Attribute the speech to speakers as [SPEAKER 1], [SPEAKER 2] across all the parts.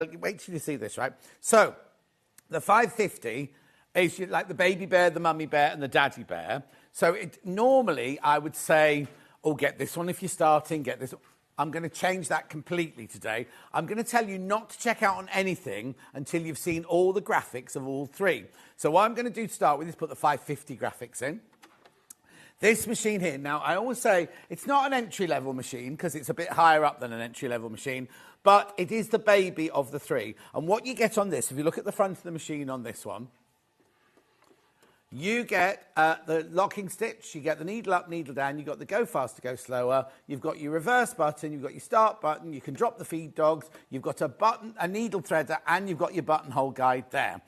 [SPEAKER 1] Wait till you see this, right? So, the 550 is like the baby bear, the mummy bear, and the daddy bear. So, normally I would say, oh, get this one if you're starting, get this one. I'm going to change that completely today. I'm going to tell you not to check out on anything until you've seen all the graphics of all three. So what I'm going to do to start with is put the 550 graphics in. This machine here, now I always say it's not an entry-level machine because it's a bit higher up than an entry-level machine, but it is the baby of the three. And what you get on this, if you look at the front of the machine on this one, you get the locking stitch, you get the needle up, needle down, you've got the go faster, go slower, you've got your reverse button, you've got your start button, you can drop the feed dogs, you've got a button, a needle threader, and you've got your buttonhole guide there.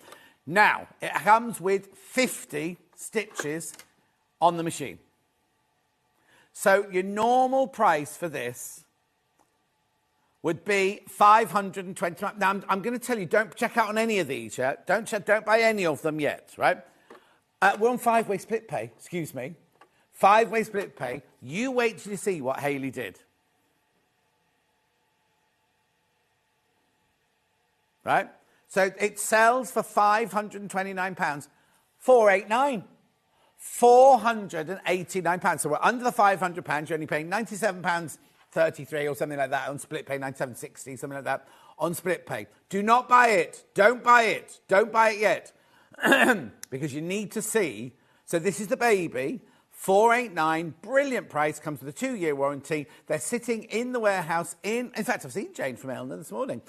[SPEAKER 1] Now, it comes with 50 stitches on the machine. So your normal price for this would be $520. Now, I'm going to tell you, don't check out on any of these yet. Don't buy any of them yet, right? We're on 5-way split pay, excuse me. 5-way split pay. You wait till you see what Hayley did. Right? So it sells for £529. £489. £489. So we're under the £500. You're only paying £97.33 or something like that on split pay, £97.60, something like that on split pay. Do not buy it. Don't buy it. Don't buy it yet. Because you need to see. So this is the baby, $489, brilliant price, comes with a 2-year warranty. They're sitting in the warehouse in fact, I've seen Jane from Elna this morning,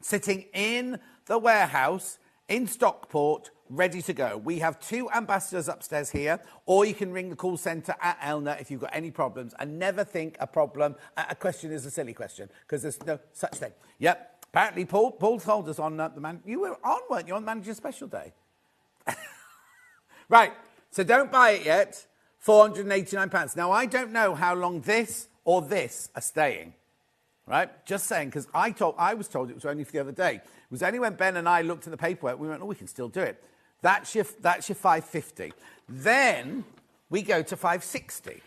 [SPEAKER 1] sitting in the warehouse in Stockport, ready to go. We have 2 ambassadors upstairs here, or you can ring the call centre at Elna if you've got any problems. And never think a question is a silly question, because there's no such thing. Yep. Apparently, Paul told us on the man. You were on, weren't you, on Manager's Special Day? Right. So don't buy it yet. £489. Now, I don't know how long this or this are staying. Right? Just saying, because I was told it was only for the other day. It was only when Ben and I looked at the paperwork, we went, oh, we can still do it. That's your 550. Then we go to 560.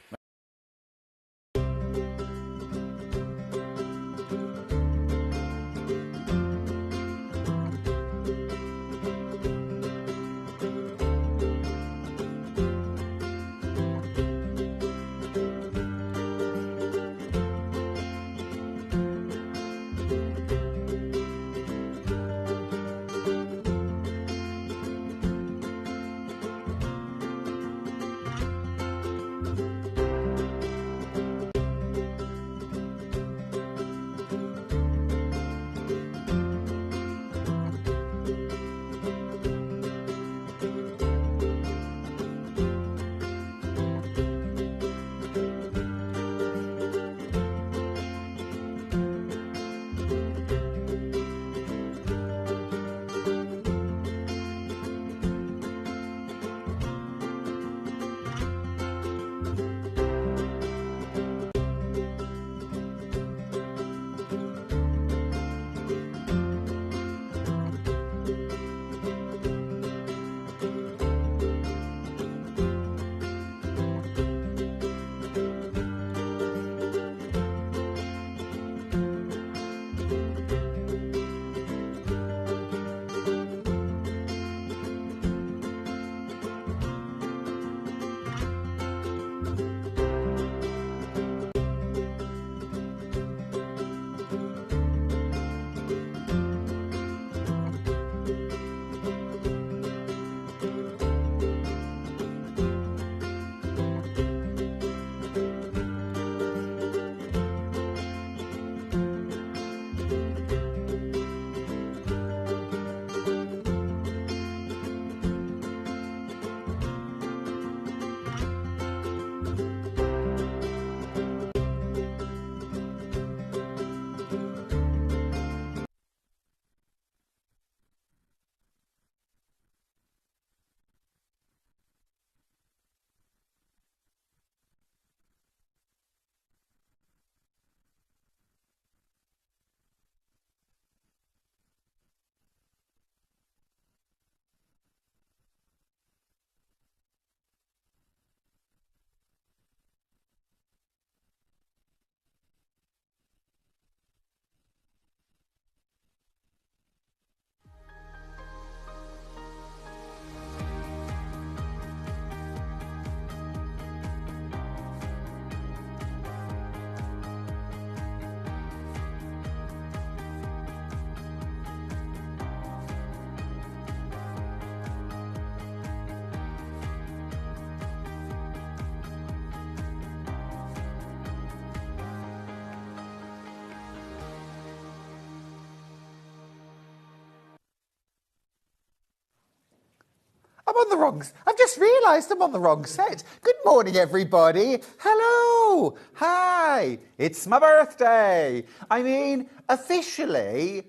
[SPEAKER 2] I've just realised I'm on the wrong set. Good morning, everybody. Hello. Hi. It's my birthday. I mean, officially,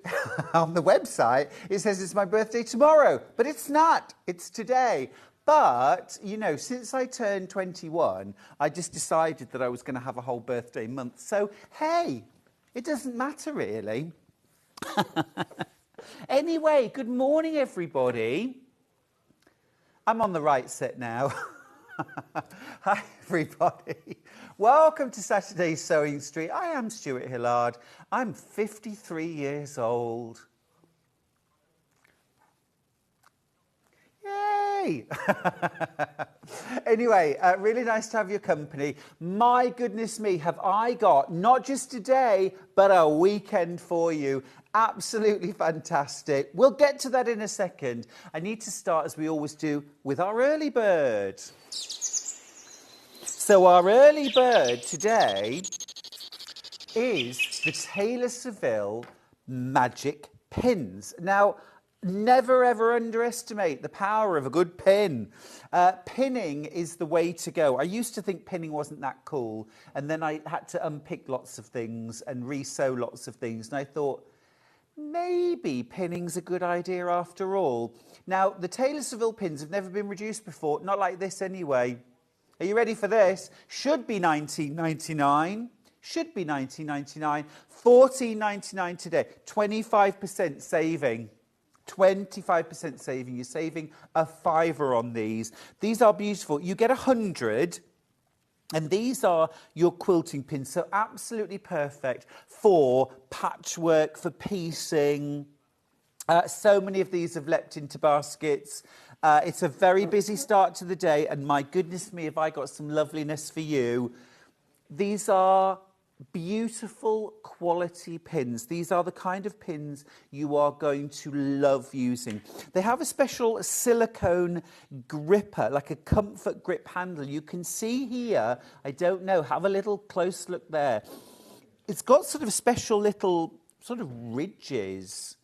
[SPEAKER 2] on the website, it says it's my birthday tomorrow, but it's not. It's today. But, you know, since I turned 21, I just decided that I was going to have a whole birthday month. So, hey, it doesn't matter, really. Anyway, good morning, everybody. I'm on the right set now. Hi, everybody. Welcome to Saturday's Sewing Street. I am Stuart Hillard. I'm 53 years old. Yay! Anyway, really nice to have your company. My goodness me, have I got not just today, but a weekend for you. Absolutely fantastic. We'll get to that in a second. I need to start, as we always do, with our early bird. So our early bird today is the Taylor Seville Magic Pins. Now, never ever underestimate the power of a good pin. Pinning is the way to go. I used to think pinning wasn't that cool, and then I had to unpick lots of things and re-sew lots of things, and I thought, maybe pinning's a good idea after all. Now, the Taylor Seville pins have never been reduced before, not like this anyway. Are you ready for this? Should be $19.99. Should be $19.99. $14.99 today. 25% saving. 25% saving. You're saving a £5 on these. These are beautiful. You get 100. And these are your quilting pins, so absolutely perfect for patchwork, for piecing. So many of these have leapt into baskets. It's a very busy start to the day, and my goodness me, have I got some loveliness for you. These are beautiful quality pins. These are the kind of pins you are going to love using. They have a special silicone gripper, like a comfort grip handle. You can see here, I don't know, have a little close look there. It's got sort of special little sort of ridges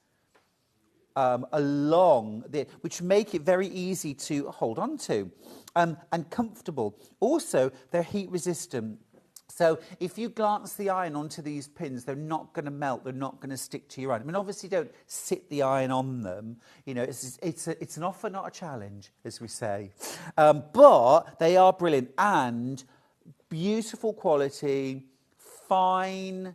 [SPEAKER 2] along there, which make it very easy to hold on to and comfortable. Also, they're heat resistant. So if you glance the iron onto these pins, they're not going to melt. They're not going to stick to your iron. I mean, obviously, don't sit the iron on them. You know, it's an offer, not a challenge, as we say. But they are brilliant and beautiful quality, fine,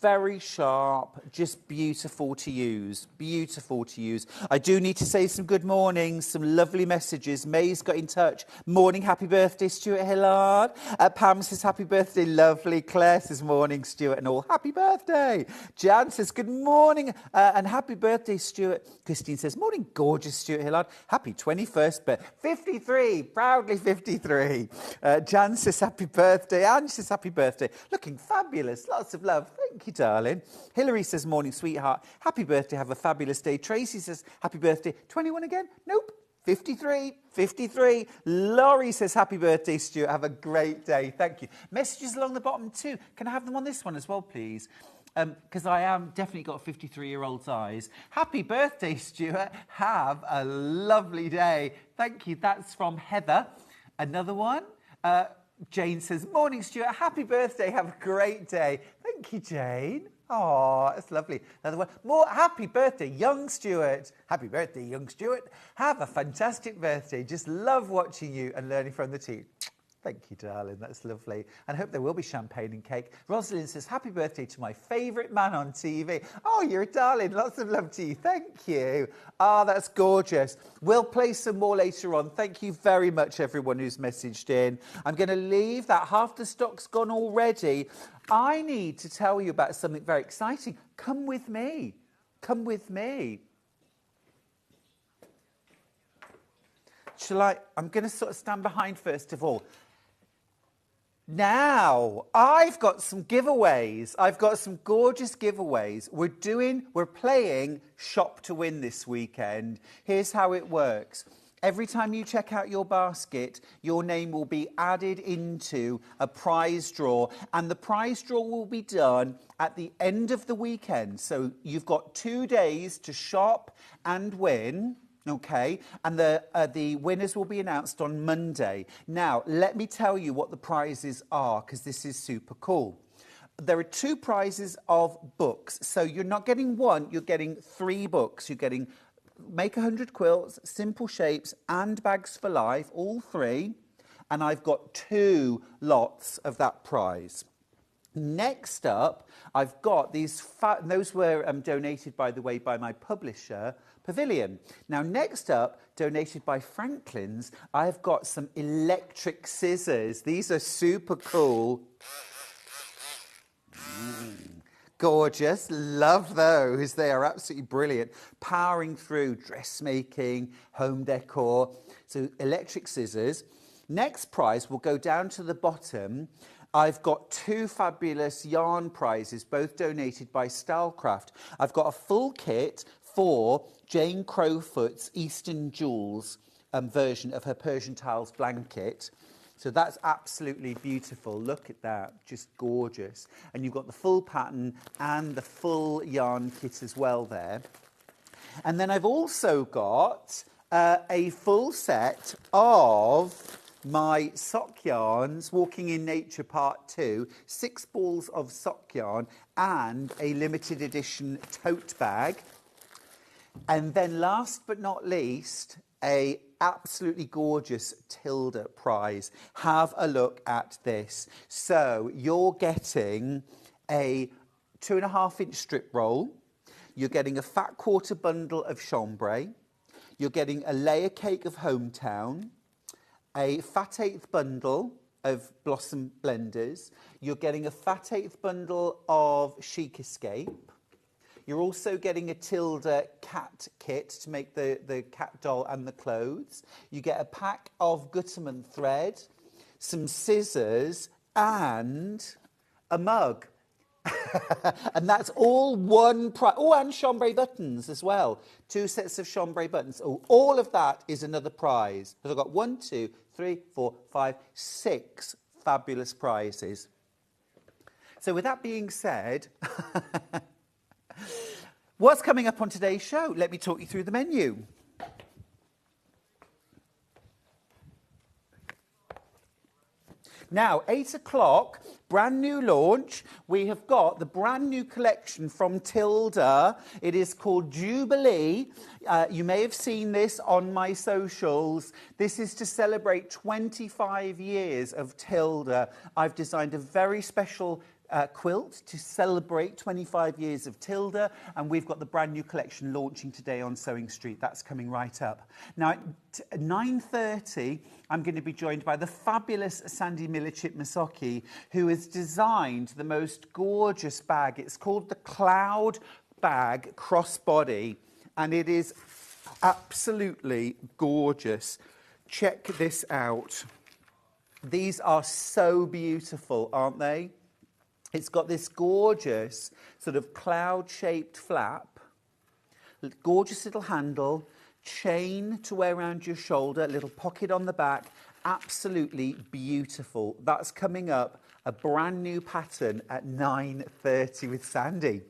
[SPEAKER 2] very sharp, just beautiful to use. Beautiful to use. I do need to say some good mornings, some lovely messages. May's got in touch. Morning, happy birthday, Stuart Hillard. Pam says happy birthday, lovely. Claire says morning, Stuart and all. Happy birthday. Jan says good morning and happy birthday, Stuart. Christine says morning, gorgeous Stuart Hillard. Happy 21st birthday. 53, proudly 53. Jan says happy birthday. Ange says happy birthday. Looking fabulous. Lots of love. Thank you, darling. Hilary says, morning, sweetheart. Happy birthday. Have a fabulous day. Tracy says, happy birthday. 21 again? Nope. 53. 53. Laurie says, happy birthday, Stuart. Have a great day. Thank you. Messages along the bottom too. Can I have them on this one as well, please? Because I am definitely got 53-year-old's eyes. Happy birthday, Stuart. Have a lovely day. Thank you. That's from Heather. Another one. Jane says, morning, Stuart. Happy birthday. Have a great day. Thank you, Jane. Oh, that's lovely. Another one. More happy birthday, young Stuart. Happy birthday, young Stuart. Have a fantastic birthday. Just love watching you and learning from the team. Thank you, darling. That's lovely. And I hope there will be champagne and cake. Rosalind says, happy birthday to my favourite man on TV. Oh, you're a darling. Lots of love to you. Thank you. Ah, that's gorgeous. We'll play some more later on. Thank you very much, everyone who's messaged in. I'm going to leave that. Half the stock's gone already. I need to tell you about something very exciting. Come with me. Come with me. I'm going to sort of stand behind first of all. Now, I've got some giveaways. I've got some gorgeous giveaways. We're playing Shop to Win this weekend. Here's how it works. Every time you check out your basket, your name will be added into a prize draw, and the prize draw will be done at the end of the weekend. So you've got 2 days to shop and win. Okay, and the winners will be announced on Monday. Now, let me tell you what the prizes are, because this is super cool. There are 2 prizes of books. So you're not getting 1, you're getting 3 books. You're getting Make 100 Quilts, Simple Shapes, and Bags for Life, all 3. And I've got 2 lots of that prize. Next up, I've got these, those were donated, by the way, by my publisher, Pavilion. Now, next up, donated by Franklin's, I've got some electric scissors. These are super cool. Gorgeous, love those. They are absolutely brilliant. Powering through dressmaking, home decor. So electric scissors. Next prize will go down to the bottom. I've got 2 fabulous yarn prizes, both donated by Stylecraft. I've got a full kit for Jane Crowfoot's Eastern Jewels version of her Persian Tiles blanket. So that's absolutely beautiful. Look at that, just gorgeous. And you've got the full pattern and the full yarn kit as well there. And then I've also got a full set of my sock yarns, Walking in Nature Part 2, 6 balls of sock yarn and a limited edition tote bag. And then last but not least, a absolutely gorgeous Tilda prize. Have a look at this. So you're getting a 2.5-inch strip roll. You're getting a fat quarter bundle of chambray. You're getting a layer cake of Hometown, a fat 1/8 bundle of Blossom blenders. You're getting a fat 1/8 bundle of Chic Escape. You're also getting a Tilda cat kit to make the cat doll and the clothes. You get a pack of Gutermann thread, some scissors, and a mug. And that's all one prize. Oh, and chambray buttons as well. 2 sets of chambray buttons. Oh, all of that is another prize. So I've got 1, 2, 3, 4, 5, 6 fabulous prizes. So with that being said, what's coming up on today's show? Let me talk you through the menu. Now, 8 o'clock, brand new launch. We have got the brand new collection from Tilda. It is called Jubilee. You may have seen this on my socials. This is to celebrate 25 years of Tilda. I've designed a very special quilt to celebrate 25 years of Tilda, and we've got the brand new collection launching today on Sewing Street. That's coming right up. Now at 9:30 I'm going to be joined by the fabulous Sandy Milichip-Masocki, who has designed the most gorgeous bag. It's called the Cloud Bag Crossbody, and it is absolutely gorgeous. Check this out. These are so beautiful, aren't they? It's got this gorgeous sort of cloud-shaped flap, gorgeous little handle, chain to wear around your shoulder, little pocket on the back. Absolutely beautiful. That's coming up, a brand new pattern at 9:30 with Sandy.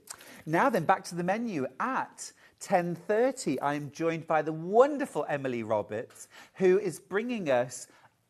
[SPEAKER 2] Now then, back to the menu. At 10:30, I'm joined by the wonderful Emily Roberts, who is bringing us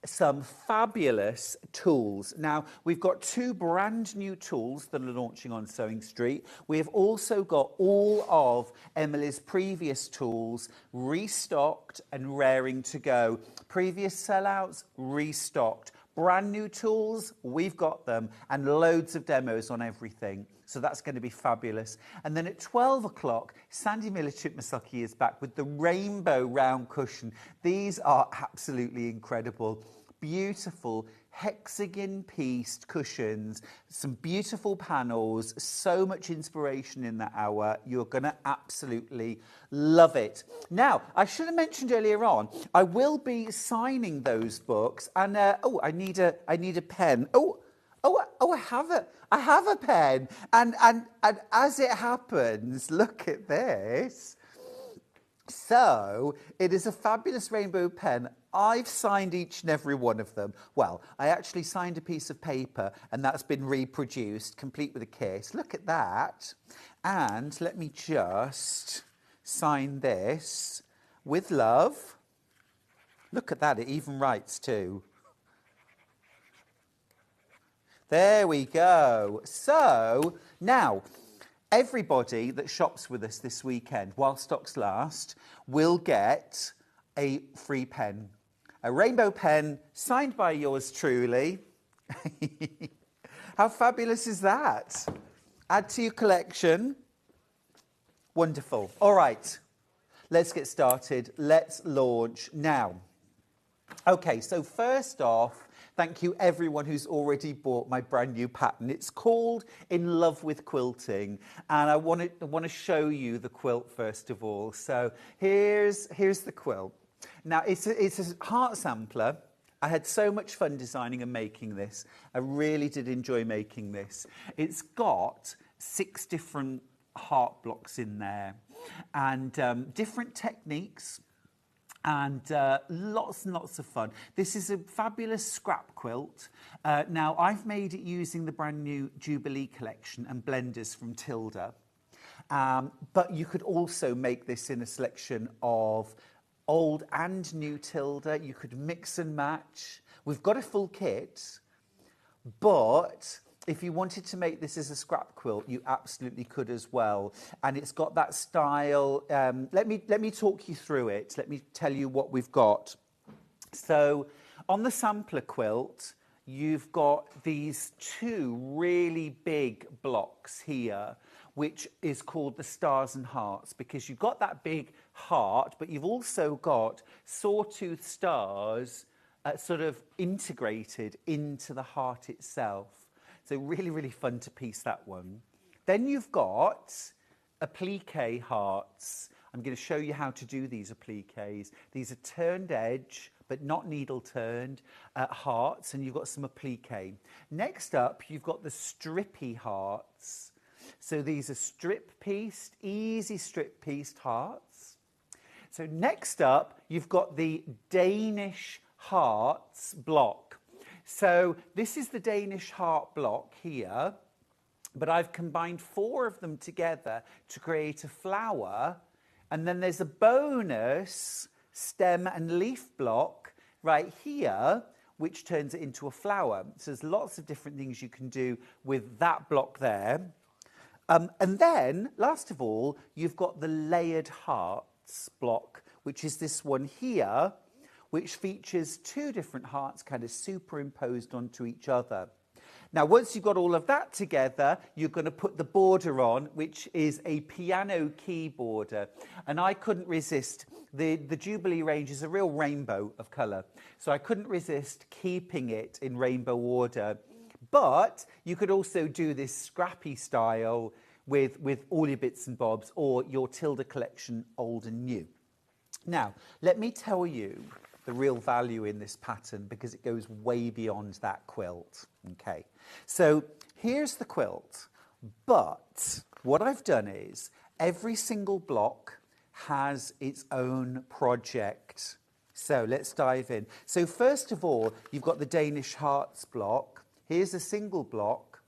[SPEAKER 2] some fabulous tools. Now, we've got 2 brand new tools that are launching on Sewing Street. We have also got all of Emily's previous tools restocked and raring to go. Previous sellouts, restocked. Brand new tools, we've got them, and loads of demos on everything. So that's going to be fabulous. And then at 12 o'clock, Sandy Milichip-Masocki is back with the rainbow round cushion. These are absolutely incredible. Beautiful hexagon pieced cushions, some beautiful panels, so much inspiration in that hour. You're going to absolutely love it. Now, I should have mentioned earlier on, I will be signing those books, and I need a pen. I have a pen, and as it happens, look at this. So it is a fabulous rainbow pen. I've signed each and every one of them. Well, I actually signed a piece of paper, and that's been reproduced, complete with a kiss. Look at that. And let me just sign this. with love. Look at that, it even writes too. There we go. So now, everybody that shops with us this weekend, while stocks last, will get a free pen. A rainbow pen signed by yours truly. How fabulous is that? Add to your collection. Wonderful. All right, let's get started. Let's launch now. Okay, so first off, thank you everyone who's already bought my brand new pattern. It's called In Love with Quilting, and I want to show you the quilt first of all. So here's the quilt. Now it's a heart sampler. I had so much fun designing and making this. I really did enjoy making this. It's got 6 different heart blocks in there, and different techniques. And lots and lots of fun. This is a fabulous scrap quilt. Now, I've made it using the brand new Jubilee collection and blenders from Tilda. But you could also make this in a selection of old and new Tilda. You could mix and match. We've got a full kit, but if you wanted to make this as a scrap quilt, you absolutely could as well. And it's got that style. Let me talk you through it. Let me tell you what we've got. So on the sampler quilt, you've got these 2 really big blocks here, which is called the stars and hearts, because you've got that big heart, but you've also got sawtooth stars sort of integrated into the heart itself. So really, really fun to piece that one. Then you've got applique hearts. I'm going to show you how to do these appliques. These are turned edge, but not needle turned hearts, and you've got some applique. Next up, you've got the strippy hearts. So these are strip-pieced, easy strip-pieced hearts. So next up, you've got the Danish hearts block. So this is the Danish heart block here, but I've combined 4 of them together to create a flower. And then there's a bonus stem and leaf block right here, which turns it into a flower. So there's lots of different things you can do with that block there. And then, last of all, you've got the layered hearts block, which is this one here, which features 2 different hearts kind of superimposed onto each other. Now, once you've got all of that together, you're going to put the border on, which is a piano key border. And I couldn't resist. The Jubilee range is a real rainbow of colour. So I couldn't resist keeping it in rainbow order. But you could also do this scrappy style with all your bits and bobs, or your Tilda collection, old and new. Now, let me tell you the real value in this pattern, because it goes way beyond that quilt. Okay, so here's the quilt, but what I've done is every single block has its own project. So let's dive in. So first of all, you've got the Danish hearts block. Here's a single block,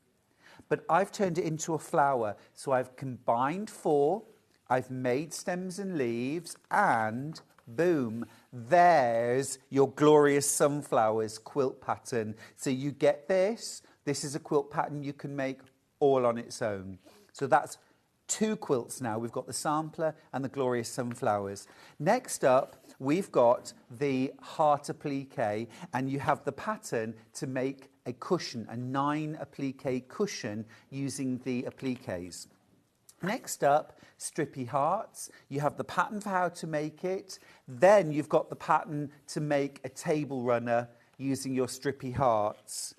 [SPEAKER 2] but I've turned it into a flower. So I've combined 4, I've made stems and leaves, and boom, there's your glorious sunflowers quilt pattern. So you get this. This is a quilt pattern you can make all on its own. So that's 2 quilts now. We've got the sampler and the glorious sunflowers. Next up, we've got the heart applique, and you have the pattern to make a cushion, a 9 applique cushion using the appliques. Next up, strippy hearts. You have the pattern for how to make it. Then you've got the pattern to make a table runner using your strippy hearts.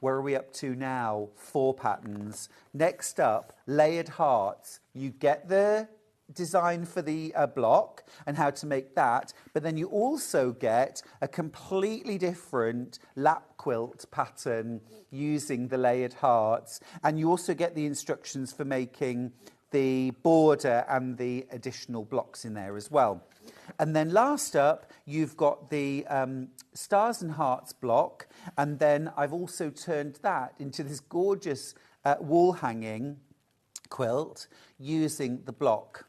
[SPEAKER 2] Where are we up to now? 4 patterns. Next up, layered hearts. You get the design for the block and how to make that, but then you also get a completely different lap quilt pattern using the layered hearts, and you also get the instructions for making the border and the additional blocks in there as well. And then last up, you've got the stars and hearts block, and then I've also turned that into this gorgeous wall hanging quilt using the block.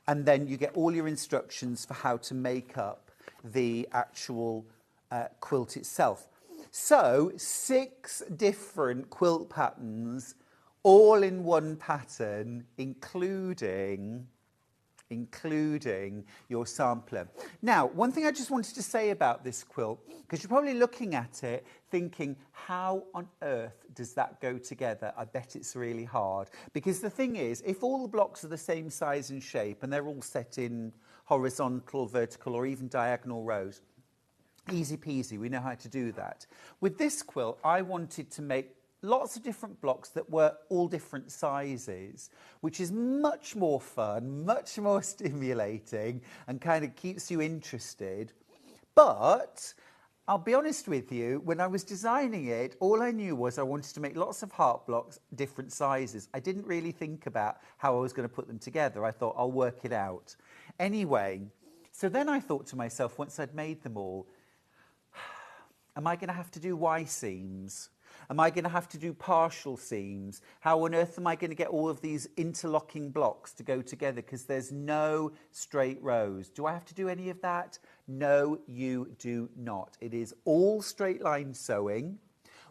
[SPEAKER 2] And then you get all your instructions for how to make up the actual quilt itself. So 6 different quilt patterns, all in one pattern, including your sampler. Now, one thing I just wanted to say about this quilt, because you're probably looking at it thinking, how on earth does that go together? I bet it's really hard. Because the thing is, if all the blocks are the same size and shape and they're all set in horizontal, vertical, or even diagonal rows, easy peasy, we know how to do that. With this quilt, I wanted to make lots of different blocks that were all different sizes, which is much more fun, much more stimulating, and kind of keeps you interested. But I'll be honest with you, when I was designing it, all I knew was I wanted to make lots of heart blocks, different sizes. I didn't really think about how I was going to put them together. I thought, I'll work it out. Anyway, so then I thought to myself, once I'd made them all, am I going to have to do Y seams? Am I going to have to do partial seams? How on earth am I going to get all of these interlocking blocks to go together? Because there's no straight rows. Do I have to do any of that? No, you do not. It is all straight line sewing.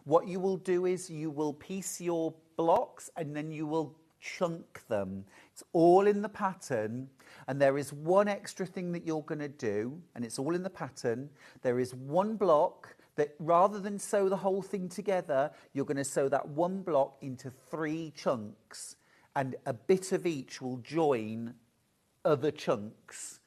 [SPEAKER 2] What you will do is you will piece your blocks and then you will chunk them. It's all in the pattern. And there is one extra thing that you're going to do, and it's all in the pattern. There is one block that rather than sew the whole thing together, you're going to sew that one block into 3 chunks, and a bit of each will join other chunks.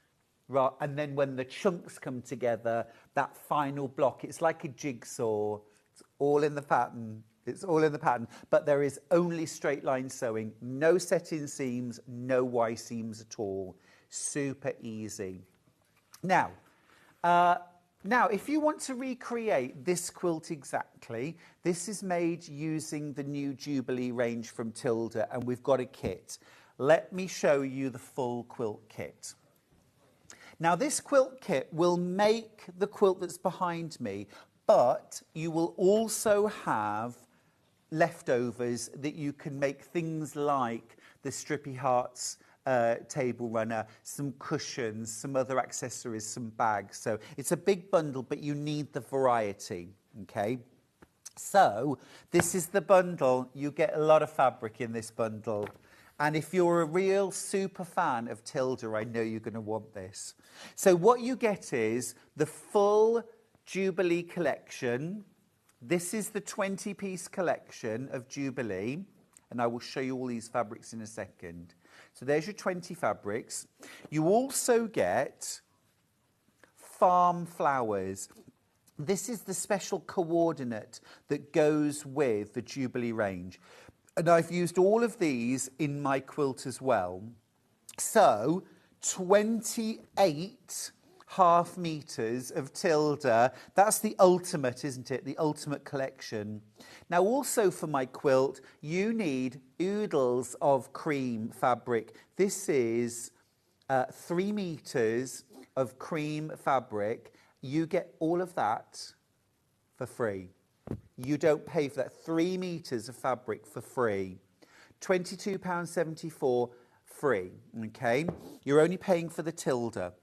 [SPEAKER 2] Right? And then when the chunks come together, that final block, it's like a jigsaw. It's all in the pattern. It's all in the pattern. But there is only straight line sewing, no set-in seams, no Y seams at all. Super easy. Now, if you want to recreate this quilt exactly, this is made using the new Jubilee range from Tilda, and we've got a kit. Let me show you the full quilt kit. Now, this quilt kit will make the quilt that's behind me, but you will also have leftovers that you can make things like the Strippy Hearts table runner, some cushions, some other accessories, some bags. So it's a big bundle, but you need the variety, okay? So this is the bundle. You get a lot of fabric in this bundle. And if you're a real super fan of Tilda, I know you're going to want this. So what you get is the full Jubilee collection. This is the 20-piece collection of Jubilee. And I will show you all these fabrics in a second. So there's your 20 fabrics. You also get farm flowers. This is the special coordinate that goes with the Jubilee range. And I've used all of these in my quilt as well. So 28 half meters of Tilda. That's the ultimate, isn't it? The ultimate collection. Now, also for my quilt, you need oodles of cream fabric. This is 3 meters of cream fabric. You get all of that for free. You don't pay for that. 3 meters of fabric for free. £22.74 free, okay? You're only paying for the Tilda.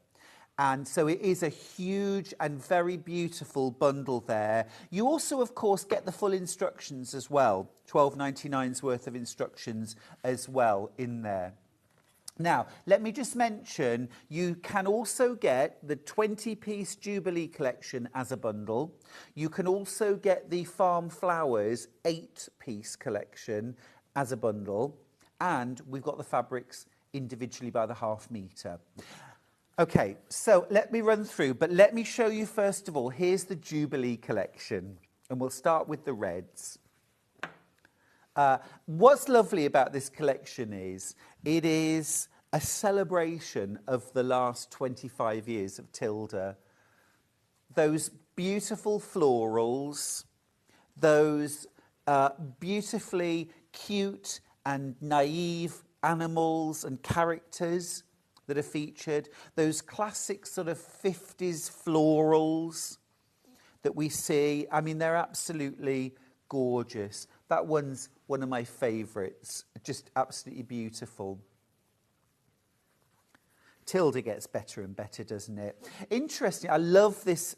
[SPEAKER 2] And so it is a huge and very beautiful bundle there. You also, of course, get the full instructions as well. £12.99's worth of instructions as well in there. Now, let me just mention, you can also get the 20-piece Jubilee collection as a bundle. You can also get the Farm Flowers 8-piece collection as a bundle. And we've got the fabrics individually by the half metre. Okay, so let me run through, but let me show you first of all, here's the Jubilee collection, and we'll start with the reds. What's lovely about this collection is, it is a celebration of the last 25 years of Tilda. Those beautiful florals, those beautifully cute and naive animals and characters that are featured, those classic sort of 50s florals that we see. I mean, they're absolutely gorgeous. That one's one of my favourites, just absolutely beautiful. Tilda gets better and better, doesn't it? Interesting. I love this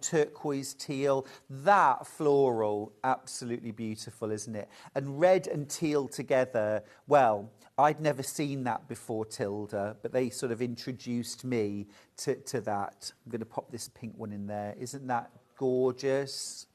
[SPEAKER 2] turquoise teal. That floral, absolutely beautiful, isn't it? And red and teal together, well, I'd never seen that before, Tilda, but they sort of introduced me to that. I'm going to pop this pink one in there. Isn't that gorgeous?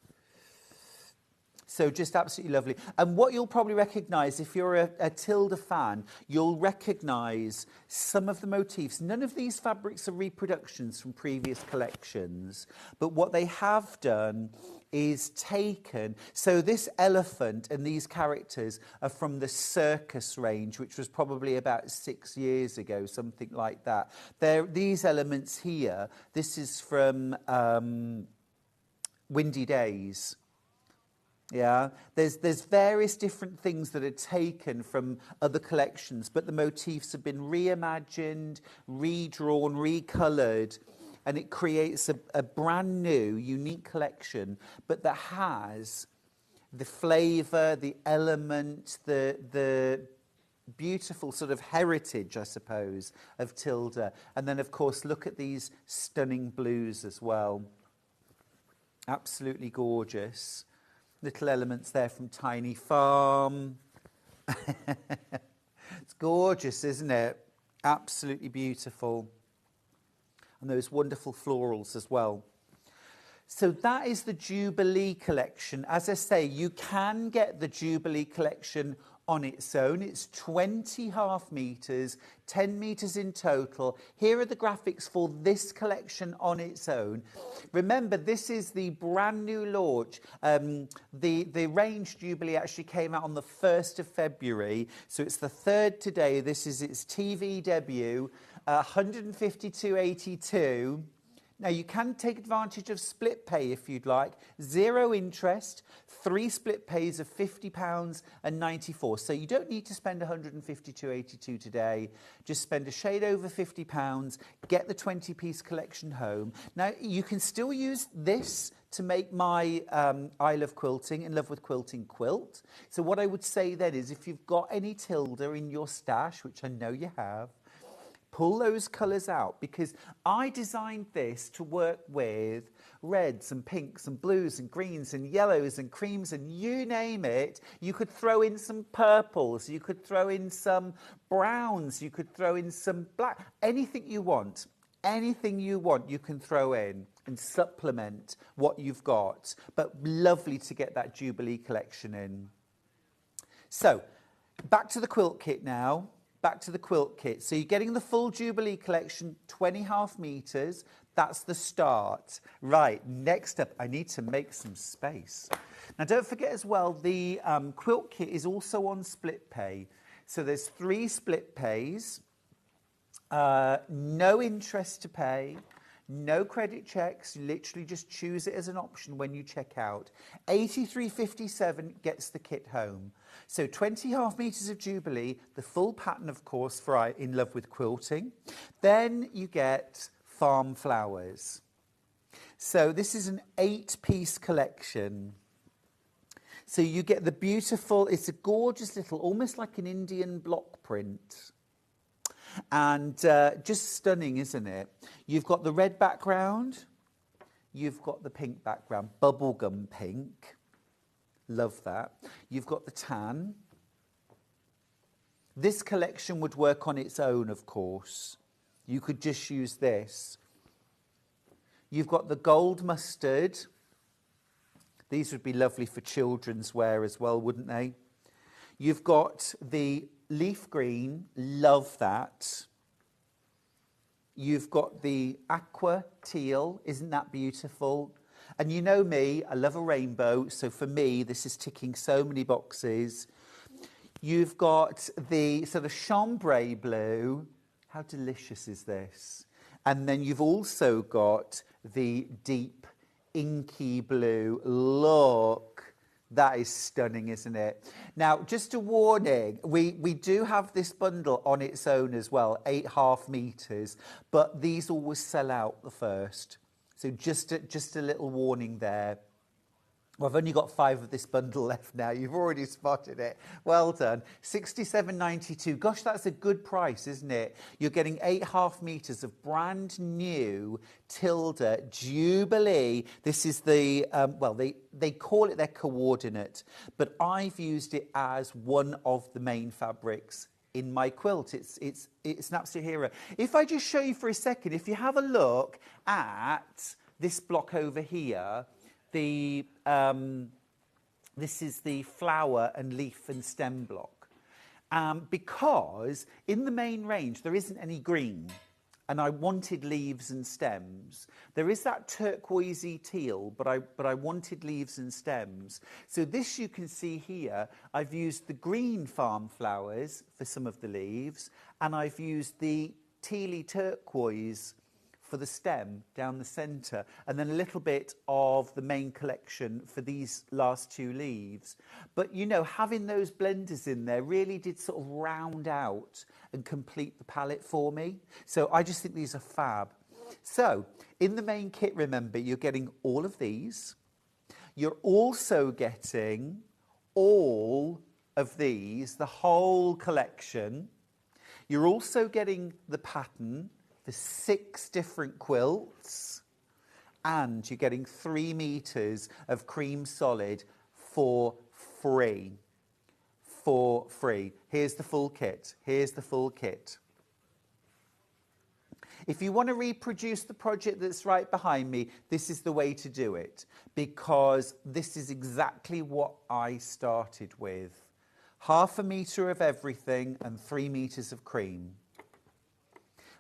[SPEAKER 2] So just absolutely lovely. And what you'll probably recognise, if you're a Tilda fan, you'll recognise some of the motifs. None of these fabrics are reproductions from previous collections, but what they have done is taken... So this elephant and these characters are from the Circus range, which was probably about 6 years ago, something like that. These elements here, this is from Windy Days. Yeah, there's various different things that are taken from other collections, but the motifs have been reimagined, redrawn, recoloured, and it creates a brand new, unique collection, but that has the flavour, the element, the beautiful sort of heritage, I suppose, of Tilda. And then, of course, look at these stunning blues as well. Absolutely gorgeous. Little elements there from Tiny Farm. It's gorgeous, isn't it? Absolutely beautiful. And those wonderful florals as well. So that is the Jubilee collection. As I say, you can get the Jubilee collection on its own. It's 20 half metres, 10 metres in total. Here are the graphics for this collection on its own. Remember, this is the brand new launch. The range Jubilee actually came out on the 1st of February, so it's the 3rd today. This is its TV debut, 152.82. Now, you can take advantage of split pay if you'd like. 0 interest, 3 split pays of £50.94. So you don't need to spend 152.82 today. Just spend a shade over £50, get the 20-piece collection home. Now, you can still use this to make my I Love Quilting, In Love with Quilting quilt. So what I would say then is if you've got any Tilda in your stash, which I know you have, pull those colours out, because I designed this to work with reds and pinks and blues and greens and yellows and creams and you name it. You could throw in some purples, you could throw in some browns, you could throw in some black, anything you want. Anything you want you can throw in and supplement what you've got. But lovely to get that Jubilee collection in. So, back to the quilt kit now. Back to the quilt kit. So you're getting the full Jubilee collection, 20 half metres. That's the start. Right, next up, I need to make some space. Now, don't forget as well, the quilt kit is also on split pay. So there's 3 split pays, no interest to pay, no credit checks. You literally just choose it as an option when you check out. £83.57 gets the kit home. So 20 half metres of Jubilee, the full pattern, of course, for In Love with Quilting. Then you get Farm Flowers. So this is an 8-piece collection. So you get the beautiful, it's a gorgeous little, almost like an Indian block print. And just stunning, isn't it? You've got the red background. You've got the pink background, bubblegum pink. Love that. You've got the tan. This collection would work on its own, of course. You could just use this. You've got the gold mustard. These would be lovely for children's wear as well, wouldn't they? You've got the leaf green. Love that. You've got the aqua teal. Isn't that beautiful? And you know me, I love a rainbow, so for me, this is ticking so many boxes. You've got the sort of chambray blue. How delicious is this? And then you've also got the deep inky blue. Look, that is stunning, isn't it? Now, just a warning, we do have this bundle on its own as well, 8 half metres, but these always sell out the first. So just a little warning there. Well, I've only got 5 of this bundle left now. You've already spotted it. Well done. 67.92. Gosh, that's a good price, isn't it? You're getting 8.5 meters of brand new Tilda Jubilee. This is the, well, they call it their coordinate, but I've used it as one of the main fabrics in my quilt. It's an absolute hero. If I just show you for a second, if you have a look at this block over here, this is the flower and leaf and stem block. Because in the main range, there isn't any green, and I wanted leaves and stems. There is that turquoisey teal, but I wanted leaves and stems. So this you can see here, I've used the green farm flowers for some of the leaves, and I've used the tealy turquoise for the stem down the centre, and then a little bit of the main collection for these last 2 leaves. But, you know, having those blenders in there really did sort of round out and complete the palette for me. So I just think these are fab. So in the main kit, remember, you're getting all of these. You're also getting all of these, the whole collection. You're also getting the pattern for 6 different quilts, and you're getting 3 meters of cream solid for free. For free. Here's the full kit. Here's the full kit. If you want to reproduce the project that's right behind me, this is the way to do it, because this is exactly what I started with. 1/2 meter of everything and 3 meters of cream.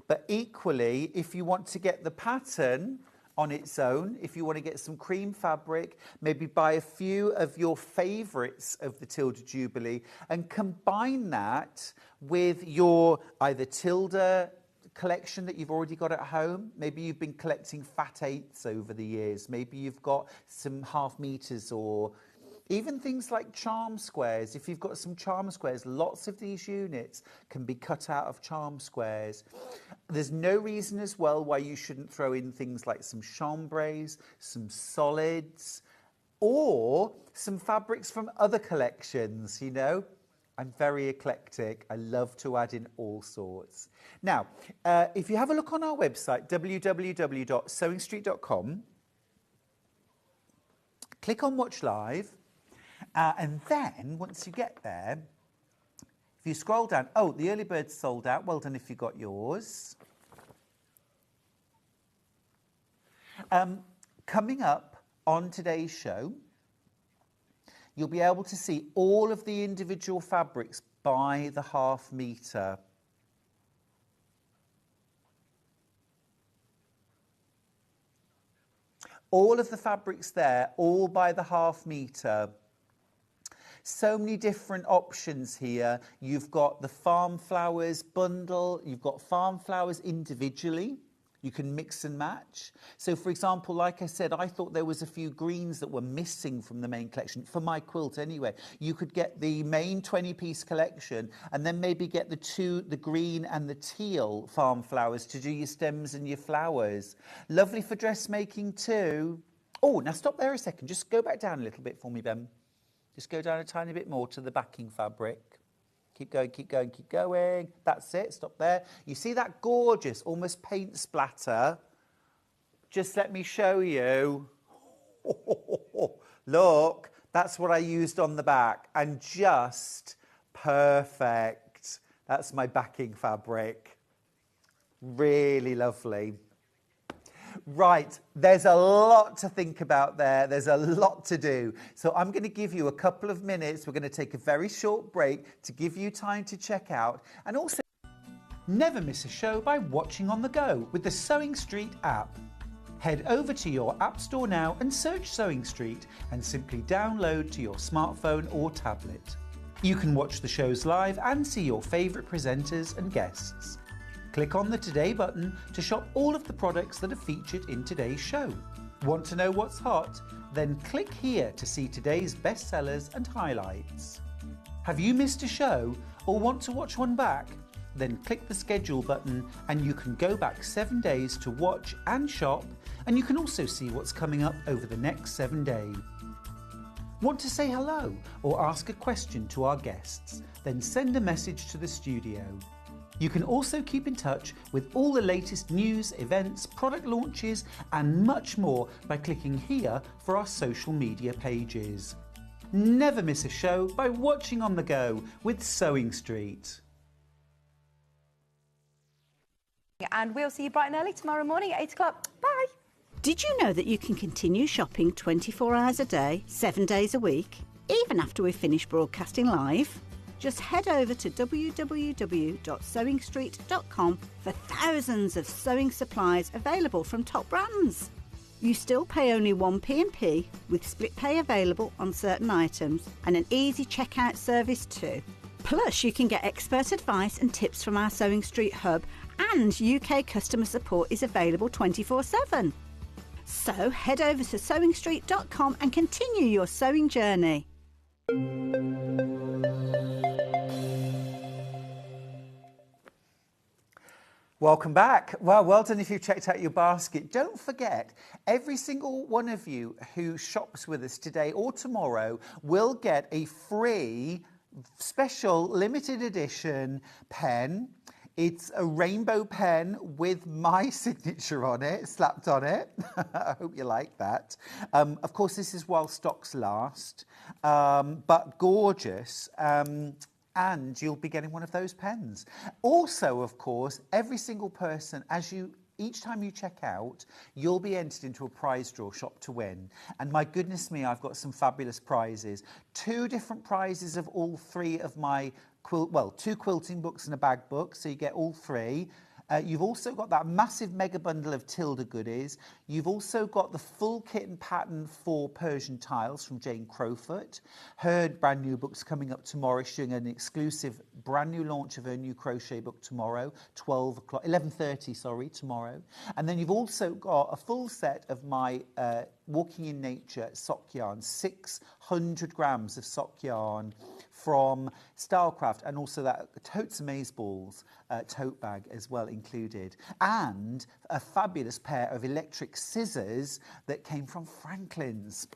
[SPEAKER 2] But equally, if you want to get the pattern on its own, if you want to get some cream fabric, maybe buy a few of your favourites of the Tilda Jubilee and combine that with your either Tilda collection that you've already got at home. Maybe you've been collecting fat 8s over the years. Maybe you've got some 1/2 meters, or even things like charm squares. If you've got some charm squares, lots of these units can be cut out of charm squares. There's no reason as well why you shouldn't throw in things like some chambrays, some solids, or some fabrics from other collections, you know. I'm very eclectic. I love to add in all sorts. Now, if you have a look on our website, www.sewingstreet.com, click on Watch Live, and then once you get there, if you scroll down, oh, the early bird's sold out. Well done if you got yours. Coming up on today's show, you'll be able to see all of the individual fabrics by the 1/2 meter. All of the fabrics there, all by the 1/2 meter. So many different options here. You've got the farm flowers bundle. You've got farm flowers individually. You can mix and match. So, for example, like I said, I thought there was a few greens that were missing from the main collection, for my quilt anyway. You could get the main 20-piece collection and then maybe get the green and the teal farm flowers to do your stems and your flowers. Lovely for dressmaking too. Oh, now stop there a second. Just go back down a little bit for me, Ben. Just go down a tiny bit more to the backing fabric. Keep going, keep going, keep going. That's it, stop there. You see that gorgeous, almost paint splatter? Just let me show you. Look, that's what I used on the back, and just perfect. That's my backing fabric. Really lovely. Right, there's a lot to think about there. There's a lot to do. So I'm going to give you a couple of minutes. We're going to take a very short break to give you time to check out. And also, never miss a show by watching on the go with the Sewing Street app. Head over to your app store now and search Sewing Street and simply download to your smartphone or tablet. You can watch the shows live and see your favourite presenters and guests. Click on the Today button to shop all of the products that are featured in today's show. Want to know what's hot? Then click here to see today's bestsellers and highlights. Have you missed a show or want to watch one back? Then click the schedule button and you can go back 7 days to watch and shop, and you can also see what's coming up over the next 7 days. Want to say hello or ask a question to our guests? Then send a message to the studio. You can also keep in touch with all the latest news, events, product launches and much more by clicking here for our social media pages. Never miss a show by watching on the go with Sewing Street.
[SPEAKER 3] And we'll see you bright and early tomorrow morning at 8 o'clock. Bye.
[SPEAKER 4] Did you know that you can continue shopping 24 hours a day, 7 days a week, even after we've finished broadcasting live? Just head over to www.sewingstreet.com for thousands of sewing supplies available from top brands. You still pay only 1 P&P with split pay available on certain items and an easy checkout service too. Plus, you can get expert advice and tips from our Sewing Street hub, and UK customer support is available 24/7. So head over to sewingstreet.com and continue your sewing journey.
[SPEAKER 2] Welcome back. Well done if you've checked out your basket. Don't forget, every single one of you who shops with us today or tomorrow will get a free special limited edition pen. It's a rainbow pen with my signature on it, slapped on it. I hope you like that. Of course, this is while stocks last, but gorgeous. And you'll be getting one of those pens. Also, of course, every single person, each time you check out, you'll be entered into a prize draw, Shop to Win. And my goodness me, I've got some fabulous prizes. 2 different prizes of all 3 of my 2 quilting books and a bag book, so you get all 3. You've also got that massive mega bundle of Tilda goodies. You've also got the full kit and pattern for Persian tiles from Jane Crowfoot. Her brand new book's coming up tomorrow. She's doing an exclusive brand new launch of her new crochet book tomorrow, 11:30 tomorrow. And then you've also got a full set of my Walking in Nature sock yarn, 600 grams of sock yarn from Stylecraft, and also that Totes Amaze Balls tote bag as well included, and a fabulous pair of electric scissors that came from Franklin's.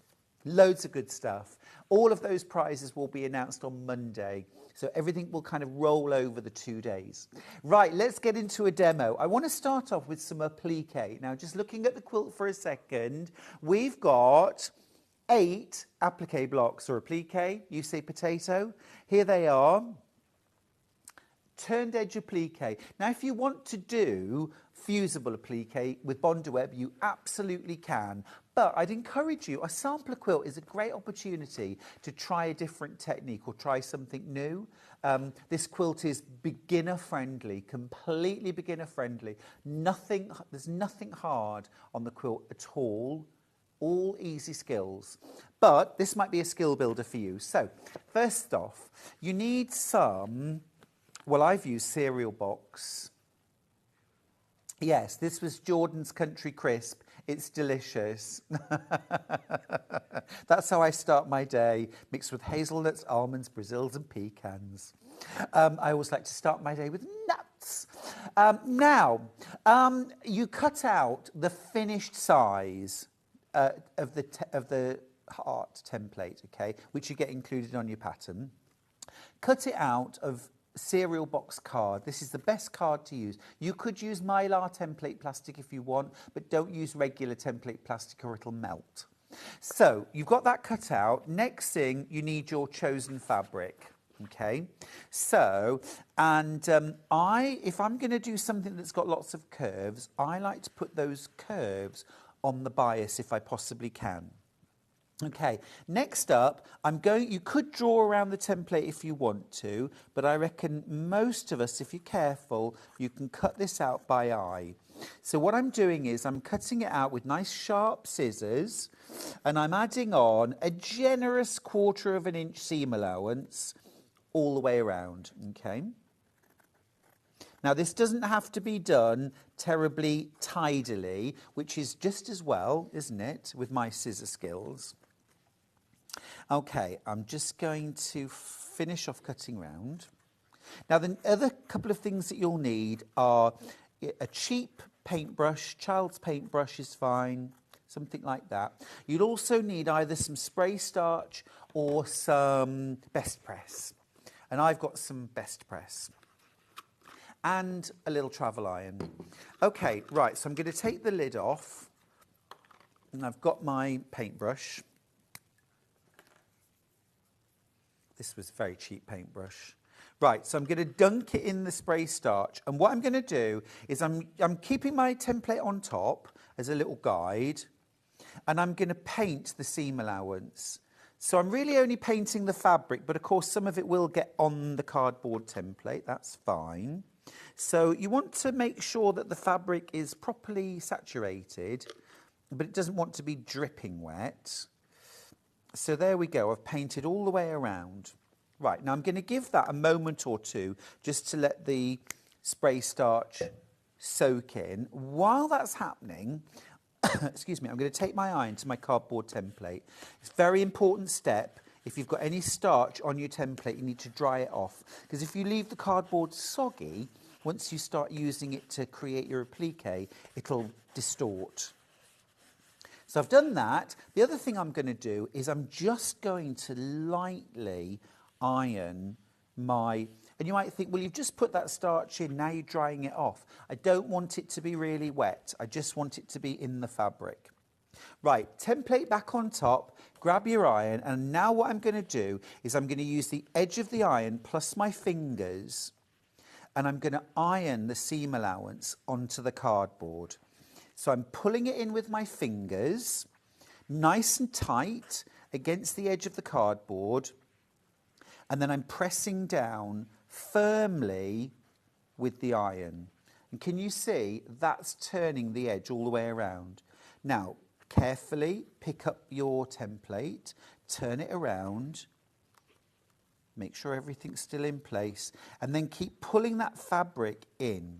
[SPEAKER 2] Loads of good stuff. All of those prizes will be announced on Monday, so everything will kind of roll over the 2 days. Right, let's get into a demo. I want to start off with some applique. Now, just looking at the quilt for a second, we've got 8 applique blocks, or applique, you say potato. Here they are. Turned edge applique. Now, if you want to do fusible applique with Bondeweb, you absolutely can. But I'd encourage you, a sampler quilt is a great opportunity to try a different technique or try something new. This quilt is beginner friendly, completely beginner friendly. There's nothing hard on the quilt at all. All easy skills. But this might be a skill builder for you. So, first off, you need some, I've used cereal box. Yes, this was Jordan's Country Crisp. It's delicious. That's how I start my day, mixed with hazelnuts, almonds, Brazils and pecans. I always like to start my day with nuts. Now, you cut out the finished size of the heart template, okay, which you get included on your pattern. Cut it out of cereal box card. This is the best card to use. You could use Mylar template plastic if you want, but don't use regular template plastic or it'll melt. So you've got that cut out. Next thing, you need your chosen fabric. Okay, so, and if I'm going to do something that's got lots of curves, I like to put those curves on the bias if I possibly can. Okay, next up, you could draw around the template if you want to, but I reckon most of us, if you're careful, you can cut this out by eye. So what I'm doing is I'm cutting it out with nice sharp scissors, and I'm adding on a generous 1/4 of an inch seam allowance all the way around, okay? Now, this doesn't have to be done terribly tidily, which is just as well, isn't it, with my scissor skills. Okay, I'm just going to finish off cutting round. Now, the other couple of things that you'll need are a cheap paintbrush, child's paintbrush is fine, something like that. You'll also need either some spray starch or some best press. And I've got some best press. And a little travel iron. Okay, right, so I'm going to take the lid off. And I've got my paintbrush. This was a very cheap paintbrush. Right, so I'm going to dunk it in the spray starch. And what I'm going to do is I'm keeping my template on top as a little guide. And I'm going to paint the seam allowance. So I'm really only painting the fabric, but of course some of it will get on the cardboard template. That's fine. So you want to make sure that the fabric is properly saturated, but it doesn't want to be dripping wet. So there we go. I've painted all the way around. Right, now I'm going to give that a moment or two just to let the spray starch soak in. While that's happening, excuse me, I'm going to take my iron to my cardboard template. It's a very important step. If you've got any starch on your template, you need to dry it off. Because if you leave the cardboard soggy, once you start using it to create your applique, it'll distort. So I've done that. The other thing I'm going to do is I'm just going to lightly iron my... And you might think, well, you've just put that starch in, now you're drying it off. I don't want it to be really wet. I just want it to be in the fabric. Right, template back on top, grab your iron, and now what I'm going to do is I'm going to use the edge of the iron plus my fingers, and I'm going to iron the seam allowance onto the cardboard. So I'm pulling it in with my fingers, nice and tight against the edge of the cardboard, and then I'm pressing down firmly with the iron. And can you see that's turning the edge all the way around? Now, carefully pick up your template, turn it around, make sure everything's still in place, and then keep pulling that fabric in.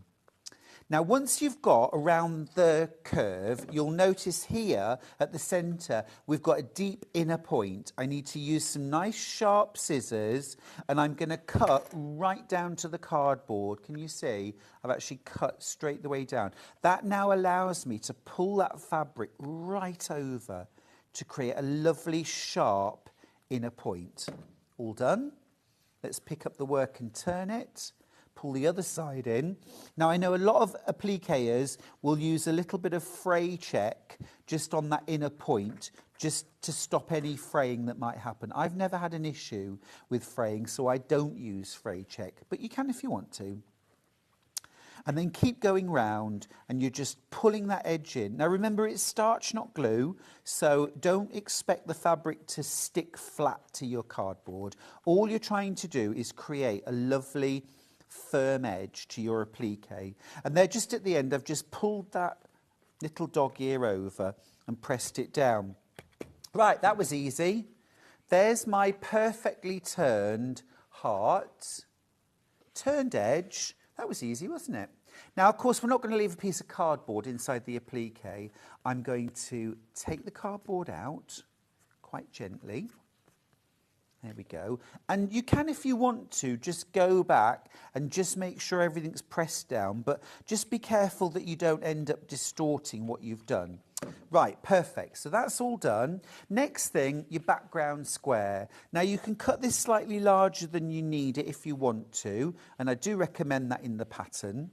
[SPEAKER 2] Now, once you've got around the curve, you'll notice here at the centre, we've got a deep inner point. I need to use some nice sharp scissors, and I'm going to cut right down to the cardboard. Can you see? I've actually cut straight the way down. That now allows me to pull that fabric right over to create a lovely sharp inner point. All done? Let's pick up the work and turn it. Pull the other side in. Now, I know a lot of appliqueurs will use a little bit of fray check just on that inner point, just to stop any fraying that might happen. I've never had an issue with fraying, so I don't use fray check, but you can if you want to. And then keep going round, and you're just pulling that edge in. Now, remember, it's starch, not glue, so don't expect the fabric to stick flat to your cardboard. All you're trying to do is create a lovely firm edge to your applique. And there, just at the end, I've just pulled that little dog ear over and pressed it down. Right, that was easy. There's my perfectly turned heart, turned edge. That was easy, wasn't it? Now, of course, we're not going to leave a piece of cardboard inside the applique. I'm going to take the cardboard out quite gently. There we go. And you can, if you want to, just go back and just make sure everything's pressed down, but just be careful that you don't end up distorting what you've done. Right, perfect. So that's all done. Next thing, your background square. Now, you can cut this slightly larger than you need it if you want to, and I do recommend that in the pattern.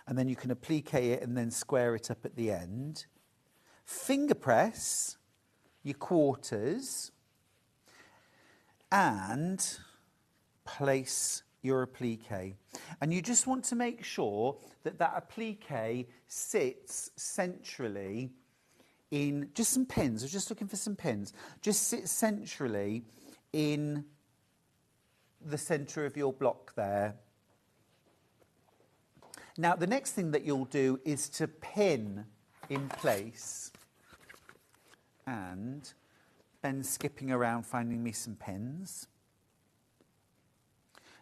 [SPEAKER 2] And then you can applique it and then square it up at the end. Finger press your quarters and place your applique. And you just want to make sure that that applique sits centrally in, just some pins, I was just looking for some pins, just sit centrally in the centre of your block there. Now, the next thing that you'll do is to pin in place. And Ben's skipping around finding me some pins.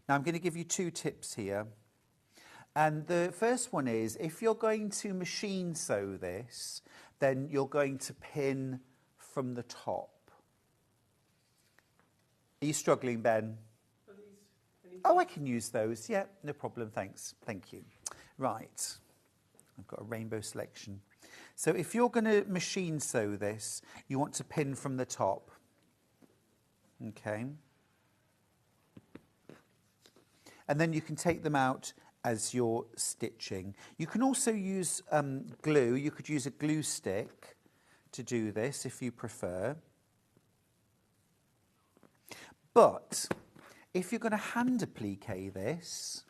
[SPEAKER 2] Now, I'm going to give you two tips here. And the first one is, if you're going to machine sew this, then you're going to pin from the top. Are you struggling, Ben? Oh, I can use those. Yeah, no problem, thanks. Thank you. Right. I've got a rainbow selection. So if you're going to machine sew this, you want to pin from the top. Okay. And then you can take them out as you're stitching. You can also use glue. You could use a glue stick to do this if you prefer. But if you're going to hand applique this,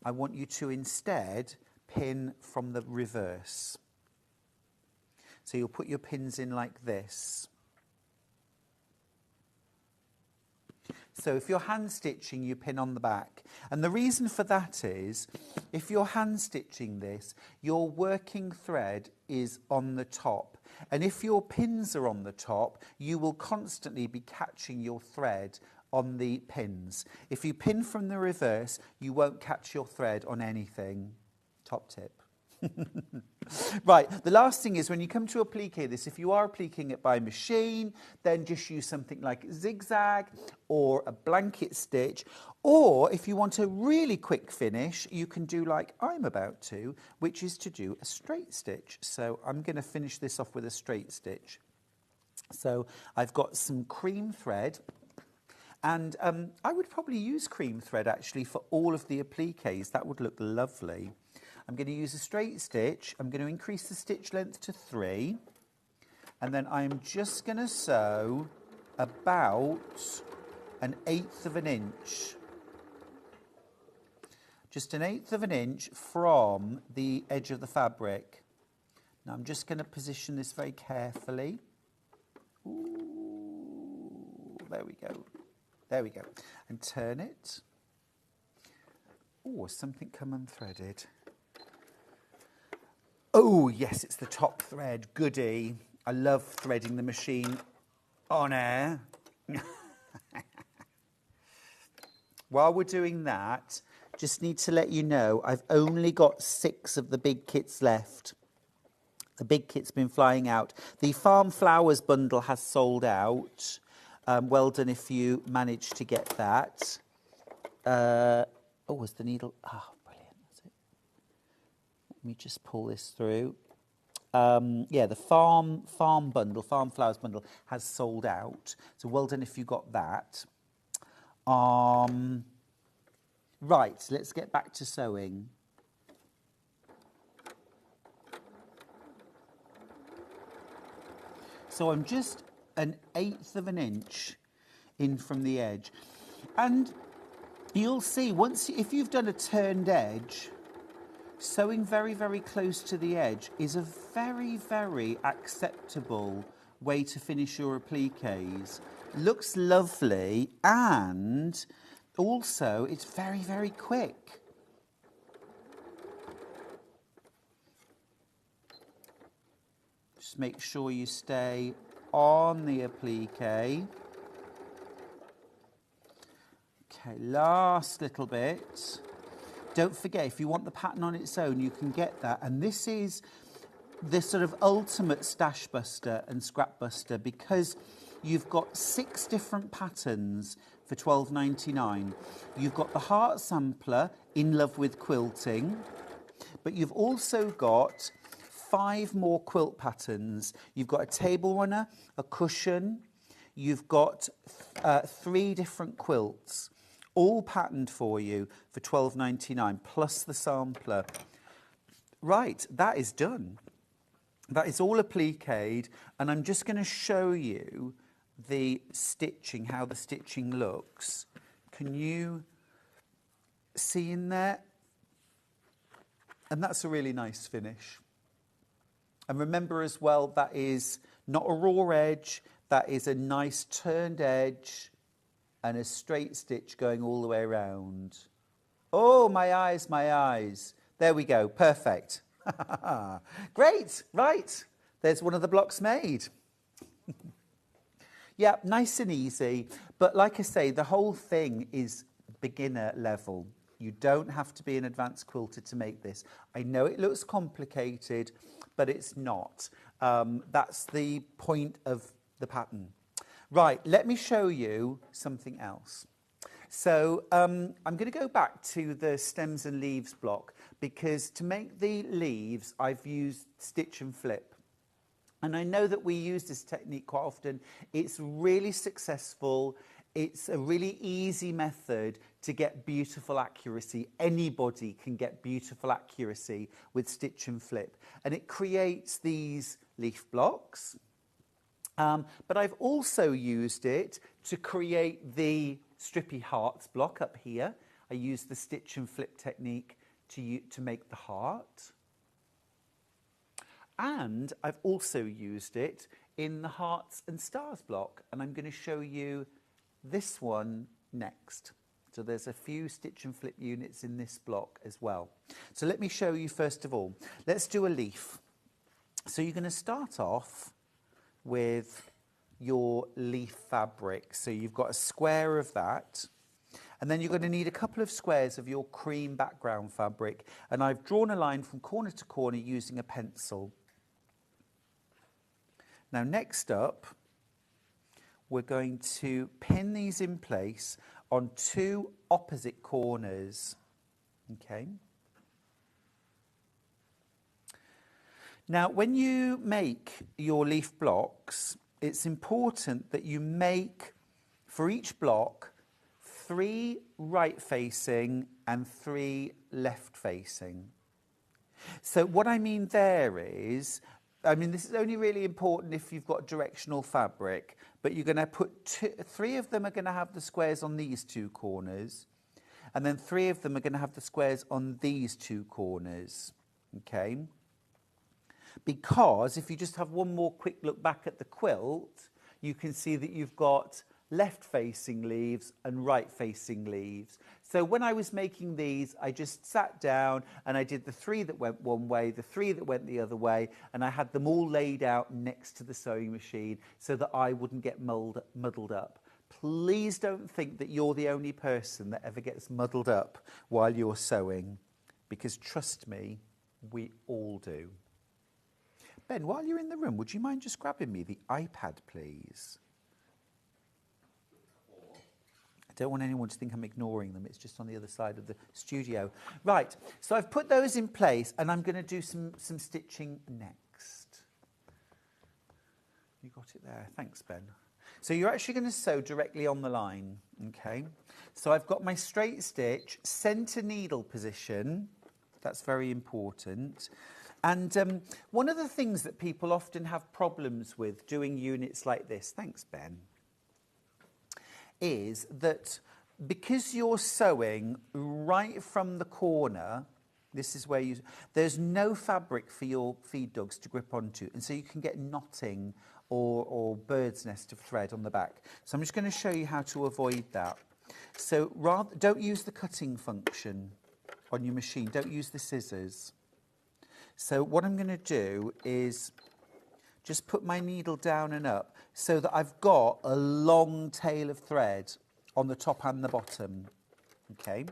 [SPEAKER 2] I want you to instead pin from the reverse. So you'll put your pins in like this. So if you're hand stitching, you pin on the back. And the reason for that is, if you're hand stitching this, your working thread is on the top. And if your pins are on the top, you will constantly be catching your thread on the pins. If you pin from the reverse, you won't catch your thread on anything. Top tip. Right, the last thing is when you come to applique this, if you are appliquing it by machine, then just use something like zigzag or a blanket stitch, or if you want a really quick finish, you can do like I'm about to, which is to do a straight stitch. So I'm going to finish this off with a straight stitch. So I've got some cream thread, and I would probably use cream thread actually for all of the appliques. That would look lovely. I'm going to use a straight stitch. I'm going to increase the stitch length to 3. And then I'm just going to sew about 1/8 of an inch. Just 1/8 of an inch from the edge of the fabric. Now I'm just going to position this very carefully. Ooh, there we go. There we go. And turn it. Oh, has something come unthreaded? Oh, yes, it's the top thread. Goody. I love threading the machine on air. While we're doing that, just need to let you know I've only got 6 of the big kits left. The big kit's been flying out. The Farm Flowers bundle has sold out. Well done if you managed to get that. Oh, was the needle... Oh, brilliant. That's it. Let me just pull this through. Yeah, the Farm Flowers bundle has sold out. So well done if you got that. Right, let's get back to sewing. So I'm just 1/8 of an inch in from the edge. And you'll see, if you've done a turned edge, sewing very, very close to the edge is a very, very acceptable way to finish your appliques. Looks lovely, and also it's very, very quick. Just make sure you stay on the applique. Okay, last little bit. Don't forget, if you want the pattern on its own, you can get that. And this is the sort of ultimate stash buster and scrap buster, because you've got 6 different patterns for £12.99. You've got the heart sampler, In Love with Quilting, but you've also got 5 more quilt patterns. You've got a table runner, a cushion, you've got 3 different quilts, all patterned for you for £12.99, plus the sampler. Right, that is done. That is all appliqued, and I'm just going to show you the stitching, how the stitching looks. Can you see in there? And that's a really nice finish. And remember as well, that is not a raw edge, that is a nice turned edge and a straight stitch going all the way around. Oh, my eyes, my eyes. There we go, perfect. Great, right. There's one of the blocks made. Yeah, nice and easy. But like I say, the whole thing is beginner level. You don't have to be an advanced quilter to make this. I know it looks complicated, but it's not. That's the point of the pattern. Right, let me show you something else. So I'm going to go back to the stems and leaves block, because to make the leaves, I've used stitch and flip. And I know that we use this technique quite often. It's really successful. It's a really easy method to get beautiful accuracy. Anybody can get beautiful accuracy with stitch and flip. And it creates these leaf blocks. But I've also used it to create the strippy hearts block up here. I used the stitch and flip technique to make the heart. And I've also used it in the hearts and stars block. And I'm going to show you this one next. So there's a few stitch and flip units in this block as well. So let me show you first of all. Let's do a leaf. So you're going to start off with your leaf fabric. So you've got a square of that. And then you're going to need a couple of squares of your cream background fabric. And I've drawn a line from corner to corner using a pencil. Now next up, we're going to pin these in place on two opposite corners. Okay. Now when you make your leaf blocks, it's important that you make, for each block, 3 right-facing and 3 left-facing. So what I mean there is, this is only really important if you've got directional fabric, but you're going to put 3 of them are going to have the squares on these 2 corners, and then 3 of them are going to have the squares on these 2 corners, okay? Because if you just have one more quick look back at the quilt, you can see that you've got left-facing leaves and right-facing leaves. So when I was making these, I just sat down and I did the 3 that went one way, the 3 that went the other way, and I had them all laid out next to the sewing machine so that I wouldn't get muddled up. Please don't think that you're the only person that ever gets muddled up while you're sewing, because trust me, we all do. Ben, while you're in the room, would you mind just grabbing me the iPad, please? I don't want anyone to think I'm ignoring them. It's just on the other side of the studio. Right, so I've put those in place, and I'm going to do some stitching next. You got it there. Thanks, Ben. So you're actually going to sew directly on the line, okay? So I've got my straight stitch, centre needle position. That's very important. And one of the things that people often have problems with doing units like this, thanks, Ben, is that because you're sewing right from the corner, this is where there's no fabric for your feed dogs to grip onto, and so you can get knotting or bird's nest of thread on the back. So I'm just going to show you how to avoid that. So don't use the cutting function on your machine. Don't use the scissors. So what I'm going to do is just put my needle down and up so that I've got a long tail of thread on the top and the bottom. Okay.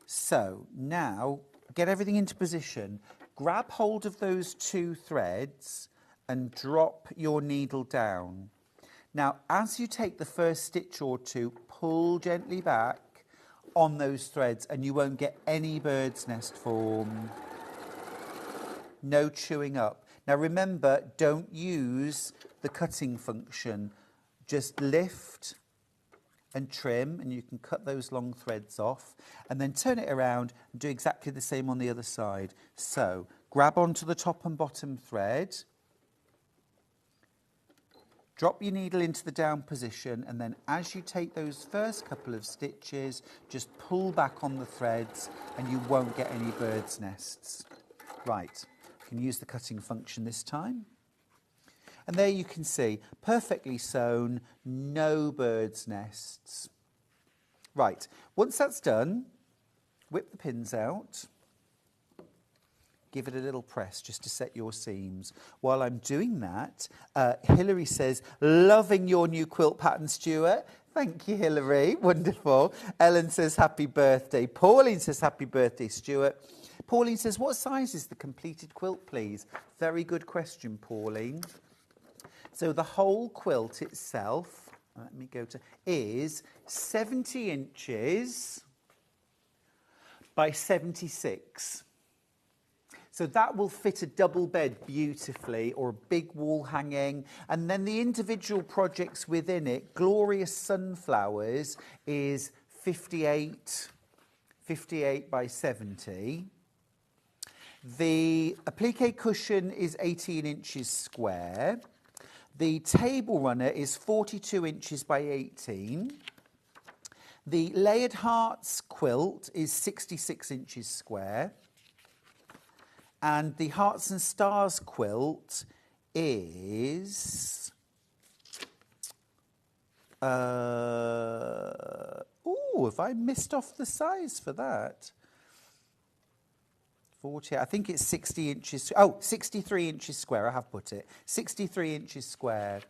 [SPEAKER 2] So now get everything into position. Grab hold of those 2 threads and drop your needle down. Now, as you take the first stitch or 2, pull gently back on those threads and you won't get any bird's nest form. No chewing up. Now remember, don't use the cutting function. Just lift and trim, and you can cut those long threads off, and then turn it around and do exactly the same on the other side. So grab onto the top and bottom thread, drop your needle into the down position, and then as you take those first couple of stitches, just pull back on the threads and you won't get any bird's nests. Right, you can use the cutting function this time. And there you can see, perfectly sewn, no bird's nests. Right, once that's done, whip the pins out. Give it a little press just to set your seams. While I'm doing that, Hilary says, loving your new quilt pattern, Stuart. Thank you, Hilary. Wonderful. Ellen says, happy birthday. Pauline says, happy birthday, Stuart. Pauline says, what size is the completed quilt, please? Very good question, Pauline. So the whole quilt itself, let me go to, is 70 inches by 76. So that will fit a double bed beautifully, or a big wall hanging. And then the individual projects within it, Glorious Sunflowers is 58 by 70. The applique cushion is 18 inches square. The table runner is 42 inches by 18. The layered hearts quilt is 66 inches square. And the Hearts and Stars quilt is... have I missed off the size for that? 40, I think it's 60 inches. Oh, 63 inches square, I have put it. 63 inches square.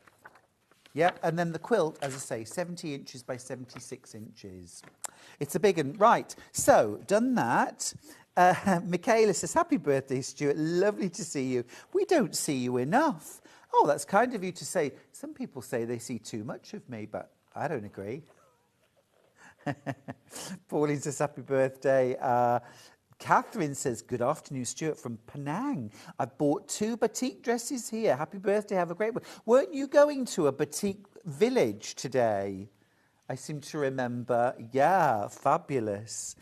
[SPEAKER 2] Yeah, and then the quilt, as I say, 70 inches by 76 inches. It's a big one. Right, so, done that. Michaela says, happy birthday, Stuart. Lovely to see you. We don't see you enough. Oh, that's kind of you to say. Some people say they see too much of me, but I don't agree. Pauline says, happy birthday. Catherine says, good afternoon, Stuart from Penang. I bought 2 batik dresses here. Happy birthday, have a great one. Weren't you going to a batik village today? I seem to remember. Yeah, fabulous.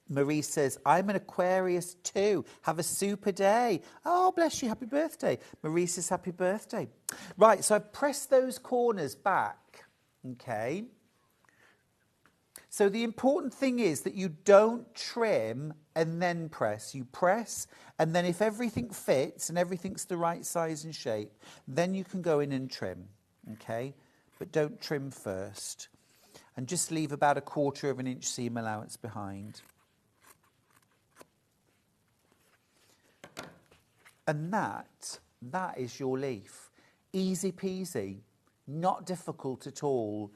[SPEAKER 2] Marie says, I'm an Aquarius too. Have a super day. Oh, bless you. Happy birthday. Marie says, happy birthday. Right, so I've pressed those corners back. Okay. So the important thing is that you don't trim and then press. You press, and then if everything fits and everything's the right size and shape, then you can go in and trim. Okay. But don't trim first. And just leave about 1/4 inch seam allowance behind. And that is your leaf. Easy peasy, not difficult at all.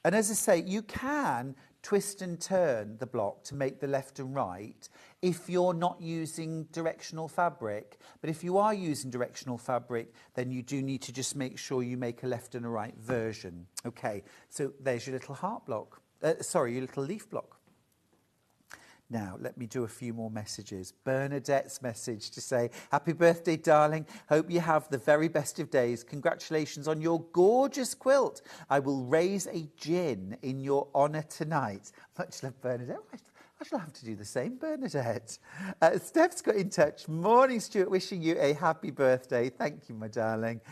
[SPEAKER 2] And as I say, you can twist and turn the block to make the left and right if you're not using directional fabric. But if you are using directional fabric, then you do need to just make sure you make a left and a right version. Okay, so there's your little heart block. Your little leaf block. Now, let me do a few more messages. Bernadette's message to say, happy birthday, darling. Hope you have the very best of days. Congratulations on your gorgeous quilt. I will raise a gin in your honour tonight. Much love, Bernadette. I shall have to do the same, Bernadette. Steph's got in touch. Morning, Stuart. Wishing you a happy birthday. Thank you, my darling.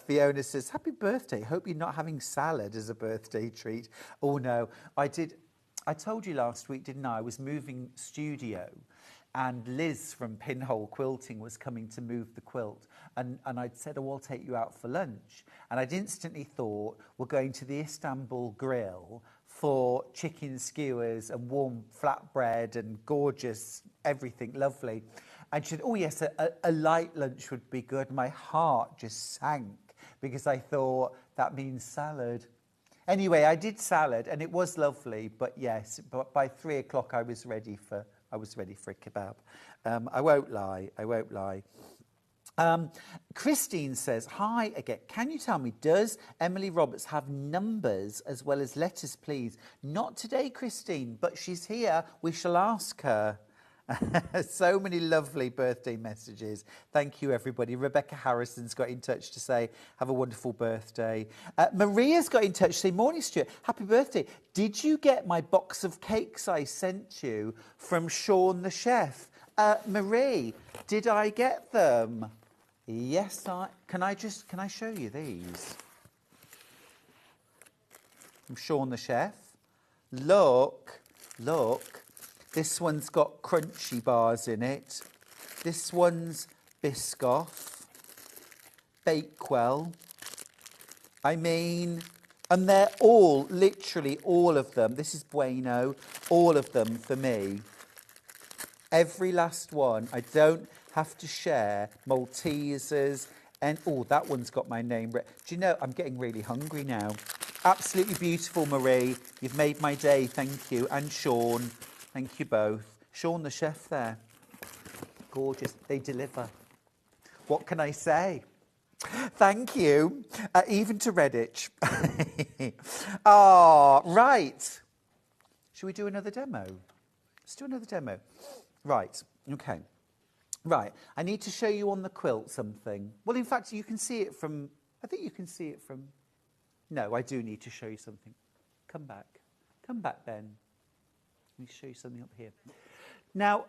[SPEAKER 2] Fiona says, happy birthday. Hope you're not having salad as a birthday treat. Oh, no. I told you last week, didn't I? I was moving studio, and Liz from Pinhole Quilting was coming to move the quilt. And I'd said, oh, I'll take you out for lunch. And I'd instantly thought, we're going to the Istanbul Grill for chicken skewers and warm flatbread and gorgeous everything, lovely. And she said, oh, yes, a light lunch would be good. My heart just sank because I thought, that means salad. Anyway, I did salad, and it was lovely. But yes, by 3 o'clock, I was ready for a kebab. I won't lie. Christine says, hi again. Can you tell me, does Emily Roberts have numbers as well as letters, please? Not today, Christine, but she's here. We shall ask her. So many lovely birthday messages. Thank you, everybody. Rebecca Harrison's got in touch to say, have a wonderful birthday. Maria's got in touch to say, morning, Stuart. Happy birthday. Did you get my box of cakes I sent you from Sean the chef? Marie, did I get them? Yes, can I show you these? From Sean the chef. Look. This one's got crunchy bars in it. This one's Biscoff, Bakewell. And they're all, literally all of them. This is Bueno, all of them for me. Every last one. I don't have to share. Maltesers. And, oh, that one's got my name. Do you know, I'm getting really hungry now. Absolutely beautiful, Marie. You've made my day. Thank you. And Sean. Thank you both. Sean the chef there. Gorgeous. They deliver. What can I say? Thank you. Even to Redditch. Right. Should we do another demo? Let's do another demo. Right, okay. Right, I need to show you on the quilt something. Well, in fact, you can see it from, I think you can see it from, no, I do need to show you something. Come back, Ben. Let me show you something up here. Now,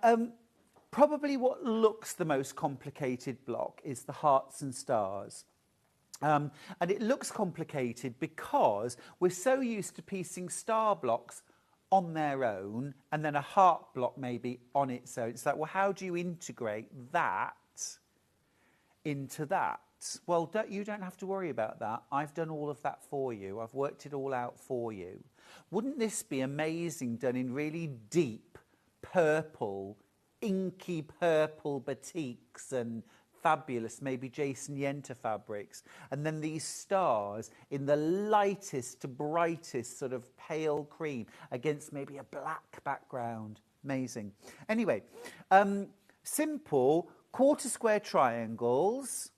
[SPEAKER 2] probably what looks the most complicated block is the hearts and stars. And it looks complicated because we're so used to piecing star blocks on their own and then a heart block maybe on its own. It's like, well, how do you integrate that into that? Well, you don't have to worry about that. I've done all of that for you. I've worked it all out for you. Wouldn't this be amazing done in really deep purple, inky purple batiks and fabulous, maybe Jason Yenter fabrics, and then these stars in the lightest to brightest sort of pale cream against maybe a black background. Amazing. Anyway, simple quarter square triangles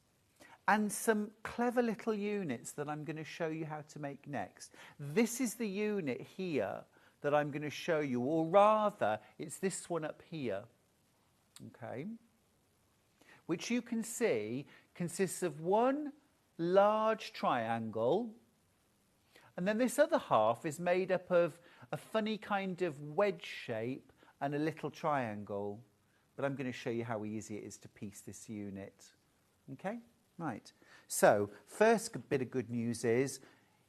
[SPEAKER 2] and some clever little units that I'm going to show you how to make next. This is the unit here that I'm going to show you, or rather, it's this one up here, okay, which you can see consists of one large triangle, and then this other half is made up of a funny kind of wedge shape and a little triangle. But I'm going to show you how easy it is to piece this unit. Okay? Right. So, first bit of good news is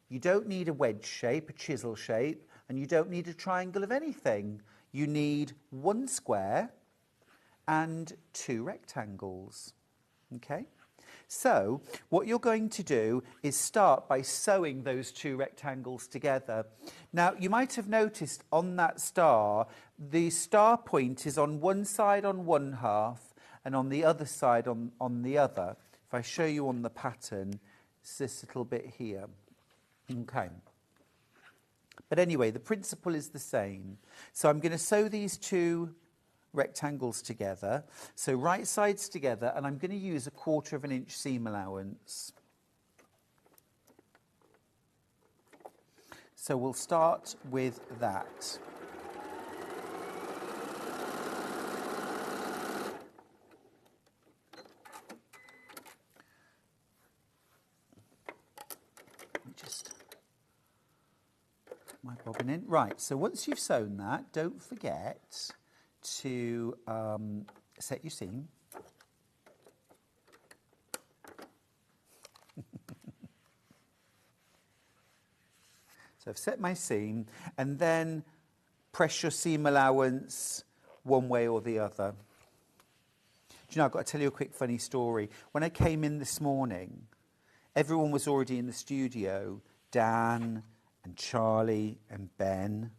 [SPEAKER 2] you don't need a wedge shape, a chisel shape, and you don't need a triangle of anything. You need one square and two rectangles. Okay? So, what you're going to do is start by sewing those two rectangles together. Now, you might have noticed on that star, the star point is on one side on one half and on the other side on the other. If I show you on the pattern, it's this little bit here. Okay. But anyway, the principle is the same. So I'm going to sew these two rectangles together, so right sides together, and I'm going to use 1/4 inch seam allowance. So we'll start with that. Let me just put my bobbin in. Right, so once you've sewn that, don't forget to set your seam. So I've set my seam, and then press your seam allowance one way or the other. Do you know, I've got to tell you a quick funny story. When I came in this morning, everyone was already in the studio. Dan and Charlie and Ben.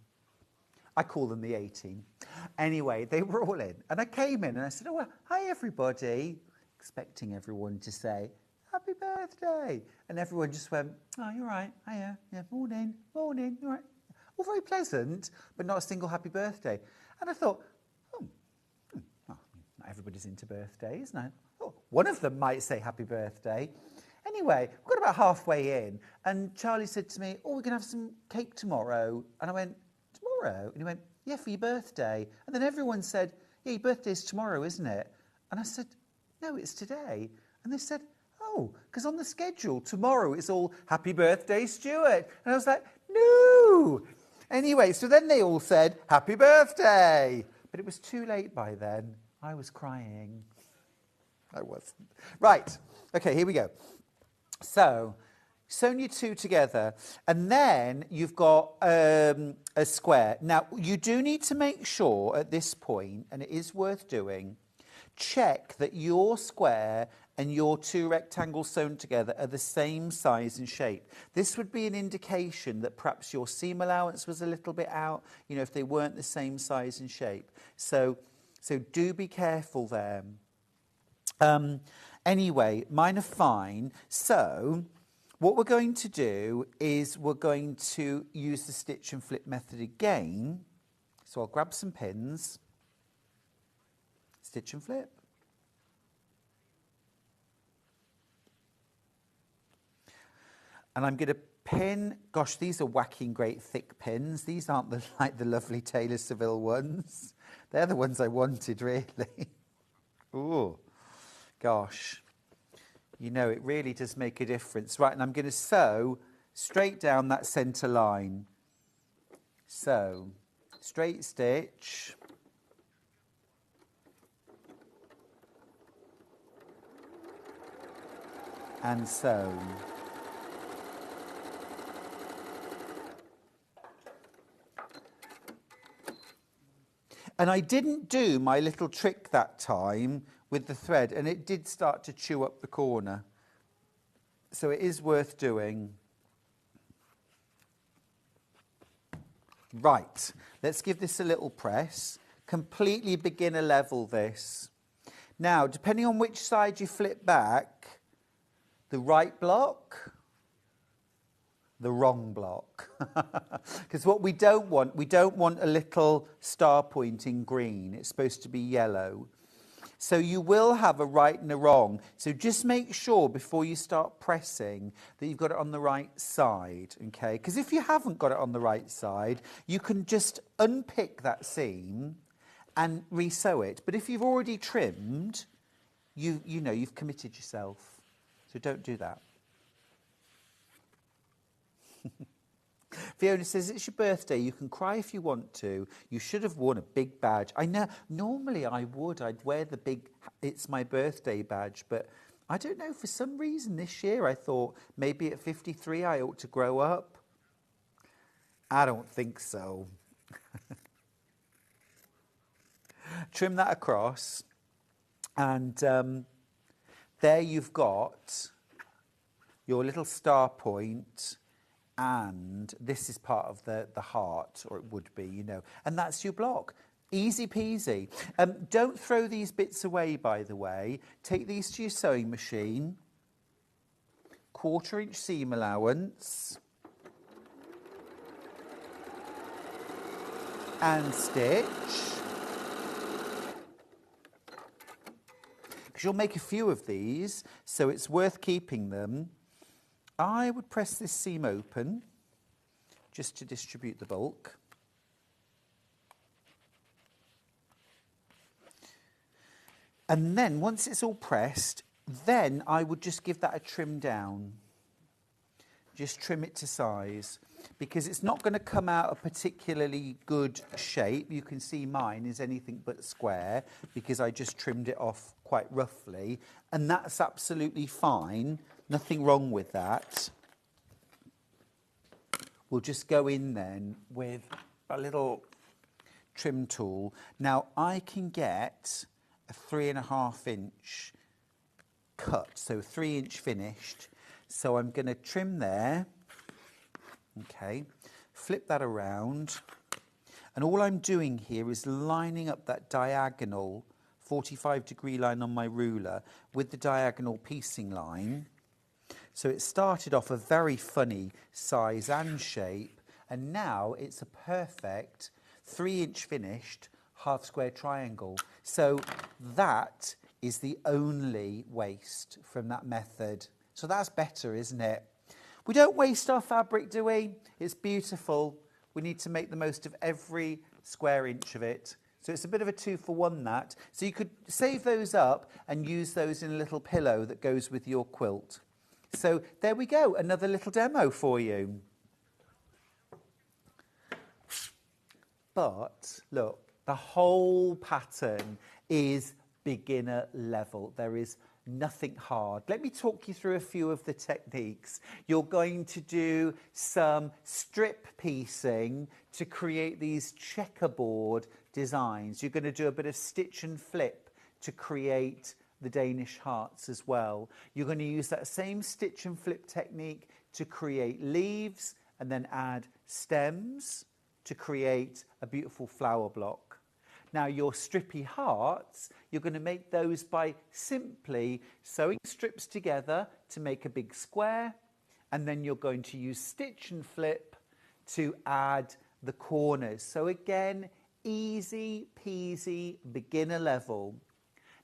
[SPEAKER 2] I call them the A-team. Anyway, they were all in. And I came in and I said, oh, well, hi, everybody, expecting everyone to say, happy birthday. And everyone just went, oh, you're right. Hiya. Yeah, morning, morning. You're right. All very pleasant, but not a single happy birthday. And I thought, well, not everybody's into birthdays, no. Oh, one of them might say happy birthday. Anyway, we got about halfway in, and Charlie said to me, oh, we're going to have some cake tomorrow. And I went, tomorrow? And he went, yeah, for your birthday. And then everyone said, yeah, your birthday's tomorrow, isn't it? And I said, no, it's today. And they said, oh, because on the schedule, tomorrow it's all happy birthday, Stuart. And I was like, no. Anyway, so then they all said, happy birthday. But it was too late by then. I was crying. I wasn't. Right. Okay, here we go. So, sewn your two together, and then you've got a square. Now, you do need to make sure at this point, and it is worth doing, check that your square and your two rectangles sewn together are the same size and shape. This would be an indication that perhaps your seam allowance was a little bit out, you know, if they weren't the same size and shape. So do be careful there. Anyway, mine are fine. So what we're going to do is we're going to use the stitch and flip method again. So I'll grab some pins, stitch and flip. And I'm going to Pin, gosh, these are whacking great thick pins. These aren't like the lovely Taylor Seville ones. They're the ones I wanted, really. Ooh, gosh. You know, it really does make a difference. Right, and I'm going to sew straight down that centre line. So, straight stitch. And sew. And I didn't do my little trick that time with the thread, and it did start to chew up the corner. So it is worth doing. Right, let's give this a little press. Completely beginner level this. Now, depending on which side you flip back, the right block, the wrong block. Because what we don't want a little star point in green. It's supposed to be yellow. So you will have a right and a wrong. So just make sure before you start pressing that you've got it on the right side, okay? Because if you haven't got it on the right side, you can just unpick that seam and re-sew it. But if you've already trimmed, you know you've committed yourself. So don't do that. Fiona says, it's your birthday. You can cry if you want to. You should have worn a big badge. I know, normally I would. I'd wear the big, it's my birthday badge. But I don't know, for some reason this year I thought maybe at 53 I ought to grow up. I don't think so. Trim that across. And there you've got your little star point. And this is part of the heart, or it would be, you know. And that's your block. Easy peasy. Don't throw these bits away, by the way. Take these to your sewing machine. 1/4 inch seam allowance. And stitch. Because you'll make a few of these, so it's worth keeping them. I would press this seam open just to distribute the bulk. And then once it's all pressed, then I would just give that a trim down. Just trim it to size, because it's not going to come out a particularly good shape. You can see mine is anything but square because I just trimmed it off quite roughly, and that's absolutely fine. Nothing wrong with that. We'll just go in then with a little trim tool. Now I can get a 3.5 inch cut, so 3 inch finished. So I'm going to trim there. Okay, flip that around. And all I'm doing here is lining up that diagonal 45-degree line on my ruler with the diagonal piecing line. So it started off a very funny size and shape, and now it's a perfect 3 inch finished half square triangle. So that is the only waste from that method. So that's better, isn't it? We don't waste our fabric, do we? It's beautiful. We need to make the most of every square inch of it. So it's a bit of a 2-for-1, that. So you could save those up and use those in a little pillow that goes with your quilt. So there we go, another little demo for you. But look, the whole pattern is beginner level. There is nothing hard. Let me talk you through a few of the techniques. You're going to do some strip piecing to create these checkerboard designs. You're going to do a bit of stitch and flip to create the Danish hearts as well. You're going to use that same stitch and flip technique to create leaves and then add stems to create a beautiful flower block. Now your strippy hearts, you're going to make those by simply sewing strips together to make a big square, and then you're going to use stitch and flip to add the corners. So again, easy peasy, beginner level.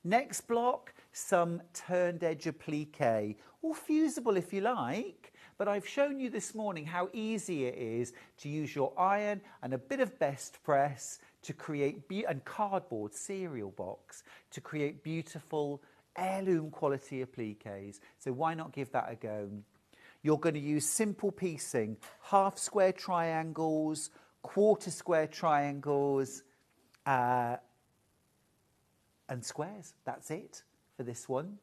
[SPEAKER 2] Next block, some turned edge applique, or fusible if you like, But I've shown you this morning how easy it is to use your iron and a bit of best press to create, and cardboard cereal box, to create beautiful heirloom quality appliques. So why not give that a go? You're going to use simple piecing, half square triangles, quarter square triangles, and squares. That's it for this one.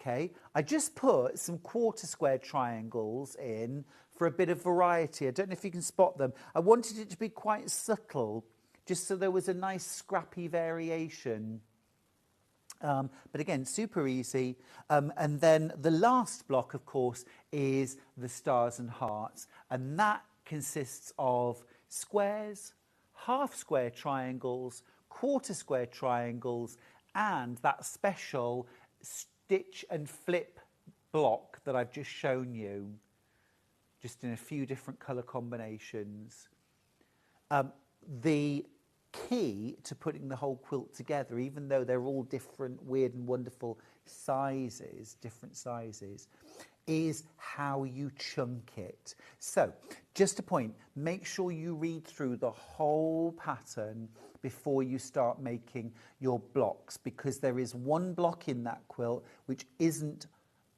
[SPEAKER 2] Okay, I just put some quarter square triangles in for a bit of variety. I don't know if you can spot them. I wanted it to be quite subtle, just so there was a nice scrappy variation. But again, super easy. And then the last block, of course, is the stars and hearts. And that consists of squares, half square triangles, quarter square triangles, and that special stitch and flip block that I've just shown you, just in a few different colour combinations. The key to putting the whole quilt together, even though they're all different, weird and wonderful sizes, different sizes, is how you chunk it. So, just a point, make sure you read through the whole pattern before you start making your blocks, because there is one block in that quilt which isn't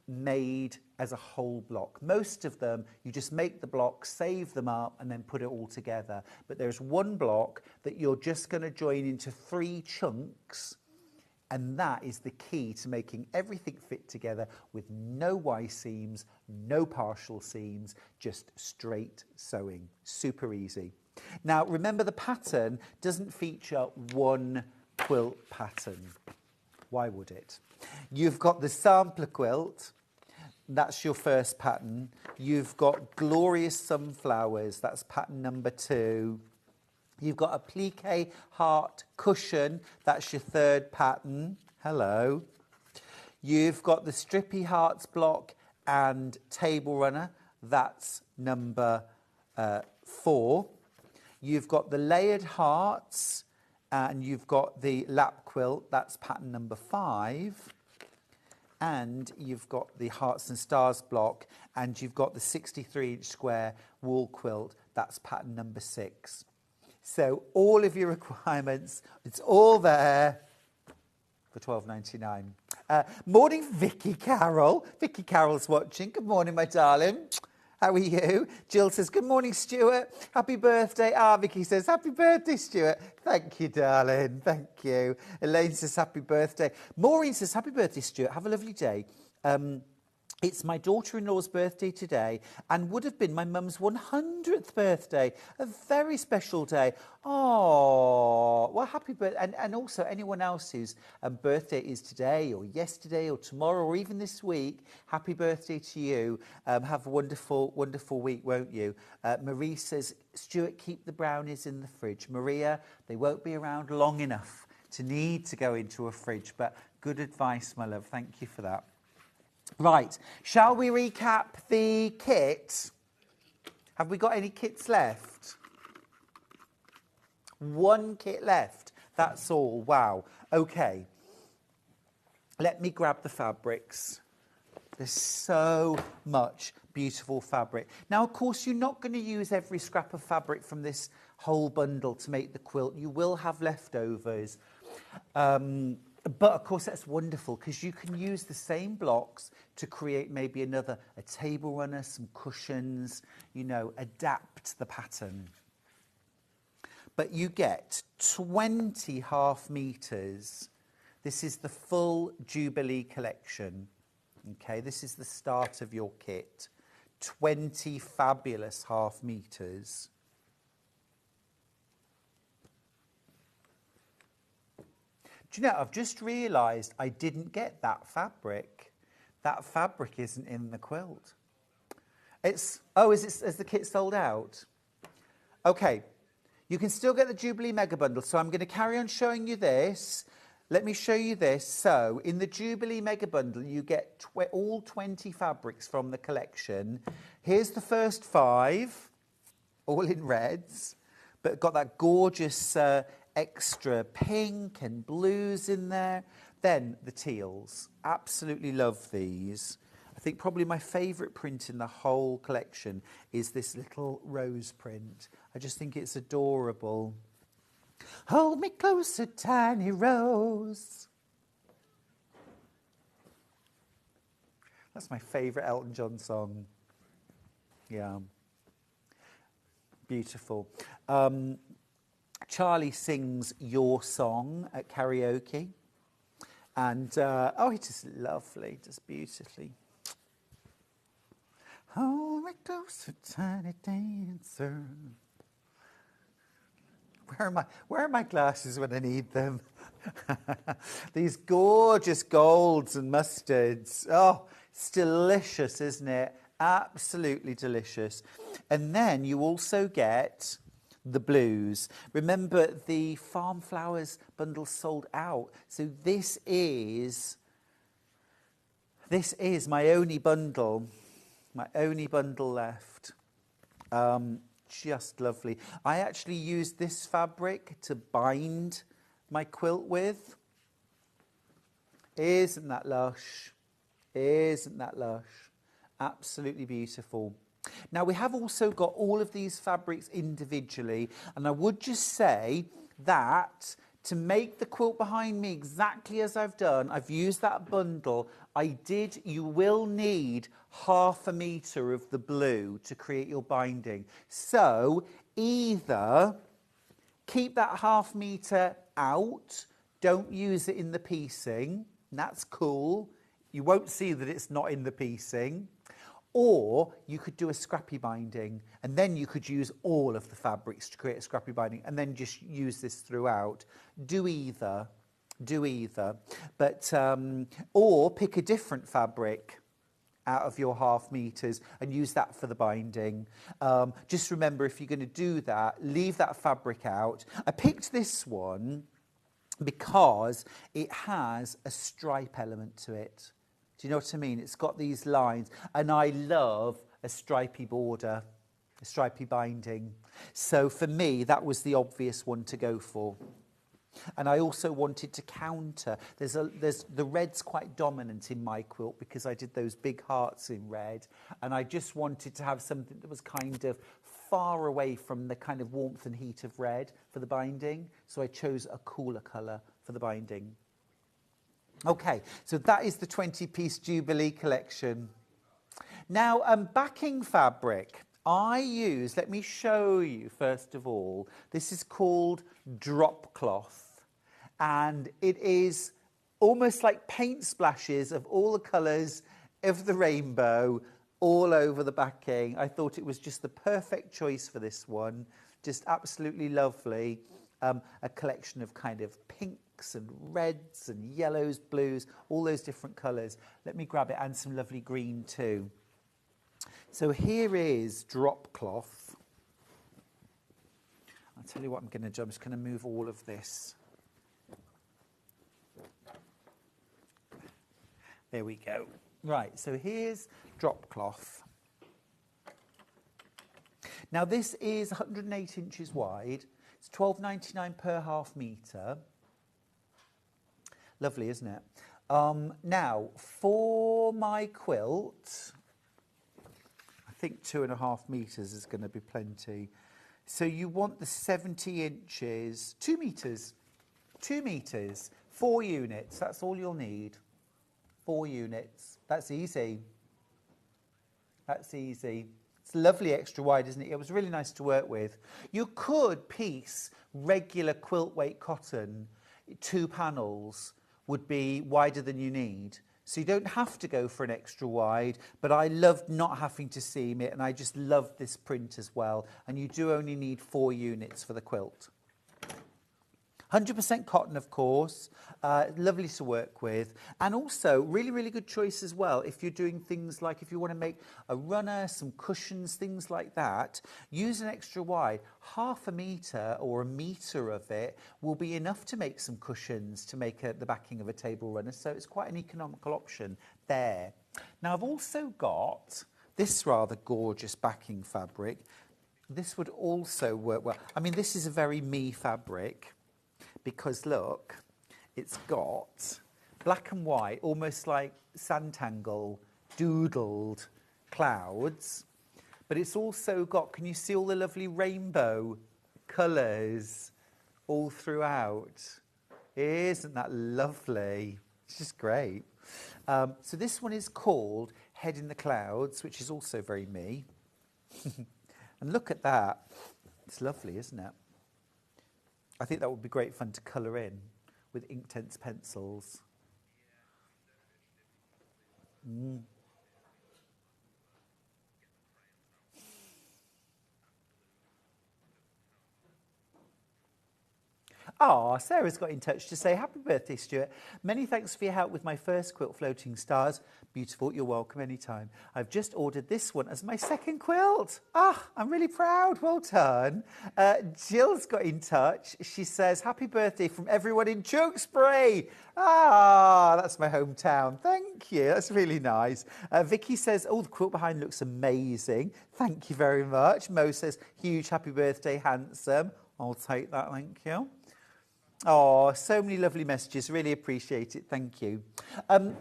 [SPEAKER 2] made as a whole block. Most of them, you just make the block, save them up, and then put it all together. But there's one block that you're just going to join into 3 chunks, and that is the key to making everything fit together with no Y seams, no partial seams, just straight sewing. Super easy. Now, remember, the pattern doesn't feature one quilt pattern. Why would it? You've got the sampler quilt. That's your first pattern. You've got glorious sunflowers. That's pattern number 2. You've got applique heart cushion. That's your 3rd pattern. Hello. You've got the strippy hearts block and table runner. That's number 4. You've got the layered hearts, and you've got the lap quilt. That's pattern number 5. And you've got the hearts and stars block, and you've got the 63-inch square wool quilt. That's pattern number 6. So all of your requirements, it's all there for £12.99. Morning, Vicky Carroll. Vicky Carroll's watching. Good morning, my darling. How are you? Jill says, good morning, Stuart. Happy birthday. Vicky says, happy birthday, Stuart. Thank you, darling. Thank you. Elaine says, happy birthday. Maureen says, happy birthday, Stuart. Have a lovely day. It's my daughter-in-law's birthday today, and would have been my mum's 100th birthday. A very special day. Oh, well, happy birthday. And also anyone else whose birthday is today or yesterday or tomorrow or even this week, happy birthday to you. Have a wonderful, wonderful week, won't you? Marie says, Stuart, keep the brownies in the fridge. Maria, they won't be around long enough to need to go into a fridge, but good advice, my love. Thank you for that. Right, shall we recap the kit? Have we got any kits left? 1 kit left, that's all. Wow. Okay, let me grab the fabrics. There's so much beautiful fabric. Now, of course, you're not going to use every scrap of fabric from this whole bundle to make the quilt. You will have leftovers. But, of course, that's wonderful, because you can use the same blocks to create maybe a table runner, some cushions, you know, adapt the pattern. But you get 20 half meters. This is the full Jubilee collection. Okay, this is the start of your kit. 20 fabulous half meters. Do you know, I've just realised I didn't get that fabric. That fabric isn't in the quilt. Is the kit sold out? Okay, you can still get the Jubilee Mega Bundle, so I'm going to carry on showing you this. Let me show you this. So, in the Jubilee Mega Bundle, you get all 20 fabrics from the collection. Here's the first 5, all in reds, but got that gorgeous extra pink and blues in there. Then the teals. Absolutely love these. I think probably my favourite print in the whole collection is this little rose print. I just think it's adorable. Hold me closer, tiny rose. That's my favourite Elton John song. Yeah. Beautiful. Charlie sings Your Song at karaoke. And, oh, it's just lovely, just beautifully. Hold me closer, tiny dancer. Where are my glasses when I need them? These gorgeous golds and mustards. Oh, it's delicious, isn't it? Absolutely delicious. And then you also get the blues. Remember, the Farm Flowers bundle sold out. So this is my only bundle left. Just lovely. I actually used this fabric to bind my quilt with. Isn't that lush? Isn't that lush? Absolutely beautiful. Now, we have also got all of these fabrics individually, and I would just say that to make the quilt behind me exactly as I've done, I've used that bundle. You will need 1/2 metre of the blue to create your binding. So either keep that 1/2 metre out, don't use it in the piecing, that's cool. You won't see that it's not in the piecing. Or you could do a scrappy binding, and then you could use all of the fabrics to create a scrappy binding, and then just use this throughout. Do either. But, or pick a different fabric out of your 1/2 metres and use that for the binding. Just remember, if you're going to do that, leave that fabric out. I picked this one because it has a stripe element to it. Do you know what I mean? It's got these lines, and I love a stripy border, a stripy binding. So for me, that was the obvious one to go for. And I also wanted to counter. The red's quite dominant in my quilt because I did those big hearts in red, and I just wanted to have something that was kind of far away from the kind of warmth and heat of red for the binding. So I chose a cooler colour for the binding. Okay, so that is the 20-piece Jubilee collection. Now, backing fabric. I use, let me show you first of all, this is called drop cloth. And it is almost like paint splashes of all the colours of the rainbow all over the backing. I thought it was just the perfect choice for this one. Just absolutely lovely. A collection of kind of pinks and reds and yellows, blues, all those different colours. Let me grab it, and some lovely green too. So here is drop cloth. I'll tell you what I'm going to do. I'm just going to move all of this. There we go. Right, so here's drop cloth. Now this is 108 inches wide. It's £12.99 per 1/2 metre. Lovely, isn't it? Now, for my quilt, I think 2.5 metres is going to be plenty. So you want the 70 inches, 2 metres, 2 metres, 4 units. That's all you'll need. 4 units. That's easy. That's easy. It's lovely extra wide, isn't it? It was really nice to work with. You could piece regular quilt weight cotton. 2 panels would be wider than you need. So you don't have to go for an extra wide, but I loved not having to seam it, and I just loved this print as well. And you do only need 4 units for the quilt. 100% cotton, of course, lovely to work with, and also really, really good choice as well if you're doing things like if you want to make a runner, some cushions, things like that. Use an extra wide. 1/2 metre or 1 metre of it will be enough to make some cushions to make the backing of a table runner, so it's quite an economical option there. Now, I've also got this rather gorgeous backing fabric. This would also work well. I mean, this is a very me fabric. Because look, it's got black and white, almost like Santangle doodled clouds, but it's also got, can you see all the lovely rainbow colours all throughout? Isn't that lovely? It's just great. So this one is called Head in the Clouds, which is also very me. And look at that. It's lovely, isn't it? I think that would be great fun to colour in with Inktense pencils. Ah, Sarah's got in touch to say, happy birthday, Stuart. Many thanks for your help with my first quilt, Floating Stars. Beautiful, you're welcome anytime. I've just ordered this one as my second quilt. Ah, I'm really proud, well done. Jill's got in touch. She says, happy birthday from everyone in Tewkesbury. Ah, that's my hometown. Thank you, that's really nice. Vicky says, oh, the quilt behind looks amazing. Thank you very much. Mo says, huge happy birthday, handsome. I'll take that, thank you. Oh, so many lovely messages. Really appreciate it. Thank you.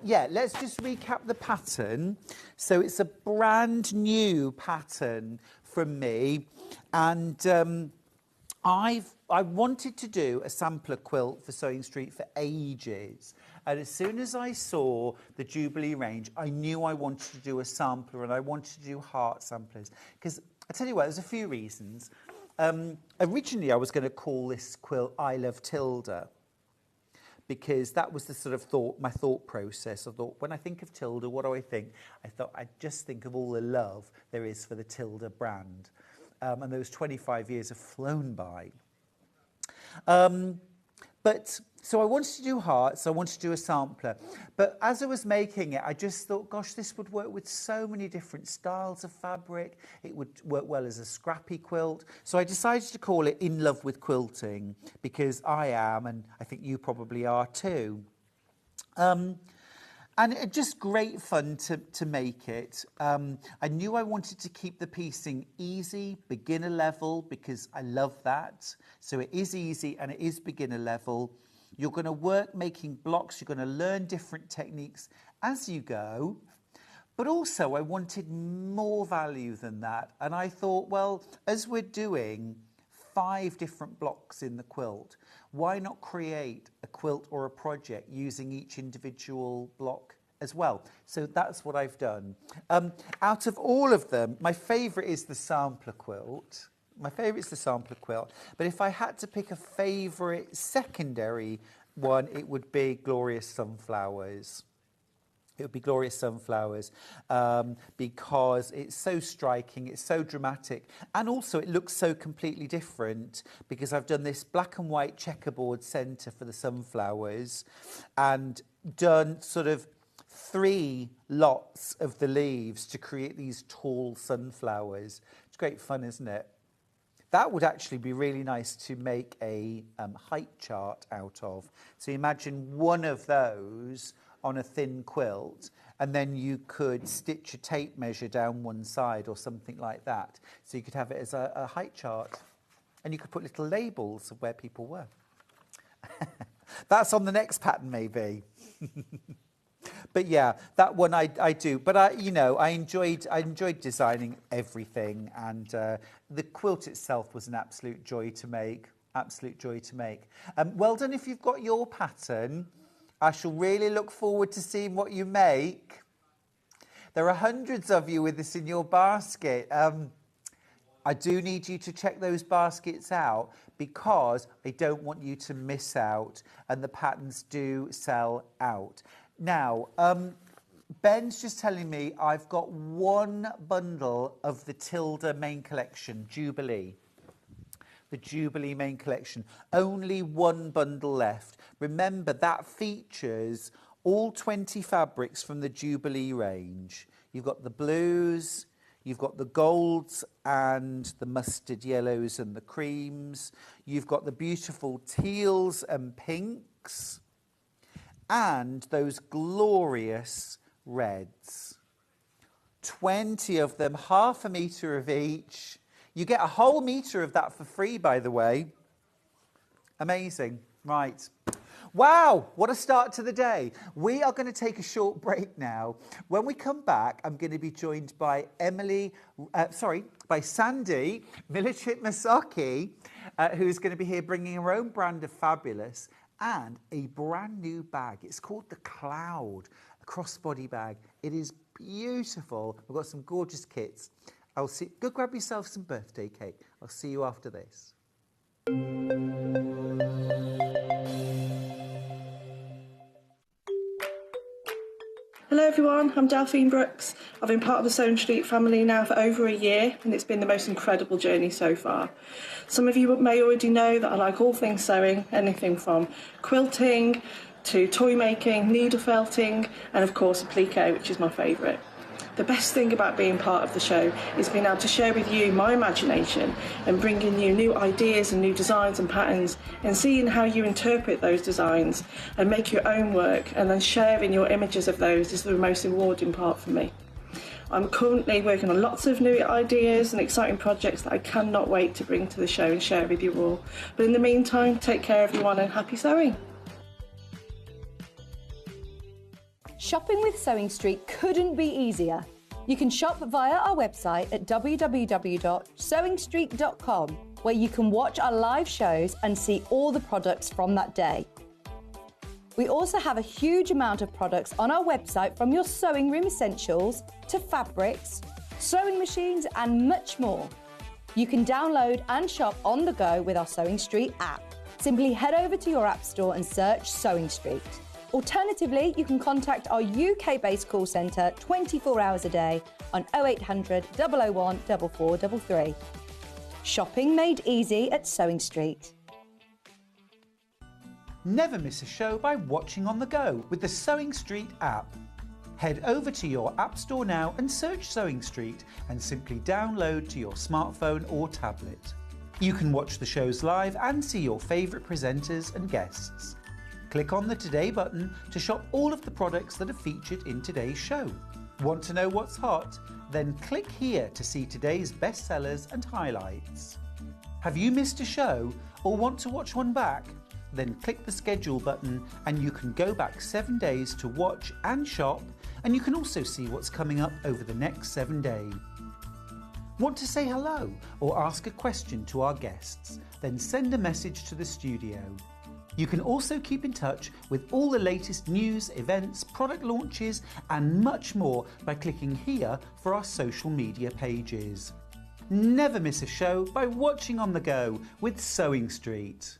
[SPEAKER 2] Yeah, let's just recap the pattern. So it's a brand new pattern from me. And I wanted to do a sampler quilt for Sewing Street for ages. And as soon as I saw the Jubilee range, I knew I wanted to do a sampler and I wanted to do heart samplers. Because I tell you what, there's a few reasons. Originally, I was going to call this quilt I Love Tilda, because that was the sort of my thought process. I thought, when I think of Tilda, what do I think? I thought I'd just think of all the love there is for the Tilda brand. And those 25 years have flown by. So I wanted to do hearts, I wanted to do a sampler. But as I was making it, I just thought, gosh, this would work with so many different styles of fabric. It would work well as a scrappy quilt. So I decided to call it In Love with Quilting, because I am, and I think you probably are too. And it just great fun to make it. I knew I wanted to keep the piecing easy, beginner level, because I love that. So it is easy and it is beginner level. You're going to work making blocks. You're going to learn different techniques as you go. But also I wanted more value than that. And I thought, well, as we're doing 5 different blocks in the quilt, why not create a quilt or a project using each individual block as well? So that's what I've done. Out of all of them, my favourite is the sampler quilt. My favourite is the sampler quilt. But if I had to pick a favourite secondary one, it would be Glorious Sunflowers. It would be Glorious Sunflowers, because it's so striking, it's so dramatic, and also it looks so completely different, because I've done this black and white checkerboard centre for the sunflowers and done sort of 3 lots of the leaves to create these tall sunflowers. It's great fun, isn't it? That would actually be really nice to make a height chart out of. So imagine one of those on a thin quilt, and then you could stitch a tape measure down one side or something like that. So you could have it as a height chart, and you could put little labels of where people were. That's on the next pattern, maybe. But yeah, that one I do. But I enjoyed designing everything, and the quilt itself was an absolute joy to make. Absolute joy to make. Well done if you've got your pattern. I shall really look forward to seeing what you make. There are hundreds of you with this in your basket. I do need you to check those baskets out, because I don't want you to miss out, and the patterns do sell out. Now, Ben's just telling me I've got 1 bundle of the Tilda main collection, Jubilee. The Jubilee main collection. Only 1 bundle left. Remember, that features all 20 fabrics from the Jubilee range. You've got the blues, you've got the golds and the mustard yellows and the creams. You've got the beautiful teals and pinks, and those glorious reds. 20 of them, half a metre of each. You get a whole metre of that for free, by the way. Amazing. Right. Wow, what a start to the day. We are going to take a short break now. When we come back, I'm going to be joined by Sandy Milichit-Masaki, who's going to be here bringing her own brand of fabulous and a brand new bag. It's called the Cloud, a crossbody bag. It is beautiful. We've got some gorgeous kits. Go grab yourself some birthday cake. I'll see you after this.
[SPEAKER 5] Hello everyone, I'm Delphine Brooks. I've been part of the Sewing Street family now for over a year and it's been the most incredible journey so far. Some of you may already know that I like all things sewing, anything from quilting to toy making, needle felting and of course applique, which is my favourite. The best thing about being part of the show is being able to share with you my imagination and bringing you new ideas and new designs and patterns and seeing how you interpret those designs and make your own work and then sharing your images of those is the most rewarding part for me. I'm currently working on lots of new ideas and exciting projects that I cannot wait to bring to the show and share with you all. But in the meantime, take care everyone and happy sewing!
[SPEAKER 3] Shopping with Sewing Street couldn't be easier. You can shop via our website at www.sewingstreet.com, where you can watch our live shows and see all the products from that day. We also have a huge amount of products on our website, from your sewing room essentials to fabrics, sewing machines and much more. You can download and shop on the go with our Sewing Street app. Simply head over to your app store and search Sewing Street. Alternatively, you can contact our UK-based call centre 24 hours a day on 0800 001 4433. Shopping made easy at Sewing Street.
[SPEAKER 2] Never miss a show by watching on the go with the Sewing Street app. Head over to your app store now and search Sewing Street and simply download to your smartphone or tablet. You can watch the shows live and see your favourite presenters and guests. Click on the Today button to shop all of the products that are featured in today's show. Want to know what's hot? Then click here to see today's bestsellers and highlights. Have you missed a show or want to watch one back? Then click the schedule button and you can go back 7 days to watch and shop, and you can also see what's coming up over the next 7 days. Want to say hello or ask a question to our guests? Then send a message to the studio. You can also keep in touch with all the latest news, events, product launches and much more by clicking here for our social media pages. Never miss a show by watching on the go with Sewing Street.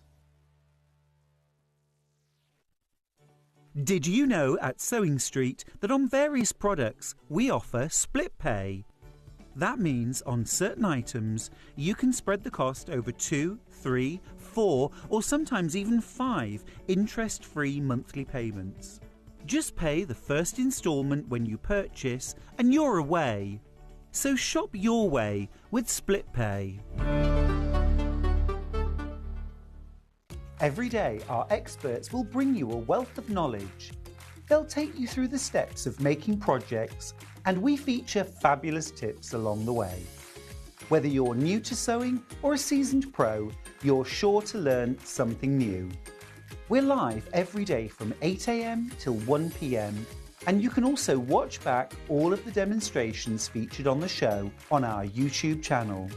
[SPEAKER 2] Did you know at Sewing Street that on various products we offer split pay? That means on certain items you can spread the cost over 2, 3, 4 or sometimes even 5 interest-free monthly payments. Just pay the first instalment when you purchase and you're away. So shop your way with split pay. Every day our experts will bring you a wealth of knowledge. They'll take you through the steps of making projects, and we feature fabulous tips along the way. Whether you're new to sewing or a seasoned pro, you're sure to learn something new. We're live every day from 8 AM till 1 PM, and you can also watch back all of the demonstrations featured on the show on our YouTube channel.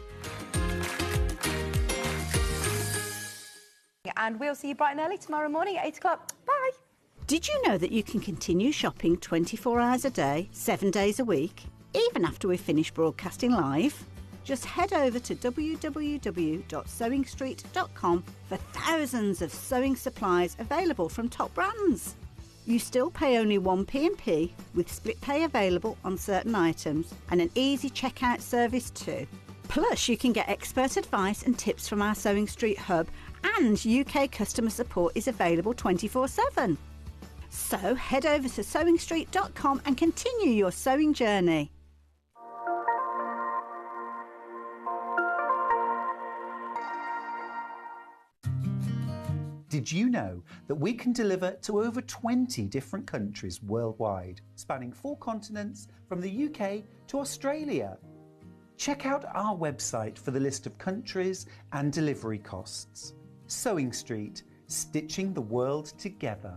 [SPEAKER 3] And we'll see you bright and early tomorrow morning at 8 o'clock. Bye.
[SPEAKER 4] Did you know that you can continue shopping 24 hours a day, 7 days a week, even after we've finished broadcasting live? Just head over to www.sewingstreet.com for thousands of sewing supplies available from top brands. You still pay only 1p&p, with split pay available on certain items and an easy checkout service too. Plus, you can get expert advice and tips from our Sewing Street hub, and UK customer support is available 24/7. So head over to sewingstreet.com and continue your sewing journey.
[SPEAKER 2] Did you know that we can deliver to over 20 different countries worldwide, spanning 4 continents from the UK to Australia? Check out our website for the list of countries and delivery costs. Sewing Street, stitching the world together.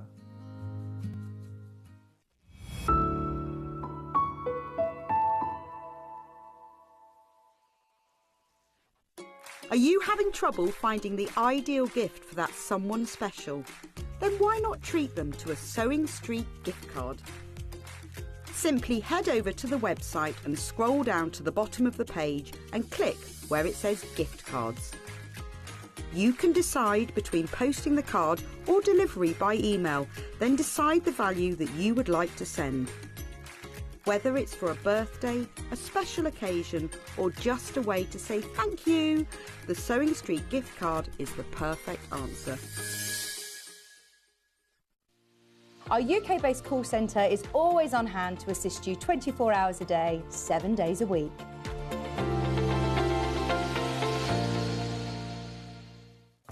[SPEAKER 6] Are you having trouble finding the ideal gift for that someone special? Then why not treat them to a Sewing Street gift card? Simply head over to the website and scroll down to the bottom of the page and click where it says gift cards. You can decide between posting the card or delivery by email, then decide the value that you would like to send. Whether it's for a birthday, a special occasion, or just a way to say thank you, the Sewing Street gift card is the perfect answer.
[SPEAKER 3] Our UK-based call centre is always on hand to assist you 24 hours a day, 7 days a week.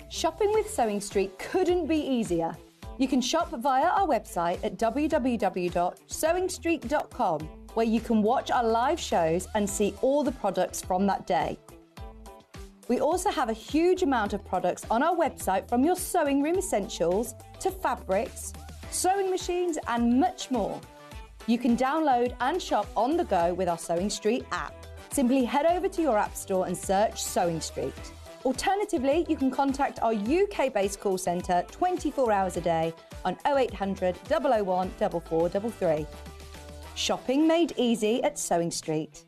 [SPEAKER 3] Shopping with Sewing Street couldn't be easier. You can shop via our website at www.sewingstreet.com, where you can watch our live shows and see all the products from that day. We also have a huge amount of products on our website, from your sewing room essentials to fabrics, sewing machines and much more. You can download and shop on the go with our Sewing Street app. Simply head over to your app store and search Sewing Street. Alternatively, you can contact our UK-based call centre 24 hours a day on 0800 001 4433. Shopping made easy at Sewing Street.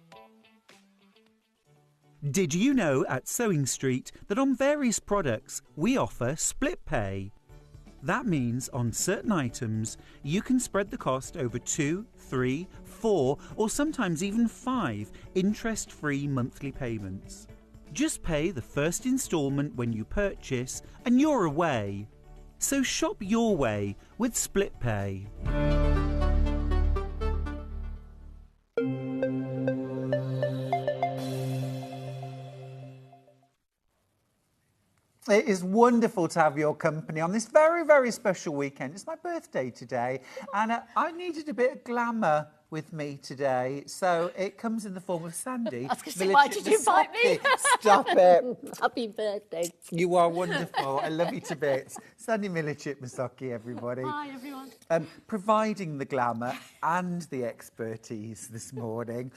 [SPEAKER 2] Did you know at Sewing Street that on various products we offer split pay? That means on certain items you can spread the cost over 2, 3, 4 or sometimes even 5 interest-free monthly payments. Just pay the first instalment when you purchase and you're away. So shop your way with split pay. It is wonderful to have your company on this very, very special weekend. It's my birthday today, and I needed a bit of glamour with me today, so it comes in the form of Sandy.
[SPEAKER 7] I was going to say, why did you invite me?
[SPEAKER 2] Stop it.
[SPEAKER 7] Happy birthday.
[SPEAKER 2] You are wonderful. I love you to bits. Sandy Milichip Masaki, everybody.
[SPEAKER 7] Hi, everyone.
[SPEAKER 2] Providing the glamour and the expertise this morning.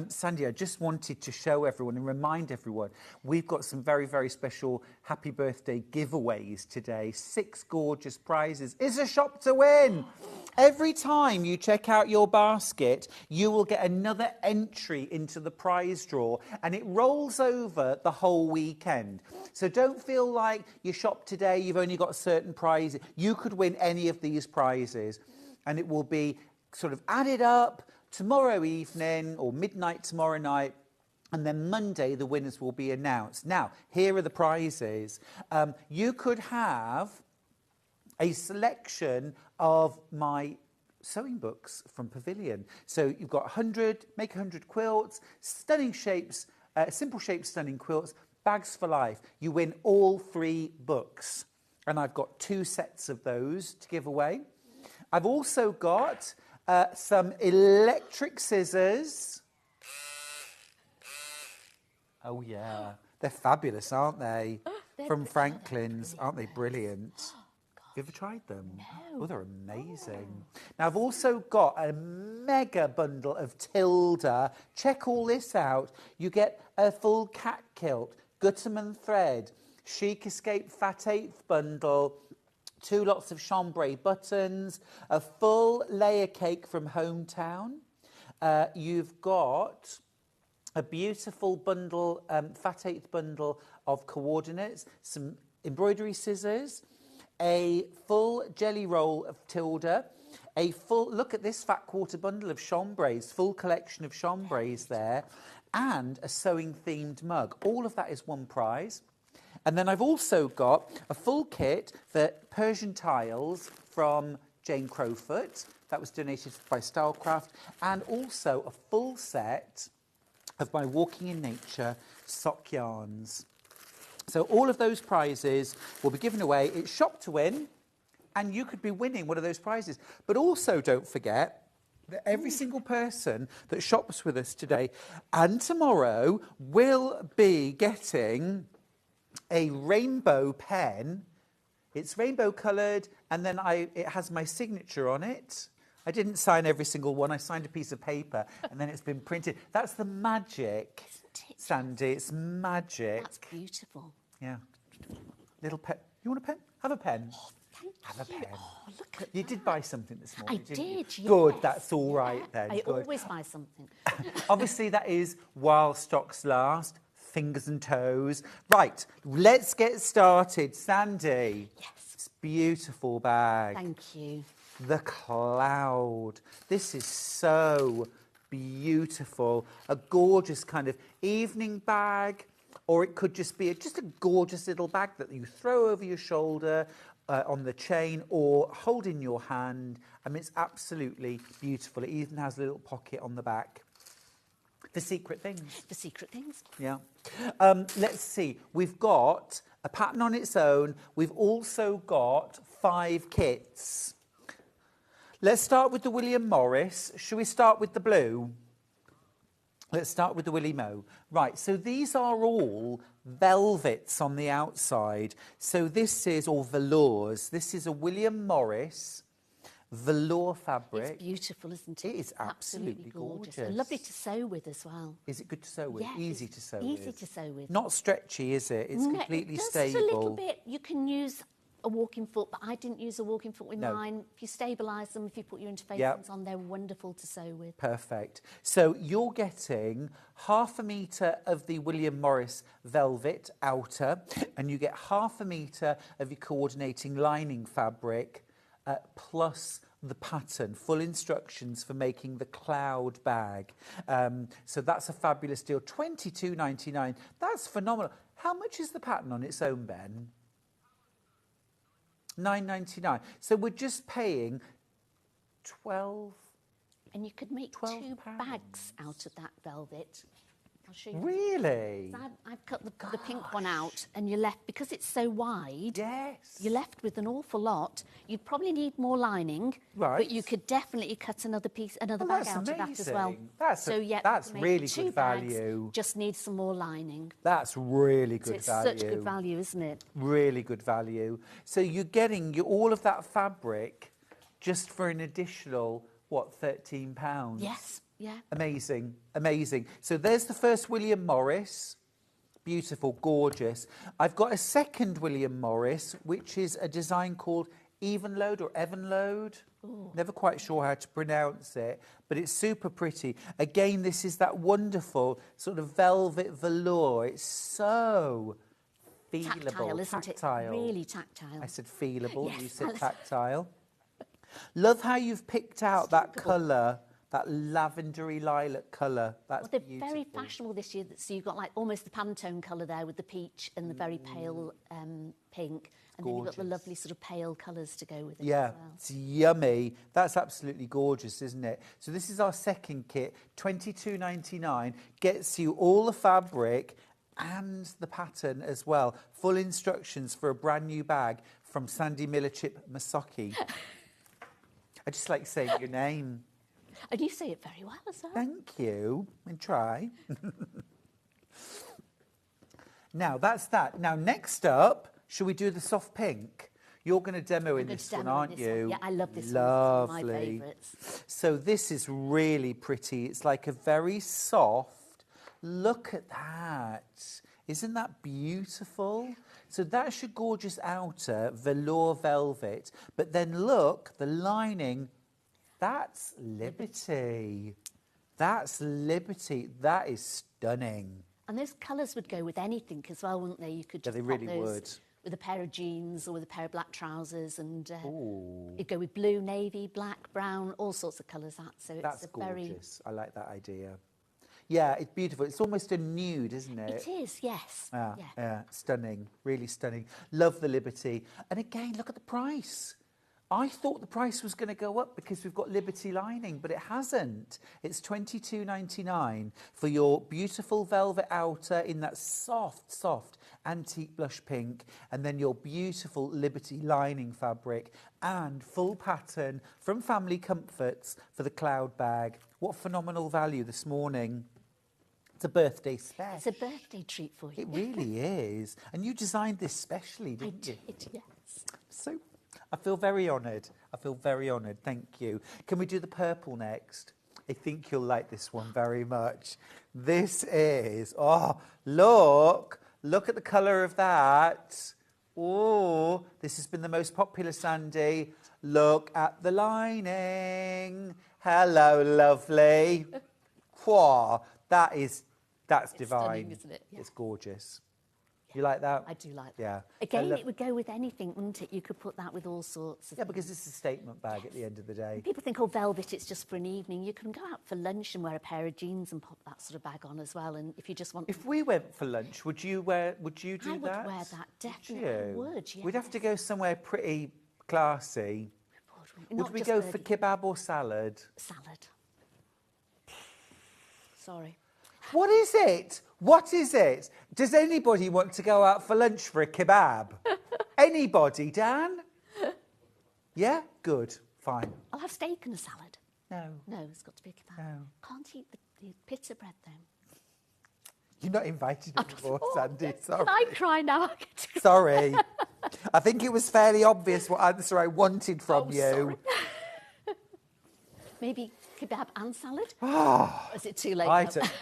[SPEAKER 2] Sandy, I just wanted to show everyone and remind everyone, we've got some very, very special happy birthday giveaways today. 6 gorgeous prizes. It's a shop to win. Every time you check out your basket, you will get another entry into the prize draw, and it rolls over the whole weekend. So don't feel like you shop today, you've only got certain prizes. You could win any of these prizes, and it will be sort of added up tomorrow evening or midnight tomorrow night. And then Monday, the winners will be announced. Now, here are the prizes. You could have a selection of my sewing books from Pavilion. So you've got 100, make 100 quilts, stunning shapes, simple shapes, stunning quilts, bags for life. You win all 3 books. And I've got 2 sets of those to give away. I've also got some electric scissors. Oh, yeah. They're fabulous, aren't they? From Franklin's. Aren't they brilliant? Have you ever tried them?
[SPEAKER 7] No.
[SPEAKER 2] Oh, they're amazing. Now, I've also got a mega bundle of Tilda. Check all this out. You get a full cat kilt, Gutterman thread, Chic Escape Fat 8th bundle, 2 lots of chambray buttons, a full layer cake from Hometown. You've got a beautiful bundle, Fat 8th bundle of coordinates, some embroidery scissors, a full jelly roll of Tilda, a full, look at this fat quarter bundle of chambrays, full collection of chambrays there, and a sewing themed mug. All of that is one prize. And then I've also got a full kit for Persian tiles from Jane Crowfoot. That was donated by Stylecraft. And also a full set of my Walking in Nature sock yarns. So all of those prizes will be given away. It's shop to win, and you could be winning one of those prizes. But also don't forget that every single person that shops with us today and tomorrow will be getting a rainbow pen It's rainbow coloured, and then it has my signature on it. I didn't sign every single one. I signed a piece of paper, and then it's been printed. That's the magic, Sandy. It's magic.
[SPEAKER 7] That's beautiful.
[SPEAKER 2] Yeah. Little pen. You want a pen? Have a pen.
[SPEAKER 7] Oh, thank
[SPEAKER 2] Have a
[SPEAKER 7] you.
[SPEAKER 2] pen.
[SPEAKER 7] Oh, look at
[SPEAKER 2] You did buy something this morning,
[SPEAKER 7] I
[SPEAKER 2] didn't you?
[SPEAKER 7] did,
[SPEAKER 2] Good,
[SPEAKER 7] yes.
[SPEAKER 2] that's all right then.
[SPEAKER 7] I
[SPEAKER 2] Good.
[SPEAKER 7] always buy something.
[SPEAKER 2] Obviously, that is while stocks last. Fingers and toes. Right, let's get started. Sandy.
[SPEAKER 7] Yes.
[SPEAKER 2] It's a beautiful bag.
[SPEAKER 7] Thank you.
[SPEAKER 2] The cloud. This is so beautiful. A gorgeous kind of evening bag, or it could just be just a gorgeous little bag that you throw over your shoulder on the chain or hold in your hand. I mean, it's absolutely beautiful. It even has a little pocket on the back. For secret things.
[SPEAKER 7] The secret things.
[SPEAKER 2] Yeah. Let's see. We've got a pattern on its own. We've also got 5 kits. Let's start with the William Morris. Should we start with the blue? Let's start with the Willie Mo. Right, so these are all velvets on the outside. So this is, or velours. This is a William Morris velour fabric.
[SPEAKER 7] It's beautiful, isn't it?
[SPEAKER 2] It is absolutely gorgeous.
[SPEAKER 7] And lovely to sew with as well.
[SPEAKER 2] Is it good to sew with?
[SPEAKER 7] Yeah,
[SPEAKER 2] Easy
[SPEAKER 7] it's
[SPEAKER 2] to sew
[SPEAKER 7] easy
[SPEAKER 2] with?
[SPEAKER 7] to sew with.
[SPEAKER 2] Not stretchy, is it? It's
[SPEAKER 7] No,
[SPEAKER 2] completely
[SPEAKER 7] it does
[SPEAKER 2] stable.
[SPEAKER 7] a little bit. You can use a walking foot, but I didn't use a walking foot with
[SPEAKER 2] No.
[SPEAKER 7] mine. If you stabilise them, if you put your interfacings
[SPEAKER 2] Yep.
[SPEAKER 7] on, they're wonderful to sew with.
[SPEAKER 2] Perfect. So you're getting 1/2 metre of the William Morris velvet outer, and you get 1/2 metre of your coordinating lining fabric, plus the pattern, full instructions for making the cloud bag. So that's a fabulous deal. $22.99. That's phenomenal. How much is the pattern on its own, Ben? $9.99. So we're just paying 12.
[SPEAKER 7] And you could make
[SPEAKER 2] 12
[SPEAKER 7] 2
[SPEAKER 2] pounds.
[SPEAKER 7] bags out of that velvet. I'll show you.
[SPEAKER 2] Really?
[SPEAKER 7] I've cut the pink one out, and you're left, because it's so wide,
[SPEAKER 2] Yes.
[SPEAKER 7] you're left with an awful lot. You'd probably need more lining,
[SPEAKER 2] Right.
[SPEAKER 7] but you could definitely cut another bag
[SPEAKER 2] that's
[SPEAKER 7] out of that as well.
[SPEAKER 2] amazing. That's
[SPEAKER 7] to make
[SPEAKER 2] really
[SPEAKER 7] 2
[SPEAKER 2] good
[SPEAKER 7] bags,
[SPEAKER 2] value.
[SPEAKER 7] just need some more lining.
[SPEAKER 2] That's really
[SPEAKER 7] So
[SPEAKER 2] good
[SPEAKER 7] it's
[SPEAKER 2] value.
[SPEAKER 7] such good value, isn't it?
[SPEAKER 2] Really good value. So you're getting all of that fabric just for an additional, what, £13?
[SPEAKER 7] Yes, yeah.
[SPEAKER 2] Amazing, amazing. So there's the first William Morris. Beautiful, gorgeous. I've got a second William Morris, which is a design called Evenload or Evenload. Never quite sure how to pronounce it, but it's super pretty. Again, this is that wonderful sort of velvet velour. It's so feelable.
[SPEAKER 7] Tactile, isn't
[SPEAKER 2] Tactile.
[SPEAKER 7] it? Really tactile.
[SPEAKER 2] I said feelable,
[SPEAKER 7] Yes,
[SPEAKER 2] you said
[SPEAKER 7] Alice.
[SPEAKER 2] tactile. Love how you've picked out that colour, that lavendery lilac colour. That's
[SPEAKER 7] Well, they're
[SPEAKER 2] beautiful.
[SPEAKER 7] very fashionable this year. So you've got like almost the Pantone colour there with the peach and the very pale pink. And then you've got the
[SPEAKER 2] Gorgeous.
[SPEAKER 7] lovely sort of pale colours to go with it
[SPEAKER 2] Yeah,
[SPEAKER 7] as well.
[SPEAKER 2] it's yummy. That's absolutely gorgeous, isn't it? So this is our second kit, $22.99. Gets you all the fabric and the pattern as well. Full instructions for a brand new bag from Sandy Millerchip Masocki. I just like saying your name.
[SPEAKER 7] And you say it very well as well.
[SPEAKER 2] Thank you. And try. Now, that's that. Now, next up, shall we do the soft pink? You're going to demo in
[SPEAKER 7] going
[SPEAKER 2] this
[SPEAKER 7] to
[SPEAKER 2] one,
[SPEAKER 7] demo in
[SPEAKER 2] aren't
[SPEAKER 7] this one.
[SPEAKER 2] you?
[SPEAKER 7] Yeah, I love this one. It's
[SPEAKER 2] Lovely.
[SPEAKER 7] one of my favourites.
[SPEAKER 2] So this is really pretty. It's like a very soft. Look at that. Isn't that beautiful? So that's your gorgeous outer velour velvet. But then look, the lining, that's Liberty. That's Liberty. That is stunning.
[SPEAKER 7] And those colours would go with anything as well, wouldn't they? You could
[SPEAKER 2] Yeah,
[SPEAKER 7] just
[SPEAKER 2] they
[SPEAKER 7] pop
[SPEAKER 2] really
[SPEAKER 7] those
[SPEAKER 2] would.
[SPEAKER 7] with a pair of jeans or with a pair of black trousers, and you'd go with blue, navy, black, brown, all sorts of colours. So it's
[SPEAKER 2] That's
[SPEAKER 7] a very...
[SPEAKER 2] gorgeous. I like that idea. Yeah, it's beautiful. It's almost a nude, isn't it?
[SPEAKER 7] It is, yes.
[SPEAKER 2] Yeah,
[SPEAKER 7] Yeah.
[SPEAKER 2] yeah, stunning, really stunning. Love the Liberty. And again, look at the price. I thought the price was going to go up because we've got Liberty lining, but it hasn't. It's $22.99 for your beautiful velvet outer in that soft, soft antique blush pink, and then your beautiful Liberty lining fabric and full pattern from Family Comforts for the cloud bag. What phenomenal value this morning. It's a birthday special.
[SPEAKER 7] It's a birthday treat for you.
[SPEAKER 2] It really is. And you designed this specially,
[SPEAKER 7] I
[SPEAKER 2] didn't you?
[SPEAKER 7] did, yes.
[SPEAKER 2] So, I feel very honoured. I feel very honoured. Thank you. Can we do the purple next? I think you'll like this one very much. This is, oh, look at the colour of that. Oh, this has been the most popular, Sandy. Look at the lining. Hello, lovely. Whoa, that's divine.
[SPEAKER 7] Stunning, isn't it? Yeah.
[SPEAKER 2] It's gorgeous. You like that?
[SPEAKER 7] I do like that.
[SPEAKER 2] Yeah.
[SPEAKER 7] Again, it would go with anything, wouldn't it? You could put that with all sorts of
[SPEAKER 2] Yeah, because it's a statement bag at the end of the day.
[SPEAKER 7] People think, oh, velvet, it's just for an evening. You can go out for lunch and wear a pair of jeans and pop that sort of bag on as well. And if you just want...
[SPEAKER 2] If we went for lunch, would you do that?
[SPEAKER 7] I would wear that, definitely. I would, yes.
[SPEAKER 2] We'd have to go somewhere pretty classy. Would we
[SPEAKER 7] just
[SPEAKER 2] go for kebab or salad?
[SPEAKER 7] Salad. Sorry.
[SPEAKER 2] What is it? What is it? Does anybody want to go out for lunch for a kebab? Anybody, Dan? Yeah? Good. Fine.
[SPEAKER 7] I'll have steak and a salad.
[SPEAKER 2] No.
[SPEAKER 7] No, it's got to be a kebab.
[SPEAKER 2] No.
[SPEAKER 7] Can't eat the pizza bread, though.
[SPEAKER 2] You're not invited anymore, Sandy. Sorry.
[SPEAKER 7] Can I cry now?
[SPEAKER 2] Sorry. I think it was fairly obvious what answer I wanted from you.
[SPEAKER 7] Sorry. Maybe kebab and salad? Is it too late?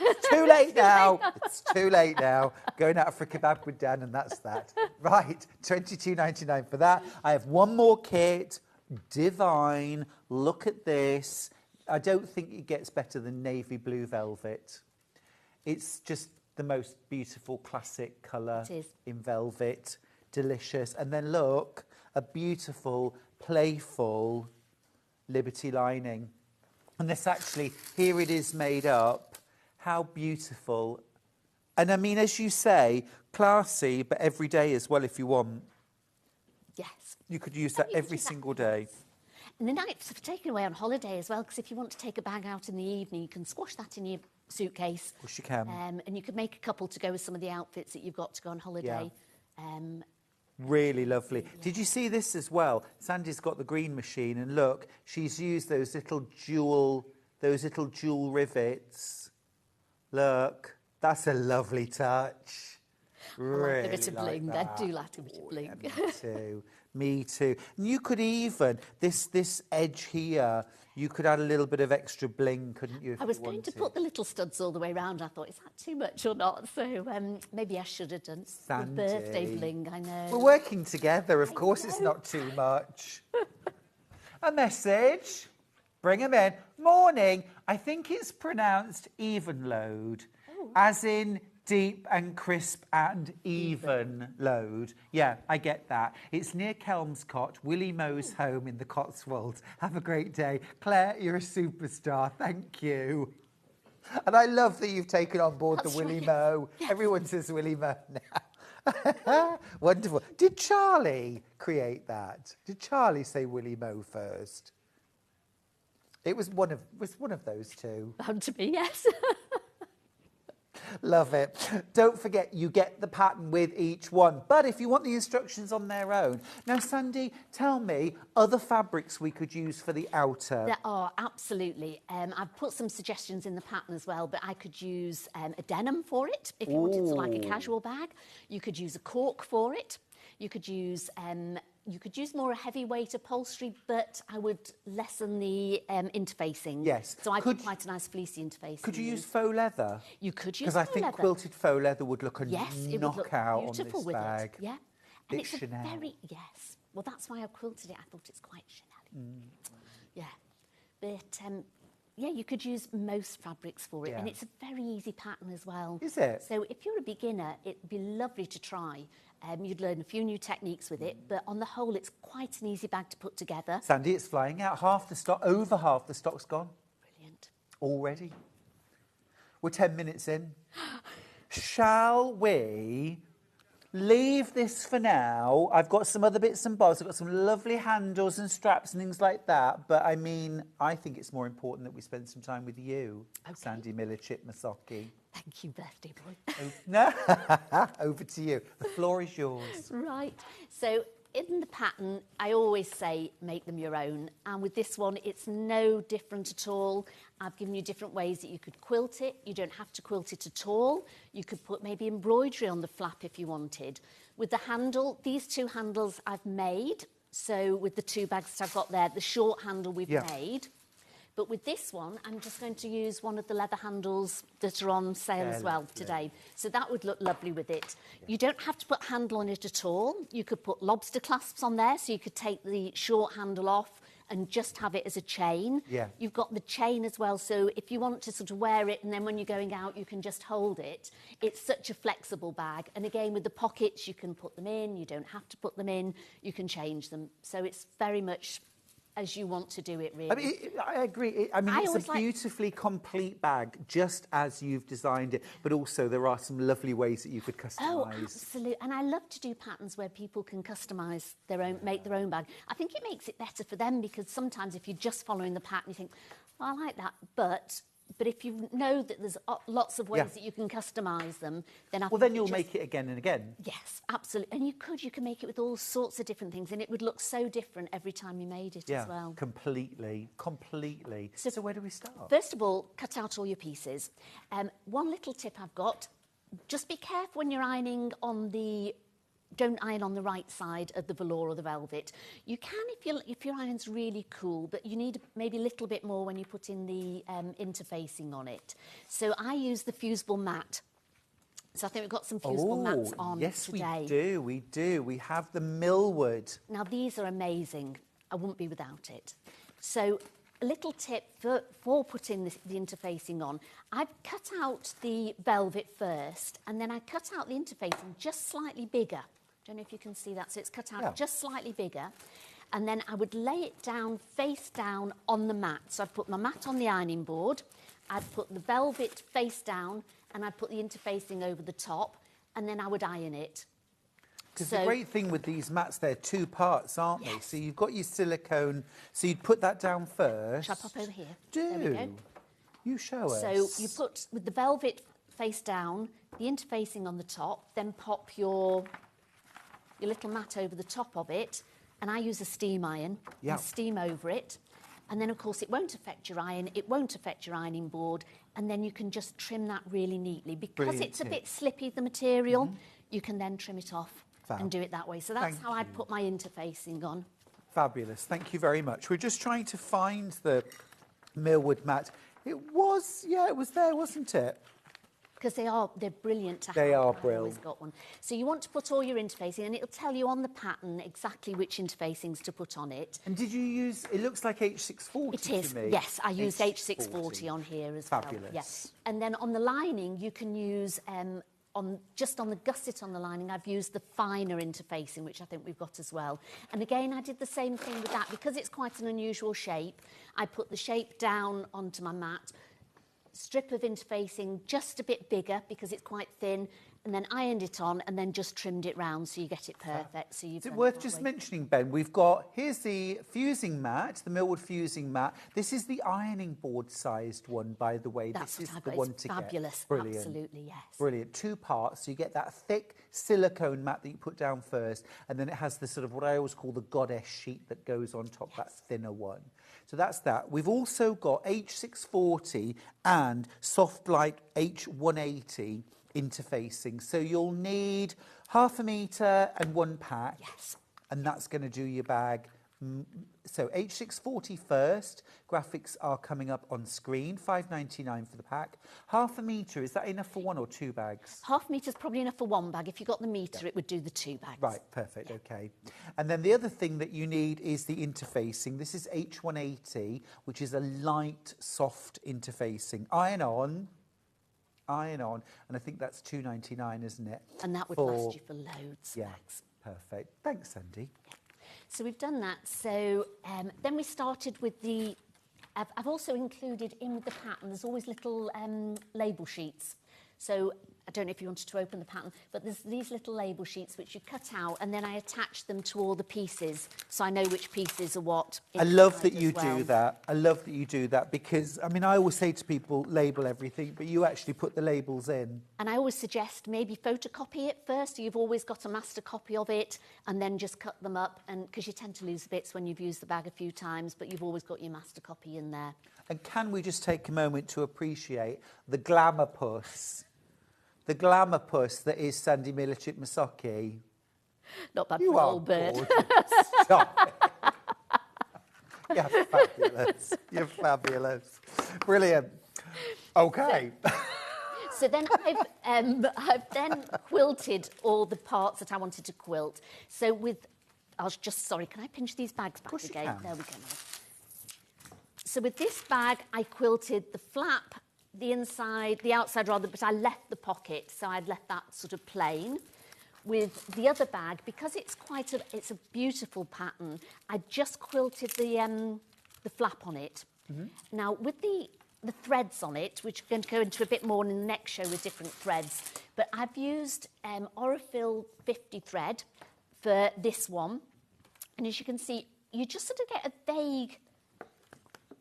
[SPEAKER 2] It's too late now. It's too late now. Going out for a kebab with Dan, and that's that. Right, $22.99 for that. I have one more kit. Divine. Look at this. I don't think it gets better than navy blue velvet. It's just the most beautiful classic colour in velvet. Delicious. And then look, a beautiful, playful Liberty lining. And this actually, here it is made up. How beautiful. And I mean, as you say, classy, but every day as well if you want.
[SPEAKER 7] Yes.
[SPEAKER 2] You could use that every single day.
[SPEAKER 7] And the nights for taking away on holiday as well, because if you want to take a bag out in the evening, you can squash that in your suitcase.
[SPEAKER 2] Of course you can.
[SPEAKER 7] And you could make a couple to go with some of the outfits that you've got to go on holiday.
[SPEAKER 2] Really lovely. Yeah. Did you see this as well? Sandy's got the green machine, and look, she's used those little jewel rivets. Look, that's a lovely touch. Really
[SPEAKER 7] I like a bit of bling.
[SPEAKER 2] That.
[SPEAKER 7] I do like a bit of bling.
[SPEAKER 2] Yeah, me too. Me too. And you could even, this edge here, you could add a little bit of extra bling, couldn't you?
[SPEAKER 7] I was going to put the little studs all the way around. I thought, is that too much or not? So maybe I should have done.
[SPEAKER 2] Sandy.
[SPEAKER 7] The birthday bling, I know.
[SPEAKER 2] We're working together. Of course it's not too much. A message. Bring them in. Morning. I think it's pronounced even load, as in deep and crisp and even load. Yeah, I get that. It's near Kelmscott, Willie Moe's home in the Cotswolds. Have a great day. Claire, you're a superstar. Thank you. And I love that you've taken on board the Willie Moe. Yes. Everyone says Willie Moe now. Wonderful. Did Charlie create that? Did Charlie say Willie Moe first? It was one of those two.
[SPEAKER 7] Bound to be, yes.
[SPEAKER 2] Love it. Don't forget, you get the pattern with each one. But if you want the instructions on their own. Now, Sandy, tell me other fabrics we could use for the outer.
[SPEAKER 7] There are, absolutely. I've put some suggestions in the pattern as well, but I could use a denim for it if you wanted to like a casual bag. You could use a cork for it. You could use more a heavyweight upholstery, but I would lessen the interfacing.
[SPEAKER 2] Yes.
[SPEAKER 7] So I put quite a nice fleecy interfacing.
[SPEAKER 2] Could you use faux leather?
[SPEAKER 7] You could use
[SPEAKER 2] because I think quilted faux leather would look a knockout on this bag.
[SPEAKER 7] Yeah. And it's
[SPEAKER 2] Chanel.
[SPEAKER 7] Well, that's why I quilted it. I thought it's quite Chanel. Yeah. But yeah, you could use most fabrics for it, and it's a very easy pattern as well.
[SPEAKER 2] Is it?
[SPEAKER 7] So if you're a beginner, it'd be lovely to try. You'd learn a few new techniques with it, but on the whole, it's quite an easy bag to put together.
[SPEAKER 2] Sandy, it's flying out. Half the stock, over half the stock's gone.
[SPEAKER 7] Brilliant.
[SPEAKER 2] Already. We're 10 minutes in. Shall we leave this for now? I've got some other bits and bobs. I've got some lovely handles and straps and things like that. But I mean, I think it's more important that we spend some time with you, Sandy Miller-Chip Masocki.
[SPEAKER 7] Thank you, birthday boy.
[SPEAKER 2] No, over to you. The floor is yours.
[SPEAKER 7] Right. So in the pattern, I always say make them your own. And with this one, it's no different at all. I've given you different ways that you could quilt it. You don't have to quilt it at all. You could put maybe embroidery on the flap if you wanted. With the handle, these two handles I've made. So with the 2 bags that I've got there, the short handle we've
[SPEAKER 2] Yeah.
[SPEAKER 7] made. But with this one, I'm just going to use one of the leather handles that are on sale as well today. So that would look lovely with it. You don't have to put handle on it at all. You could put lobster clasps on there, so you could take the short handle off and just have it as a chain.
[SPEAKER 2] Yeah.
[SPEAKER 7] You've got the chain as well, so if you want to sort of wear it and then when you're going out, you can just hold it. It's such a flexible bag. And again, with the pockets, you can put them in. You don't have to put them in. You can change them. So it's very much as you want to do it, really.
[SPEAKER 2] I mean, I agree. I mean, it's a beautifully complete bag, just as you've designed it. But also, there are some lovely ways that you could customise.
[SPEAKER 7] Oh, absolutely. And I love to do patterns where people can customise their own, make their own bag. I think it makes it better for them because sometimes if you're just following the pattern, you think, well, I like that, but if you know that there's lots of ways that you can customise them, then I think
[SPEAKER 2] then you'll make it again and again.
[SPEAKER 7] Yes, absolutely. And you can make it with all sorts of different things, and it would look so different every time you made it as well.
[SPEAKER 2] Completely. So where do we start?
[SPEAKER 7] First of all, cut out all your pieces. One little tip I've got, just be careful when you're ironing on the... Don't iron on the right side of the velour or the velvet. You can if your iron's really cool, but you need maybe a little bit more when you put in the interfacing on it. So I use the fusible mat. So I think we've got some fusible mats on today.
[SPEAKER 2] Yes, we do. We have the millwood.
[SPEAKER 7] Now, these are amazing. I wouldn't be without it. So a little tip for putting the interfacing on. I've cut out the velvet first, and then I cut out the interfacing just slightly bigger. Don't know if you can see that. So it's cut out just slightly bigger. And then I would lay it down, face down on the mat. So I'd put my mat on the ironing board. I'd put the velvet face down, and I'd put the interfacing over the top, and then I would iron it.
[SPEAKER 2] Because the great thing with these mats, they're 2 parts, aren't they? So you've got your silicone. So you'd put that down first.
[SPEAKER 7] Shall I pop over here?
[SPEAKER 2] Do.
[SPEAKER 7] There we go.
[SPEAKER 2] You show us.
[SPEAKER 7] So you put, with the velvet face down, the interfacing on the top, then pop your little mat over the top of it, and I use a steam iron and steam over it. And then, of course, it won't affect your iron, it won't affect your ironing board, and then you can just trim that really neatly. Because it's a bit slippy, the material, you can then trim it off and do it that way. So that's how I'd put my interfacing on.
[SPEAKER 2] Fabulous. Thank you very much. We're just trying to find the millwood mat. It was there, wasn't it?
[SPEAKER 7] Because they're brilliant to have.
[SPEAKER 2] They are
[SPEAKER 7] I've
[SPEAKER 2] brilliant.
[SPEAKER 7] always got one. So you want to put all your interfacing, and it'll tell you on the pattern exactly which interfacings to put on it.
[SPEAKER 2] And did you use, it looks like H640
[SPEAKER 7] It is,
[SPEAKER 2] to me.
[SPEAKER 7] yes. I used H640 on here as well.
[SPEAKER 2] Fabulous.
[SPEAKER 7] Yes. And then on the lining, you can use, just on the gusset on the lining, I've used the finer interfacing, which I think we've got as well. And again, I did the same thing with that. Because it's quite an unusual shape, I put the shape down onto my mat, strip of interfacing just a bit bigger because it's quite thin, and then ironed it on and then just trimmed it round so you get it perfect. So
[SPEAKER 2] Is it worth just mentioning, Ben, here's the fusing mat, the millwood fusing mat. This is the ironing board sized one, by the way.
[SPEAKER 7] That's
[SPEAKER 2] this is
[SPEAKER 7] what I've
[SPEAKER 2] the
[SPEAKER 7] got.
[SPEAKER 2] one
[SPEAKER 7] It's
[SPEAKER 2] to
[SPEAKER 7] fabulous.
[SPEAKER 2] get. Brilliant.
[SPEAKER 7] Absolutely, yes.
[SPEAKER 2] Brilliant. 2 parts, so you get that thick silicone mat that you put down first, and then it has the sort of what I always call the goddess sheet that goes on top, that thinner one. So that's that. We've also got H640 and soft light H180 interfacing. So you'll need 1/2 metre and 1 pack.
[SPEAKER 7] Yes.
[SPEAKER 2] And that's going to do your bag. So H640 first. Graphics are coming up on screen. £5.99 for the pack. 1/2 metre, is that enough for 1 or 2 bags?
[SPEAKER 7] 1/2 metre's probably enough for 1 bag. If you got the metre, it would do the 2 bags.
[SPEAKER 2] Right, perfect, okay. And then the other thing that you need is the interfacing. This is H180, which is a light, soft interfacing. Iron on, and I think that's £2.99, isn't it?
[SPEAKER 7] And that would last you for loads.
[SPEAKER 2] Yeah, perfect. Thanks, Sandy.
[SPEAKER 7] So we've done that. So then we started with the... I've also included in with the pattern, there's always little label sheets. So I don't know if you wanted to open the pattern, but there's these little label sheets which you cut out, and then I attach them to all the pieces, so I know which pieces are what.
[SPEAKER 2] I love that you do that. I love that you do that because, I mean, I always say to people, label everything, but you actually put the labels in.
[SPEAKER 7] And I always suggest maybe photocopy it first, so you've always got a master copy of it, and then just cut them up, and because you tend to lose bits when you've used the bag a few times, but you've always got your master copy in there.
[SPEAKER 2] And can we just take a moment to appreciate the glamour puss? The glamour puss that is Sandy Milicic-Masocki.
[SPEAKER 7] Not bad
[SPEAKER 2] You
[SPEAKER 7] for an
[SPEAKER 2] are
[SPEAKER 7] old bird.
[SPEAKER 2] gorgeous. Stop it. You're fabulous. You're fabulous. Brilliant. Okay.
[SPEAKER 7] So then I've then quilted all the parts that I wanted to quilt. So sorry, can I pinch these bags back again?
[SPEAKER 2] Can.
[SPEAKER 7] There we go. So with this bag, I quilted the flap, the outside rather, but I left the pocket, so I'd left that sort of plain. With the other bag, because it's a beautiful pattern, I just quilted the flap on it. Now with the threads on it, which are going to go into a bit more in the next show with different threads, but I've used Orifil 50 thread for this one, and as you can see, you just sort of get a vague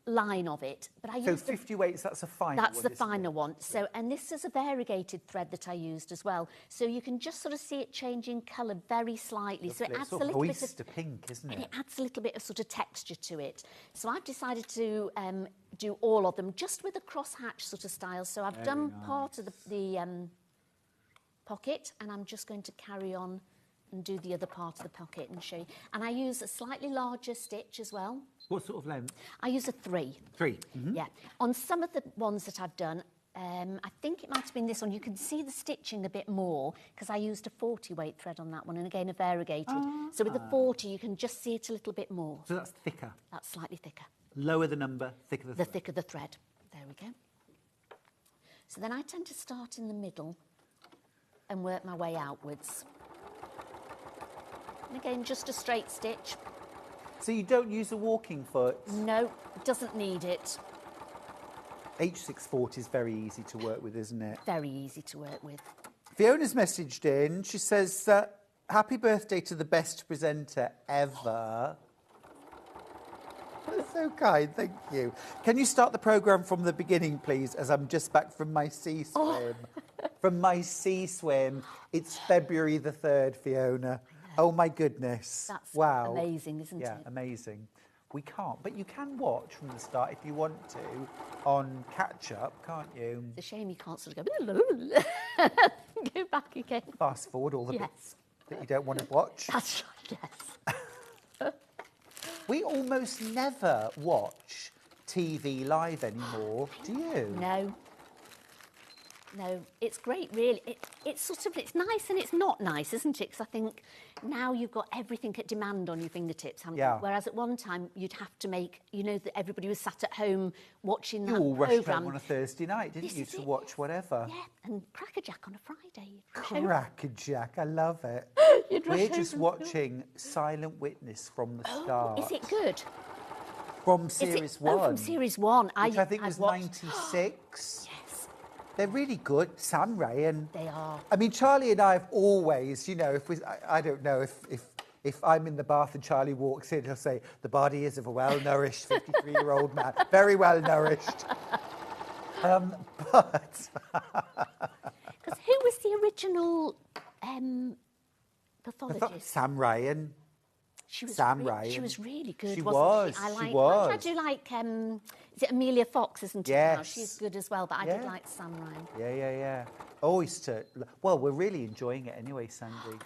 [SPEAKER 7] line of it. But I
[SPEAKER 2] So
[SPEAKER 7] used
[SPEAKER 2] 50 weights, that's a finer one.
[SPEAKER 7] That's the
[SPEAKER 2] isn't
[SPEAKER 7] finer
[SPEAKER 2] it?
[SPEAKER 7] one. So, and this is a variegated thread that I used as well. So you can just sort of see it changing colour very slightly. So it
[SPEAKER 2] It's
[SPEAKER 7] adds a
[SPEAKER 2] sort of
[SPEAKER 7] little bit of
[SPEAKER 2] oyster pink, isn't
[SPEAKER 7] and
[SPEAKER 2] it?
[SPEAKER 7] it adds a little bit of sort of texture to it. So I've decided to do all of them just with a cross-hatch sort of style. So I've done part of the pocket, and I'm just going to carry on and do the other part of the pocket and show you. And I use a slightly larger stitch as well.
[SPEAKER 2] What sort of length?
[SPEAKER 7] I use a 3.
[SPEAKER 2] 3.
[SPEAKER 7] Yeah. On some of the ones that I've done, I think it might have been this one. You can see the stitching a bit more because I used a 40 weight thread on that one, and again a variegated. So with the 40, you can just see it a little bit more.
[SPEAKER 2] So that's thicker.
[SPEAKER 7] That's slightly thicker.
[SPEAKER 2] Lower the number, thicker the
[SPEAKER 7] The
[SPEAKER 2] thread.
[SPEAKER 7] thicker the thread. There we go. So then I tend to start in the middle and work my way outwards. And again, just a straight stitch.
[SPEAKER 2] So you don't use a walking foot?
[SPEAKER 7] No, doesn't need it.
[SPEAKER 2] H640 is very easy to work with, isn't it?
[SPEAKER 7] Very easy to work with.
[SPEAKER 2] Fiona's messaged in. She says, happy birthday to the best presenter ever. That's so kind, thank you. Can you start the programme from the beginning, please, as I'm just back from my sea swim? From my sea swim. It's February the 3rd, Fiona. Oh, my goodness.
[SPEAKER 7] That's
[SPEAKER 2] wow.
[SPEAKER 7] amazing, isn't
[SPEAKER 2] Yeah,
[SPEAKER 7] it?
[SPEAKER 2] amazing. We can't, but you can watch from the start if you want to on catch-up, can't you?
[SPEAKER 7] It's a shame you can't sort of go, go back again.
[SPEAKER 2] Fast forward all the
[SPEAKER 7] Yes.
[SPEAKER 2] bits that you don't want to watch.
[SPEAKER 7] That's right, yes.
[SPEAKER 2] We almost never watch TV live anymore, do you?
[SPEAKER 7] No. No, it's great, really. It's nice and it's not nice, isn't it? Because I think now you've got everything at demand on your fingertips, haven't
[SPEAKER 2] Yeah.
[SPEAKER 7] you? Whereas at one time you'd have to make, that everybody was sat at home watching
[SPEAKER 2] You
[SPEAKER 7] that
[SPEAKER 2] all rushed
[SPEAKER 7] programme.
[SPEAKER 2] home on a Thursday night, didn't
[SPEAKER 7] This
[SPEAKER 2] you,
[SPEAKER 7] is
[SPEAKER 2] to
[SPEAKER 7] it.
[SPEAKER 2] watch whatever?
[SPEAKER 7] Yeah, and Crackerjack on a Friday.
[SPEAKER 2] Crackerjack, I love it.
[SPEAKER 7] You'd rush
[SPEAKER 2] We're
[SPEAKER 7] home
[SPEAKER 2] just
[SPEAKER 7] from
[SPEAKER 2] watching Silent Witness from the start.
[SPEAKER 7] Is it good?
[SPEAKER 2] From series one.
[SPEAKER 7] Oh, from series 1.
[SPEAKER 2] Which I think was
[SPEAKER 7] watched-
[SPEAKER 2] 96.
[SPEAKER 7] Yes,
[SPEAKER 2] They're really good. Sam Ray and...
[SPEAKER 7] they are.
[SPEAKER 2] I mean, Charlie and I have always, if we... I don't know if I'm in the bath and Charlie walks in, he'll say, the body is of a well-nourished 53-year-old man. Very well-nourished. But...
[SPEAKER 7] Because who was the original pathologist?
[SPEAKER 2] Sam Ryan.
[SPEAKER 7] She was
[SPEAKER 2] Sam Ryan.
[SPEAKER 7] She was really good,
[SPEAKER 2] She
[SPEAKER 7] wasn't
[SPEAKER 2] was,
[SPEAKER 7] she?
[SPEAKER 2] she
[SPEAKER 7] I
[SPEAKER 2] was.
[SPEAKER 7] do like, is it Amelia Fox, isn't it? Now?
[SPEAKER 2] Yes.
[SPEAKER 7] She's good as well, but I
[SPEAKER 2] Yeah.
[SPEAKER 7] did like Sam Ryan.
[SPEAKER 2] Yeah. Always to... Well, we're really enjoying it anyway, Sandy.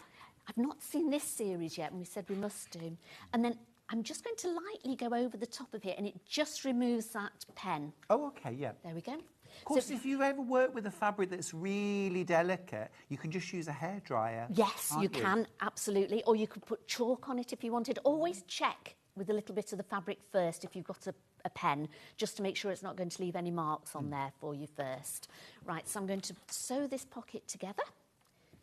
[SPEAKER 7] I've not seen this series yet, and we said we must do. And then I'm just going to lightly go over the top of it, and it just removes that pen.
[SPEAKER 2] Oh, OK, yeah.
[SPEAKER 7] There we go.
[SPEAKER 2] Of course, if you ever work with a fabric that's really delicate, you can just use a hairdryer.
[SPEAKER 7] Yes,
[SPEAKER 2] can't
[SPEAKER 7] you can, absolutely. Or you could put chalk on it if you wanted. Always check with a little bit of the fabric first if you've got a pen, just to make sure it's not going to leave any marks on there for you first. Right, so I'm going to sew this pocket together.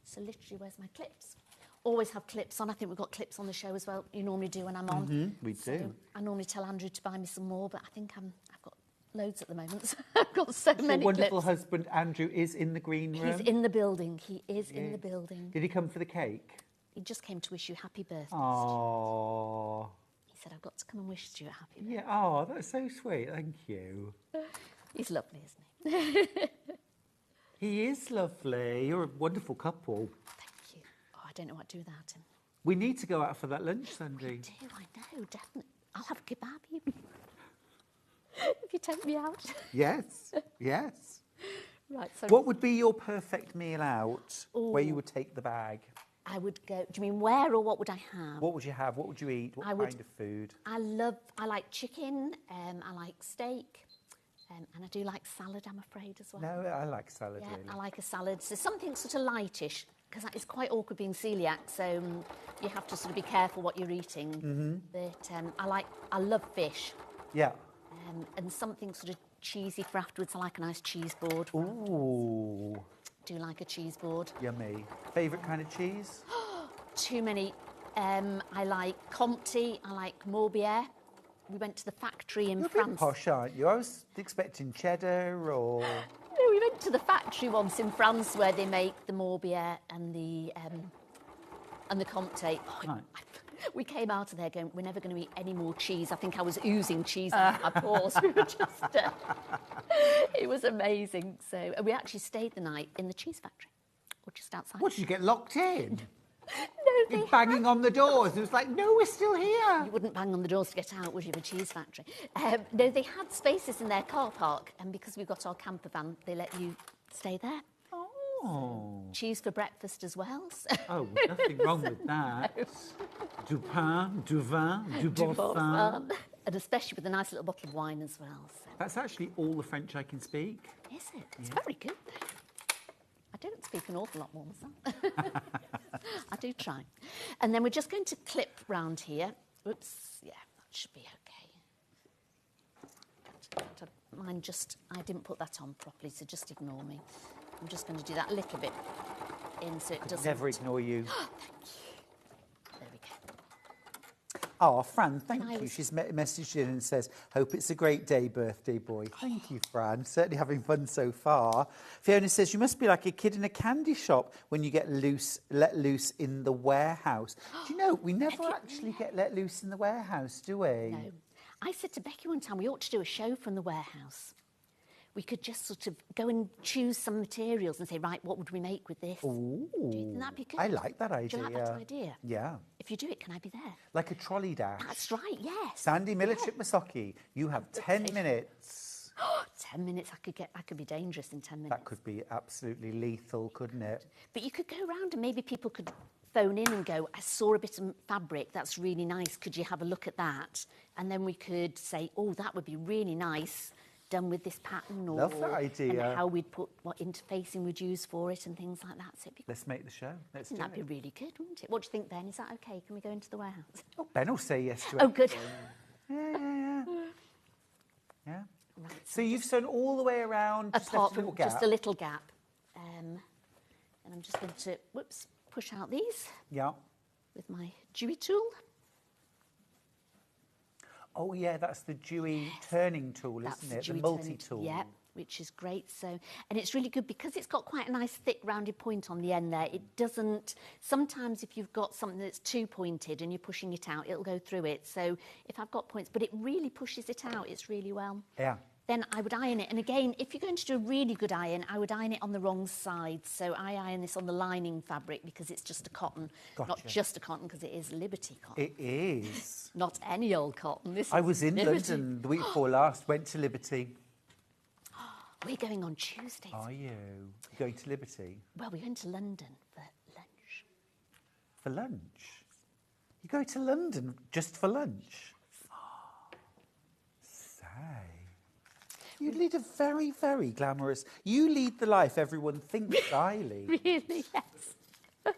[SPEAKER 7] So literally, where's my clips? Always have clips on. I think we've got clips on the show as well. You normally do when I'm on.
[SPEAKER 2] We
[SPEAKER 7] So
[SPEAKER 2] do.
[SPEAKER 7] I normally tell Andrew to buy me some more, but I think I've got loads at the moment. So I've got so
[SPEAKER 2] Your
[SPEAKER 7] many
[SPEAKER 2] wonderful
[SPEAKER 7] clips.
[SPEAKER 2] husband, Andrew, is in the green room.
[SPEAKER 7] He's in the building. He is in the building.
[SPEAKER 2] Did he come for the cake?
[SPEAKER 7] He just came to wish you happy birthday.
[SPEAKER 2] Oh.
[SPEAKER 7] He said, I've got to come and wish you a happy birthday.
[SPEAKER 2] Yeah, oh, that's so sweet. Thank you.
[SPEAKER 7] He's lovely, isn't he?
[SPEAKER 2] He is lovely. You're a wonderful couple.
[SPEAKER 7] Thank you. Oh, I don't know what to do without him.
[SPEAKER 2] We need to go out for that lunch, Sandy.
[SPEAKER 7] I know, definitely. I'll have a kebab even. If you take me out.
[SPEAKER 2] Yes.
[SPEAKER 7] Right, so
[SPEAKER 2] What would be your perfect meal out where you
[SPEAKER 7] Ooh.
[SPEAKER 2] would take the bag?
[SPEAKER 7] I would go, do you mean where or what would I have?
[SPEAKER 2] What would you have? What would you eat? What kind of food?
[SPEAKER 7] I like chicken, I like steak, and I do like salad, I'm afraid, as well.
[SPEAKER 2] No, I like salad,
[SPEAKER 7] Yeah,
[SPEAKER 2] really.
[SPEAKER 7] I like a salad. So something sort of lightish, because it's quite awkward being celiac, so you have to sort of be careful what you're eating. But I love fish.
[SPEAKER 2] Yeah.
[SPEAKER 7] And something sort of cheesy for afterwards. I like a nice cheese board.
[SPEAKER 2] Ooh.
[SPEAKER 7] Do like a cheese board.
[SPEAKER 2] Yummy. Favourite kind of cheese?
[SPEAKER 7] Too many. I like Comté, I like Morbier. We went to the factory in
[SPEAKER 2] You're a
[SPEAKER 7] France.
[SPEAKER 2] bit posh, aren't you? I was expecting cheddar or...
[SPEAKER 7] No, we went to the factory once in France where they make the Morbier and the Comté. Oh,
[SPEAKER 2] Right.
[SPEAKER 7] we came out of there going, we're never going to eat any more cheese. I think I was oozing cheese out of my pores. We were just, it was amazing. So we actually stayed the night in the cheese factory, or just outside.
[SPEAKER 2] What, did you get locked in?
[SPEAKER 7] No,
[SPEAKER 2] You're banging on the doors. It was like, no, we're still here.
[SPEAKER 7] You wouldn't bang on the doors to get out, would you, of a cheese factory? No, they had spaces in their car park, and because we've got our camper van, they let you stay there.
[SPEAKER 2] Oh.
[SPEAKER 7] Cheese for breakfast as well. So.
[SPEAKER 2] Oh, nothing wrong with that. Du pain, du vin, du bon fin.
[SPEAKER 7] And especially with a nice little bottle of wine as well. So.
[SPEAKER 2] That's actually all the French I can speak.
[SPEAKER 7] Is it? It's very good, though. I don't speak an awful lot more myself. I do try. And then we're just going to clip round here. Oops, yeah, that should be okay. Mine just, I didn't put that on properly, so just ignore me. I'm just going to do that a little bit in so it doesn't...
[SPEAKER 2] Never ignore you.
[SPEAKER 7] Thank you. There we go.
[SPEAKER 2] Oh, Fran, thank you. She's messaged in and says, hope it's a great day, birthday boy. Thank you, Fran. Certainly having fun so far. Fiona says, you must be like a kid in a candy shop when you get let loose in the warehouse. Do you know, we never actually get let loose in the warehouse, do we?
[SPEAKER 7] No. I said to Becky one time, we ought to do a show from the warehouse. We could just sort of go and choose some materials and say, right, what would we make with this?
[SPEAKER 2] Ooh.
[SPEAKER 7] Do you think that'd be good?
[SPEAKER 2] I like that idea.
[SPEAKER 7] Do you like that idea?
[SPEAKER 2] Yeah.
[SPEAKER 7] If you do it, can I be there?
[SPEAKER 2] Like a trolley dash.
[SPEAKER 7] That's right, yes.
[SPEAKER 2] Sandy Millichet Masoki, you have 10 minutes.
[SPEAKER 7] 10 minutes, I could be dangerous in 10 minutes.
[SPEAKER 2] That could be absolutely lethal, couldn't it?
[SPEAKER 7] But you could go around and maybe people could phone in and go, I saw a bit of fabric, that's really nice, could you have a look at that? And then we could say, oh, that would be really nice, done with this pattern, or
[SPEAKER 2] Love that idea.
[SPEAKER 7] and how we'd put what interfacing we'd use for it and things like that. So it'd be
[SPEAKER 2] Let's make the show. Let's do
[SPEAKER 7] that'd
[SPEAKER 2] it.
[SPEAKER 7] be really good, wouldn't it? What do you think, Ben? Is that okay? Can we go into the warehouse?
[SPEAKER 2] Oh, Ben will say yes to it.
[SPEAKER 7] Oh, good.
[SPEAKER 2] Yeah.
[SPEAKER 7] Right,
[SPEAKER 2] So you've sewn all the way around, just
[SPEAKER 7] apart
[SPEAKER 2] left a
[SPEAKER 7] from
[SPEAKER 2] little gap.
[SPEAKER 7] just a little gap. And I'm just going to, push out these
[SPEAKER 2] Yeah.
[SPEAKER 7] with my Dewey tool.
[SPEAKER 2] Oh, yeah, that's the Dewey turning tool,
[SPEAKER 7] That's
[SPEAKER 2] isn't it? The
[SPEAKER 7] Dewey
[SPEAKER 2] multi-tool.
[SPEAKER 7] Yeah, which is great. So, and it's really good because it's got quite a nice thick rounded point on the end there. It doesn't, sometimes if you've got something that's too pointed and you're pushing it out, it'll go through it. So if I've got points, but it really pushes it out, it's really well.
[SPEAKER 2] Yeah.
[SPEAKER 7] Then I would iron it. And again, if you're going to do a really good iron, I would iron it on the wrong side. So I iron this on the lining fabric because it's just a cotton.
[SPEAKER 2] Gotcha.
[SPEAKER 7] Not just a cotton, because it is Liberty cotton.
[SPEAKER 2] It is.
[SPEAKER 7] Not any old cotton. This
[SPEAKER 2] I
[SPEAKER 7] is
[SPEAKER 2] was in
[SPEAKER 7] Liberty.
[SPEAKER 2] London the week before last, went to Liberty.
[SPEAKER 7] We're going on Tuesday.
[SPEAKER 2] Are you? Going to Liberty?
[SPEAKER 7] Well, we're going to London for lunch.
[SPEAKER 2] For lunch? You go to London just for lunch? Say. You lead a very, very glamorous... You lead the life everyone thinks I lead.
[SPEAKER 7] Really, yes.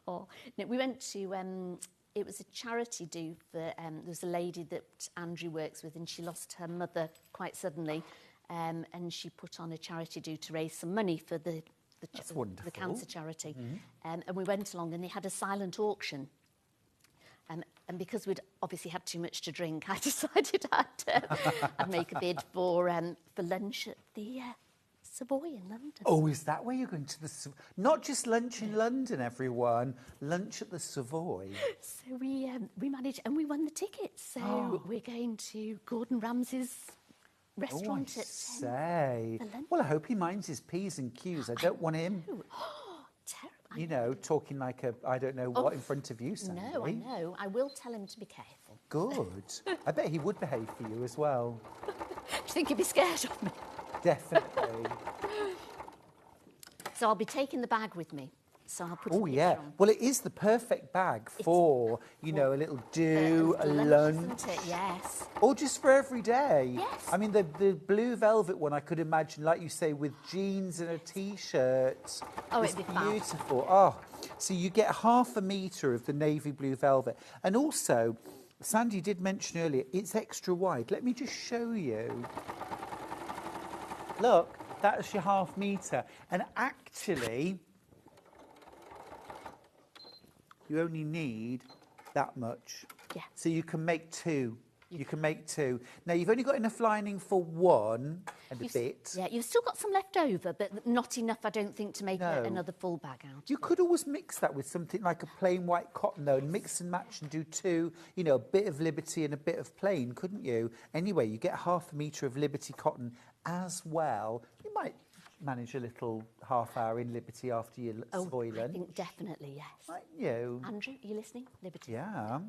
[SPEAKER 7] Oh, no, we went to... it was a charity do for... there's a lady that Andrew works with, and she lost her mother quite suddenly, and she put on a charity do to raise some money for the cancer charity. And we went along, and they had a silent auction. And because we'd obviously had too much to drink, I decided I'd make a bid for lunch at the Savoy in London.
[SPEAKER 2] Oh, is that where you're going to the... Not just lunch in London, everyone. Lunch at the Savoy.
[SPEAKER 7] So we managed, and we won the tickets. So we're going to Gordon Ramsay's restaurant at 10
[SPEAKER 2] say.
[SPEAKER 7] for lunch.
[SPEAKER 2] Well, I hope he minds his P's and Q's. I don't want him,
[SPEAKER 7] Terrible.
[SPEAKER 2] you know, talking like a, I don't know what in front of you, Sandy.
[SPEAKER 7] No, I know. I will tell him to be careful.
[SPEAKER 2] Good. I bet he would behave for you as well.
[SPEAKER 7] Do you think he'd be scared of me?
[SPEAKER 2] Definitely.
[SPEAKER 7] So I'll be taking the bag with me. So I'll put a
[SPEAKER 2] Oh,
[SPEAKER 7] picture
[SPEAKER 2] yeah.
[SPEAKER 7] on.
[SPEAKER 2] Well, it is the perfect bag for, you know, a little do, a lunch.
[SPEAKER 7] Isn't it? Yes.
[SPEAKER 2] Or just for every day.
[SPEAKER 7] Yes.
[SPEAKER 2] I mean, the blue velvet one, I could imagine, like you say, with jeans and a T-shirt.
[SPEAKER 7] Oh,
[SPEAKER 2] It's
[SPEAKER 7] it'd be fab.
[SPEAKER 2] beautiful. Oh, so you get 1/2 metre of the navy blue velvet. And also, Sandy did mention earlier, it's extra wide. Let me just show you. Look, that's your 1/2 metre. And actually, you only need that much.
[SPEAKER 7] Yeah.
[SPEAKER 2] So you can make two. You can make two. Now, you've only got enough lining for one and a bit.
[SPEAKER 7] Yeah, you've still got some left over, but not enough, I don't think, to make
[SPEAKER 2] No.
[SPEAKER 7] another full bag out.
[SPEAKER 2] You could always mix that with something like a plain white cotton, though, and mix and match and do two, you know, a bit of Liberty and a bit of plain, couldn't you? Anyway, you get 1/2 metre of Liberty cotton as well. You might manage a little half-hour in Liberty after your soy
[SPEAKER 7] I
[SPEAKER 2] lunch.
[SPEAKER 7] think definitely, yes.
[SPEAKER 2] Right, you.
[SPEAKER 7] Andrew, are you listening? Liberty.
[SPEAKER 2] Yeah.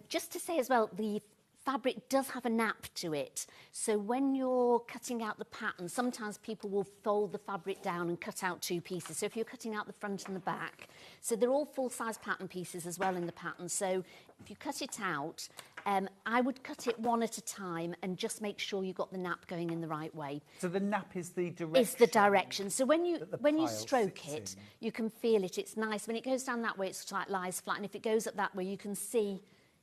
[SPEAKER 7] Just to say as well, the fabric does have a nap to it. So when you're cutting out the pattern, sometimes people will fold the fabric down and cut out 2 pieces. So if you're cutting out the front and the back, so they're all full-size pattern pieces as well in the pattern. So if you cut it out, I would cut it one at a time and just make sure you got the nap going in the right way.
[SPEAKER 2] So the nap is the direction.
[SPEAKER 7] It's the direction. So when you
[SPEAKER 2] that the
[SPEAKER 7] when you
[SPEAKER 2] pile
[SPEAKER 7] stroke
[SPEAKER 2] sits
[SPEAKER 7] it,
[SPEAKER 2] in.
[SPEAKER 7] you can feel it. It's nice. When it goes down that way, it sort of like lies flat. And if it goes up that way, you can see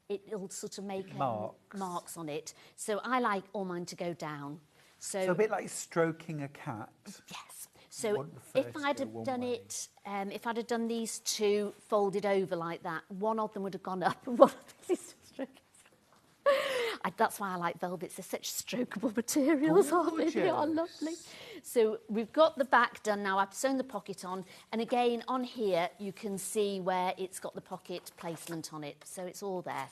[SPEAKER 7] it'll sort of make marks on it. So I like all mine to go down. So
[SPEAKER 2] a bit like stroking a cat.
[SPEAKER 7] yes. So
[SPEAKER 2] want the
[SPEAKER 7] if
[SPEAKER 2] first
[SPEAKER 7] I'd
[SPEAKER 2] go
[SPEAKER 7] have
[SPEAKER 2] one
[SPEAKER 7] done
[SPEAKER 2] way.
[SPEAKER 7] it, if I'd have done these 2 folded over like that, one of them would have gone up and one of these is stroking. That's why I like velvets. They're such strokeable materials, aren't they? They are
[SPEAKER 2] Gorgeous.
[SPEAKER 7] lovely. So we've got the back done now. I've sewn the pocket on. And again, on here, you can see where it's got the pocket placement on it. So it's all there.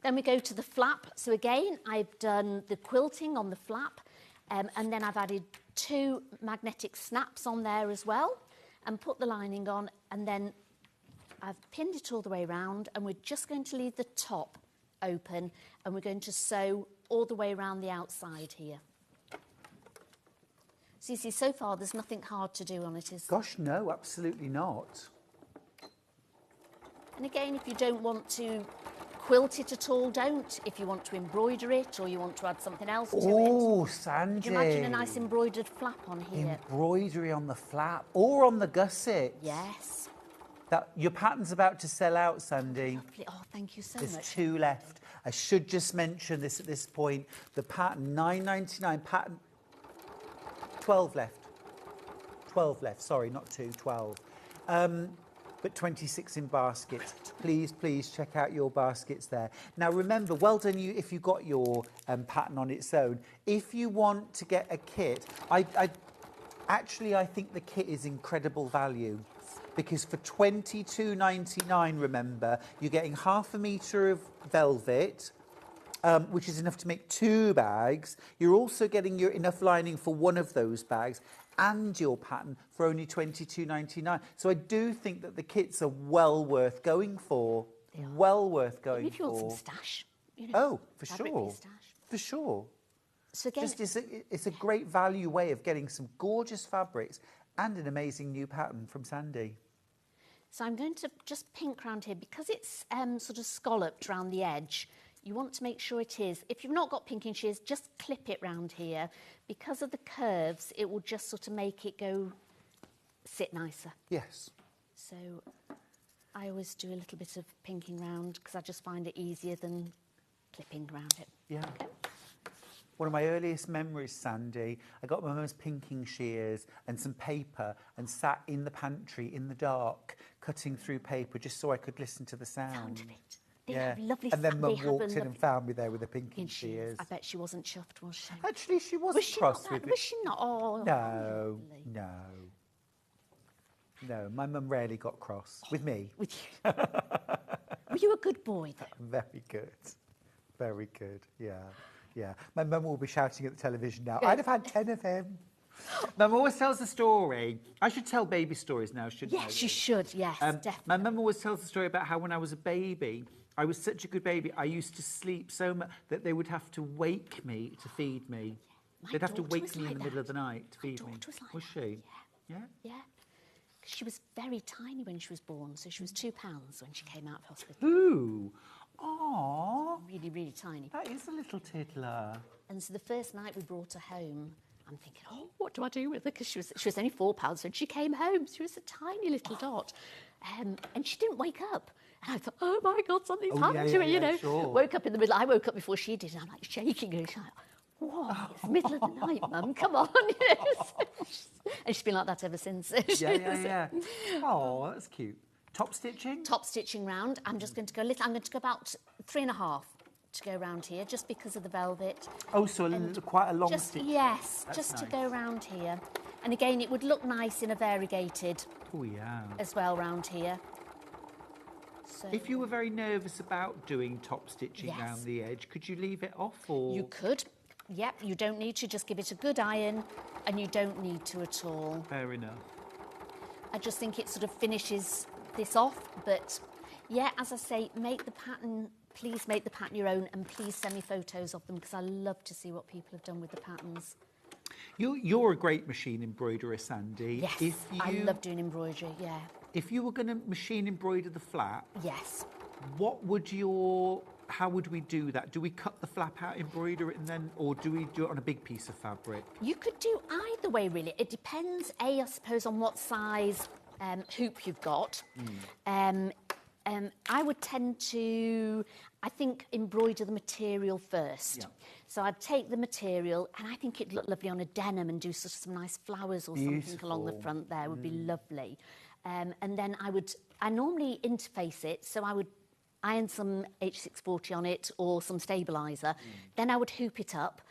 [SPEAKER 7] Then we go to the flap. So again, I've done the quilting on the flap. And then I've added 2 magnetic snaps on there as well. And put the lining on. And then I've pinned it all the way around. And we're just going to leave the top open, and we're going to sew all the way around the outside here. So you see, so far there's nothing hard to do on it, is there?
[SPEAKER 2] Gosh, no, absolutely not.
[SPEAKER 7] And again, if you don't want to quilt it at all, don't. If you want to embroider it or you want to add something else to it.
[SPEAKER 2] Oh, Sandy.
[SPEAKER 7] Can you imagine a nice embroidered flap on here?
[SPEAKER 2] Embroidery on the flap or on the gusset.
[SPEAKER 7] Yes.
[SPEAKER 2] That your pattern's about to sell out, Sandy.
[SPEAKER 7] Lovely. Oh, thank you so
[SPEAKER 2] There's
[SPEAKER 7] much.
[SPEAKER 2] 2 left. I should just mention this at this point. The pattern, £9.99. Pattern, 12 left. 12 left. Sorry, not 2, 12. But 26 in baskets. Please, please check out your baskets there. Now, remember, well done you if you got your pattern on its own. If you want to get a kit, I think the kit is incredible value. Because for £22.99, remember, you're getting 1/2 metre of velvet, which is enough to make 2 bags. You're also getting your enough lining for one of those bags and your pattern for only £22.99. So I do think that the kits are well worth going for. Well worth going
[SPEAKER 7] If you want
[SPEAKER 2] for.
[SPEAKER 7] some stash. You know,
[SPEAKER 2] Oh, for
[SPEAKER 7] fabric for your
[SPEAKER 2] sure.
[SPEAKER 7] stash.
[SPEAKER 2] For sure.
[SPEAKER 7] So again,
[SPEAKER 2] It's a great value way of getting some gorgeous fabrics and an amazing new pattern from Sandy.
[SPEAKER 7] so I'm going to just pink round here because it's sort of scalloped round the edge. You want to make sure it is. If you've not got pinking shears, just clip it round here. Because of the curves, it will just sort of make it sit nicer.
[SPEAKER 2] Yes.
[SPEAKER 7] So I always do a little bit of pinking round because I just find it easier than clipping round it.
[SPEAKER 2] Yeah. One of my earliest memories, Sandy, I got my mum's pinking shears and some paper and sat in the pantry in the dark, cutting through paper just so I could listen to the sound.
[SPEAKER 7] Sound of it. They have lovely
[SPEAKER 2] And then
[SPEAKER 7] they
[SPEAKER 2] Mum
[SPEAKER 7] have a
[SPEAKER 2] walked in
[SPEAKER 7] lovely
[SPEAKER 2] and found me there with the pinking
[SPEAKER 7] pinking
[SPEAKER 2] shears.
[SPEAKER 7] I bet she wasn't chuffed, was she?
[SPEAKER 2] Actually, she wasn't
[SPEAKER 7] Was she
[SPEAKER 2] cross
[SPEAKER 7] not
[SPEAKER 2] with
[SPEAKER 7] that?
[SPEAKER 2] me.
[SPEAKER 7] Was she not? Oh,
[SPEAKER 2] No,
[SPEAKER 7] lovely.
[SPEAKER 2] no. No, my mum rarely got cross with me.
[SPEAKER 7] With you. Were you a good boy, though?
[SPEAKER 2] Very good. Very good, yeah. Yeah. My mum will be shouting at the television now. I'd have had 10 of him. Mum always tells the story. I should tell baby stories now, shouldn't I?
[SPEAKER 7] Yes, you should. Yes, definitely.
[SPEAKER 2] My mum always tells the story about how when I was a baby, I was such a good baby, I used to sleep so much that they would have to wake me to feed me.
[SPEAKER 7] My
[SPEAKER 2] They'd have to
[SPEAKER 7] daughter
[SPEAKER 2] wake
[SPEAKER 7] was
[SPEAKER 2] me in
[SPEAKER 7] like
[SPEAKER 2] the middle of
[SPEAKER 7] that.
[SPEAKER 2] the night to
[SPEAKER 7] My
[SPEAKER 2] feed me.
[SPEAKER 7] daughter was like
[SPEAKER 2] Was
[SPEAKER 7] that,
[SPEAKER 2] she? Yeah?
[SPEAKER 7] Yeah. She was very tiny when she was born, so she was £2 when she came out of hospital.
[SPEAKER 2] Ooh. Aww.
[SPEAKER 7] Really, really tiny.
[SPEAKER 2] That is a little tiddler.
[SPEAKER 7] And so the first night we brought her home, I'm thinking, oh, what do I do with her? Because she was only £4 when she came home. She was a tiny little dot. And she didn't wake up. And I thought, oh, my God, something's happened to her, you know.
[SPEAKER 2] Sure.
[SPEAKER 7] Woke up in the middle. I woke up before she did, and I'm like shaking her. She's like, what? It's the middle of the night, Mum. Come on. You know? And she's been like that ever since.
[SPEAKER 2] Yeah. Oh, that's cute. Top stitching?
[SPEAKER 7] Top stitching round. I'm just going to go I'm going to go about 3.5 to go around here, just because of the velvet.
[SPEAKER 2] Oh, so quite a long stitch.
[SPEAKER 7] Yes,
[SPEAKER 2] That's
[SPEAKER 7] just
[SPEAKER 2] nice.
[SPEAKER 7] to go around here. And again, it would look nice in a variegated
[SPEAKER 2] Oh, yeah.
[SPEAKER 7] as well round here. So
[SPEAKER 2] If you were very nervous about doing top stitching
[SPEAKER 7] Yes.
[SPEAKER 2] around the edge, could you leave it off? Or
[SPEAKER 7] you could. Yep, you don't need to. Just give it a good iron, and you don't need to at all.
[SPEAKER 2] Fair enough.
[SPEAKER 7] I just think it sort of finishes this off. But yeah, as I say, make the pattern. Please make the pattern your own, and please send me photos of them, because I love to see what people have done with the patterns.
[SPEAKER 2] You're a great machine embroiderer, Sandy.
[SPEAKER 7] Yes, I love doing embroidery. Yeah.
[SPEAKER 2] If you were going to machine embroider the flap,
[SPEAKER 7] Yes.
[SPEAKER 2] how would we do that? Do we cut the flap out, embroider it, and then, or do we do it on a big piece of fabric?
[SPEAKER 7] You could do either way, really. It depends, I suppose, on what size hoop you've got. I would tend to, I think, embroider the material first.
[SPEAKER 2] Yeah.
[SPEAKER 7] So I'd take the material, and I think it'd look lovely on a denim, and do sort of some nice flowers or something along the front there would be lovely. And then I normally interface it, so I would iron some H640 on it or some stabiliser. Then I would hoop it up,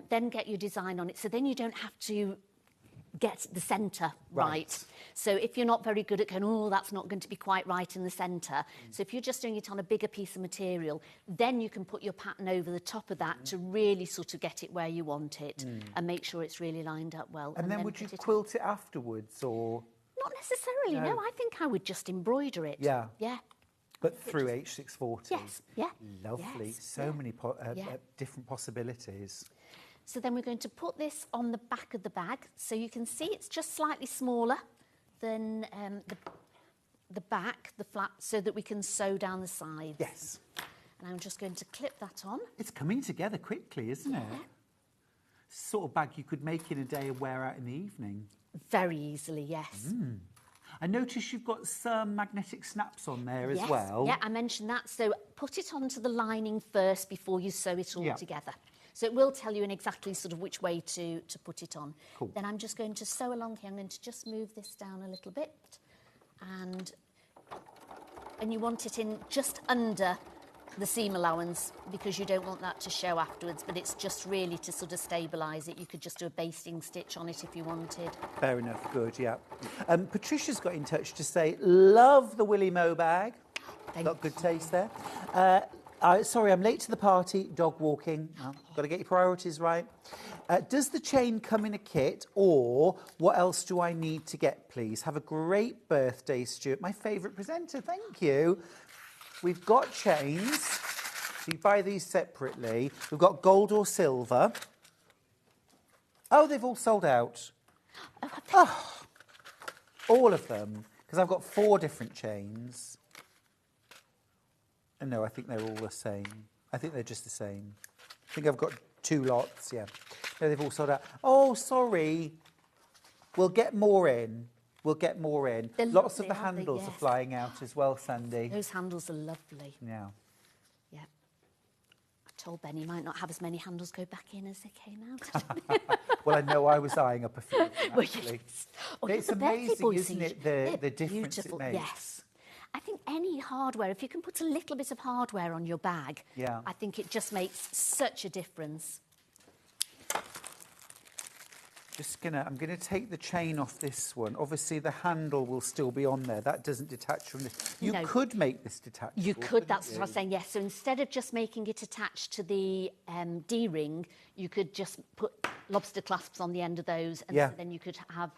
[SPEAKER 7] then get your design on it. So then you don't have to get the centre right. So if you're not very good at going, oh, that's not going to be quite right in the centre. So if you're just doing it on a bigger piece of material, then you can put your pattern over the top of that to really sort of get it where you want it and make sure it's really lined up well.
[SPEAKER 2] And then would you quilt it afterwards, or?
[SPEAKER 7] Not necessarily, no. I think I would just embroider it.
[SPEAKER 2] Yeah.
[SPEAKER 7] Yeah.
[SPEAKER 2] But through H640?
[SPEAKER 7] Yes, yeah.
[SPEAKER 2] Lovely.
[SPEAKER 7] Yes,
[SPEAKER 2] So many different possibilities.
[SPEAKER 7] So then we're going to put this on the back of the bag. So you can see it's just slightly smaller than the back, the flap, so that we can sew down the sides.
[SPEAKER 2] Yes.
[SPEAKER 7] And I'm just going to clip that on.
[SPEAKER 2] It's coming together quickly, isn't it? Sort of bag you could make in a day and wear out in the evening.
[SPEAKER 7] Very easily, yes.
[SPEAKER 2] I notice you've got some magnetic snaps on there as
[SPEAKER 7] Yes,
[SPEAKER 2] well.
[SPEAKER 7] yeah, I mentioned that. So put it onto the lining first before you sew it all
[SPEAKER 2] Yeah.
[SPEAKER 7] together. So it will tell you in exactly sort of which way to put it on.
[SPEAKER 2] Cool.
[SPEAKER 7] Then I'm just going to sew along here. I'm going to just move this down a little bit. And you want it in just under the seam allowance, because you don't want that to show afterwards, but it's just really to sort of stabilise it. You could just do a basting stitch on it if you wanted.
[SPEAKER 2] Fair enough, good, yeah. Patricia's got in touch to say, love the Willie Mo bag. Got good taste there. Sorry, I'm late to the party, dog walking. Well, got to get your priorities right. Does the chain come in a kit, or what else do I need to get, please? Have a great birthday, Stuart. My favourite presenter, thank you. We've got chains. So you buy these separately. We've got gold or silver. Oh, they've all sold out. Oh, all of them. Because I've got 4 different chains. No, I think they're all the same. I think they're just the same. I think I've got 2 lots, yeah. No, they've all sold out. Oh, sorry. We'll get more in. We'll get more in.
[SPEAKER 7] They're
[SPEAKER 2] Lots
[SPEAKER 7] lovely,
[SPEAKER 2] of the
[SPEAKER 7] aren't they?
[SPEAKER 2] handles are
[SPEAKER 7] Yes.
[SPEAKER 2] flying out as well, Sandy.
[SPEAKER 7] Those handles are lovely.
[SPEAKER 2] Yeah.
[SPEAKER 7] Yeah. I told Ben he might not have as many handles go back in as they came out.
[SPEAKER 2] Well, I know I was eyeing up a few of them,
[SPEAKER 7] Well,
[SPEAKER 2] actually.
[SPEAKER 7] yes. Oh,
[SPEAKER 2] It's
[SPEAKER 7] the birthday
[SPEAKER 2] amazing,
[SPEAKER 7] boys
[SPEAKER 2] isn't
[SPEAKER 7] each.
[SPEAKER 2] it,
[SPEAKER 7] They're
[SPEAKER 2] the difference it
[SPEAKER 7] beautiful.
[SPEAKER 2] makes.
[SPEAKER 7] Yes. I think any hardware, if you can put a little bit of hardware on your bag,
[SPEAKER 2] Yeah.
[SPEAKER 7] I think it just makes such a difference.
[SPEAKER 2] I'm gonna take the chain off this one. Obviously, the handle will still be on there. That doesn't detach from this. You
[SPEAKER 7] No.
[SPEAKER 2] could make this detachable.
[SPEAKER 7] You could,
[SPEAKER 2] couldn't
[SPEAKER 7] that's what I was
[SPEAKER 2] you?
[SPEAKER 7] saying, yes. So instead of just making it attached to the D-ring, you could just put lobster clasps on the end of those, and
[SPEAKER 2] Yeah.
[SPEAKER 7] so then you could have...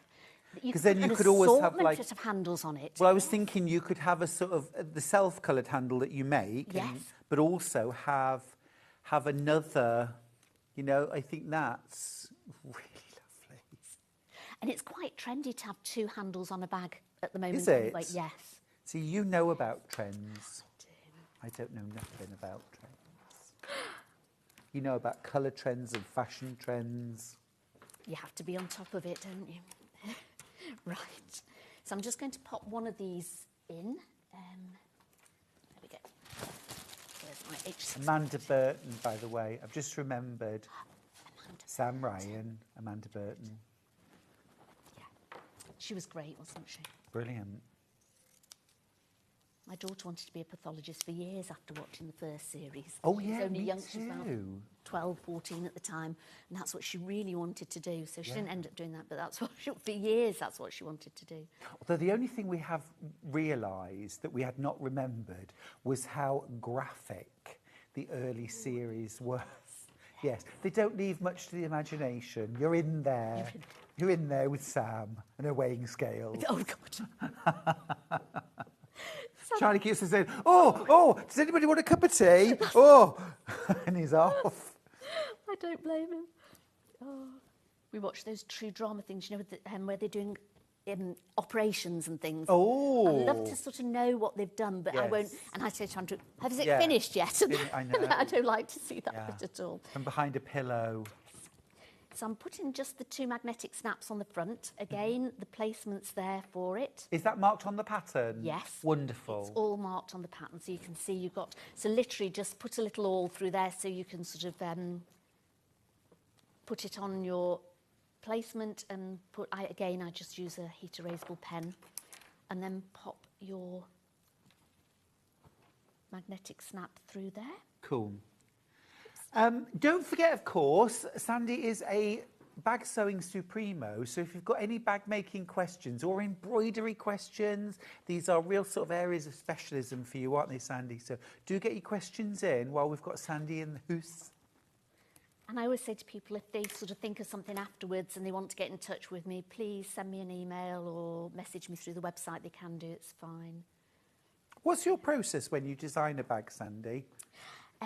[SPEAKER 2] 'Cause then you
[SPEAKER 7] an
[SPEAKER 2] could always have,
[SPEAKER 7] assortment
[SPEAKER 2] like-
[SPEAKER 7] of handles on it.
[SPEAKER 2] Well, I was thinking you could have a sort of the self-coloured handle that you make,
[SPEAKER 7] Yes.
[SPEAKER 2] but also have another. You know, I think that's really lovely.
[SPEAKER 7] And it's quite trendy to have 2 handles on a bag at the moment.
[SPEAKER 2] Is it?
[SPEAKER 7] Anyway. Yes.
[SPEAKER 2] See, you know about trends. I don't know nothing about trends. You know about colour trends and fashion trends.
[SPEAKER 7] You have to be on top of it, don't you? Right. So I'm just going to pop one of these in. There we go. There's my H6.
[SPEAKER 2] Amanda Burton, by the way. I've just remembered. Sam Ryan, Amanda Burton.
[SPEAKER 7] Yeah. She was great, wasn't she?
[SPEAKER 2] Brilliant.
[SPEAKER 7] My daughter wanted to be a pathologist for years after watching the first series.
[SPEAKER 2] Oh,
[SPEAKER 7] She was
[SPEAKER 2] yeah,
[SPEAKER 7] only
[SPEAKER 2] me
[SPEAKER 7] young, she was about
[SPEAKER 2] too.
[SPEAKER 7] 12, 14 at the time, and that's what she really wanted to do. So she didn't end up doing that, but that's what for years, that's what she wanted to do.
[SPEAKER 2] Although the only thing we have realised that we had not remembered was how graphic the early series was. Yes, they don't leave much to the imagination. You're in there. You're in there with Sam and her weighing scales.
[SPEAKER 7] Oh, God.
[SPEAKER 2] Charlie keeps saying, oh, does anybody want a cup of tea? Oh, and he's off.
[SPEAKER 7] I don't blame him. Oh. We watch those true drama things, you know, where they're doing operations and things.
[SPEAKER 2] Oh.
[SPEAKER 7] I love to sort of know what they've done, but I won't.
[SPEAKER 2] Yes.
[SPEAKER 7] And I say to Andrew, has it
[SPEAKER 2] Yeah.
[SPEAKER 7] finished yet?
[SPEAKER 2] I know.
[SPEAKER 7] I don't like to see that
[SPEAKER 2] Yeah.
[SPEAKER 7] bit at all.
[SPEAKER 2] From behind a pillow.
[SPEAKER 7] So I'm putting just the 2 magnetic snaps on the front. Again, the placement's there for it.
[SPEAKER 2] Is that marked on the pattern?
[SPEAKER 7] Yes.
[SPEAKER 2] Wonderful.
[SPEAKER 7] It's all marked on the pattern, so you can see you've got... So literally just put a little awl through there so you can sort of put it on your placement and put... I just use a heat erasable pen and then pop your magnetic snap through there.
[SPEAKER 2] Cool. Don't forget, of course, Sandy is a bag sewing supremo, so if you've got any bag making questions or embroidery questions, these are real sort of areas of specialism for you, aren't they, Sandy? So do get your questions in while we've got Sandy in the house.
[SPEAKER 7] And I always say to people, if they sort of think of something afterwards and they want to get in touch with me, please send me an email or message me through the website. They can do, it's fine.
[SPEAKER 2] What's your process when you design a bag, Sandy?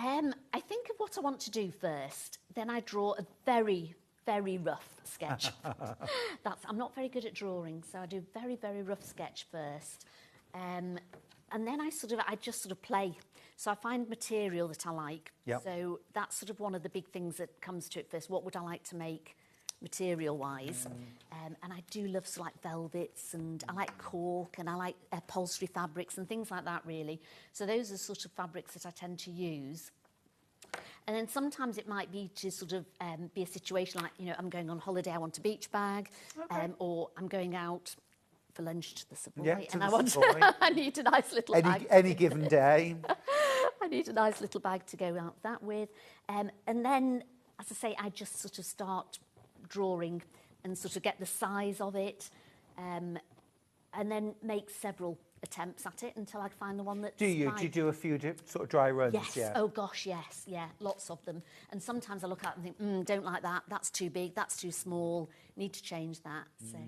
[SPEAKER 7] I think of what I want to do first, then I draw a very, very rough sketch. I'm not very good at drawing, so I do a very, very rough sketch first. And then I just sort of play. So I find material that I like.
[SPEAKER 2] Yep.
[SPEAKER 7] So that's sort of one of the big things that comes to it first. What would I like to make material-wise? And I do love sort of like velvets, and I like cork, and I like upholstery fabrics and things like that, really. So those are sort of fabrics that I tend to use. And then sometimes it might be to sort of be a situation like, you know, I'm going on holiday, I want a beach bag, or I'm going out for lunch to the Savoy,
[SPEAKER 2] Yeah,
[SPEAKER 7] and I need a nice little bag.
[SPEAKER 2] Any given day.
[SPEAKER 7] I need a nice little bag to go out that with. And then, as I say, I just sort of start drawing and sort of get the size of it, and then make several attempts at it until I find the one that's
[SPEAKER 2] Do you do a few sort of dry runs?
[SPEAKER 7] Yes.
[SPEAKER 2] Yeah.
[SPEAKER 7] Oh gosh, yes. Yeah, lots of them. And sometimes I look at it and think, don't like that. That's too big. That's too small. Need to change that. So.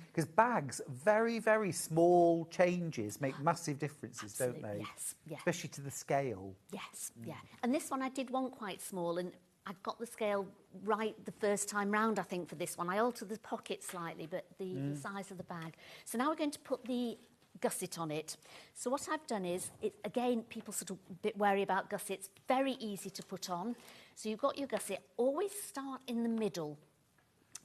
[SPEAKER 2] Because bags, very, very small changes make massive differences, don't they?
[SPEAKER 7] Yes. Yeah.
[SPEAKER 2] Especially to the scale.
[SPEAKER 7] Yes. Yeah. And this one I did want quite small, and I got the scale right the first time round, I think, for this one. I altered the pocket slightly, but the size of the bag. So now we're going to put the gusset on it. So what I've done is, again, people sort of a bit wary about gussets, very easy to put on. So you've got your gusset, always start in the middle,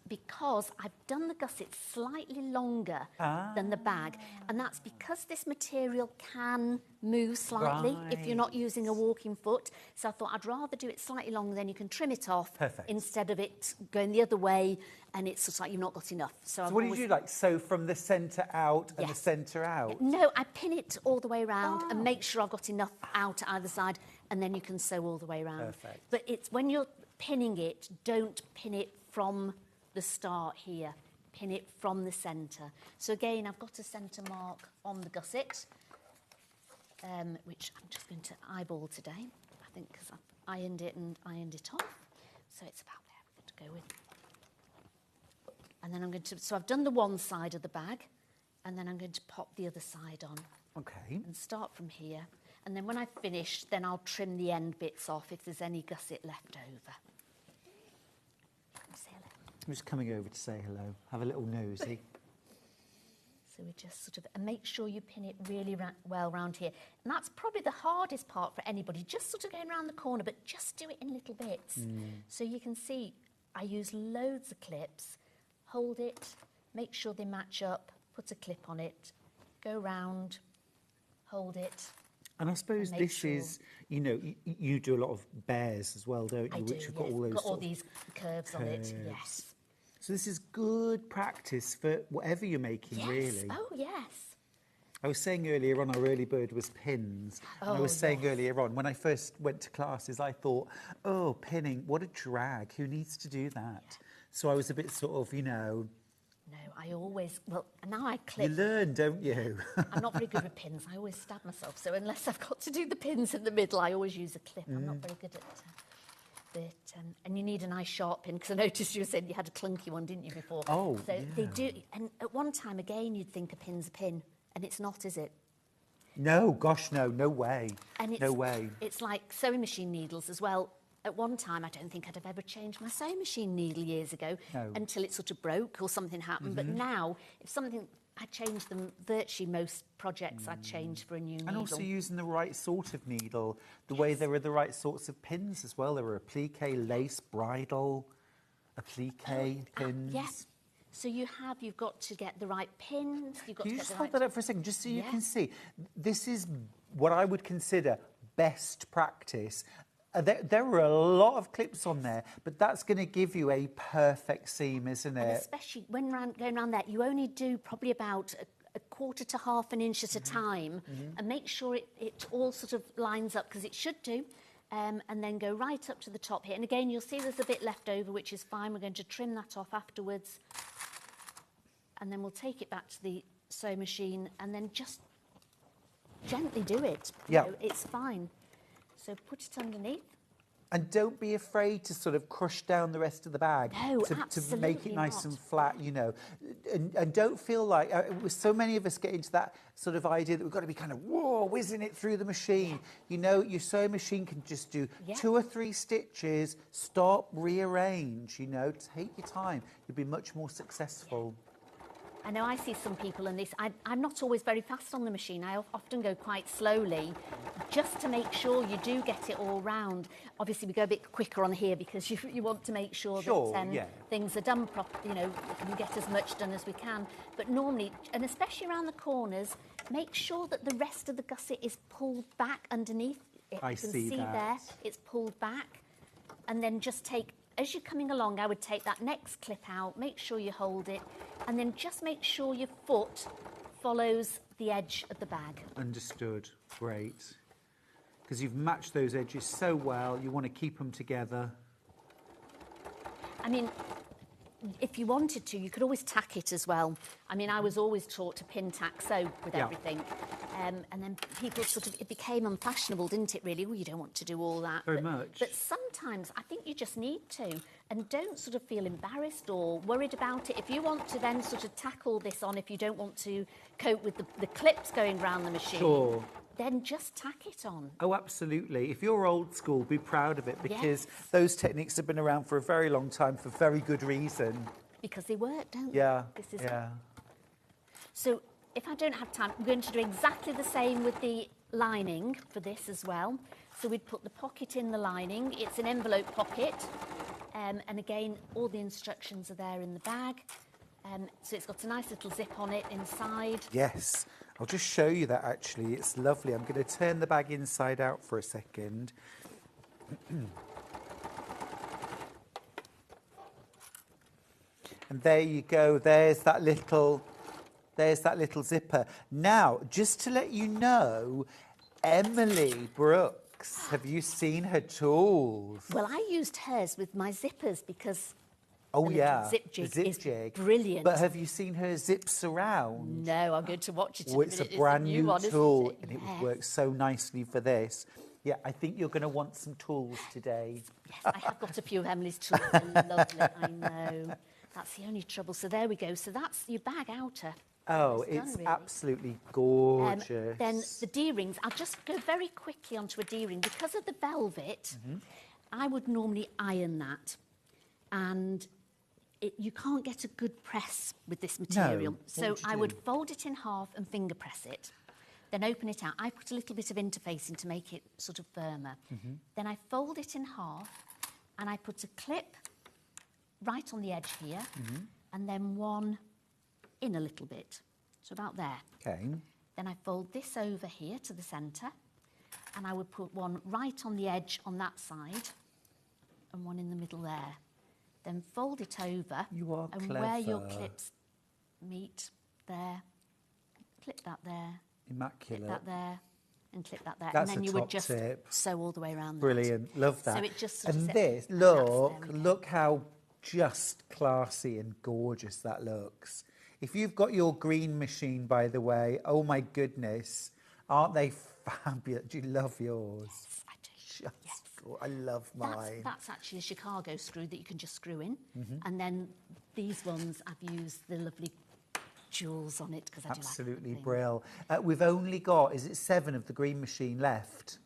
[SPEAKER 7] because I've done the gusset slightly longer than the bag, and that's because this material can move slightly if you're not using a walking foot. So I thought I'd rather do it slightly longer, then you can trim it off.
[SPEAKER 2] Perfect.
[SPEAKER 7] Instead of it going the other way and it's just like you've not got enough. So
[SPEAKER 2] what do you do, like sew from the centre out and the centre out?
[SPEAKER 7] No, I pin it all the way around and make sure I've got enough out either side, and then you can sew all the way around.
[SPEAKER 2] Perfect.
[SPEAKER 7] But it's when you're pinning it, don't pin it from the start here, pin it from the centre. So again, I've got a centre mark on the gusset, which I'm just going to eyeball today, I think, because I've ironed it and ironed it off. So it's about there we're going to go with. And then I'm going to, so I've done the one side of the bag, and then I'm going to pop the other side on.
[SPEAKER 2] Okay.
[SPEAKER 7] And start from here. And then when I've finished, then I'll trim the end bits off if there's any gusset left over.
[SPEAKER 2] I'm just coming over to say hello, have a little nosy.
[SPEAKER 7] So we just sort of, and make sure you pin it really well round here. And that's probably the hardest part for anybody, just sort of going around the corner, but just do it in little bits. So you can see, I use loads of clips, hold it, make sure they match up, put a clip on it, go round, hold it.
[SPEAKER 2] And I suppose this is, you know, you do a lot of bears as well, don't you?
[SPEAKER 7] I do,
[SPEAKER 2] Which have got all those
[SPEAKER 7] got all
[SPEAKER 2] sort of
[SPEAKER 7] these curves on it, yes.
[SPEAKER 2] So this is good practice for whatever you're making,
[SPEAKER 7] Yes.
[SPEAKER 2] really.
[SPEAKER 7] Oh, yes.
[SPEAKER 2] I was saying earlier on, our early bird was pins. And I was saying earlier on, when I first went to classes, I thought, oh, pinning, what a drag. Who needs to do that?
[SPEAKER 7] Yeah.
[SPEAKER 2] So I was a bit sort of, you know...
[SPEAKER 7] No, I always, well, now I clip.
[SPEAKER 2] You learn, don't you?
[SPEAKER 7] I'm not very good with pins. I always stab myself. So unless I've got to do the pins in the middle, I always use a clip. I'm not very good at it. And you need a nice sharp pin, because I noticed you said you had a clunky one, didn't you, before?
[SPEAKER 2] Oh,
[SPEAKER 7] so
[SPEAKER 2] yeah.
[SPEAKER 7] they do. And at one time, again, you'd think a pin's a pin, and it's not, is it?
[SPEAKER 2] No, gosh, no way.
[SPEAKER 7] And
[SPEAKER 2] no way.
[SPEAKER 7] It's like sewing machine needles as well. At one time, I don't think I'd have ever changed my sewing machine needle years ago until it sort of broke or something happened. But now, if something, I change them, virtually most projects I'd change for a new needle.
[SPEAKER 2] And also using the right sort of needle, the way there are the right sorts of pins as well. There are applique, lace, bridal, applique pins.
[SPEAKER 7] Yes. So you've got to get the right pins. You've got
[SPEAKER 2] Can
[SPEAKER 7] to
[SPEAKER 2] you
[SPEAKER 7] get
[SPEAKER 2] just
[SPEAKER 7] the
[SPEAKER 2] hold
[SPEAKER 7] right...
[SPEAKER 2] that up for a second, just so you can see? This is what I would consider best practice. There are a lot of clips on there, but that's going to give you a perfect seam, isn't
[SPEAKER 7] And
[SPEAKER 2] it?
[SPEAKER 7] especially when going around there, you only do probably about a quarter to half an inch at a time, and make sure it all sort of lines up, because it should do. And then go right up to the top here. And again, you'll see there's a bit left over, which is fine. We're going to trim that off afterwards. And then we'll take it back to the sew machine and then just gently do it. You know, it's fine. So put it underneath.
[SPEAKER 2] And don't be afraid to sort of crush down the rest of the bag
[SPEAKER 7] No,
[SPEAKER 2] to make it
[SPEAKER 7] absolutely
[SPEAKER 2] nice
[SPEAKER 7] not.
[SPEAKER 2] and flat, you know. And don't feel like, so many of us get into that sort of idea that we've got to be kind of, whoa, whizzing it through the machine. You know, your sewing machine can just do 2 or 3 stitches, stop, rearrange, you know, take your time. You'll be much more successful.
[SPEAKER 7] I know I see some people, and I'm not always very fast on the machine. I often go quite slowly, just to make sure you do get it all round. Obviously, we go a bit quicker on here because you want to make sure that things are done properly. You know, we get as much done as we can. But normally, and especially around the corners, make sure that the rest of the gusset is pulled back underneath.
[SPEAKER 2] I see that.
[SPEAKER 7] There, it's pulled back, and then just take. As you're coming along, I would take that next clip out, make sure you hold it, and then just make sure your foot follows the edge of the bag.
[SPEAKER 2] Understood. Great. Because you've matched those edges so well, you want to keep them together.
[SPEAKER 7] I mean, if you wanted to, you could always tack it as well. I mean, I was always taught to pin tack sew with everything. And then people sort of, it became unfashionable, didn't it, really? Oh, you don't want to do all that.
[SPEAKER 2] Very much.
[SPEAKER 7] But sometimes I think you just need to. And don't sort of feel embarrassed or worried about it. If you want to then sort of tackle this on, if you don't want to cope with the clips going around the machine, then just tack it on.
[SPEAKER 2] Oh, absolutely. If you're old school, be proud of it, because those techniques have been around for a very long time for very good reason.
[SPEAKER 7] Because they work, don't they?
[SPEAKER 2] Yeah,
[SPEAKER 7] This is So if I don't have time, I'm going to do exactly the same with the lining for this as well. So we'd put the pocket in the lining. It's an envelope pocket. And again, all the instructions are there in the bag. So it's got a nice little zip on it inside.
[SPEAKER 2] Yes. I'll just show you that, actually. It's lovely. I'm going to turn the bag inside out for a second. And there you go. There's that little zipper. Now, just to let you know, Emily Brooks, have you seen her tools?
[SPEAKER 7] Well, I used hers with my zippers because
[SPEAKER 2] zip
[SPEAKER 7] jig
[SPEAKER 2] the
[SPEAKER 7] is
[SPEAKER 2] jig.
[SPEAKER 7] brilliant.
[SPEAKER 2] But have you seen her zips around?
[SPEAKER 7] No, I'm going to watch it.
[SPEAKER 2] Oh, it's a brand new
[SPEAKER 7] one,
[SPEAKER 2] tool,
[SPEAKER 7] isn't it?
[SPEAKER 2] and it would work so nicely for this. Yeah, I think you're going to want some tools today.
[SPEAKER 7] Yes, I have got a few of Emily's tools. They're lovely, I know. That's the only trouble. So there we go. So that's your bag outer.
[SPEAKER 2] Oh,
[SPEAKER 7] It's done,
[SPEAKER 2] it's
[SPEAKER 7] really.
[SPEAKER 2] absolutely gorgeous.
[SPEAKER 7] Then the D-rings, I'll just go very quickly onto a D-ring. Because of the velvet, I would normally iron that. And you can't get a good press with this material.
[SPEAKER 2] No.
[SPEAKER 7] So
[SPEAKER 2] What would you
[SPEAKER 7] I would
[SPEAKER 2] do?
[SPEAKER 7] fold it in half and finger press it, then open it out. I put a little bit of interfacing to make it sort of firmer. Then I fold it in half and I put a clip right on the edge here and then one in a little bit, so about there.
[SPEAKER 2] Okay.
[SPEAKER 7] Then I fold this over here to the centre and I would put one right on the edge on that side and one in the middle there. Then fold it over
[SPEAKER 2] You are
[SPEAKER 7] and where your
[SPEAKER 2] clever.
[SPEAKER 7] clips meet there, clip that there,
[SPEAKER 2] Immaculate.
[SPEAKER 7] clip that there and clip that there.
[SPEAKER 2] That's
[SPEAKER 7] and then
[SPEAKER 2] a
[SPEAKER 7] you
[SPEAKER 2] top
[SPEAKER 7] would just
[SPEAKER 2] tip.
[SPEAKER 7] sew all the way around
[SPEAKER 2] Brilliant. Love that.
[SPEAKER 7] So it just sort of
[SPEAKER 2] and
[SPEAKER 7] sits-
[SPEAKER 2] this,
[SPEAKER 7] and that's-
[SPEAKER 2] look,
[SPEAKER 7] there we go.
[SPEAKER 2] look how just classy and gorgeous that looks. If you've got your green machine, by the way, oh my goodness, aren't they fabulous? Do you love yours?
[SPEAKER 7] Yes, I do.
[SPEAKER 2] Just,
[SPEAKER 7] Yes.
[SPEAKER 2] I love mine.
[SPEAKER 7] That's actually a Chicago screw that you can just screw in. And then these ones, I've used the lovely jewels on it because I
[SPEAKER 2] Absolutely
[SPEAKER 7] do like
[SPEAKER 2] brill. We've only got, is it 7 of the green machine left?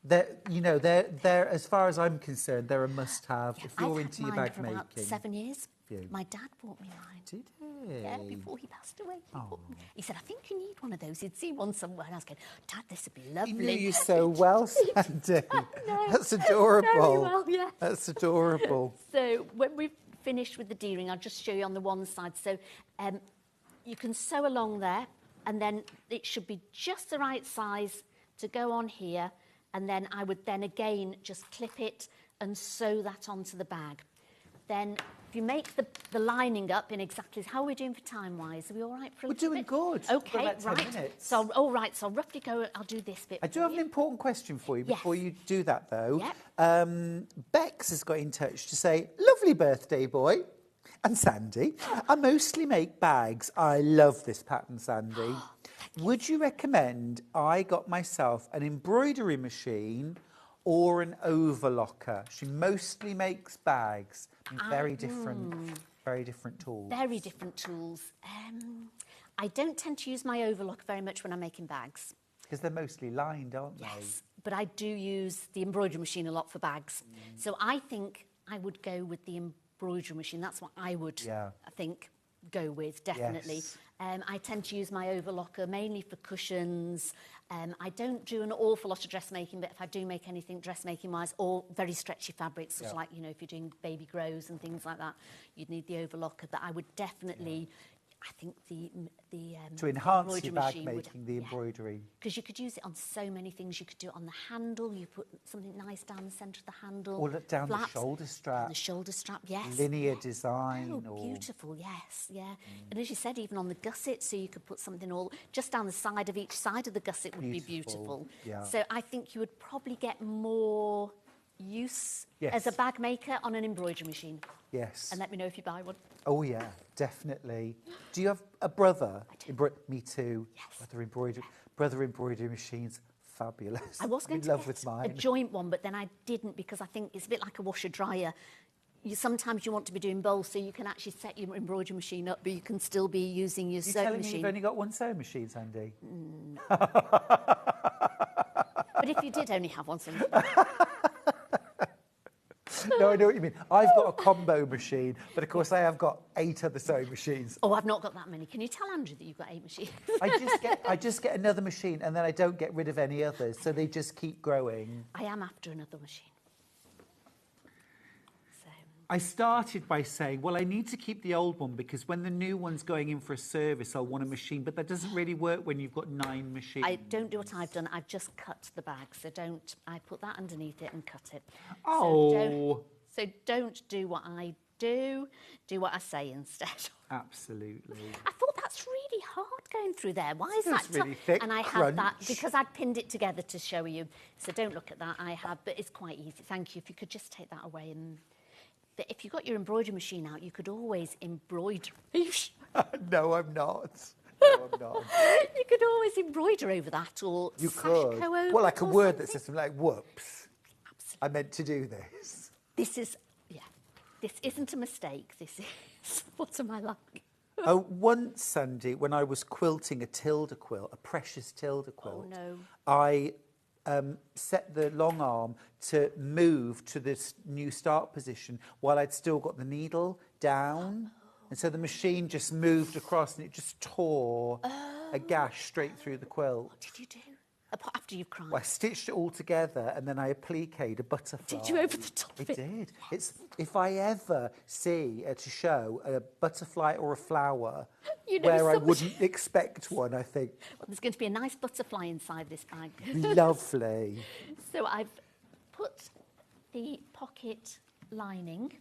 [SPEAKER 2] They're, as far as I'm concerned, they're a must-have if you're
[SPEAKER 7] I've
[SPEAKER 2] into
[SPEAKER 7] had
[SPEAKER 2] your
[SPEAKER 7] mine
[SPEAKER 2] bag
[SPEAKER 7] for
[SPEAKER 2] making.
[SPEAKER 7] about 7 years.
[SPEAKER 2] You?
[SPEAKER 7] My dad bought me mine.
[SPEAKER 2] Did he?
[SPEAKER 7] Yeah, before he passed away. He said, I think you need one of those. He'd see one somewhere. And I was going, Dad, this would be lovely.
[SPEAKER 2] He knew you so well, Sandy.
[SPEAKER 7] No,
[SPEAKER 2] That's adorable.
[SPEAKER 7] very well, yeah.
[SPEAKER 2] That's adorable.
[SPEAKER 7] So when we've finished with the D-ring, I'll just show you on the one side. So you can sew along there, and then it should be just the right size to go on here. And then I would then again just clip it and sew that onto the bag. Then if you make the lining up in exactly how we're doing for time-wise, are we all right for a
[SPEAKER 2] We're
[SPEAKER 7] little
[SPEAKER 2] doing
[SPEAKER 7] bit?
[SPEAKER 2] good. We've got
[SPEAKER 7] Okay,
[SPEAKER 2] about 10
[SPEAKER 7] right.
[SPEAKER 2] minutes.
[SPEAKER 7] So, so I'll roughly go, I'll do this bit
[SPEAKER 2] I do
[SPEAKER 7] for
[SPEAKER 2] have an
[SPEAKER 7] you.
[SPEAKER 2] important question for you
[SPEAKER 7] Yes.
[SPEAKER 2] before you do that, though.
[SPEAKER 7] Yep.
[SPEAKER 2] Bex has got in touch to say, lovely birthday, boy. And Sandy, I mostly make bags. I love this pattern, Sandy. Would you recommend I got myself an embroidery machine or an overlocker? She mostly makes bags. Very different tools.
[SPEAKER 7] Very different tools. I don't tend to use my overlock very much when I'm making bags.
[SPEAKER 2] Because they're mostly lined, aren't
[SPEAKER 7] Yes, but I do use the embroidery machine a lot for bags. So I think I would go with the embroidery machine. That's what I would,
[SPEAKER 2] Yeah.
[SPEAKER 7] I think, go with, definitely.
[SPEAKER 2] Yes.
[SPEAKER 7] I tend to use my overlocker mainly for cushions. I don't do an awful lot of dressmaking, but if I do make anything dressmaking-wise, or very stretchy fabrics, sort of like, you know, if you're doing baby grows and things like that, you'd need the overlocker. But I would definitely... I think
[SPEAKER 2] to enhance
[SPEAKER 7] embroidery
[SPEAKER 2] your bag
[SPEAKER 7] machine would-
[SPEAKER 2] making, the embroidery.
[SPEAKER 7] because you could use it on so many things. You could do it on the handle. You put something nice down the centre of the handle.
[SPEAKER 2] Or down the
[SPEAKER 7] flaps,
[SPEAKER 2] shoulder strap.
[SPEAKER 7] down the shoulder strap, yes.
[SPEAKER 2] Linear design.
[SPEAKER 7] Oh,
[SPEAKER 2] or
[SPEAKER 7] beautiful, yes, yeah. And as you said, even on the gusset, so you could put something all just down the side of each side of the gusset would be beautiful.
[SPEAKER 2] Yeah.
[SPEAKER 7] So I think you would probably get more use
[SPEAKER 2] Yes.
[SPEAKER 7] as a bag maker on an embroidery machine.
[SPEAKER 2] Yes.
[SPEAKER 7] And let me know if you buy one.
[SPEAKER 2] Oh, yeah, definitely. Do you have a brother?
[SPEAKER 7] I do.
[SPEAKER 2] Me too.
[SPEAKER 7] Yes.
[SPEAKER 2] Brother embroidery machines, fabulous.
[SPEAKER 7] I was going
[SPEAKER 2] I'm
[SPEAKER 7] to
[SPEAKER 2] in love
[SPEAKER 7] get
[SPEAKER 2] with
[SPEAKER 7] a
[SPEAKER 2] mine.
[SPEAKER 7] joint one, but then I didn't because I think it's a bit like a washer-dryer. Sometimes you want to be doing both, so you can actually set your embroidery machine up, but you can still be using your
[SPEAKER 2] You're
[SPEAKER 7] sewing
[SPEAKER 2] telling me
[SPEAKER 7] machine.
[SPEAKER 2] you've only got one sewing machine, Sandy?
[SPEAKER 7] But if you did only have one, something.
[SPEAKER 2] No, I know what you mean. I've got a combo machine, but of course I have got 8 other sewing machines.
[SPEAKER 7] Oh, I've not got that many. Can you tell Andrew that you've got 8 machines?
[SPEAKER 2] I just get another machine and then I don't get rid of any others, so they just keep growing.
[SPEAKER 7] I am after another machine. So,
[SPEAKER 2] I started by saying, well, I need to keep the old one because when the new one's going in for a service, I'll want a machine. But that doesn't really work when you've got 9 machines.
[SPEAKER 7] I don't do what I've done. I've just cut the bag. So I put that underneath it and cut it.
[SPEAKER 2] Oh.
[SPEAKER 7] So don't do what I do. Do what I say instead.
[SPEAKER 2] Absolutely.
[SPEAKER 7] I thought that's really hard going through there. Why is
[SPEAKER 2] It's
[SPEAKER 7] that
[SPEAKER 2] really thick,
[SPEAKER 7] And I had that
[SPEAKER 2] crunch.
[SPEAKER 7] because I'd pinned it together to show you. So don't look at that. I have, but it's quite easy. Thank you. If you could just take that away and... But if you got your embroidery machine out, you could always embroider.
[SPEAKER 2] No, I'm not. No, I'm not.
[SPEAKER 7] You could always embroider over that or
[SPEAKER 2] You
[SPEAKER 7] sash
[SPEAKER 2] could.
[SPEAKER 7] go over
[SPEAKER 2] Well, like a
[SPEAKER 7] or
[SPEAKER 2] word that
[SPEAKER 7] something.
[SPEAKER 2] says something like, whoops,
[SPEAKER 7] Absolutely.
[SPEAKER 2] I meant to do this.
[SPEAKER 7] This is, yeah, this isn't a mistake. This is, what am I like?
[SPEAKER 2] Oh, once, Sandy, when I was quilting a Tilda quilt, a precious Tilda quilt,
[SPEAKER 7] Oh, no.
[SPEAKER 2] I set the long arm to move to this new start position while I'd still got the needle down. And so the machine just moved across and it just tore a gash straight through the quilt.
[SPEAKER 7] What did you do? After you've cried?
[SPEAKER 2] Well, I stitched it all together and then I appliqued a butterfly.
[SPEAKER 7] Did you over the top of it?
[SPEAKER 2] I did. If I ever see to show a butterfly or a flower where I wouldn't expect one, I think.
[SPEAKER 7] Well, there's going to be a nice butterfly inside this bag.
[SPEAKER 2] Lovely.
[SPEAKER 7] So I've put the pocket lining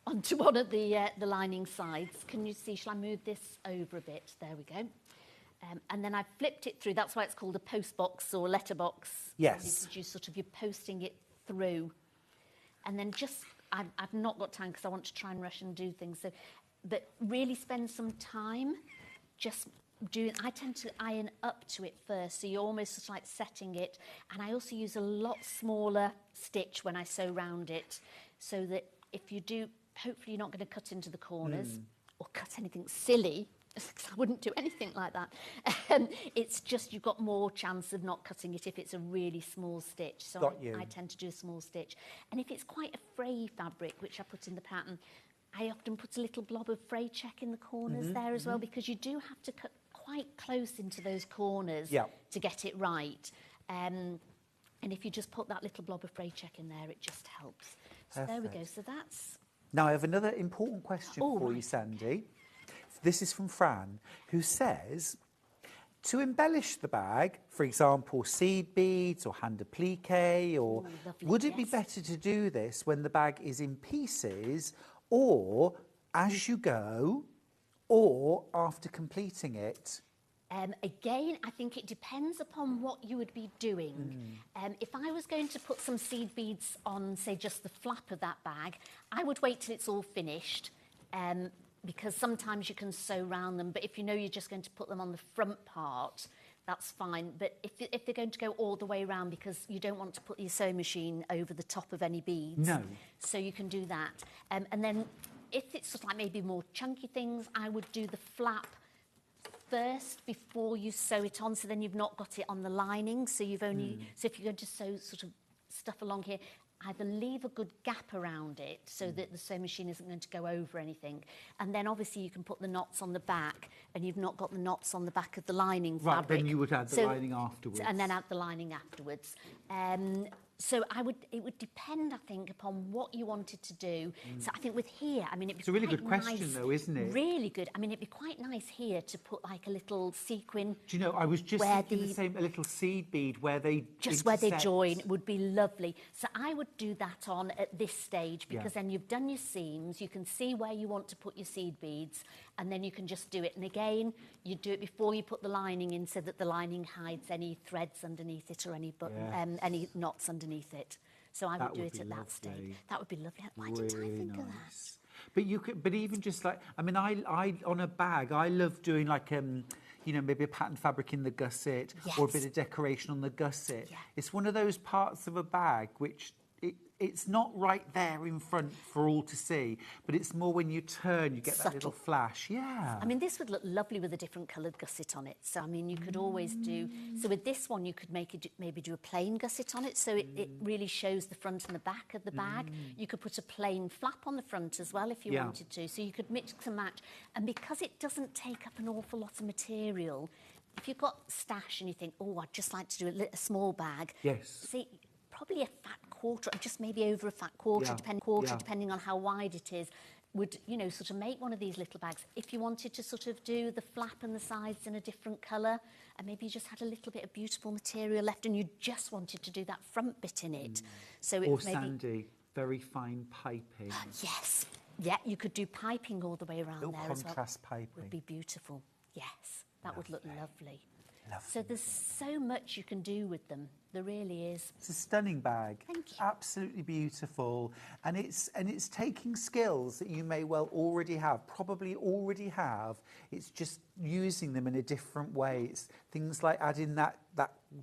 [SPEAKER 7] onto one of the lining sides. Can you see? Shall I move this over a bit? There we go. And then I flipped it through. That's why it's called a post box or letterbox.
[SPEAKER 2] Yes.
[SPEAKER 7] This is just sort of, you're posting it through. And then I've not got time because I want to try and rush and do things. So, but really spend some time just doing, I tend to iron up to it first. So you're almost just like setting it. And I also use a lot smaller stitch when I sew round it. So that if you do, hopefully you're not going to cut into the corners or cut anything silly. I wouldn't do anything like that. It's just you've got more chance of not cutting it if it's a really small stitch. So I tend to do a small stitch. And if it's quite a fray fabric, which I put in the pattern, I often put a little blob of fray check in the corners there as well, because you do have to cut quite close into those corners to get it right. And if you just put that little blob of fray check in there, it just helps. So there we go. So that's...
[SPEAKER 2] Now I have another important question for you, Sandy. This is from Fran, who says, to embellish the bag, for example, seed beads or hand applique, or would it be better to do this when the bag is in pieces, or as you go, or after completing it?
[SPEAKER 7] Again, I think it depends upon what you would be doing. If I was going to put some seed beads on, say, just the flap of that bag, I would wait till it's all finished. Because sometimes you can sew round them, but if you know you're just going to put them on the front part, that's fine. But if they're going to go all the way around, because you don't want to put your sewing machine over the top of any beads.
[SPEAKER 2] No.
[SPEAKER 7] So you can do that. And then if it's sort of like maybe more chunky things, I would do the flap first before you sew it on, so then you've not got it on the lining. So you've only, so if you're going to sew sort of stuff along here, either leave a good gap around it so that the sewing machine isn't going to go over anything. And then obviously you can put the knots on the back, and you've not got the knots on the back of the lining fabric.
[SPEAKER 2] Right, then you would add the lining afterwards.
[SPEAKER 7] And then add the lining afterwards. So it would depend, I think, upon what you wanted to do. So I think with here, I mean, it'd be
[SPEAKER 2] It's a really
[SPEAKER 7] quite
[SPEAKER 2] good question,
[SPEAKER 7] nice,
[SPEAKER 2] though, isn't it?
[SPEAKER 7] Really good. I mean, it'd be quite nice here to put like a little sequin.
[SPEAKER 2] Do you know, I was just thinking the same, a little seed bead where they
[SPEAKER 7] just where they join would be lovely. So I would do that on at this stage, because then you've done your seams, you can see where you want to put your seed beads, and then you can just do it. And again, you do it before you put the lining in, so that the lining hides any threads underneath it or any any knots underneath it. So I would do it at that stage. That would be lovely. Why didn't I think of that?
[SPEAKER 2] But you could, but even just like, I mean, I on a bag, I love doing like you know, maybe a patterned fabric in the gusset, or a bit of decoration on the gusset. Yeah. It's one of those parts of a bag which it's not right there in front for all to see, but it's more when you turn, you get that little flash. Yeah.
[SPEAKER 7] I mean, this would look lovely with a different coloured gusset on it. So, I mean, you could always do... So with this one, you could maybe do a plain gusset on it, so it really shows the front and the back of the bag. You could put a plain flap on the front as well if you wanted to. So you could mix and match. And because it doesn't take up an awful lot of material, if you've got stash and you think, oh, I'd just like to do a small bag.
[SPEAKER 2] Yes.
[SPEAKER 7] See, probably a fat quarter, just maybe over a fat quarter, depending on how wide it is, would, you know, sort of make one of these little bags. If you wanted to sort of do the flap and the sides in a different colour, and maybe you just had a little bit of beautiful material left and you just wanted to do that front bit in it. So it
[SPEAKER 2] or
[SPEAKER 7] maybe...
[SPEAKER 2] Sandy, very fine piping.
[SPEAKER 7] Yes. Yeah, you could do piping all the way around there as well.
[SPEAKER 2] Contrast piping.
[SPEAKER 7] Would be beautiful. Yes, that would look lovely. So there's so much you can do with them. There really is.
[SPEAKER 2] It's a stunning bag.
[SPEAKER 7] Thank you.
[SPEAKER 2] Absolutely beautiful. And it's taking skills that you may well already have, probably already have. It's just using them in a different way. It's things like adding that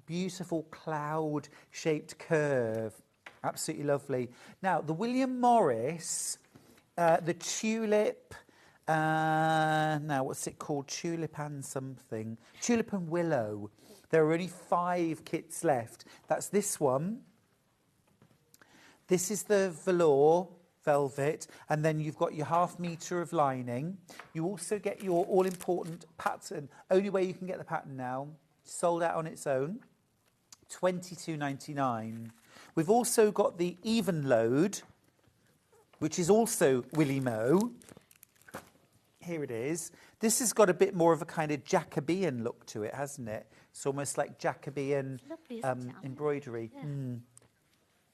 [SPEAKER 2] beautiful cloud-shaped curve. Absolutely lovely. Now, the William Morris, the tulip... now, what's it called? Tulip and something. Tulip and willow. There are only 5 kits left. That's this one. This is the velour velvet, and then you've got your ½ metre of lining. You also get your all-important pattern. Only way you can get the pattern now, sold out on its own, £22.99. We've also got the even load, which is also Willy Mo. Here it is. This has got a bit more of a kind of Jacobean look to it, hasn't it? It's almost like Jacobean embroidery. Yeah.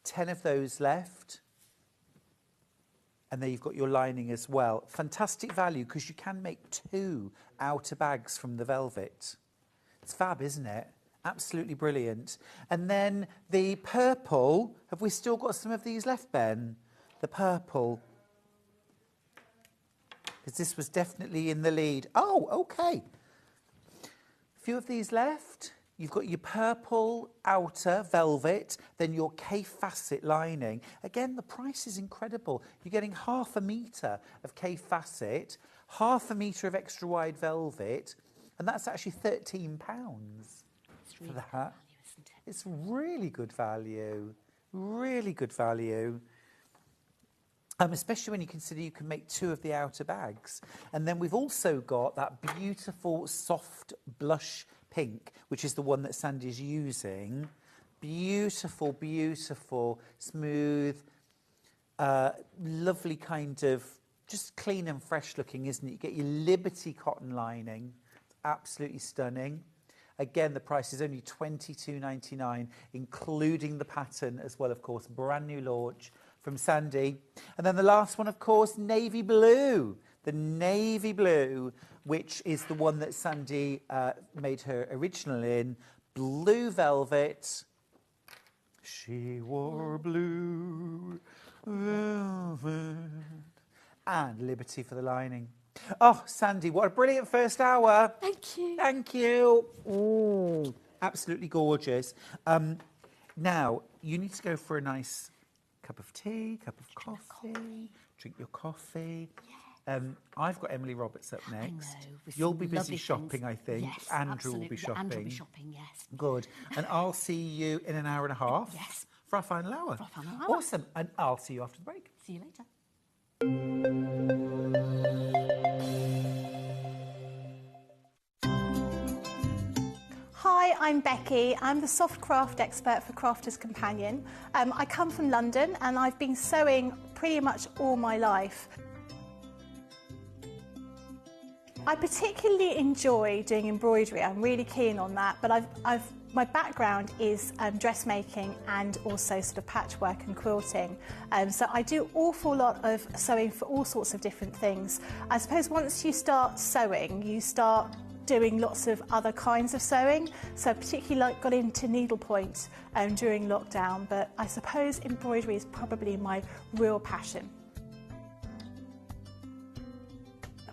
[SPEAKER 2] 10 of those left. And there you've got your lining as well. Fantastic value, because you can make 2 outer bags from the velvet. It's fab, isn't it? Absolutely brilliant. And then the purple, have we still got some of these left, Ben? The purple. Because this was definitely in the lead. Oh, okay. A few of these left. You've got your purple outer velvet, then your K facet lining. Again, the price is incredible. You're getting ½ metre of K facet, ½ metre of extra wide velvet, and that's actually £13 for that.
[SPEAKER 7] Value, isn't it?
[SPEAKER 2] It's really good value. Really good value. Especially when you consider you can make 2 of the outer bags. And then we've also got that beautiful soft blush pink, which is the one that Sandy's using. Beautiful, beautiful, smooth, lovely kind of, just clean and fresh looking, isn't it? You get your Liberty cotton lining. It's absolutely stunning. Again, the price is only £22.99, including the pattern as well, of course. Brand new launch from Sandy. And then the last one, of course, navy blue. The navy blue, which is the one that Sandy made her original in. Blue velvet. She wore blue velvet. And Liberty for the lining. Oh, Sandy, what a brilliant first hour.
[SPEAKER 7] Thank you.
[SPEAKER 2] Thank you. Ooh, absolutely gorgeous. Now, you need to go for a nice cup of tea, cup of coffee. Drink your coffee. Yeah. I've got Emily Roberts up next.
[SPEAKER 7] I know.
[SPEAKER 2] You'll be busy shopping,
[SPEAKER 7] things.
[SPEAKER 2] I think.
[SPEAKER 7] Yes,
[SPEAKER 2] Andrew
[SPEAKER 7] absolutely.
[SPEAKER 2] will be shopping.
[SPEAKER 7] Andrew will be shopping, yes.
[SPEAKER 2] Good. And I'll see you in an hour and a half.
[SPEAKER 7] Yes.
[SPEAKER 2] For our final hour.
[SPEAKER 7] For our final hour.
[SPEAKER 2] Awesome. And I'll see you after the break.
[SPEAKER 7] See you later.
[SPEAKER 8] Hi, I'm Becky. I'm the soft craft expert for Crafter's Companion. I come from London and I've been sewing pretty much all my life. I particularly enjoy doing embroidery. I'm really keen on that, but my background is dressmaking and also sort of patchwork and quilting. So I do an awful lot of sewing for all sorts of different things. I suppose once you start sewing, you start doing lots of other kinds of sewing. So I particularly got into needlepoint during lockdown, but I suppose embroidery is probably my real passion.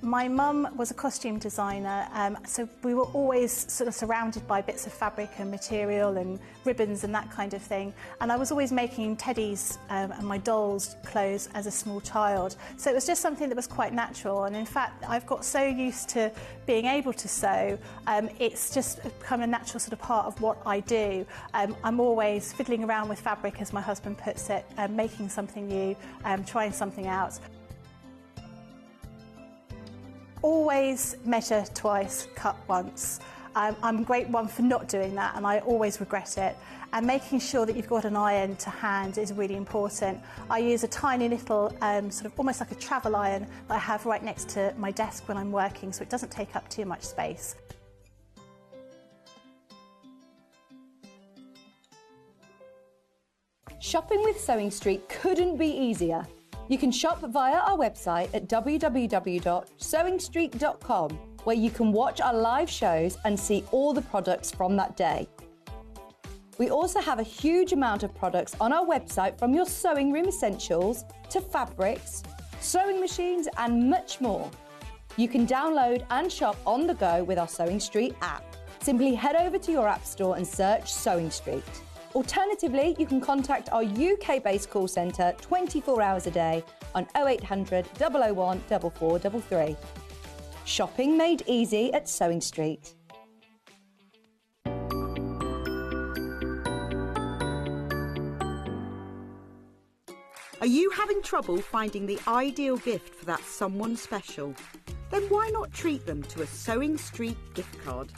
[SPEAKER 8] My mum was a costume designer, so we were always sort of surrounded by bits of fabric and material and ribbons and that kind of thing. And I was always making teddies and my dolls' clothes as a small child. So it was just something that was quite natural. And in fact, I've got so used to being able to sew, it's just become a natural sort of part of what I do. I'm always fiddling around with fabric, as my husband puts it, making something new, trying something out. Always measure twice, cut once. I'm a great one for not doing that, and I always regret it. And making sure that you've got an iron to hand is really important. I use a tiny little, sort of almost like a travel iron that I have right next to my desk when I'm working, so it doesn't take up too much space.
[SPEAKER 3] Shopping with Sewing Street couldn't be easier. You can shop via our website at www.sewingstreet.com, where you can watch our live shows and see all the products from that day. We also have a huge amount of products on our website, from your sewing room essentials to fabrics, sewing machines and much more. You can download and shop on the go with our Sewing Street app. Simply head over to your app store and search Sewing Street. Alternatively, you can contact our UK-based call centre 24 hours a day on 0800 001 4433. Shopping made easy at Sewing Street.
[SPEAKER 6] you having trouble finding the ideal gift for that someone special? Then why not treat them to a Sewing Street gift card?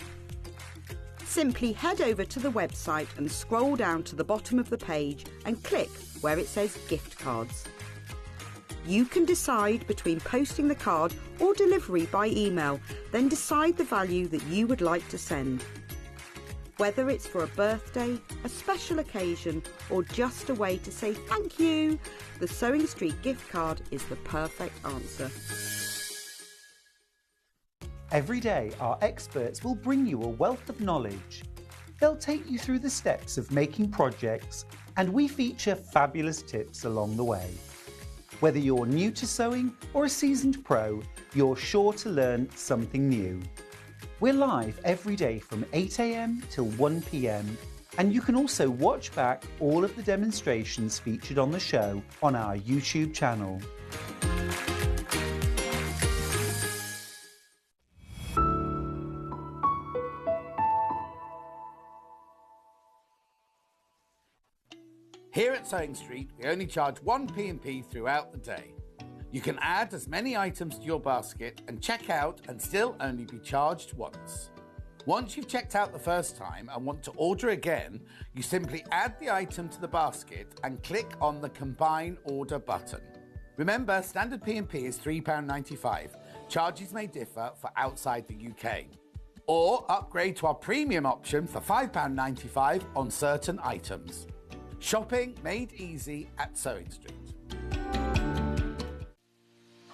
[SPEAKER 6] Simply head over to the website and scroll down to the bottom of the page and click where it says gift cards. You can decide between posting the card or delivery by email, then decide the value that you would like to send. Whether it's for a birthday, a special occasion, or just a way to say thank you, the Sewing Street gift card is the perfect answer.
[SPEAKER 2] Every day, our experts will bring you a wealth of knowledge. They'll take you through the steps of making projects, and we feature fabulous tips along the way. Whether you're new to sewing or a seasoned pro, you're sure to learn something new. We're live every day from 8 AM till 1 PM, and you can also watch back all of the demonstrations featured on the show on our YouTube channel.
[SPEAKER 1] Here at Sewing Street, we only charge 1 P&P throughout the day. You can add as many items to your basket and check out and still only be charged once. Once you've checked out the first time and want to order again, you simply add the item to the basket and click on the Combine Order button. Remember, standard P&P is £3.95. Charges may differ for outside the UK. Or upgrade to our premium option for £5.95 on certain items. Shopping made easy at Sewing Street.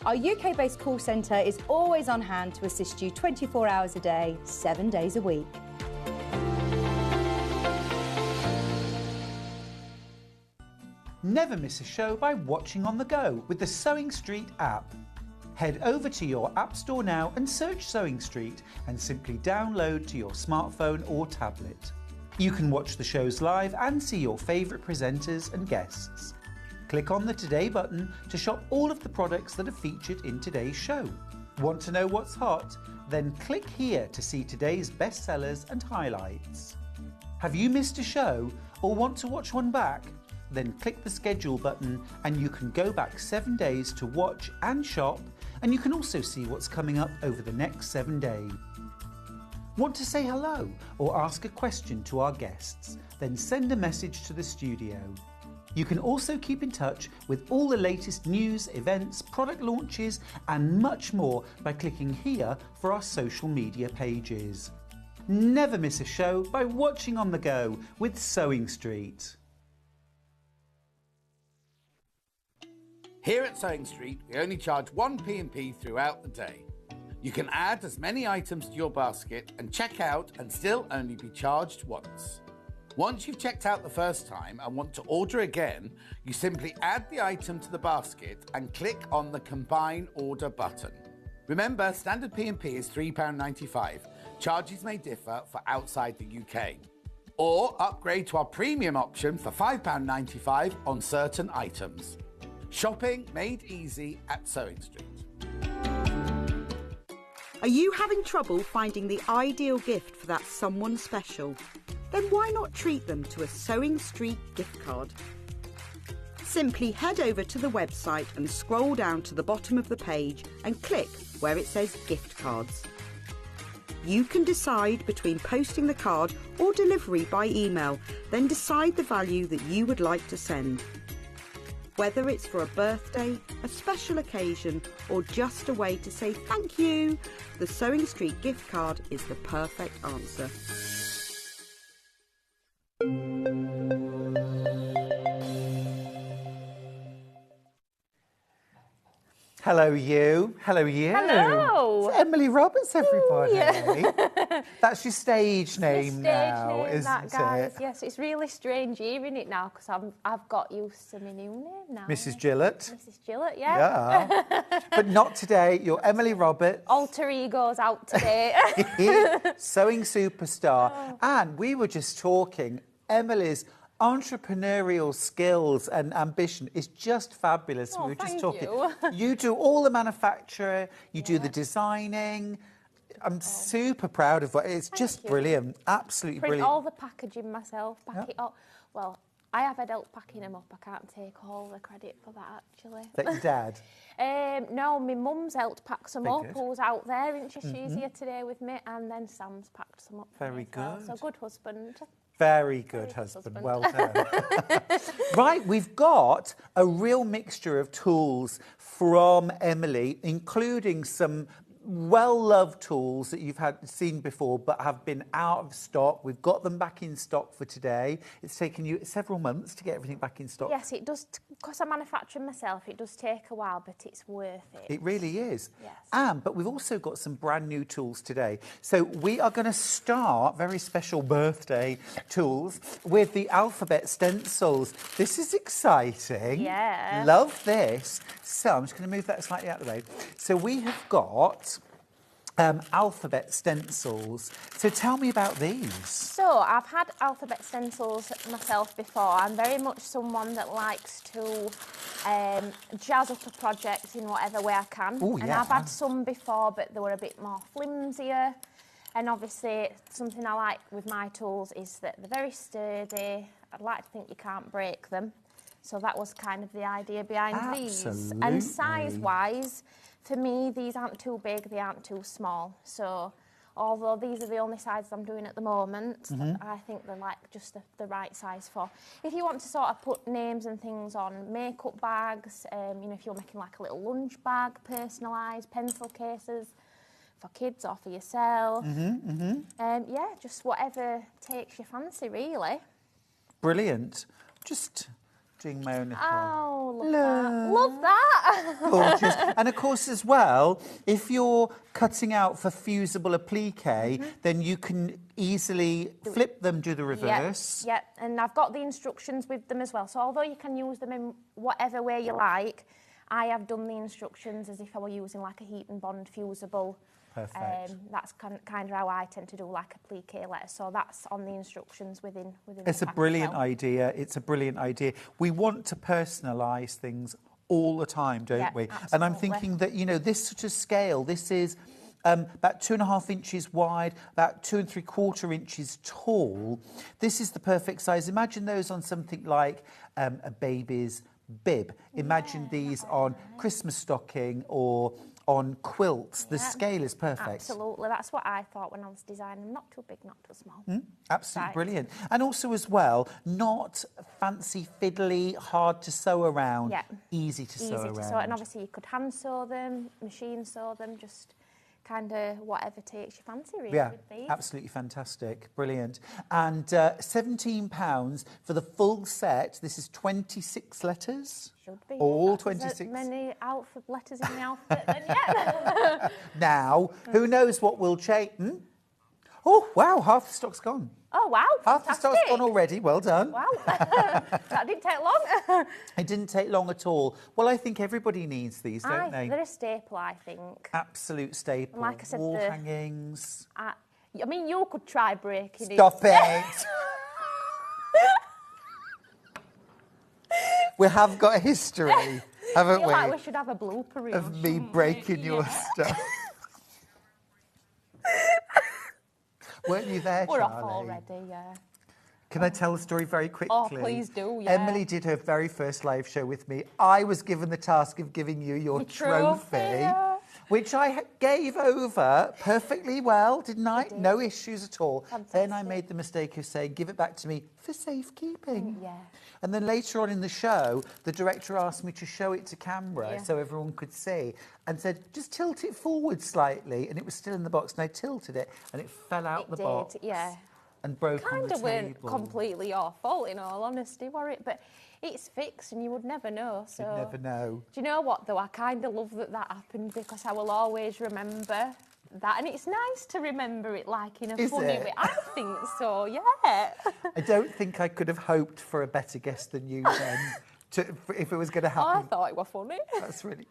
[SPEAKER 3] Our UK-based call centre is always on hand to assist you 24 hours a day, 7 days a week.
[SPEAKER 2] Never miss a show by watching on the go with the Sewing Street app. Head over to your App Store now and search Sewing Street and simply download to your smartphone or tablet. You can watch the shows live and see your favourite presenters and guests. Click on the Today button to shop all of the products that are featured in today's show. Want to know what's hot? Then click here to see today's bestsellers and highlights. Have you missed a show or want to watch one back? Then click the schedule button and you can go back 7 days to watch and shop, and you can also see what's coming up over the next 7 days. Want to say hello or ask a question to our guests? Then send a message to the studio. You can also keep in touch with all the latest news, events, product launches and much more by clicking here for our social media pages. Never miss a show by watching on the go with Sewing Street.
[SPEAKER 1] Here at Sewing Street, we only charge 1 P&P throughout the day. You can add as many items to your basket and check out and still only be charged once. Once you've checked out the first time and want to order again, you simply add the item to the basket and click on the Combine Order button. Remember, standard P&P is £3.95. Charges may differ for outside the UK. Or upgrade to our premium option for £5.95 on certain items. Shopping made easy at Sewing Street.
[SPEAKER 6] Are you having trouble finding the ideal gift for that someone special? Then why not treat them to a Sewing Street gift card? Simply head over to the website and scroll down to the bottom of the page and click where it says gift cards. You can decide between posting the card or delivery by email, then decide the value that you would like to send. Whether it's for a birthday, a special occasion, or just a way to say thank you, the Sewing Street gift card is the perfect answer.
[SPEAKER 2] Hello you. Hello you.
[SPEAKER 9] Hello.
[SPEAKER 2] It's Emily Roberts, everybody.
[SPEAKER 9] Yeah.
[SPEAKER 2] That's your stage name
[SPEAKER 9] Stage
[SPEAKER 2] now,
[SPEAKER 9] name,
[SPEAKER 2] isn't
[SPEAKER 9] that, guys.
[SPEAKER 2] it?
[SPEAKER 9] Yes, it's really strange hearing it now because I've got used to my new name now.
[SPEAKER 2] Mrs. Gillett.
[SPEAKER 9] Mrs. Gillett, yeah.
[SPEAKER 2] Yeah. But not today. You're Emily Roberts.
[SPEAKER 9] Alter egos out today.
[SPEAKER 2] Sewing superstar. And we were just talking, Emily's entrepreneurial skills and ambition is just fabulous.
[SPEAKER 9] Oh,
[SPEAKER 2] we were just
[SPEAKER 9] thank
[SPEAKER 2] talking.
[SPEAKER 9] you.
[SPEAKER 2] You do all the manufacturing, you do the designing. I'm super proud of what it's just
[SPEAKER 9] you.
[SPEAKER 2] brilliant. Absolutely
[SPEAKER 9] Print
[SPEAKER 2] brilliant.
[SPEAKER 9] all the packaging myself, pack it up. Well, I have had help packing them up. I can't take all the credit for that, actually.
[SPEAKER 2] Is that your dad?
[SPEAKER 9] No, my mum's helped pack some
[SPEAKER 2] Very
[SPEAKER 9] up.
[SPEAKER 2] good.
[SPEAKER 9] Who's out there, isn't she? She's here today with me, and then Sam's packed some up. for
[SPEAKER 2] Very
[SPEAKER 9] me as well.
[SPEAKER 2] good.
[SPEAKER 9] So good husband.
[SPEAKER 2] Very good husband. Well done. Right, we've got a real mixture of tools from Emily, including some well-loved tools that you've seen before but have been out of stock. We've got them back in stock for today. It's taken you several months to get everything back in stock.
[SPEAKER 9] Yes, it does, because I manufacture myself, it does take a while, but it's worth it.
[SPEAKER 2] It really is.
[SPEAKER 9] Yes.
[SPEAKER 2] But we've also got some brand new tools today. So we are going to start very special birthday tools with the alphabet stencils. This is exciting.
[SPEAKER 9] Yeah.
[SPEAKER 2] Love this. So I'm just going to move that slightly out of the way. So we have got alphabet stencils. So tell me about these.
[SPEAKER 9] So I've had alphabet stencils myself before. I'm very much someone that likes to jazz up a project in whatever way I can.
[SPEAKER 2] Ooh,
[SPEAKER 9] and
[SPEAKER 2] yeah.
[SPEAKER 9] I've had some before, but they were a bit more flimsier. And obviously, something I like with my tools is that they're very sturdy. I'd like to think you can't break them. So that was kind of the idea behind these. And size-wise, for me, these aren't too big, they aren't too small. So although these are the only sizes I'm doing at the moment, I think they're like just the right size for. If you want to sort of put names and things on makeup bags, you know, if you're making like a little lunch bag, personalised, pencil cases for kids or for yourself. Yeah, just whatever takes your fancy, really.
[SPEAKER 2] Brilliant. Just doing my own little...
[SPEAKER 9] Oh, love that. Love that.
[SPEAKER 2] Gorgeous. And of course, as well, if you're cutting out for fusible applique, then you can easily flip them, do the reverse.
[SPEAKER 9] Yeah, and I've got the instructions with them as well. So although you can use them in whatever way you like, I have done the instructions as if I were using like a heat and bond fusible.
[SPEAKER 2] Perfect.
[SPEAKER 9] That's kind of how I tend to do like applique letters. So that's on the instructions within
[SPEAKER 2] It's
[SPEAKER 9] the
[SPEAKER 2] a
[SPEAKER 9] pack
[SPEAKER 2] brilliant
[SPEAKER 9] as well.
[SPEAKER 2] idea. It's a brilliant idea. We want to personalise things all the time, don't we?
[SPEAKER 9] Absolutely.
[SPEAKER 2] And I'm thinking that, you know, this sort of scale, this is about 2.5 inches wide, about 2 3/4 inches tall. This is the perfect size. Imagine those on something like a baby's bib. Imagine these on Christmas stocking or on quilts. The scale is perfect.
[SPEAKER 9] Absolutely, that's what I thought when I was designing. Not too big, not too small.
[SPEAKER 2] Absolutely
[SPEAKER 9] Right.
[SPEAKER 2] brilliant. And also as well, not fancy fiddly, hard to sew around, easy to sew around.
[SPEAKER 9] And obviously you could hand sew them, machine sew them, just kind of whatever takes your fancy, really.
[SPEAKER 2] Yeah,
[SPEAKER 9] with these.
[SPEAKER 2] absolutely fantastic. Brilliant. And £17 for the full set. This is 26 letters.
[SPEAKER 9] Should be.
[SPEAKER 2] All
[SPEAKER 9] That's
[SPEAKER 2] 26.
[SPEAKER 9] as many letters in the alphabet then, yeah.
[SPEAKER 2] Now, who knows what will change? Oh, wow, half the stock's gone.
[SPEAKER 9] Oh, wow.
[SPEAKER 2] Half the stock's
[SPEAKER 9] fantastic.
[SPEAKER 2] gone already. Well done.
[SPEAKER 9] Wow. That didn't take long.
[SPEAKER 2] It didn't take long at all. Well, I think everybody needs these, don't they?
[SPEAKER 9] They're a staple, I think.
[SPEAKER 2] Absolute staple.
[SPEAKER 9] Like I said,
[SPEAKER 2] wall hangings.
[SPEAKER 9] I mean, you could try breaking
[SPEAKER 2] Stop it. We have got a history, haven't we?
[SPEAKER 9] Like we should have a blooper reel.
[SPEAKER 2] Of me breaking your stuff. Weren't you there,
[SPEAKER 9] We're
[SPEAKER 2] Charlie?
[SPEAKER 9] off already, yeah.
[SPEAKER 2] Can I tell the story very quickly?
[SPEAKER 9] Oh, please do, yeah.
[SPEAKER 2] Emily did her very first live show with me. I was given the task of giving you your trophy,
[SPEAKER 9] yeah.
[SPEAKER 2] which I gave over perfectly well, didn't I?
[SPEAKER 9] did.
[SPEAKER 2] No issues at all.
[SPEAKER 9] Fantastic.
[SPEAKER 2] Then I made the mistake of saying, give it back to me for safekeeping.
[SPEAKER 9] Yeah.
[SPEAKER 2] And then later on in the show, the director asked me to show it to camera so everyone could see and said, just tilt it forward slightly. And it was still in the box. And I tilted it and it fell out the box.
[SPEAKER 9] Yeah.
[SPEAKER 2] And broke on the
[SPEAKER 9] Kind of weren't
[SPEAKER 2] table.
[SPEAKER 9] completely your fault, in all honesty, were it? But it's fixed and you would never know. So
[SPEAKER 2] You'd never know.
[SPEAKER 9] Do you know what, though? I kind of love that happened because I will always remember that. And it's nice to remember it like in a
[SPEAKER 2] Is
[SPEAKER 9] funny
[SPEAKER 2] it?
[SPEAKER 9] way. I think so, yeah.
[SPEAKER 2] I don't think I could have hoped for a better guess than you then, if it was going to
[SPEAKER 9] I
[SPEAKER 2] happen.
[SPEAKER 9] thought it was funny.
[SPEAKER 2] That's really...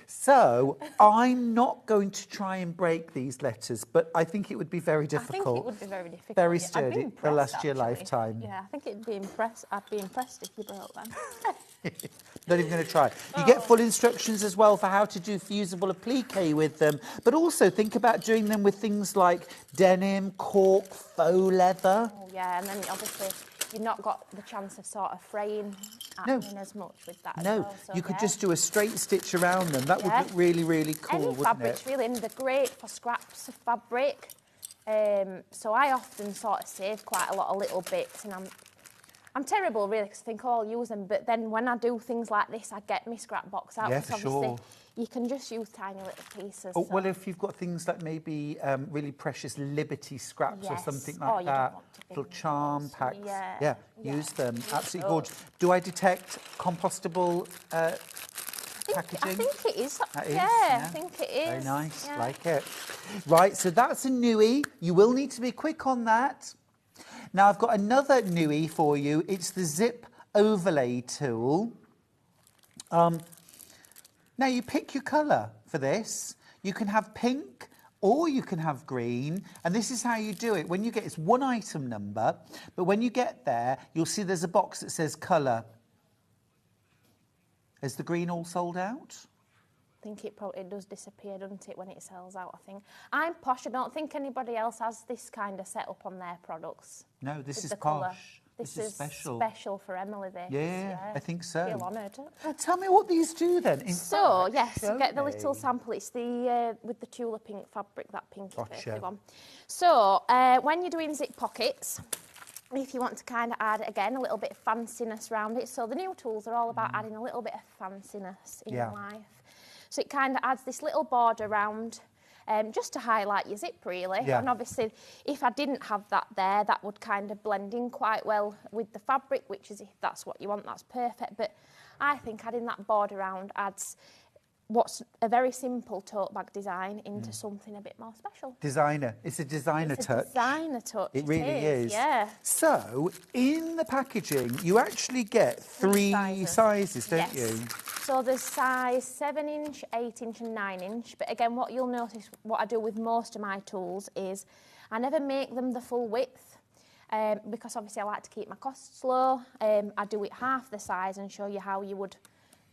[SPEAKER 2] So, I'm not going to try and break these letters, but I think it would be very difficult.
[SPEAKER 9] I think it would be very difficult.
[SPEAKER 2] Very
[SPEAKER 9] yeah. I'd be
[SPEAKER 2] sturdy. They'll
[SPEAKER 9] impressed,
[SPEAKER 2] last your
[SPEAKER 9] actually.
[SPEAKER 2] lifetime.
[SPEAKER 9] Yeah, I think I'd be impressed if you broke them.
[SPEAKER 2] Not even going to try. You get full instructions as well for how to do fusible applique with them, but also think about doing them with things like denim, cork, faux leather.
[SPEAKER 9] Oh, yeah, and then obviously you've not got the chance of sort of fraying happening as much with that as
[SPEAKER 2] No,
[SPEAKER 9] well. So,
[SPEAKER 2] you could just do a straight stitch around them. That would look really, really cool,
[SPEAKER 9] Any
[SPEAKER 2] wouldn't
[SPEAKER 9] fabrics
[SPEAKER 2] it?
[SPEAKER 9] really, and they're great for scraps of fabric. So I often sort of save quite a lot of little bits, and I'm terrible really because I think, oh, I'll use them, but then when I do things like this, I get my scrap box out.
[SPEAKER 2] Yeah,
[SPEAKER 9] because
[SPEAKER 2] for
[SPEAKER 9] obviously
[SPEAKER 2] sure.
[SPEAKER 9] you can just use tiny little pieces.
[SPEAKER 2] Oh,
[SPEAKER 9] so.
[SPEAKER 2] well, if you've got things like maybe really precious Liberty scraps or
[SPEAKER 9] Yes.
[SPEAKER 2] something
[SPEAKER 9] Oh,
[SPEAKER 2] like
[SPEAKER 9] you don't
[SPEAKER 2] that,
[SPEAKER 9] want to
[SPEAKER 2] little
[SPEAKER 9] bin
[SPEAKER 2] charm
[SPEAKER 9] those.
[SPEAKER 2] packs.
[SPEAKER 9] Yeah.
[SPEAKER 2] Use them. Absolutely
[SPEAKER 9] Oh.
[SPEAKER 2] gorgeous. Do I detect compostable packaging?
[SPEAKER 9] I think it is.
[SPEAKER 2] That is,
[SPEAKER 9] I think it is.
[SPEAKER 2] Very nice,
[SPEAKER 9] yeah.
[SPEAKER 2] like it. Right, so that's a newie. You will need to be quick on that. Now, I've got another newie for you. It's the zip overlay tool. Now, you pick your colour for this. You can have pink or you can have green, and this is how you do it. When you get, it's one item number, but when you get there, you'll see there's a box that says colour. Is the green all sold out?
[SPEAKER 9] I think it does disappear, doesn't it, when it sells out, I think. I'm posh. I don't think anybody else has this kind of setup on their products.
[SPEAKER 2] No, this
[SPEAKER 9] with
[SPEAKER 2] is
[SPEAKER 9] the colour.
[SPEAKER 2] posh.
[SPEAKER 9] This
[SPEAKER 2] is
[SPEAKER 9] is
[SPEAKER 2] special.
[SPEAKER 9] special for Emily, this.
[SPEAKER 2] Yeah, I think so.
[SPEAKER 9] I feel honoured.
[SPEAKER 2] Now, tell me what these do then. In
[SPEAKER 9] So,
[SPEAKER 2] fact,
[SPEAKER 9] yes,
[SPEAKER 2] show
[SPEAKER 9] you get the
[SPEAKER 2] me.
[SPEAKER 9] little sample. It's the with the tulip pink fabric, that pinky
[SPEAKER 2] Gotcha.
[SPEAKER 9] one. So, when you're doing zip pockets, if you want to kind of add, again, a little bit of fanciness around it. So the new tools are all about adding a little bit of fanciness in your life. So it kind of adds this little border around, just to highlight your zip, really.
[SPEAKER 2] Yeah.
[SPEAKER 9] And obviously, if I didn't have that there, that would kind of blend in quite well with the fabric, which is, if that's what you want, that's perfect. But I think adding that border around adds what's a very simple tote bag design into something a bit more special.
[SPEAKER 2] Designer. It's a designer
[SPEAKER 9] It's
[SPEAKER 2] touch.
[SPEAKER 9] a designer touch.
[SPEAKER 2] It really is.
[SPEAKER 9] Yeah.
[SPEAKER 2] So, in the packaging, you actually get three sizes, don't
[SPEAKER 9] Yes.
[SPEAKER 2] you?
[SPEAKER 9] So there's size 7-inch, 8-inch and 9-inch. But again, what you'll notice, what I do with most of my tools is I never make them the full width because obviously I like to keep my costs low. I do it half the size and show you how you would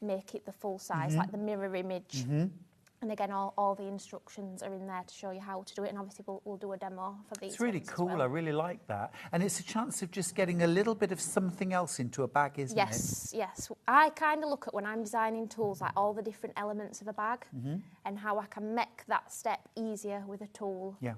[SPEAKER 9] make it the full size, like the mirror image. And again, all the instructions are in there to show you how to do it. And obviously, we'll do a demo for these.
[SPEAKER 2] It's really
[SPEAKER 9] ones as
[SPEAKER 2] cool.
[SPEAKER 9] well.
[SPEAKER 2] I really like that. And it's a chance of just getting a little bit of something else into a bag, isn't it?
[SPEAKER 9] Yes. I kind of look at when I'm designing tools, like all the different elements of a bag and how I can make that step easier with a tool.
[SPEAKER 2] Yeah.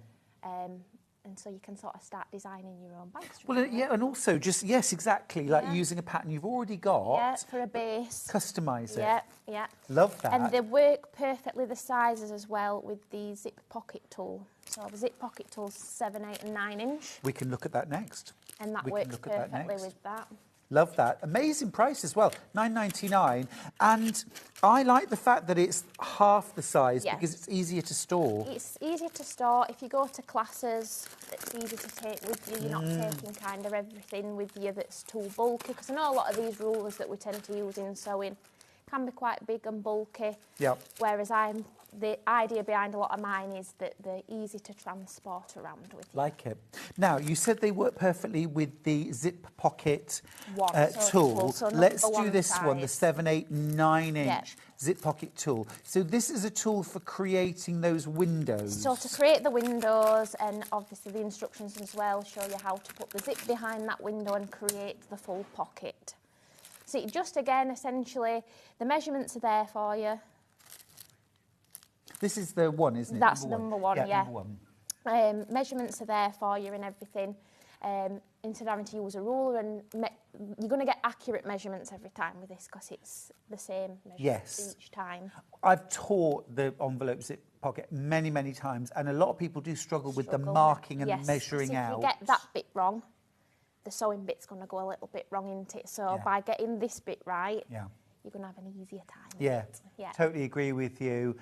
[SPEAKER 9] And so you can sort of start designing your own bags.
[SPEAKER 2] Well, yeah, and also just, yes, exactly, like using a pattern you've already got.
[SPEAKER 9] Yeah, for a base.
[SPEAKER 2] Customise it.
[SPEAKER 9] Yeah.
[SPEAKER 2] Love that.
[SPEAKER 9] And they work perfectly, the sizes as well, with the zip pocket tool. So the zip pocket tool's 7, 8 and 9-inch.
[SPEAKER 2] We can look at that next.
[SPEAKER 9] And that
[SPEAKER 2] We can
[SPEAKER 9] works
[SPEAKER 2] look at that
[SPEAKER 9] perfectly
[SPEAKER 2] next.
[SPEAKER 9] with that.
[SPEAKER 2] Love that. Amazing price as well, £9.99. And I like the fact that it's half the size because it's easier to store.
[SPEAKER 9] It's easier to store. If you go to classes, it's easy to take with you. You're not taking kind of everything with you that's too bulky. Because I know a lot of these rulers that we tend to use in sewing can be quite big and bulky.
[SPEAKER 2] Yep.
[SPEAKER 9] Whereas the idea behind a lot of mine is that they're easy to transport around with you.
[SPEAKER 2] Like it. Now, you said they work perfectly with the zip pocket
[SPEAKER 9] tool.
[SPEAKER 2] tool.
[SPEAKER 9] So
[SPEAKER 2] Let's
[SPEAKER 9] number
[SPEAKER 2] do this one, the
[SPEAKER 9] size.
[SPEAKER 2] 7, 8, 9-inch
[SPEAKER 9] Yeah.
[SPEAKER 2] zip pocket tool. So this is a tool for creating those windows.
[SPEAKER 9] So to create the windows, and obviously the instructions as well show you how to put the zip behind that window and create the full pocket. So just again, essentially, the measurements are there for you.
[SPEAKER 2] This is the one, isn't it?
[SPEAKER 9] That's number one, yeah.
[SPEAKER 2] Number one.
[SPEAKER 9] Measurements are there for you and everything. Instead of having to use a ruler, and you're going to get accurate measurements every time with this because it's the same measurements each time.
[SPEAKER 2] I've taught the envelope zip pocket many, many times, and a lot of people do struggle with the marking and the measuring out.
[SPEAKER 9] If you get that bit wrong, the sewing bit's going to go a little bit wrong, isn't it? So by getting this bit right, you're going to have an easier time.
[SPEAKER 2] Yeah, totally agree with you.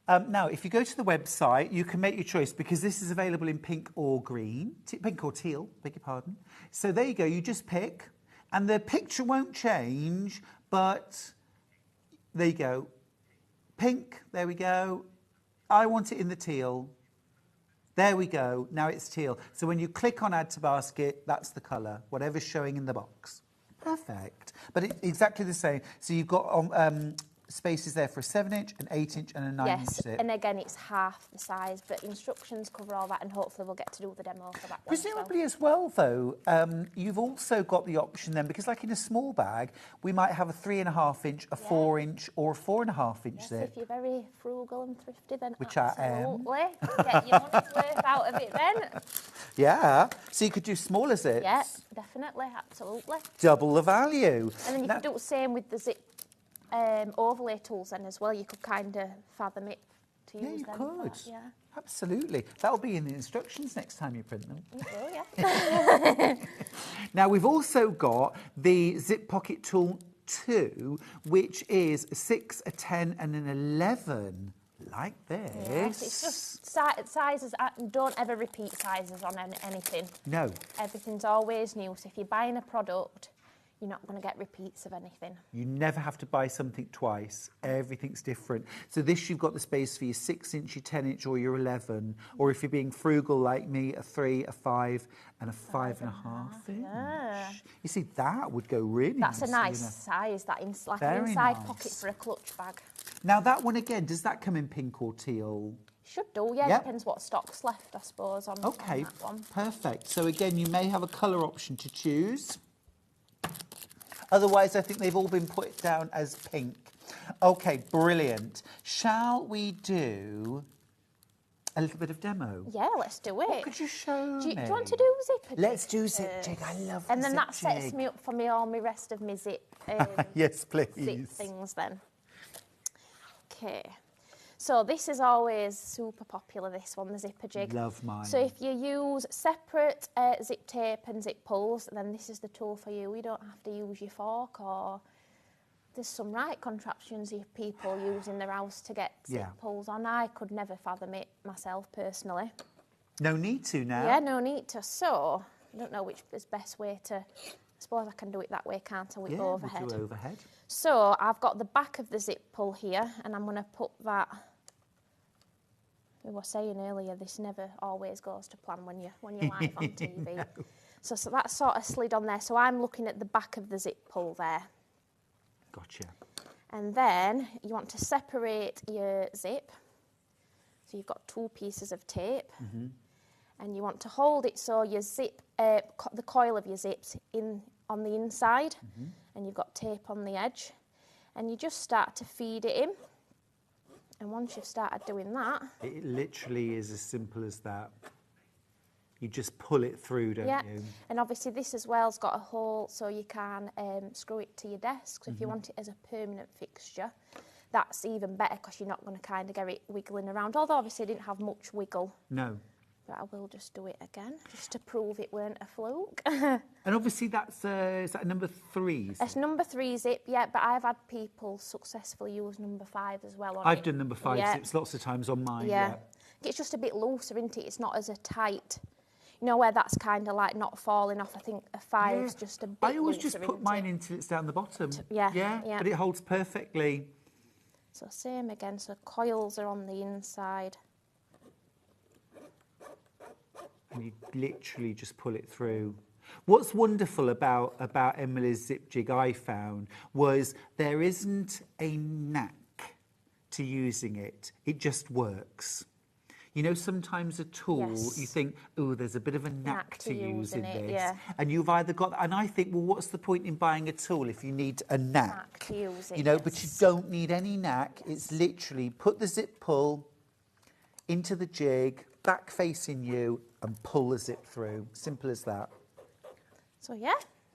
[SPEAKER 2] Now, if you go to the website, you can make your choice because this is available in pink or green, pink or teal, beg your pardon. So there you go, you just pick, and the picture won't change, but there you go. Pink, there we go. I want it in the teal. There we go, now it's teal. So when you click on Add to Basket, that's the colour, whatever's showing in the box. Perfect. But it's exactly the same. So you've got spaces there for a 7-inch, an 8-inch and a 9-inch
[SPEAKER 9] Yes,
[SPEAKER 2] zip.
[SPEAKER 9] and again, it's half the size, but instructions cover all that, and hopefully we'll get to do the demo for that one as well.
[SPEAKER 2] Presumably as well, though, you've also got the option then, because like in a small bag, we might have a 3.5-inch, a 4-inch or a 4.5-inch
[SPEAKER 9] Yes,
[SPEAKER 2] zip.
[SPEAKER 9] if you're very frugal and thrifty, then
[SPEAKER 2] Which I am.
[SPEAKER 9] absolutely. Get your money's worth out of it then.
[SPEAKER 2] Yeah, so you could do smaller zips.
[SPEAKER 9] Yeah, definitely, absolutely.
[SPEAKER 2] Double the value.
[SPEAKER 9] And then you could do the same with the zip overlay tools then as well. You could kind of fathom it to use
[SPEAKER 2] you
[SPEAKER 9] them.
[SPEAKER 2] could.
[SPEAKER 9] Yeah.
[SPEAKER 2] Absolutely. That'll be in the instructions next time you print them.
[SPEAKER 9] It will, yeah.
[SPEAKER 2] Now, we've also got the Zip Pocket Tool 2, which is a 6, a 10 and an 11. Like this.
[SPEAKER 9] Yes, it's just sizes. Don't ever repeat sizes on anything.
[SPEAKER 2] No.
[SPEAKER 9] Everything's always new. So if you're buying a product, you're not going to get repeats of anything.
[SPEAKER 2] You never have to buy something twice. Everything's different. So this, you've got the space for your 6-inch, your 10-inch or your 11. Or if you're being frugal like me, a 3, a 5 and a 5.5-inch.
[SPEAKER 9] Yeah.
[SPEAKER 2] You see, that would go really
[SPEAKER 9] That's a
[SPEAKER 2] nicely,
[SPEAKER 9] nice size, like an
[SPEAKER 2] Very
[SPEAKER 9] inside
[SPEAKER 2] nice.
[SPEAKER 9] pocket for a clutch bag.
[SPEAKER 2] Now, that one again, does that come in pink or teal?
[SPEAKER 9] Should do, yeah.
[SPEAKER 2] Yep.
[SPEAKER 9] Depends what stock's left, I suppose, on
[SPEAKER 2] Okay,
[SPEAKER 9] that one.
[SPEAKER 2] perfect. So again, you may have a colour option to choose. Otherwise, I think they've all been put down as pink. Okay, brilliant. Shall we do a little bit of demo?
[SPEAKER 9] Yeah, let's do it.
[SPEAKER 2] What could you show
[SPEAKER 9] Do
[SPEAKER 2] me?
[SPEAKER 9] you want to do zip jig?
[SPEAKER 2] Let's do zip jig. I love
[SPEAKER 9] And
[SPEAKER 2] the
[SPEAKER 9] then
[SPEAKER 2] zip
[SPEAKER 9] that sets
[SPEAKER 2] jig.
[SPEAKER 9] me up for all my rest of my zip,
[SPEAKER 2] Yes, please.
[SPEAKER 9] zip things then. Okay. So this is always super popular, this one, the zipper jig.
[SPEAKER 2] Love mine.
[SPEAKER 9] So if you use separate zip tape and zip pulls, then this is the tool for you. You don't have to use your fork, or there's some right contraptions you people use in their house to get zip pulls on. I could never fathom it myself personally.
[SPEAKER 2] No need to now.
[SPEAKER 9] Yeah, no need to. So I don't know which is best way to. I suppose I can do it that way, can't I? With overhead.
[SPEAKER 2] We'll do overhead.
[SPEAKER 9] So I've got the back of the zip pull here, and I'm going to put that. We were saying earlier, this never always goes to plan when you're live on TV.
[SPEAKER 2] No.
[SPEAKER 9] So that's sort of slid on there. So I'm looking at the back of the zip pull there.
[SPEAKER 2] Gotcha.
[SPEAKER 9] And then you want to separate your zip. So you've got 2 pieces of tape.
[SPEAKER 2] Mm-hmm.
[SPEAKER 9] And you want to hold it so your zip, the coil of your zip's on the inside, and you've got tape on the edge. And you just start to feed it in. And once you've started doing that...
[SPEAKER 2] It literally is as simple as that. You just pull it through, don't you?
[SPEAKER 9] And obviously this as well's got a hole so you can screw it to your desk. So if you want it as a permanent fixture, that's even better because you're not going to kind of get it wiggling around. Although obviously I didn't have much wiggle.
[SPEAKER 2] No.
[SPEAKER 9] But I will just do it again, just to prove it weren't a fluke.
[SPEAKER 2] And obviously that's, is that number 3?
[SPEAKER 9] It's number 3 zip, yeah, but I've had people successfully use number 5 as well on
[SPEAKER 2] I've
[SPEAKER 9] it.
[SPEAKER 2] done number 5 zips lots of times on mine,
[SPEAKER 9] Yeah. It's just a bit looser, isn't it? It's not as a tight, you know, where that's kind of like not falling off. I think a 5's just a bit
[SPEAKER 2] I always
[SPEAKER 9] looser,
[SPEAKER 2] just put
[SPEAKER 9] isn't
[SPEAKER 2] mine
[SPEAKER 9] it?
[SPEAKER 2] in till it's down the bottom.
[SPEAKER 9] Yeah.
[SPEAKER 2] But it holds perfectly.
[SPEAKER 9] So same again, so coils are on the inside.
[SPEAKER 2] And you literally just pull it through. What's wonderful about Emily's zip jig, I found, was there isn't a knack to using it. It just works. You know, sometimes a tool, you think, oh, there's a bit of a knack to using this.
[SPEAKER 9] Yeah.
[SPEAKER 2] And you've either got, and I think, well, what's the point in buying a tool if you need a knack?
[SPEAKER 9] To use it,
[SPEAKER 2] you know, but you don't need any knack. It's literally put the zip pull into the jig, back facing you, and pull the zip through. Simple as that.
[SPEAKER 9] So yeah,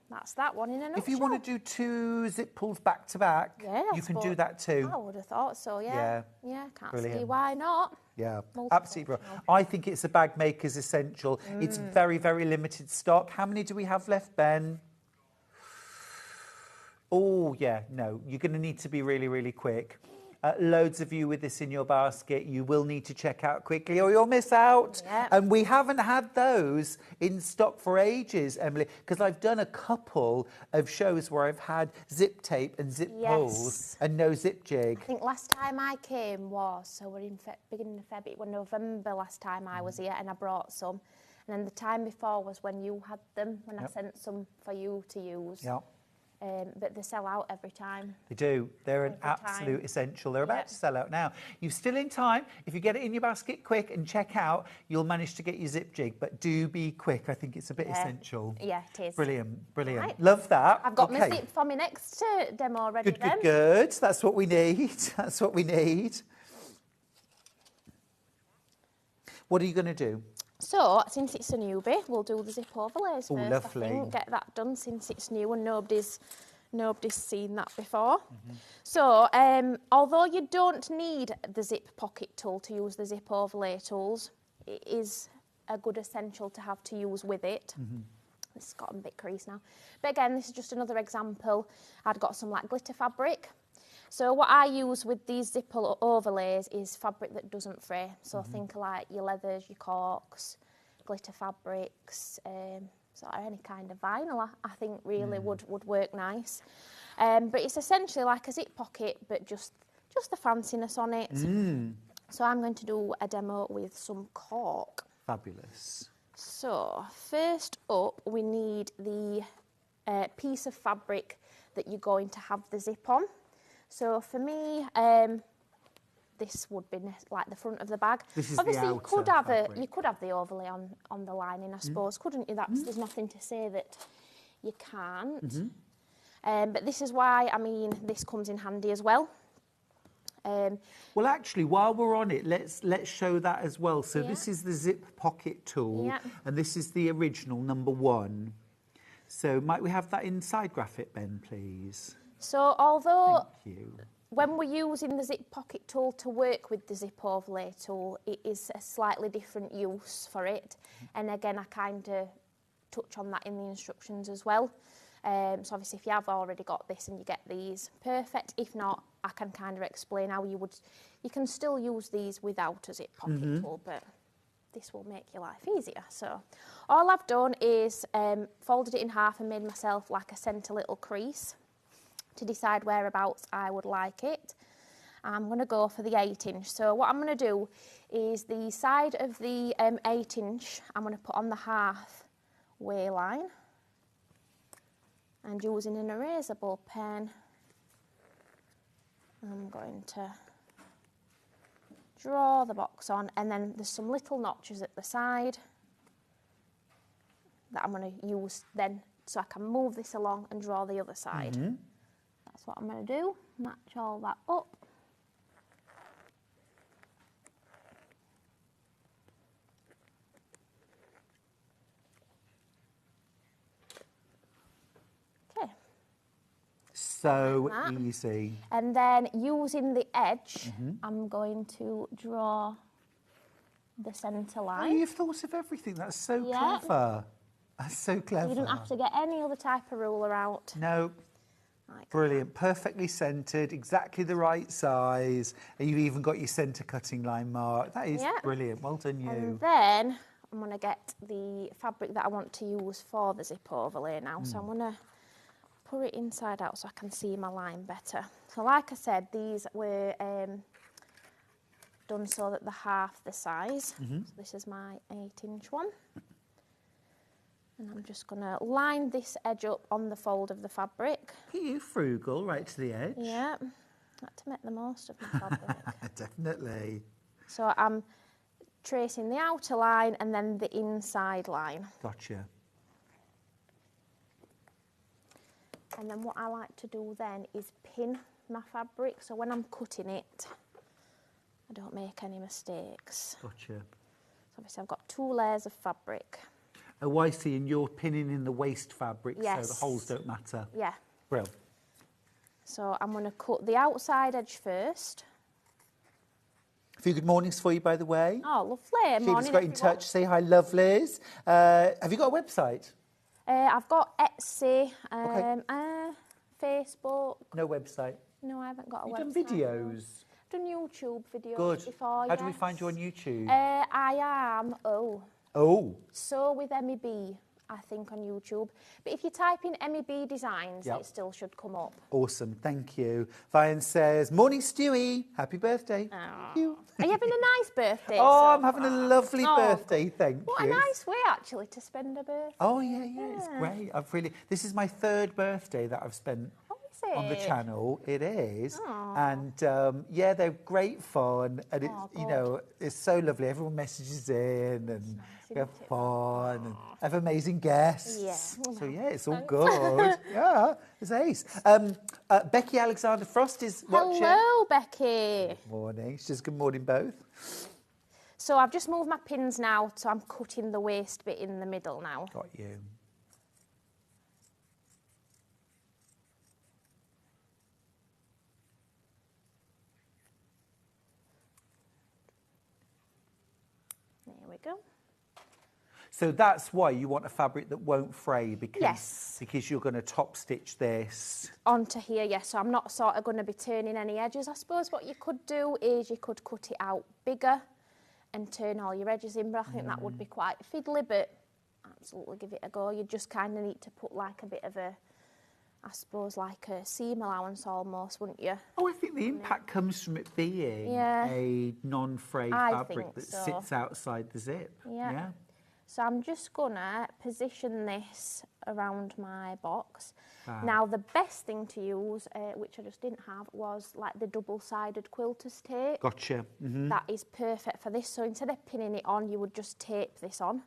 [SPEAKER 9] that's that one in a nutshell.
[SPEAKER 2] If you want to do 2 zip pulls back to back, you can do that too.
[SPEAKER 9] I would have thought so, yeah. Yeah, can't see
[SPEAKER 2] Brilliant.
[SPEAKER 9] why not.
[SPEAKER 2] Yeah,
[SPEAKER 9] Multiple.
[SPEAKER 2] absolutely brilliant. I think it's a bag maker's essential. It's very, very limited stock. How many do we have left, Ben? Oh, yeah, no, you're going to need to be really, really quick. Loads of you with this in your basket. You will need to check out quickly or you'll miss out.
[SPEAKER 9] Yep.
[SPEAKER 2] And we haven't had those in stock for ages, Emily, because I've done a couple of shows where I've had zip tape and zip pulls and no zip jig.
[SPEAKER 9] I think last time I came was, so we're in beginning of February, well, November last time I was here, and I brought some. And then the time before was when you had them, when I sent some for you to use.
[SPEAKER 2] Yeah.
[SPEAKER 9] but they sell out every time.
[SPEAKER 2] They do. They're an
[SPEAKER 9] Every
[SPEAKER 2] absolute
[SPEAKER 9] time.
[SPEAKER 2] essential. They're about
[SPEAKER 9] Yeah.
[SPEAKER 2] to sell out now. You're still in time. If you get it in your basket quick and check out, you'll manage to get your zip jig. But do be quick. I think it's a bit essential.
[SPEAKER 9] Yeah, it is.
[SPEAKER 2] Brilliant, brilliant.
[SPEAKER 9] Right.
[SPEAKER 2] Love that.
[SPEAKER 9] I've got my
[SPEAKER 2] Okay.
[SPEAKER 9] zip for my next demo ready
[SPEAKER 2] Good,
[SPEAKER 9] then.
[SPEAKER 2] good, good. That's what we need. That's what we need. What are you going to do?
[SPEAKER 9] So, since it's a newbie, we'll do the zip overlays
[SPEAKER 2] Oh,
[SPEAKER 9] first.
[SPEAKER 2] lovely.
[SPEAKER 9] I think. Get that done since it's new and nobody's seen that before. So, although you don't need the zip pocket tool to use the zip overlay tools, it is a good essential to have to use with it. This has got a bit crease now. But again, this is just another example. I'd got some like glitter fabric. So what I use with these zip overlays is fabric that doesn't fray. So think like your leathers, your corks, glitter fabrics, sort of any kind of vinyl I think really would work nice. But it's essentially like a zip pocket, but just the fanciness on it. So I'm going to do a demo with some cork.
[SPEAKER 2] Fabulous.
[SPEAKER 9] So first up, we need the piece of fabric that you're going to have the zip on. So for me, this would be like the front of the bag.
[SPEAKER 2] This is
[SPEAKER 9] Obviously,
[SPEAKER 2] the
[SPEAKER 9] you could
[SPEAKER 2] outer
[SPEAKER 9] have
[SPEAKER 2] fabric.
[SPEAKER 9] you could have the overlay on the lining, I suppose, couldn't you? There's nothing to say that you can't. But this is why, I mean, this comes in handy as well.
[SPEAKER 2] Well, actually, while we're on it, let's show that as well. So
[SPEAKER 9] Yeah.
[SPEAKER 2] this is the zip pocket tool,
[SPEAKER 9] Yeah.
[SPEAKER 2] and this is the original #1. So might we have that in side graphic, Ben, please?
[SPEAKER 9] So although
[SPEAKER 2] Thank you.
[SPEAKER 9] when we're using the zip pocket tool to work with the zip overlay tool, it is a slightly different use for it. And again, I kind of touch on that in the instructions as well. So obviously, if you have already got this and you get these, perfect. If not, I can kind of explain how you can still use these without a zip pocket tool, but this will make your life easier. So all I've done is folded it in half and made myself like a centre little crease to decide whereabouts I would like it. I'm going to go for the 8-inch. So what I'm going to do is the side of the 8-inch, I'm going to put on the halfway line. And using an erasable pen, I'm going to draw the box on, and then there's some little notches at the side that I'm going to use then so I can move this along and draw the other side. That's what I'm going to do, match all that up. Okay.
[SPEAKER 2] So
[SPEAKER 9] Like that.
[SPEAKER 2] easy.
[SPEAKER 9] And then using the edge, I'm going to draw the centre
[SPEAKER 2] Oh,
[SPEAKER 9] line.
[SPEAKER 2] you've thought of everything. That's so
[SPEAKER 9] Yeah.
[SPEAKER 2] clever. That's so clever.
[SPEAKER 9] You don't have to get any other type of ruler out.
[SPEAKER 2] No.
[SPEAKER 9] Like
[SPEAKER 2] Brilliant. Perfectly centred, exactly the right size. And you've even got your centre cutting line mark. That is
[SPEAKER 9] Yeah.
[SPEAKER 2] brilliant. Well done, you.
[SPEAKER 9] And then I'm going to get the fabric that I want to use for the zip overlay now. So I'm going to put it inside out so I can see my line better. So like I said, these were done so that they're half the size. So this is my 8-inch one. And I'm just going to line this edge up on the fold of the fabric.
[SPEAKER 2] Are you frugal right to the edge?
[SPEAKER 9] Yeah, like to make the most of my fabric.
[SPEAKER 2] Definitely.
[SPEAKER 9] So I'm tracing the outer line and then the inside line.
[SPEAKER 2] Gotcha.
[SPEAKER 9] And then what I like to do then is pin my fabric, so when I'm cutting it, I don't make any mistakes.
[SPEAKER 2] Gotcha.
[SPEAKER 9] So obviously I've got 2 layers of fabric.
[SPEAKER 2] Oh, I see. And you're pinning in the waste fabric so
[SPEAKER 9] Yes.
[SPEAKER 2] the holes don't matter.
[SPEAKER 9] Yeah.
[SPEAKER 2] Brill.
[SPEAKER 9] So I'm going to cut the outside edge first.
[SPEAKER 2] A few good mornings for you, by the way.
[SPEAKER 9] Oh, lovely.
[SPEAKER 2] Sheila's
[SPEAKER 9] Morning,
[SPEAKER 2] got in
[SPEAKER 9] everyone.
[SPEAKER 2] touch. Say hi, lovelies. Have you got a website?
[SPEAKER 9] I've got Etsy,
[SPEAKER 2] Okay.
[SPEAKER 9] Facebook.
[SPEAKER 2] No website.
[SPEAKER 9] No, I haven't got a
[SPEAKER 2] You've
[SPEAKER 9] website.
[SPEAKER 2] done videos.
[SPEAKER 9] I've done YouTube videos
[SPEAKER 2] Good.
[SPEAKER 9] before,
[SPEAKER 2] How do we
[SPEAKER 9] yes.
[SPEAKER 2] find you on YouTube?
[SPEAKER 9] I am,
[SPEAKER 2] Oh,
[SPEAKER 9] So with MEB, I think, on YouTube. But if you type in MEB Designs,
[SPEAKER 2] Yep.
[SPEAKER 9] it still should come up.
[SPEAKER 2] awesome. Thank you. Vian says, morning, Stewie. Happy birthday. Thank you.
[SPEAKER 9] Are you having a nice birthday?
[SPEAKER 2] Oh,
[SPEAKER 9] so
[SPEAKER 2] I'm having a
[SPEAKER 9] far?
[SPEAKER 2] lovely
[SPEAKER 9] Oh,
[SPEAKER 2] birthday, thank
[SPEAKER 9] What
[SPEAKER 2] you.
[SPEAKER 9] a nice way, actually, to spend a birthday.
[SPEAKER 2] Oh, yeah, it's great. This is my 3rd birthday that I've spent
[SPEAKER 9] Is it?
[SPEAKER 2] on the channel. It is.
[SPEAKER 9] Aw.
[SPEAKER 2] And, yeah, they're great fun. And, it's
[SPEAKER 9] Oh,
[SPEAKER 2] you
[SPEAKER 9] good.
[SPEAKER 2] know, it's so lovely. Everyone messages in and we have fun and have amazing guests.
[SPEAKER 9] Yeah.
[SPEAKER 2] So, yeah, it's all good. Yeah, it's ace. Becky Alexander Frost is watching.
[SPEAKER 9] Hello, Becky.
[SPEAKER 2] Morning. She says good morning, both.
[SPEAKER 9] So I've just moved my pins now, so I'm cutting the waste bit in the middle now.
[SPEAKER 2] Got you.
[SPEAKER 9] There we go.
[SPEAKER 2] So that's why you want a fabric that won't fray, because
[SPEAKER 9] Yes.
[SPEAKER 2] because you're going to top stitch this.
[SPEAKER 9] Onto here, yes. So I'm not sort of going to be turning any edges. I suppose what you could do is you could cut it out bigger and turn all your edges in, but I think that would be quite fiddly, but absolutely give it a go. You just kind of need to put like a bit of a, I suppose, like a seam allowance almost, wouldn't you?
[SPEAKER 2] Oh, I think the impact comes from it being
[SPEAKER 9] Yeah.
[SPEAKER 2] a non-frayed
[SPEAKER 9] I
[SPEAKER 2] fabric
[SPEAKER 9] think
[SPEAKER 2] that
[SPEAKER 9] so.
[SPEAKER 2] sits outside the zip.
[SPEAKER 9] Yeah. So I'm just gonna position this around my box.
[SPEAKER 2] Fab.
[SPEAKER 9] Now the best thing to use, which I just didn't have, was like the double-sided quilter's tape.
[SPEAKER 2] Gotcha. Mm-hmm.
[SPEAKER 9] That is perfect for this. So instead of pinning it on, you would just tape this on.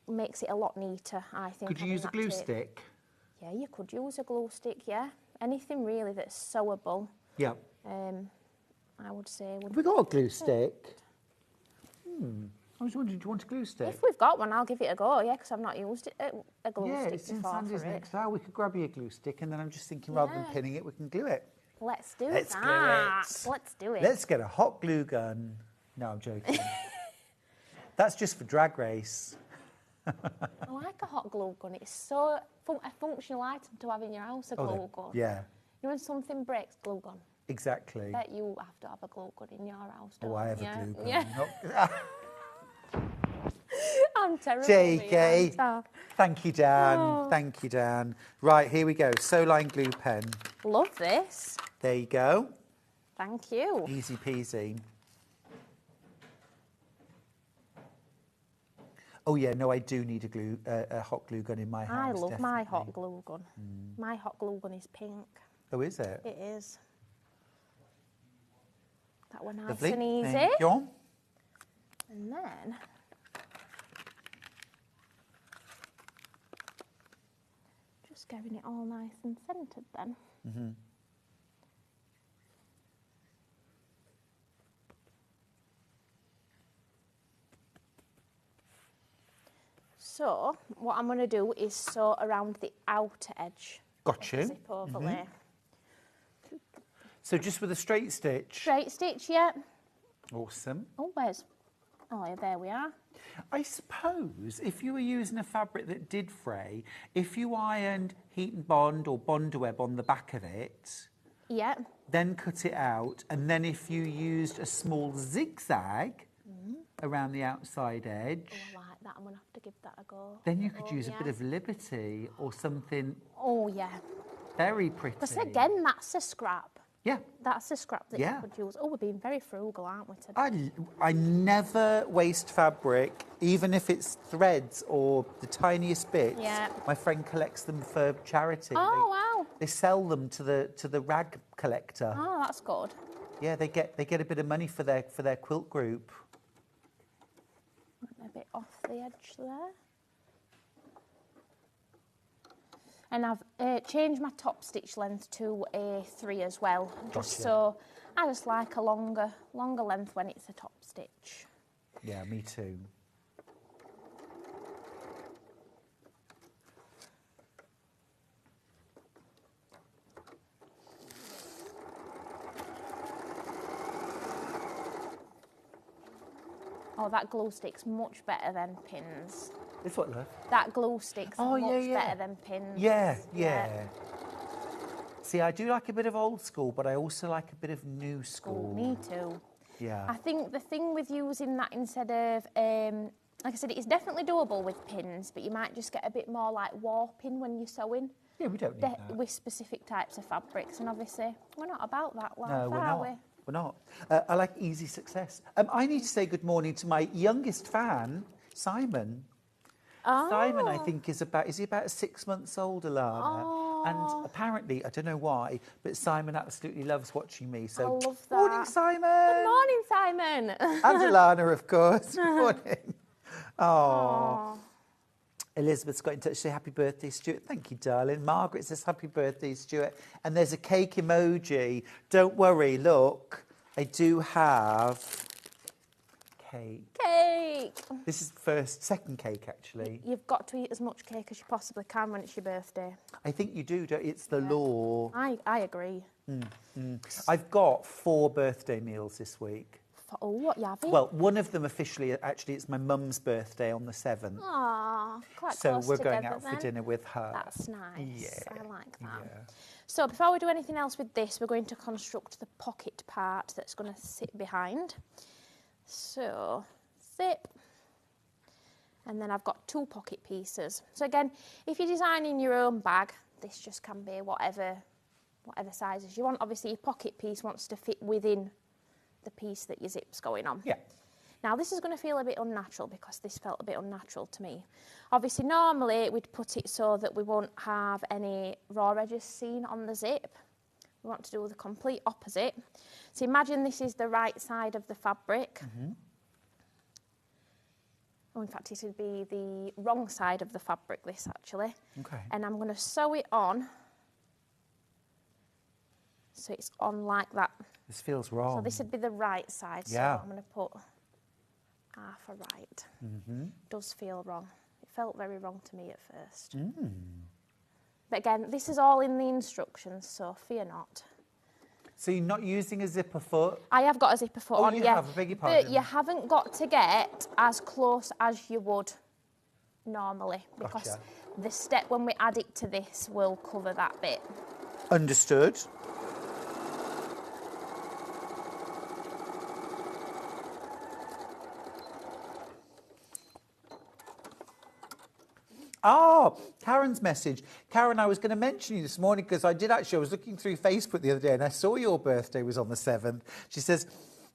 [SPEAKER 9] Makes it a lot neater, I think.
[SPEAKER 2] Could you
[SPEAKER 9] having
[SPEAKER 2] use a
[SPEAKER 9] that
[SPEAKER 2] glue
[SPEAKER 9] tape.
[SPEAKER 2] stick?
[SPEAKER 9] Yeah, you could use a glue stick, yeah. Anything really that's sewable,
[SPEAKER 2] Yeah.
[SPEAKER 9] I would say.
[SPEAKER 2] Have we got a glue stick? I was wondering, do you want a glue stick?
[SPEAKER 9] If we've got one, I'll give it a go, yeah, because I've not used it, a glue
[SPEAKER 2] Yeah,
[SPEAKER 9] stick
[SPEAKER 2] it's in
[SPEAKER 9] before
[SPEAKER 2] Sandy's
[SPEAKER 9] for it.
[SPEAKER 2] next hour. We could grab you a glue stick, and then I'm just thinking, rather than
[SPEAKER 9] Yeah.
[SPEAKER 2] pinning it, we can glue it.
[SPEAKER 9] Let's do
[SPEAKER 2] Let's glue
[SPEAKER 9] that.
[SPEAKER 2] it.
[SPEAKER 9] Let's do it.
[SPEAKER 2] Let's get a hot glue gun. No, I'm joking. That's just for drag race.
[SPEAKER 9] I like a hot glue gun. It's so a functional item to have in your house, a glue gun.
[SPEAKER 2] Yeah,
[SPEAKER 9] You know, when something breaks, glue gun.
[SPEAKER 2] exactly.
[SPEAKER 9] I bet you have to have a glue gun in your house, don't
[SPEAKER 2] Oh, I have
[SPEAKER 9] you?
[SPEAKER 2] a glue gun.
[SPEAKER 9] Yeah.
[SPEAKER 2] Not-
[SPEAKER 9] I'm terrible.
[SPEAKER 2] JK.
[SPEAKER 9] aren't
[SPEAKER 2] Thank you, Dan.
[SPEAKER 9] Oh.
[SPEAKER 2] Thank you, Dan. Right, here we go. Soline glue pen.
[SPEAKER 9] I? Love this.
[SPEAKER 2] There you go.
[SPEAKER 9] Thank you.
[SPEAKER 2] Easy peasy. Oh yeah, no, I do need a hot glue gun in my house.
[SPEAKER 9] I love my
[SPEAKER 2] definitely.
[SPEAKER 9] hot glue gun. My hot glue gun is pink.
[SPEAKER 2] Oh, is it?
[SPEAKER 9] It is. That one nice
[SPEAKER 2] Lovely.
[SPEAKER 9] and easy.
[SPEAKER 2] Thank you.
[SPEAKER 9] And then just getting it all nice and centred then. So what I'm going to do is sew around the outer edge.
[SPEAKER 2] Got you.
[SPEAKER 9] Zip overlay.
[SPEAKER 2] So just with a straight stitch.
[SPEAKER 9] Straight stitch, yeah.
[SPEAKER 2] Awesome.
[SPEAKER 9] Oh, where's? Oh, yeah, there we are.
[SPEAKER 2] I suppose if you were using a fabric that did fray, if you ironed heat and bond or bond web on the back of it,
[SPEAKER 9] Yeah.
[SPEAKER 2] then cut it out, and then if you used a small zigzag around the outside edge,
[SPEAKER 9] Oh, I like that. I'm going to have to give that a go.
[SPEAKER 2] then you could use a
[SPEAKER 9] yeah.
[SPEAKER 2] bit of liberty or something
[SPEAKER 9] Oh, yeah.
[SPEAKER 2] very pretty.
[SPEAKER 9] Because again, that's a scrap.
[SPEAKER 2] Yeah.
[SPEAKER 9] That's a scrap that
[SPEAKER 2] Yeah.
[SPEAKER 9] you could use. Oh, we're being very frugal, aren't we, today?
[SPEAKER 2] I never waste fabric, even if it's threads or the tiniest bits.
[SPEAKER 9] Yeah.
[SPEAKER 2] My friend collects them for charity.
[SPEAKER 9] Oh, wow.
[SPEAKER 2] They sell them to the rag collector.
[SPEAKER 9] Oh, that's good.
[SPEAKER 2] Yeah, they get a bit of money for their quilt group.
[SPEAKER 9] A bit off the edge there. And I've changed my top stitch length to a 3 as well, just
[SPEAKER 2] Gotcha.
[SPEAKER 9] so I just like a longer length when it's a top stitch.
[SPEAKER 2] Yeah, me too.
[SPEAKER 9] Oh, that glue stick's much better than pins.
[SPEAKER 2] It's what, love?
[SPEAKER 9] That glue stick's
[SPEAKER 2] Oh, yeah,
[SPEAKER 9] much
[SPEAKER 2] yeah.
[SPEAKER 9] better than pins.
[SPEAKER 2] Yeah. See, I do like a bit of old school, but I also like a bit of new school.
[SPEAKER 9] Me too.
[SPEAKER 2] Yeah.
[SPEAKER 9] I think the thing with using that instead of, like I said, it's definitely doable with pins, but you might just get a bit more like warping when you're sewing.
[SPEAKER 2] Yeah, we don't need that.
[SPEAKER 9] With specific types of fabrics, and obviously we're not about that life,
[SPEAKER 2] No, we're
[SPEAKER 9] are
[SPEAKER 2] not.
[SPEAKER 9] we?
[SPEAKER 2] or not. I like easy success. I need to say good morning to my youngest fan, Simon.
[SPEAKER 9] Oh.
[SPEAKER 2] Simon, I think, is he about 6 months old, Elna?
[SPEAKER 9] Oh.
[SPEAKER 2] And apparently, I don't know why, but Simon absolutely loves watching me. So,
[SPEAKER 9] I love that.
[SPEAKER 2] morning, Simon.
[SPEAKER 9] Good morning, Simon.
[SPEAKER 2] And Elna, of course. Good morning. Oh.
[SPEAKER 9] Aw.
[SPEAKER 2] Elizabeth's got in touch to say happy birthday, Stuart. Thank you, darling. Margaret says happy birthday, Stuart. And there's a cake emoji. Don't worry, look, I do have cake.
[SPEAKER 9] Cake.
[SPEAKER 2] This is second cake, actually.
[SPEAKER 9] You've got to eat as much cake as you possibly can when it's your birthday.
[SPEAKER 2] I think you do, don't you? It's the law.
[SPEAKER 9] I agree.
[SPEAKER 2] I've got 4 birthday meals this week.
[SPEAKER 9] Oh, what you having?
[SPEAKER 2] Well, one of them officially, actually, it's my mum's birthday on the 7th.
[SPEAKER 9] Aww, quite
[SPEAKER 2] So
[SPEAKER 9] close
[SPEAKER 2] we're going
[SPEAKER 9] together
[SPEAKER 2] out
[SPEAKER 9] then.
[SPEAKER 2] for dinner with her.
[SPEAKER 9] That's nice.
[SPEAKER 2] Yeah,
[SPEAKER 9] I like that.
[SPEAKER 2] yeah.
[SPEAKER 9] So before we do anything else with this, we're going to construct the pocket part that's going to sit behind. So, zip. And then I've got 2 pocket pieces. So again, if you're designing your own bag, this just can be whatever sizes you want. Obviously, your pocket piece wants to fit within the piece that your zip's going on.
[SPEAKER 2] Yeah.
[SPEAKER 9] Now this is going to feel a bit unnatural because this felt a bit unnatural to me. Obviously normally we'd put it so that we won't have any raw edges seen on the zip. We want to do the complete opposite. So imagine this is the right side of the fabric. Oh, in fact it would be the wrong side of the fabric, this actually.
[SPEAKER 2] Okay.
[SPEAKER 9] And I'm going to sew it on so it's on like that.
[SPEAKER 2] This feels wrong.
[SPEAKER 9] So this would be the right side.
[SPEAKER 2] Yeah.
[SPEAKER 9] So I'm going to put half a right. Does feel wrong. It felt very wrong to me at first. But again, this is all in the instructions, so fear not.
[SPEAKER 2] So you're not using a zipper foot?
[SPEAKER 9] I have got a zipper foot on,
[SPEAKER 2] you
[SPEAKER 9] yeah.
[SPEAKER 2] have, I beg your pardon.
[SPEAKER 9] But you haven't got to get as close as you would normally because
[SPEAKER 2] Gotcha.
[SPEAKER 9] the step when we add it to this will cover that bit.
[SPEAKER 2] Understood. Oh, Karen's message. Karen, I was going to mention you this morning because I was looking through Facebook the other day and I saw your birthday was on the 7th. She says,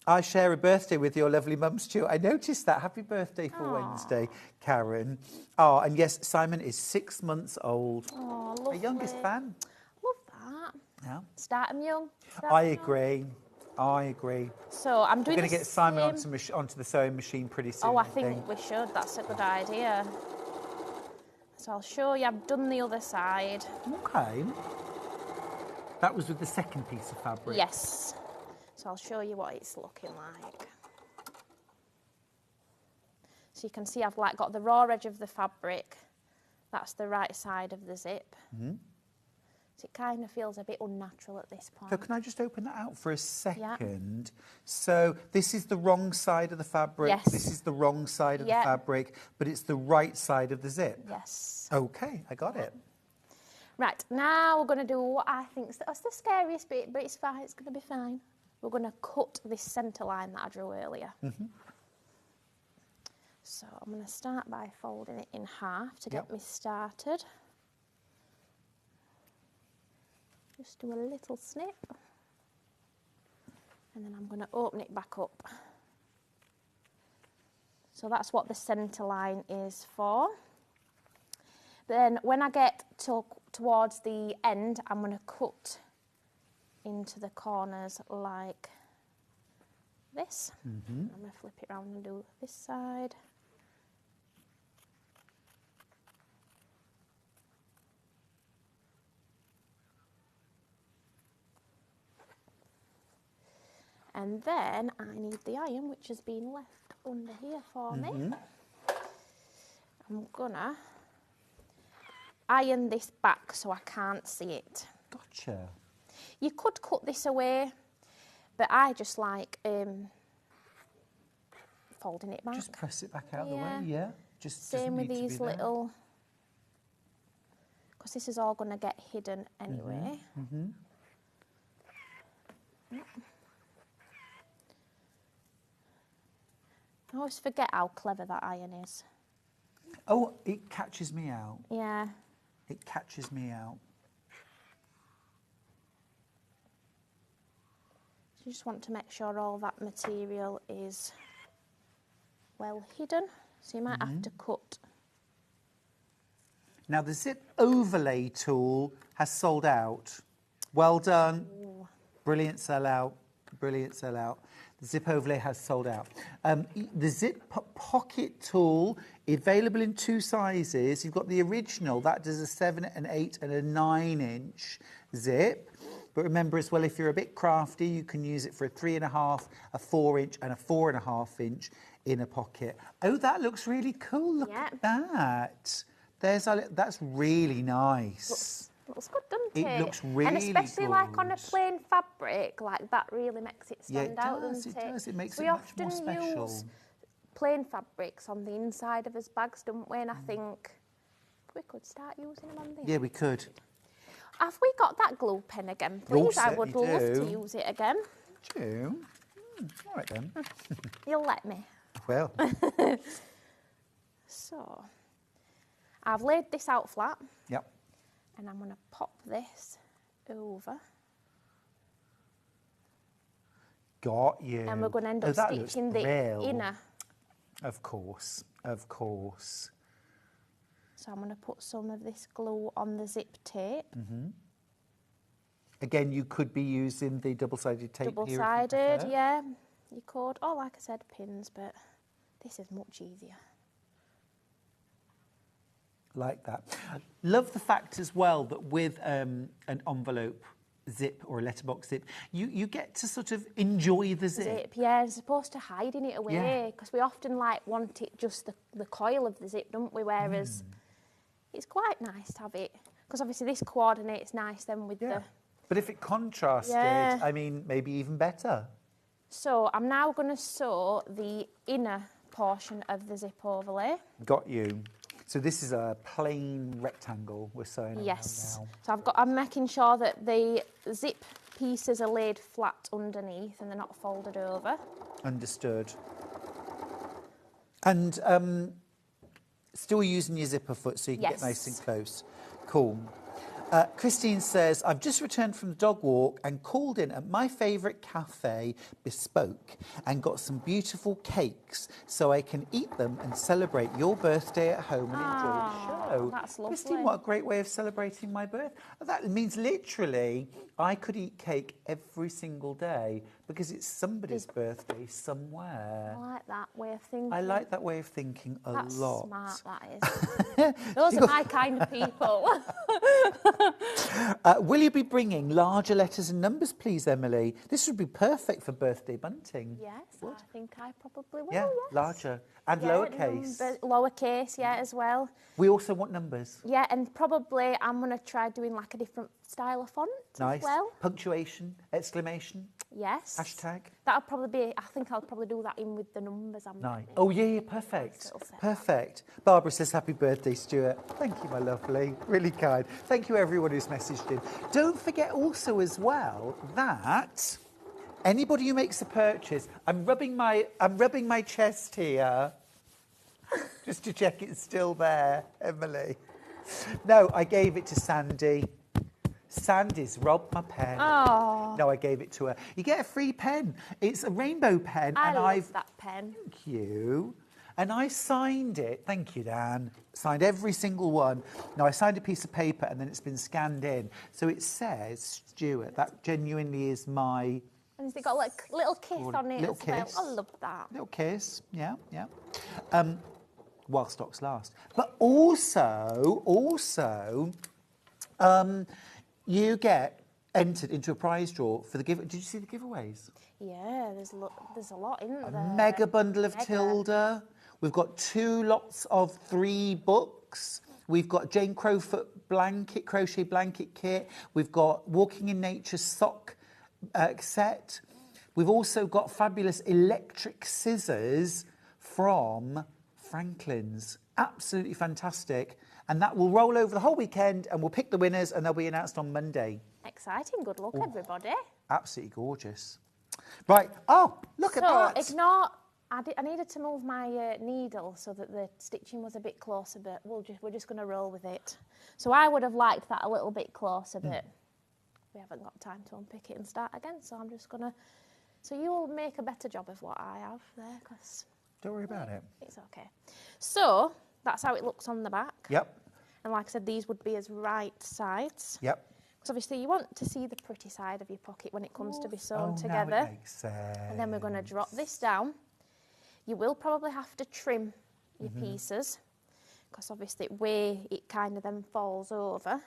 [SPEAKER 2] I share a birthday with your lovely mum, Stuart. I noticed that. Happy birthday for Wednesday, Karen. Oh, and yes, Simon is 6 months old.
[SPEAKER 9] Oh,
[SPEAKER 2] Our
[SPEAKER 9] lovely.
[SPEAKER 2] youngest fan.
[SPEAKER 9] Love that.
[SPEAKER 2] Yeah.
[SPEAKER 9] Start 'em young.
[SPEAKER 2] I agree. I agree.
[SPEAKER 9] So I'm doing
[SPEAKER 2] We're going to
[SPEAKER 9] the
[SPEAKER 2] get Simon
[SPEAKER 9] same-
[SPEAKER 2] onto the sewing machine pretty soon.
[SPEAKER 9] Oh, I think we should. That's a good idea. So I'll show you. I've done the other side.
[SPEAKER 2] Okay. That was with the second piece of fabric.
[SPEAKER 9] Yes. So I'll show you what it's looking like. So you can see I've got the raw edge of the fabric. That's the right side of the zip. So it kind of feels a bit unnatural at this point.
[SPEAKER 2] So can I just open that out for a second? So this is the wrong side of the fabric.
[SPEAKER 9] Yes.
[SPEAKER 2] This is the wrong side of the
[SPEAKER 9] Yeah.
[SPEAKER 2] fabric, but it's the right side of the zip.
[SPEAKER 9] Yes.
[SPEAKER 2] Okay, I got it.
[SPEAKER 9] Right, now we're going to do what I think is the scariest bit, but it's fine, it's going to be fine. We're going to cut this centre line that I drew earlier. So I'm going to start by folding it in half to get me started. Just do a little snip. And then I'm going to open it back up. So that's what the centre line is for. Then when I get towards the end, I'm going to cut into the corners like this. I'm going to flip it around and do this side. And then I need the iron, which has been left under here for me. I'm gonna iron this back so I can't see it.
[SPEAKER 2] Gotcha.
[SPEAKER 9] You could cut this away, but I just like folding it back.
[SPEAKER 2] Just press it back out of the
[SPEAKER 9] Yeah.
[SPEAKER 2] way, yeah? Just
[SPEAKER 9] Same with
[SPEAKER 2] doesn't need to
[SPEAKER 9] these
[SPEAKER 2] be there.
[SPEAKER 9] little, because this is all going to get hidden anyway. I always forget how clever that iron is.
[SPEAKER 2] Oh, it catches me out.
[SPEAKER 9] Yeah.
[SPEAKER 2] It catches me out.
[SPEAKER 9] You just want to make sure all that material is well hidden. So you might have to cut.
[SPEAKER 2] Now the zip overlay tool has sold out. Well done.
[SPEAKER 9] Ooh.
[SPEAKER 2] Brilliant sellout. Brilliant sellout. The zip overlay has sold out. The zip pocket tool, available in 2 sizes. You've got the original, that does a 7, an 8 and a 9-inch zip. But remember as well, if you're a bit crafty, you can use it for a 3.5, a 4-inch and a 4.5-inch in a pocket. Oh, that looks really cool. Look at that. That's really nice.
[SPEAKER 9] Looks good, doesn't it?
[SPEAKER 2] It looks really
[SPEAKER 9] And especially
[SPEAKER 2] good.
[SPEAKER 9] like on a plain fabric, like that really makes it stand out, doesn't it?
[SPEAKER 2] It does. It makes
[SPEAKER 9] we
[SPEAKER 2] it much more
[SPEAKER 9] often
[SPEAKER 2] special.
[SPEAKER 9] use plain fabrics on the inside of his bags, don't we? And I think we could start using them on there.
[SPEAKER 2] Yeah, we could.
[SPEAKER 9] Have we got that glue pen again, please? I would love to use it again.
[SPEAKER 2] Do? All right then.
[SPEAKER 9] You'll let me.
[SPEAKER 2] Well.
[SPEAKER 9] So, I've laid this out flat.
[SPEAKER 2] Yep.
[SPEAKER 9] And I'm going to pop this over.
[SPEAKER 2] Got you.
[SPEAKER 9] And we're going to end up stitching the inner.
[SPEAKER 2] Of course, of course.
[SPEAKER 9] So I'm going to put some of this glue on the zip tape.
[SPEAKER 2] Again, you could be using the double-sided tape here.
[SPEAKER 9] Double-sided, yeah. You could, or like I said, pins, but this is much easier.
[SPEAKER 2] Like that. Love the fact as well that with an envelope zip or a letterbox zip, you get to sort of enjoy the zip.
[SPEAKER 9] Yeah, as opposed to hiding it away, because we often like want it just the coil of the zip, don't we? Whereas it's quite nice to have it, because obviously this coordinates nice then with the...
[SPEAKER 2] But if it contrasted, I mean, maybe even better.
[SPEAKER 9] So I'm now going to sew the inner portion of the zip overlay.
[SPEAKER 2] Got you. So this is a plain rectangle we're sewing around now.
[SPEAKER 9] So I'm making sure that the zip pieces are laid flat underneath and they're not folded over.
[SPEAKER 2] Understood. And still using your zipper foot so you can get nice and close. Cool. Christine says, I've just returned from the dog walk and called in at my favourite cafe, Bespoke, and got some beautiful cakes so I can eat them and celebrate your birthday at home and enjoy the show.
[SPEAKER 9] That's lovely.
[SPEAKER 2] Christine, what a great way of celebrating my birthday. That means literally I could eat cake every single day because it's somebody's birthday somewhere.
[SPEAKER 9] I like that way of thinking.
[SPEAKER 2] I like that way of thinking a lot.
[SPEAKER 9] That's smart, that is. Those are my kind of people.
[SPEAKER 2] Will you be bringing larger letters and numbers, please, Emily? This would be perfect for birthday bunting.
[SPEAKER 9] Yes, I think I probably will.
[SPEAKER 2] Yeah,
[SPEAKER 9] yes.
[SPEAKER 2] Larger and lowercase.
[SPEAKER 9] Lowercase, as well.
[SPEAKER 2] We also want numbers.
[SPEAKER 9] Yeah, and probably I'm going to try doing like a different style of font as well.
[SPEAKER 2] Punctuation, exclamation.
[SPEAKER 9] Yes.
[SPEAKER 2] Hashtag.
[SPEAKER 9] That'll probably be, I think I'll probably do that in with the numbers.
[SPEAKER 2] Nice. Oh, yeah, perfect. Perfect. Barbara says, happy birthday, Stuart. Thank you, my lovely. Really kind. Thank you, everyone who's messaged in. Don't forget also as well that anybody who makes a purchase, I'm rubbing my chest here just to check it's still there, Emily. No, I gave it to Sandy. Sandy's robbed my pen.
[SPEAKER 9] Oh.
[SPEAKER 2] No, I gave it to her. You get a free pen. It's a rainbow pen.
[SPEAKER 9] I love that pen.
[SPEAKER 2] Thank you. And I signed it. Thank you, Dan. Signed every single one. Now, I signed a piece of paper and then it's been scanned in. So it says, Stuart, that genuinely is my...
[SPEAKER 9] And it's got like little kiss on it
[SPEAKER 2] little
[SPEAKER 9] as well.
[SPEAKER 2] kiss.
[SPEAKER 9] I love that.
[SPEAKER 2] Little kiss, yeah. While stocks last. But also, you get entered into a prize draw for the give. Did you see the giveaways?
[SPEAKER 9] Yeah, there's a lot in there.
[SPEAKER 2] A mega bundle of Tilda. We've got 2 lots of 3 books. We've got Jane Crowfoot crochet blanket kit. We've got Walking in Nature sock set. We've also got fabulous electric scissors from Franklin's. Absolutely fantastic. And that will roll over the whole weekend and we'll pick the winners and they'll be announced on Monday.
[SPEAKER 9] Exciting. Good luck, everybody.
[SPEAKER 2] Absolutely gorgeous. Right. Oh, look at that.
[SPEAKER 9] So, ignore... I needed to move my needle so that the stitching was a bit closer, but we're just going to roll with it. So I would have liked that a little bit closer, but we haven't got time to unpick it and start again, so I'm just going to So you'll make a better job of what I have there, because
[SPEAKER 2] Don't worry about it.
[SPEAKER 9] it's okay. So that's how it looks on the back.
[SPEAKER 2] Yep.
[SPEAKER 9] And like I said, these would be as right sides.
[SPEAKER 2] Yep.
[SPEAKER 9] Because obviously you want to see the pretty side of your pocket when it comes to be sewn
[SPEAKER 2] Oh,
[SPEAKER 9] together.
[SPEAKER 2] now it makes sense.
[SPEAKER 9] And then we're going to drop this down. You will probably have to trim your
[SPEAKER 2] Mm-hmm.
[SPEAKER 9] pieces, because obviously where it kind of then falls over.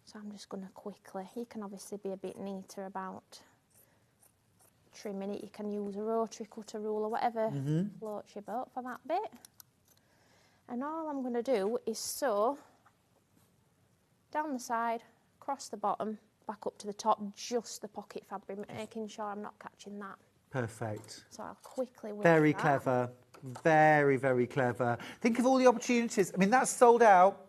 [SPEAKER 9] So I'm just going to quickly, you can obviously be a bit neater about trimming it. You can use a rotary cutter rule or whatever floats your boat for that bit. And all I'm going to do is sew down the side, across the bottom, back up to the top, just the pocket fabric, making sure I'm not catching that.
[SPEAKER 2] Perfect.
[SPEAKER 9] So I'll quickly whip
[SPEAKER 2] Very
[SPEAKER 9] that.
[SPEAKER 2] clever. Very, very clever. Think of all the opportunities. I mean, that's sold out,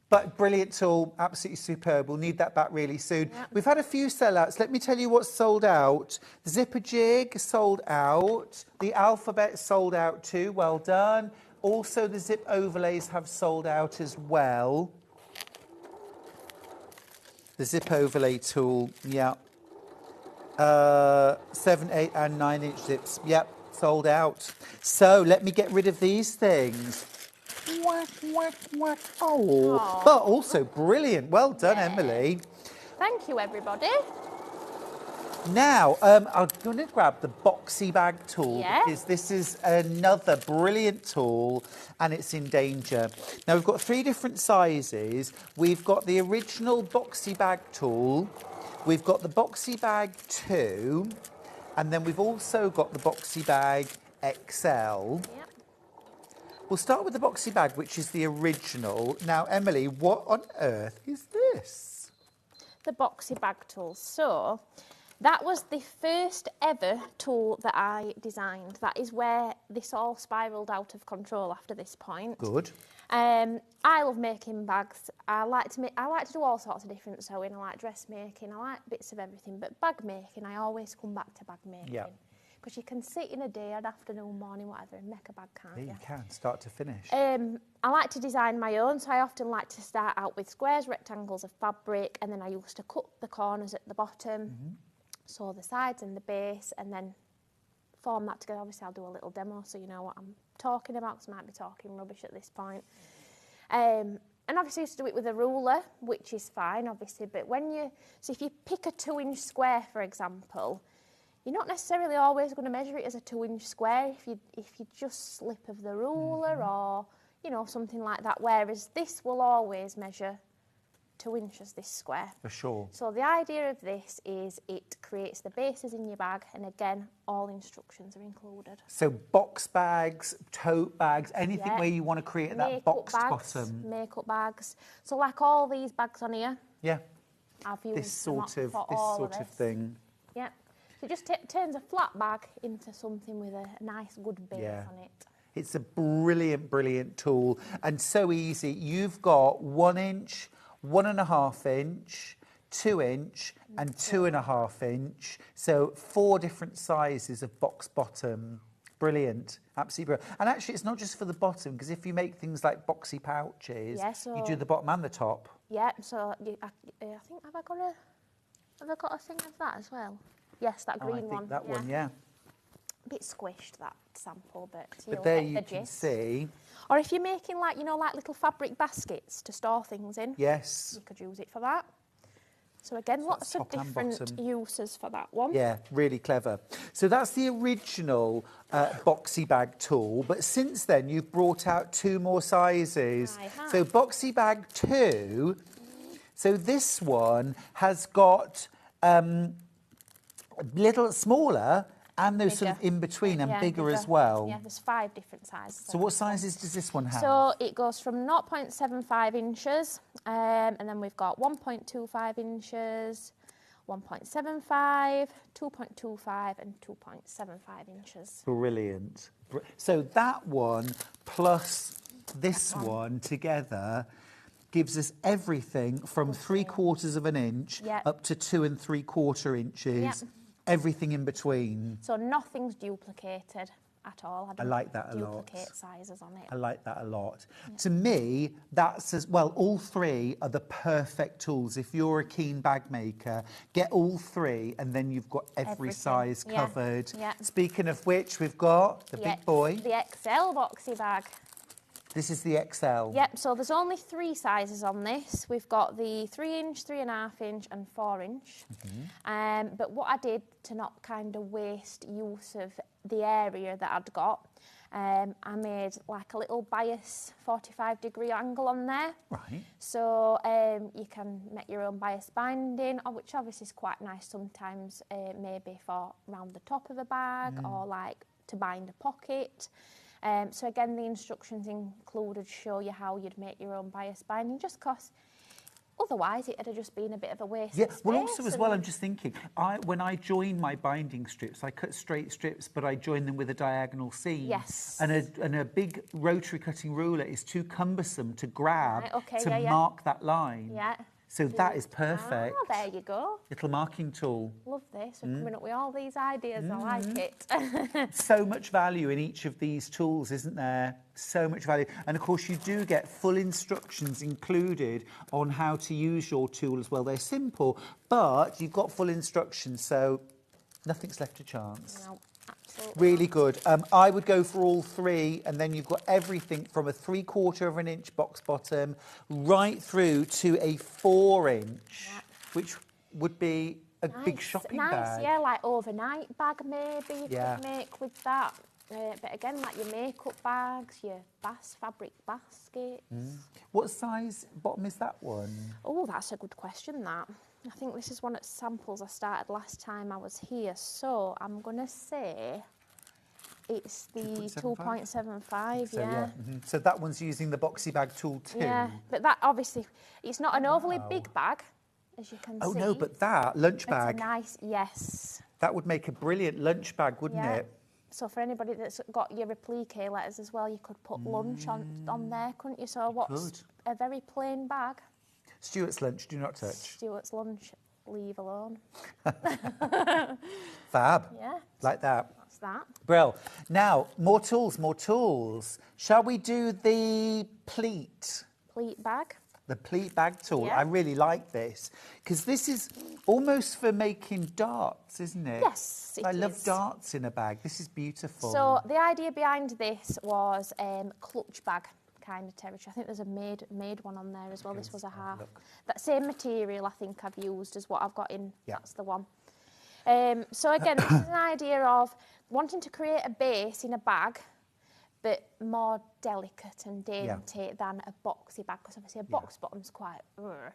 [SPEAKER 2] but brilliant tool, absolutely superb. We'll need that back really soon.
[SPEAKER 9] Yep.
[SPEAKER 2] We've had a few sellouts. Let me tell you what's sold out. The zipper jig sold out. The alphabet sold out too. Well done. Also, the zip overlays have sold out as well. The zip overlay tool, yeah. 7, 8 and 9 inch zips, yep, sold out. So let me get rid of these things. Whack, whack, whack. Oh,
[SPEAKER 9] Aww.
[SPEAKER 2] but also brilliant. Well done, Emily.
[SPEAKER 9] Thank you, everybody.
[SPEAKER 2] Now, I'm going to grab the Boxy bag tool
[SPEAKER 9] Yeah.
[SPEAKER 2] because this is another brilliant tool and it's in danger. Now, we've got 3 different sizes. We've got the original Boxy bag tool. We've got the Boxy bag 2. And then we've also got the Boxy bag XL.
[SPEAKER 9] Yep.
[SPEAKER 2] We'll start with the Boxy bag, which is the original. Now, Emily, what on earth is this?
[SPEAKER 9] The Boxy bag tool. So that was the first ever tool that I designed. That is where this all spiralled out of control after this point.
[SPEAKER 2] Good.
[SPEAKER 9] I love making bags. I like to do all sorts of different sewing. I like dressmaking. I like bits of everything. But bag making, I always come back to bag making.
[SPEAKER 2] Yeah.
[SPEAKER 9] Because you can sit in a day, an afternoon, morning, whatever, and make a bag, can't
[SPEAKER 2] Yeah,
[SPEAKER 9] you?
[SPEAKER 2] you can, start to finish.
[SPEAKER 9] I like to design my own, so I often like to start out with squares, rectangles of fabric, and then I used to cut the corners at the bottom, sew the sides and the base, and then form that together. Obviously, I'll do a little demo so you know what I'm talking about, because I might be talking rubbish at this point. And obviously, I used to do it with a ruler, which is fine, obviously, but so if you pick a 2-inch square, for example, you're not necessarily always going to measure it as a 2-inch square if you just slip of the ruler or, you know, something like that, whereas this will always measure 2 inches, this square.
[SPEAKER 2] For sure.
[SPEAKER 9] So the idea of this is it creates the bases in your bag, and again, all instructions are included.
[SPEAKER 2] So box bags, tote bags, anything
[SPEAKER 9] Yeah.
[SPEAKER 2] where you want to create that
[SPEAKER 9] Makeup
[SPEAKER 2] boxed
[SPEAKER 9] bags,
[SPEAKER 2] bottom.
[SPEAKER 9] makeup bags. So like all these bags on here,
[SPEAKER 2] Yeah,
[SPEAKER 9] I've used
[SPEAKER 2] this sort
[SPEAKER 9] them
[SPEAKER 2] of
[SPEAKER 9] for all of this.
[SPEAKER 2] thing.
[SPEAKER 9] Yeah. So it just turns a flat bag into something with a nice, good base
[SPEAKER 2] Yeah.
[SPEAKER 9] on it.
[SPEAKER 2] It's a brilliant, brilliant tool and so easy. You've got 1 inch, 1.5 inch, 2 inch and 2.5 inch. So 4 different sizes of box bottom. Brilliant, absolutely brilliant. And actually it's not just for the bottom, because if you make things like boxy pouches,
[SPEAKER 9] Yeah,
[SPEAKER 2] you do
[SPEAKER 9] so-
[SPEAKER 2] the bottom and the top.
[SPEAKER 9] Yeah, so I think, have I got a thing of that as well? Yes, that
[SPEAKER 2] Oh,
[SPEAKER 9] green
[SPEAKER 2] I think
[SPEAKER 9] one.
[SPEAKER 2] that one, yeah.
[SPEAKER 9] A bit squished, that sample, but
[SPEAKER 2] But
[SPEAKER 9] you'll
[SPEAKER 2] there
[SPEAKER 9] get
[SPEAKER 2] you
[SPEAKER 9] the
[SPEAKER 2] can
[SPEAKER 9] gist.
[SPEAKER 2] see,
[SPEAKER 9] Or if you're making like little fabric baskets to store things in,
[SPEAKER 2] yes.
[SPEAKER 9] you could use it for that. So again, lots of
[SPEAKER 2] top and
[SPEAKER 9] different
[SPEAKER 2] bottom.
[SPEAKER 9] uses for that one.
[SPEAKER 2] Yeah, really clever. So that's the original Boxy bag tool, but since then you've brought out 2 more sizes.
[SPEAKER 9] I have.
[SPEAKER 2] So Boxy bag 2, so this one has got a little smaller and those sort of
[SPEAKER 9] Bigger.
[SPEAKER 2] in between and
[SPEAKER 9] Yeah,
[SPEAKER 2] bigger as well.
[SPEAKER 9] Yeah, there's 5 different sizes.
[SPEAKER 2] So what sizes does this one have?
[SPEAKER 9] So it goes from 0.75 inches, and then we've got 1.25 inches, 1.75, 2.25 and 2.75 inches.
[SPEAKER 2] Brilliant. So that one plus this one together gives us everything from 3/4 of an inch
[SPEAKER 9] Yep.
[SPEAKER 2] up to 2 3/4 inches,
[SPEAKER 9] Yep.
[SPEAKER 2] everything in between.
[SPEAKER 9] So nothing's duplicated at all.
[SPEAKER 2] I like that a lot.
[SPEAKER 9] Duplicate sizes on it.
[SPEAKER 2] I like that a lot. To me, that's as well, all three are the perfect tools. If you're a keen bag maker, get all three and then you've got every
[SPEAKER 9] Everything.
[SPEAKER 2] size
[SPEAKER 9] Yeah.
[SPEAKER 2] covered.
[SPEAKER 9] Yeah.
[SPEAKER 2] Speaking of which, we've got the big boy.
[SPEAKER 9] The XL Boxy bag.
[SPEAKER 2] This is the XL.
[SPEAKER 9] Yep, so there's only 3 sizes on this. We've got the 3-inch, 3.5-inch and 4-inch. But what I did to not kind of waste use of the area that I'd got, I made like a little bias 45-degree angle on there.
[SPEAKER 2] Right.
[SPEAKER 9] So you can make your own bias binding, which obviously is quite nice sometimes, maybe for around the top of a bag or like to bind a pocket. So again, the instructions included show you how you'd make your own bias binding, just because otherwise it'd have just been a bit of a waste of space.
[SPEAKER 2] Well, also as well, I'm just thinking, when I join my binding strips, I cut straight strips, but I join them with a diagonal seam.
[SPEAKER 9] Yes.
[SPEAKER 2] And a big rotary cutting ruler is too cumbersome to grab
[SPEAKER 9] Right, okay,
[SPEAKER 2] to
[SPEAKER 9] yeah.
[SPEAKER 2] mark that line.
[SPEAKER 9] Yeah.
[SPEAKER 2] So that is perfect.
[SPEAKER 9] Ah, there you go.
[SPEAKER 2] Little marking tool.
[SPEAKER 9] Love this. We're coming up with all these ideas. I like it.
[SPEAKER 2] So much value in each of these tools, isn't there? So much value. And of course, you do get full instructions included on how to use your tool as well. They're simple, but you've got full instructions, so nothing's left to chance.
[SPEAKER 9] No, absolutely.
[SPEAKER 2] Really good. I would go for all 3, and then you've got everything from a 3/4 inch box bottom right through to a 4-inch, which would be a big shopping bag.
[SPEAKER 9] Yeah, like overnight bag maybe you
[SPEAKER 2] Yeah.
[SPEAKER 9] could make with that. But again, like your makeup bags, your fabric baskets.
[SPEAKER 2] What size bottom is that one?
[SPEAKER 9] Oh, that's a good question, that. I think this is one of the samples I started last time I was here. So I'm going to say it's the 2.75,
[SPEAKER 2] So,
[SPEAKER 9] yeah.
[SPEAKER 2] So that one's using the Boxy bag tool too.
[SPEAKER 9] Yeah, but that obviously, it's not an overly big bag, as you can see.
[SPEAKER 2] Oh no, but that lunch bag,
[SPEAKER 9] It's a nice, yes.
[SPEAKER 2] that would make a brilliant lunch bag, wouldn't
[SPEAKER 9] Yeah.
[SPEAKER 2] it?
[SPEAKER 9] So for anybody that's got your Applique letters as well, you could put lunch on there, couldn't you? So what's
[SPEAKER 2] could.
[SPEAKER 9] a very plain bag?
[SPEAKER 2] Stuart's lunch, do not touch.
[SPEAKER 9] Stuart's lunch, leave alone.
[SPEAKER 2] Fab.
[SPEAKER 9] Yeah,
[SPEAKER 2] Like that.
[SPEAKER 9] that's that.
[SPEAKER 2] Brill. Now, more tools, more tools. Shall we do the Pleat?
[SPEAKER 9] Pleat bag.
[SPEAKER 2] The Pleat bag tool.
[SPEAKER 9] Yeah.
[SPEAKER 2] I really like this because this is almost for making darts, isn't it?
[SPEAKER 9] Yes, it
[SPEAKER 2] I love
[SPEAKER 9] is.
[SPEAKER 2] darts in a bag. This is beautiful.
[SPEAKER 9] So the idea behind this was clutch bag kind of territory. I think there's a made one on there as well. This was a half. That same material I think I've used as what I've got in.
[SPEAKER 2] Yeah.
[SPEAKER 9] That's the one. So again, this is an idea of wanting to create a base in a bag, but more delicate and dainty than a boxy bag, because obviously a box bottom's quite,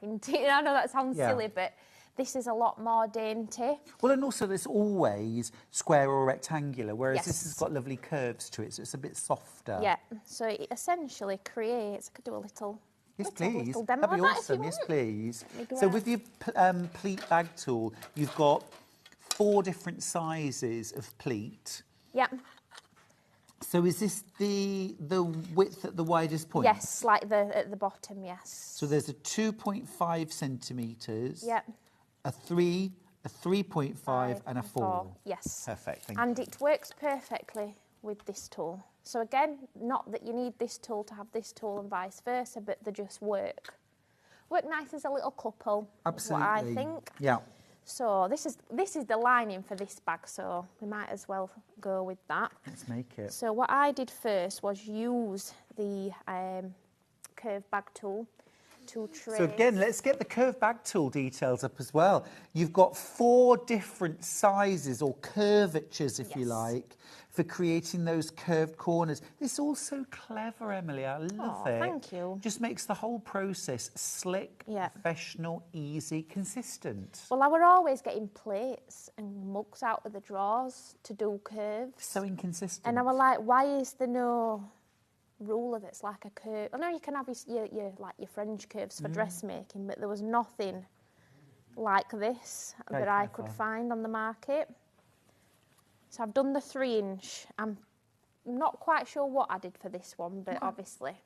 [SPEAKER 9] isn't it? I know that sounds silly, but this is a lot more dainty.
[SPEAKER 2] Well, and also it's always square or rectangular, whereas this has got lovely curves to it, so it's a bit softer.
[SPEAKER 9] Yeah, so it essentially creates, I could do a little...
[SPEAKER 2] Yes,
[SPEAKER 9] little
[SPEAKER 2] please.
[SPEAKER 9] demo
[SPEAKER 2] That'd be
[SPEAKER 9] of that if you
[SPEAKER 2] awesome. Yes,
[SPEAKER 9] want.
[SPEAKER 2] please.
[SPEAKER 9] Let me
[SPEAKER 2] So
[SPEAKER 9] grab-
[SPEAKER 2] with your Pleat bag tool, you've got 4 different sizes of pleat.
[SPEAKER 9] Yeah.
[SPEAKER 2] So is this the width at the widest point?
[SPEAKER 9] Yes, like at the bottom, yes.
[SPEAKER 2] So there's a 2.5 centimetres,
[SPEAKER 9] Yeah.
[SPEAKER 2] a 3, a 3.5 and a 4.
[SPEAKER 9] Yes.
[SPEAKER 2] Perfect, thank you.
[SPEAKER 9] And it works perfectly with this tool. So again, not that you need this tool to have this tool and vice versa, but they just work. Work nice as a little couple,
[SPEAKER 2] Absolutely.
[SPEAKER 9] is what I think.
[SPEAKER 2] Yeah.
[SPEAKER 9] So this is the lining for this bag, so we might as well go with that.
[SPEAKER 2] Let's make it.
[SPEAKER 9] So what I did first was use the curved bag tool to trace.
[SPEAKER 2] So again, let's get the curved bag tool details up as well. You've got 4 different sizes or curvatures, if you like, for creating those curved corners. It's all so clever, Emily. I love it.
[SPEAKER 9] Thank you.
[SPEAKER 2] Just makes the whole process slick, professional, easy, consistent.
[SPEAKER 9] Well, I were always getting plates and mugs out of the drawers to do curves.
[SPEAKER 2] So inconsistent.
[SPEAKER 9] And I was like, why is there no ruler that's like a curve? I know you can have your French curves for dressmaking, but there was nothing like this that I could find on the market. So I've done the 3-inch. I'm not quite sure what I did for this one, but obviously,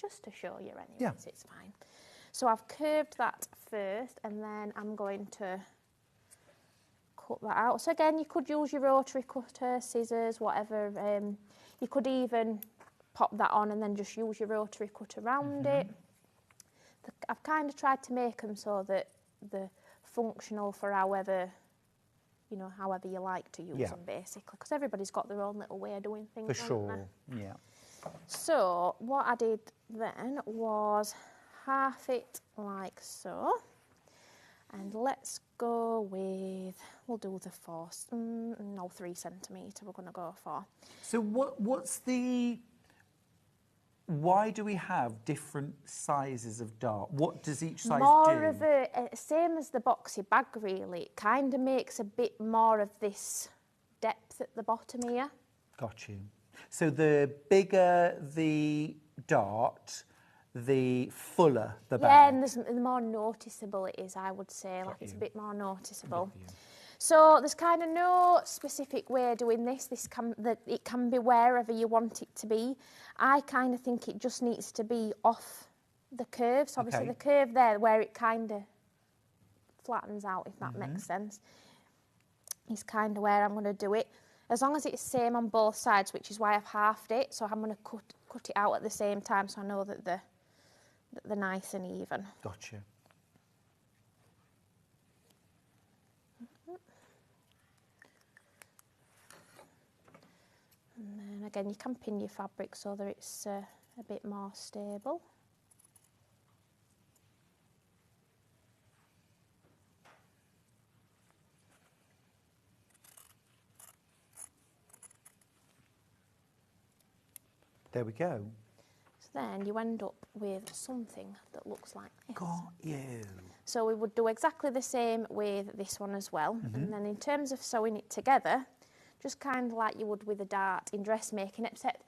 [SPEAKER 9] just to show you anyway, so it's fine. So I've curved that first, and then I'm going to cut that out. So again, you could use your rotary cutter, scissors, whatever. You could even pop that on and then just use your rotary cutter around it. I've kind of tried to make them so that they're functional for however you like to use them, basically, because everybody's got their own little way of doing things.
[SPEAKER 2] For sure, yeah.
[SPEAKER 9] So what I did then was half it like so, and let's go with, we'll do the 3 centimetre we're going to go for.
[SPEAKER 2] So why do we have different sizes of dart? What does each size do?
[SPEAKER 9] More of same as the Boxy bag, really. It kind of makes a bit more of this depth at the bottom here. Got you.
[SPEAKER 2] So the bigger the dart, the fuller the bag.
[SPEAKER 9] Yeah, and the more noticeable it is, I would say. Like it's a bit more noticeable. So there's kind of no specific way of doing this. It can be wherever you want it to be. I kind of think it just needs to be off the curve. So obviously the curve there, where it kind of flattens out, if that makes sense, is kind of where I'm going to do it. As long as it's the same on both sides, which is why I've halved it. So I'm going to cut it out at the same time, so I know that they're nice and even.
[SPEAKER 2] Gotcha.
[SPEAKER 9] And then again, you can pin your fabric so that it's a bit more stable.
[SPEAKER 2] There we go.
[SPEAKER 9] So then you end up with something that looks like this.
[SPEAKER 2] Got you.
[SPEAKER 9] So we would do exactly the same with this one as well. And then in terms of sewing it together, just kind of like you would with a dart in dressmaking, except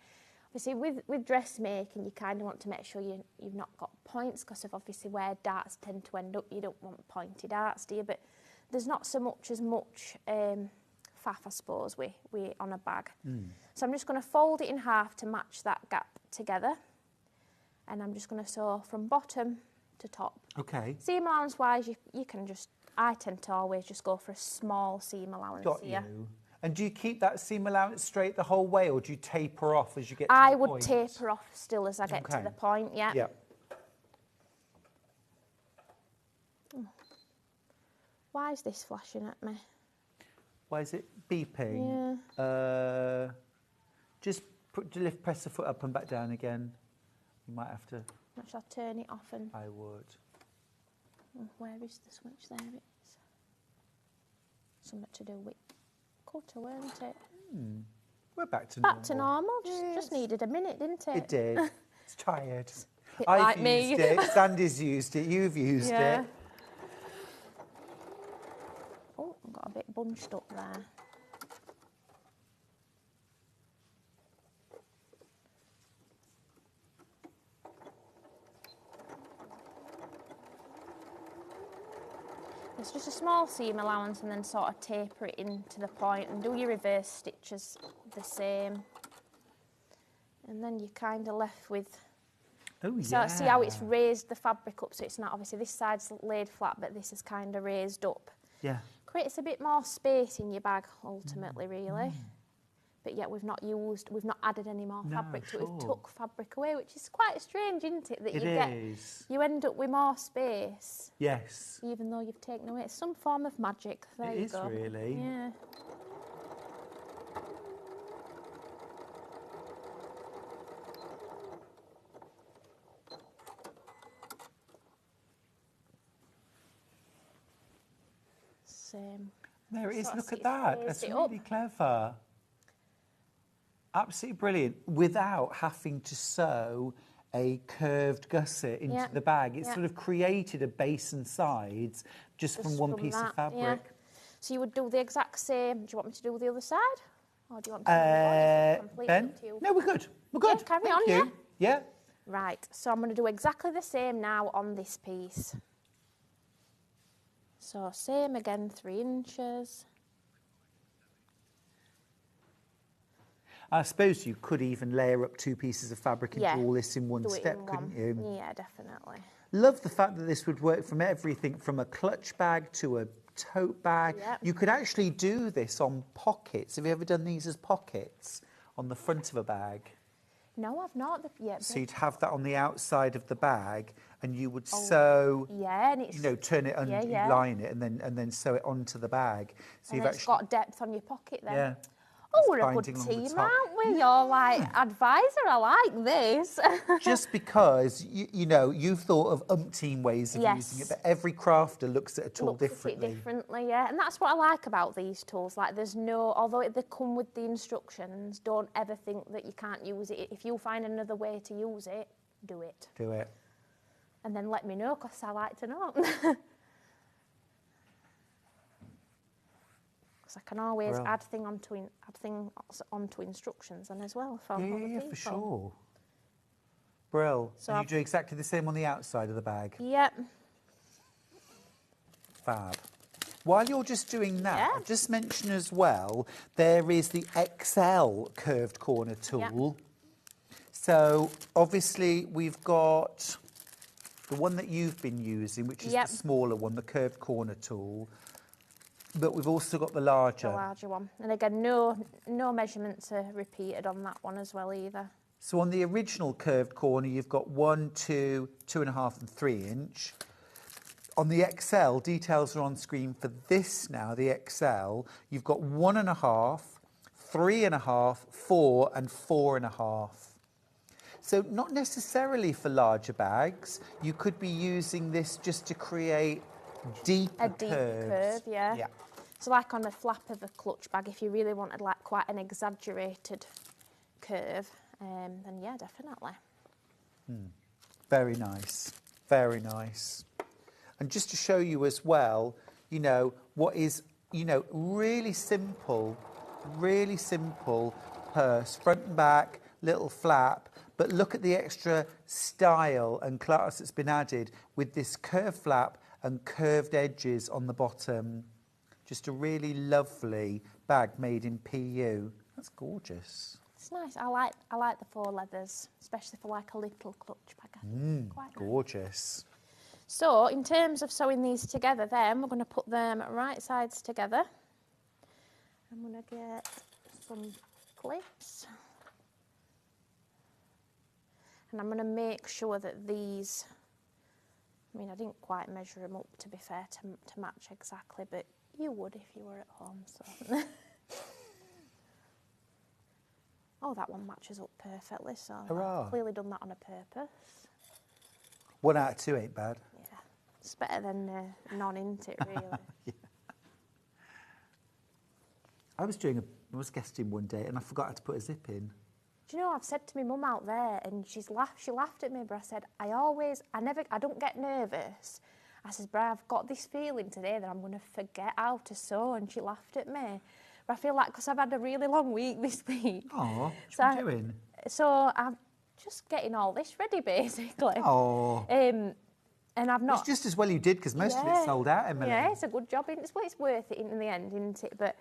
[SPEAKER 9] obviously with dressmaking you kind of want to make sure you've not got points, because of obviously where darts tend to end up, you don't want pointy darts, do you? But there's not so much faff, I suppose, we on a bag. So I'm just going to fold it in half to match that gap together, and I'm just going to sew from bottom to top.
[SPEAKER 2] Okay.
[SPEAKER 9] Seam allowance wise, you can just, I tend to always just go for a small seam allowance here.
[SPEAKER 2] And do you keep that seam allowance straight the whole way, or do you taper off as you get to
[SPEAKER 9] I
[SPEAKER 2] the
[SPEAKER 9] would
[SPEAKER 2] point?
[SPEAKER 9] taper off still as I get to the point, yeah.
[SPEAKER 2] Yeah.
[SPEAKER 9] Why is this flashing at me?
[SPEAKER 2] Why is it beeping? Yeah. Just press the foot up and back down again. You might have to.
[SPEAKER 9] Should I turn it off? And
[SPEAKER 2] I would.
[SPEAKER 9] Where is the switch there? It's something to do with cutter, weren't it?
[SPEAKER 2] We're back to normal.
[SPEAKER 9] Back to normal. Just needed a minute, didn't it?
[SPEAKER 2] It did. It's tired.
[SPEAKER 9] I've
[SPEAKER 2] used it. Sandy's used it. You've used it.
[SPEAKER 9] Oh, I've got a bit bunched up there. It's just a small seam allowance, and then sort of taper it into the point and do your reverse stitches the same. And then you're kind of left with...
[SPEAKER 2] Oh,
[SPEAKER 9] so see how it's raised the fabric up, so it's not, obviously this side's laid flat, but this is kind of raised up.
[SPEAKER 2] Yeah.
[SPEAKER 9] Creates a bit more space in your bag, ultimately, really. But yet we've not added any more fabric to it. We've took fabric away, which is quite strange, isn't it? That you end up with more space.
[SPEAKER 2] Yes.
[SPEAKER 9] Even though you've taken away. It's some form of magic. There you go.
[SPEAKER 2] It is, really.
[SPEAKER 9] Yeah.
[SPEAKER 2] There it is, look at that. That's really clever. Absolutely brilliant. Without having to sew a curved gusset into the bag. It's sort of created a base and sides just from one piece of fabric. Yeah.
[SPEAKER 9] So you would do the exact same. Do you want me to do the other side? Or do you want to completely
[SPEAKER 2] Ben?
[SPEAKER 9] up to you?
[SPEAKER 2] No, we're good. We're good.
[SPEAKER 9] Yeah, carry on,
[SPEAKER 2] Yeah.
[SPEAKER 9] Right, so I'm going to do exactly the same now on this piece. So same again, 3 inches.
[SPEAKER 2] I suppose you could even layer up 2 pieces of fabric and do all this in one step, couldn't you?
[SPEAKER 9] Yeah, definitely.
[SPEAKER 2] Love the fact that this would work from everything from a clutch bag to a tote bag.
[SPEAKER 9] Yep.
[SPEAKER 2] You could actually do this on pockets. Have you ever done these as pockets on the front of a bag?
[SPEAKER 9] No, I've not yet.
[SPEAKER 2] So you'd have that on the outside of the bag, and you would sew.
[SPEAKER 9] Yeah, and it's,
[SPEAKER 2] you know, turn it and line it, and then sew it onto the bag. So
[SPEAKER 9] and
[SPEAKER 2] you've
[SPEAKER 9] it's got depth on your pocket then.
[SPEAKER 2] Yeah.
[SPEAKER 9] Oh, we're a good
[SPEAKER 2] binding along the
[SPEAKER 9] team,
[SPEAKER 2] top.
[SPEAKER 9] aren't we? You're like advisor. I like this.
[SPEAKER 2] Just because you know you've thought of umpteen ways of using it, but every crafter looks at a tool differently.
[SPEAKER 9] At it differently, yeah. And that's what I like about these tools. Like, there's no, although they come with the instructions, don't ever think that you can't use it. If you find another way to use it, do it.
[SPEAKER 2] Do it.
[SPEAKER 9] And then let me know, because I like to know. I can always add things onto instructions and as well for other people.
[SPEAKER 2] For sure. Brill. So and you do exactly the same on the outside of the bag?
[SPEAKER 9] Yep.
[SPEAKER 2] Fab. While you're just doing that, I'll just mention as well, there is the XL curved corner tool. Yep. So obviously we've got the one that you've been using, which is the smaller one, the curved corner tool. But we've also got the larger.
[SPEAKER 9] The larger one. And again, no measurements are repeated on that one as well either.
[SPEAKER 2] So on the original curved corner, you've got 1, 2, 2.5 and 3 inch. On the XL, details are on screen for this now, the XL. You've got 1.5, 3.5, 4 and 4.5. So not necessarily for larger bags. You could be using this just to create a deeper curve,
[SPEAKER 9] yeah. So like on the flap of a clutch bag, if you really wanted like quite an exaggerated curve, then yeah, definitely.
[SPEAKER 2] Very nice, very nice. And just to show you as well, you know, what is, you know, really simple purse, front and back, little flap, but look at the extra style and class that's been added with this curved flap and curved edges on the bottom. Just a really lovely bag made in PU. That's gorgeous.
[SPEAKER 9] It's nice. I like the faux leathers, especially for like a little clutch bag. Quite
[SPEAKER 2] gorgeous.
[SPEAKER 9] Nice. So in terms of sewing these together then, we're going to put them right sides together. I'm going to get some clips. And I'm going to make sure that these, I mean, I didn't quite measure them up, to be fair, to match exactly, but you would if you were at home, so. Oh, that one matches up perfectly, so I've clearly done that on a purpose.
[SPEAKER 2] 1 out of 2 ain't bad.
[SPEAKER 9] Yeah, it's better than none, isn't it, really?
[SPEAKER 2] Yeah. I was guesting one day and I forgot how to put a zip in.
[SPEAKER 9] Do you know, I've said to my mum out there, and she laughed at me, but I said, I don't get nervous. I said, but I've got this feeling today that I'm going to forget how to sew, and she laughed at me. But I feel like, because I've had a really long week this week.
[SPEAKER 2] Oh, what are you doing?
[SPEAKER 9] So I'm just getting all this ready, basically.
[SPEAKER 2] Oh.
[SPEAKER 9] And I've not...
[SPEAKER 2] It's just as well you did, because most of it's sold out, Emily.
[SPEAKER 9] Yeah, it's a good job. It's worth it in the end, isn't it? But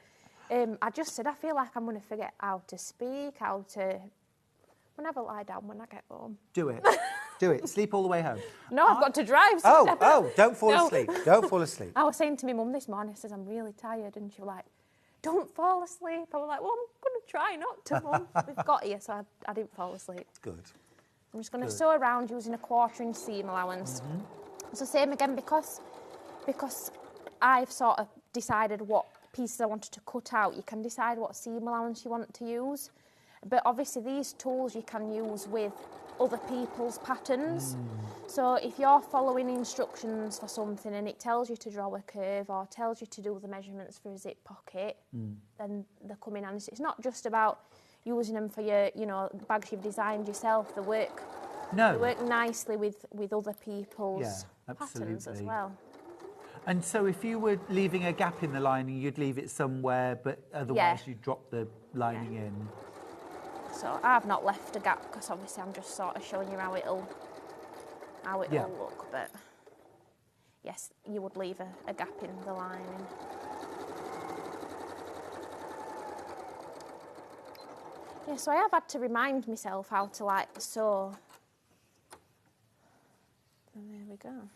[SPEAKER 9] I just said, I feel like I'm going to forget how to speak, how to... Whenever I lie down when I get home.
[SPEAKER 2] Do it. Do it. Sleep all the way home.
[SPEAKER 9] No, I've got to drive. So
[SPEAKER 2] Don't fall asleep. Don't fall asleep.
[SPEAKER 9] I was saying to my mum this morning, I says, I'm really tired. And she was like, don't fall asleep. I was like, well, I'm going to try not to, Mum. We've got here, so I didn't fall asleep.
[SPEAKER 2] Good.
[SPEAKER 9] I'm just going to sew around using a 1/4 inch seam allowance. So same again, because I've sort of decided what pieces I wanted to cut out, you can decide what seam allowance you want to use. But obviously these tools you can use with other people's patterns. So if you're following instructions for something and it tells you to draw a curve or tells you to do the measurements for a zip pocket, then they come in handy. It's not just about using them for your, you know, bags you've designed yourself. They work nicely with other people's patterns as well.
[SPEAKER 2] And so if you were leaving a gap in the lining, you'd leave it somewhere, but otherwise you'd drop the lining in.
[SPEAKER 9] So I've not left a gap because obviously I'm just sort of showing you how it'll look. But yes, you would leave a gap in the lining. Yeah, so I have had to remind myself how to like sew. And there we go.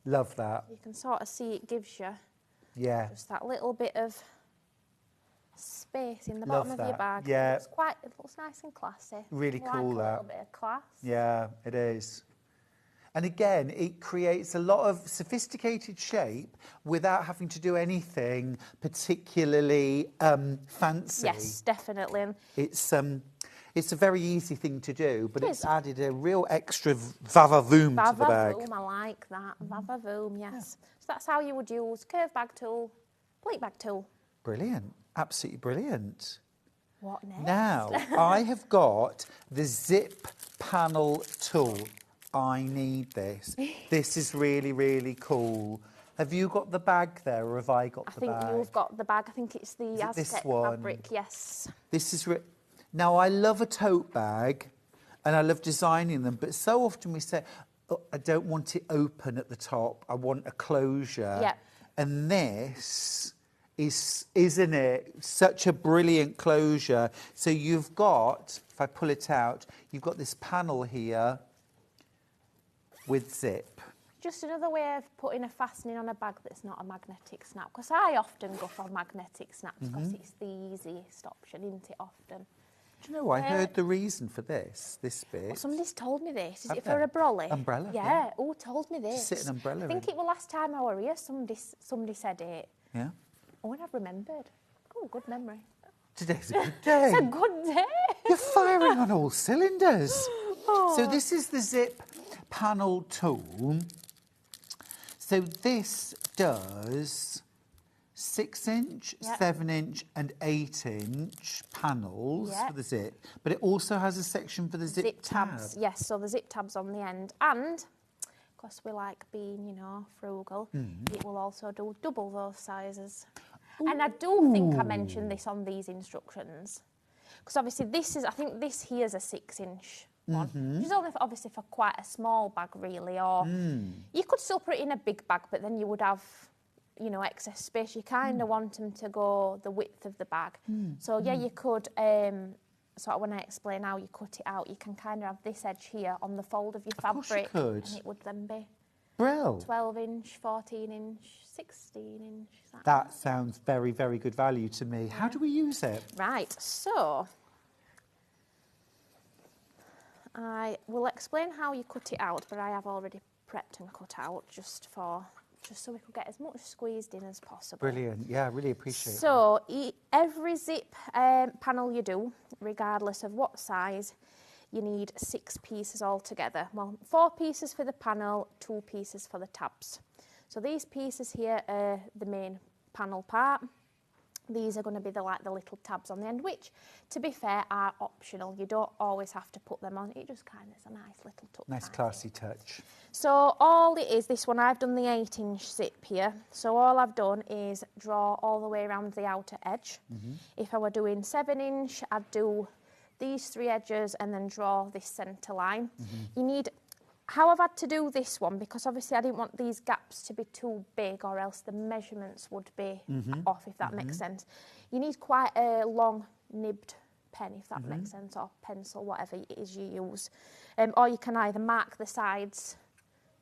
[SPEAKER 2] Love that.
[SPEAKER 9] You can sort of see it gives you
[SPEAKER 2] Yeah.
[SPEAKER 9] just that little bit of space in the
[SPEAKER 2] Love
[SPEAKER 9] bottom of your
[SPEAKER 2] that.
[SPEAKER 9] bag.
[SPEAKER 2] Yeah.
[SPEAKER 9] It looks nice and classy.
[SPEAKER 2] Really
[SPEAKER 9] I
[SPEAKER 2] cool,
[SPEAKER 9] like a
[SPEAKER 2] that.
[SPEAKER 9] little bit of class.
[SPEAKER 2] Yeah, it is. And again, it creates a lot of sophisticated shape without having to do anything particularly fancy.
[SPEAKER 9] Yes, definitely.
[SPEAKER 2] It's a very easy thing to do, but it's added a real extra va-va-voom to the bag.
[SPEAKER 9] Va-va-voom, I like that. Va-va-voom, yes. So that's how you would use curve bag tool, pleat bag tool.
[SPEAKER 2] Brilliant. Absolutely brilliant.
[SPEAKER 9] What next?
[SPEAKER 2] Now, I have got the zip panel tool. I need this. This is really, really cool. Have you got the bag there, or have I got the bag?
[SPEAKER 9] I think you've got the bag. I think it's the
[SPEAKER 2] Is it this
[SPEAKER 9] Aztec
[SPEAKER 2] one?
[SPEAKER 9] fabric, yes.
[SPEAKER 2] This is... Now, I love a tote bag, and I love designing them, but so often we say, oh, I don't want it open at the top. I want a closure.
[SPEAKER 9] Yeah.
[SPEAKER 2] And this is, isn't it, such a brilliant closure. So you've got, if I pull it out, you've got this panel here with zip.
[SPEAKER 9] Just another way of putting a fastening on a bag that's not a magnetic snap. Because I often go for magnetic snaps because it's the easiest option, isn't it, often?
[SPEAKER 2] Do you know, I heard the reason for this bit.
[SPEAKER 9] Well, somebody's told me this. Is
[SPEAKER 2] Have
[SPEAKER 9] it for
[SPEAKER 2] they?
[SPEAKER 9] a brolly?
[SPEAKER 2] Umbrella,
[SPEAKER 9] Yeah.
[SPEAKER 2] yeah.
[SPEAKER 9] Oh, told me this.
[SPEAKER 2] Sit an umbrella
[SPEAKER 9] I think
[SPEAKER 2] in.
[SPEAKER 9] it was last time I were here, somebody said it.
[SPEAKER 2] Yeah.
[SPEAKER 9] Oh, and I've remembered. Oh, good memory.
[SPEAKER 2] Today's a good day.
[SPEAKER 9] It's a good day.
[SPEAKER 2] You're firing on all cylinders. So this is the zip panel tool. So this does 6-inch,
[SPEAKER 9] Yep.
[SPEAKER 2] 7-inch and 8-inch panels
[SPEAKER 9] Yep.
[SPEAKER 2] for the zip, but it also has a section for the zip
[SPEAKER 9] tabs.
[SPEAKER 2] tab.
[SPEAKER 9] Yes, so the zip tabs on the end. And, because we like being, frugal, it will also do double those sizes. And I do think I mentioned this on these instructions. Because obviously I think this here is a 6-inch one. Which is only obviously for quite a small bag really, or you could still put it in a big bag, but then you would have, excess space. You kind of want them to go the width of the bag. So yeah, you could, sort of when I explain how you cut it out, you can kind of have this edge here on the fold of your
[SPEAKER 2] course you
[SPEAKER 9] fabric.
[SPEAKER 2] could.
[SPEAKER 9] And it would then be
[SPEAKER 2] Brill.
[SPEAKER 9] 12-inch, 14-inch, 16-inch.
[SPEAKER 2] That sounds very, very good value to me. How do we use it?
[SPEAKER 9] Right, so I will explain how you cut it out, but I have already prepped and cut out just so we could get as much squeezed in as possible.
[SPEAKER 2] Brilliant. Yeah, I really appreciate it.
[SPEAKER 9] So every zip panel you do, regardless of what size, you need 6 pieces altogether. Well, 4 pieces for the panel, 2 pieces for the tabs. So these pieces here are the main panel part. These are going to be the little tabs on the end, which, to be fair, are optional. You don't always have to put them on. It just kind of is a nice little touch.
[SPEAKER 2] Nice classy touch.
[SPEAKER 9] So all it is, this one, I've done the 8-inch zip here. So all I've done is draw all the way around the outer edge. If I were doing 7-inch, I'd do these 3 edges and then draw this centre line. You need... How I've had to do this one, because obviously I didn't want these gaps to be too big or else the measurements would be off, if that makes sense. You need quite a long nibbed pen, if that makes sense, or pencil, whatever it is you use. Or you can either mark the sides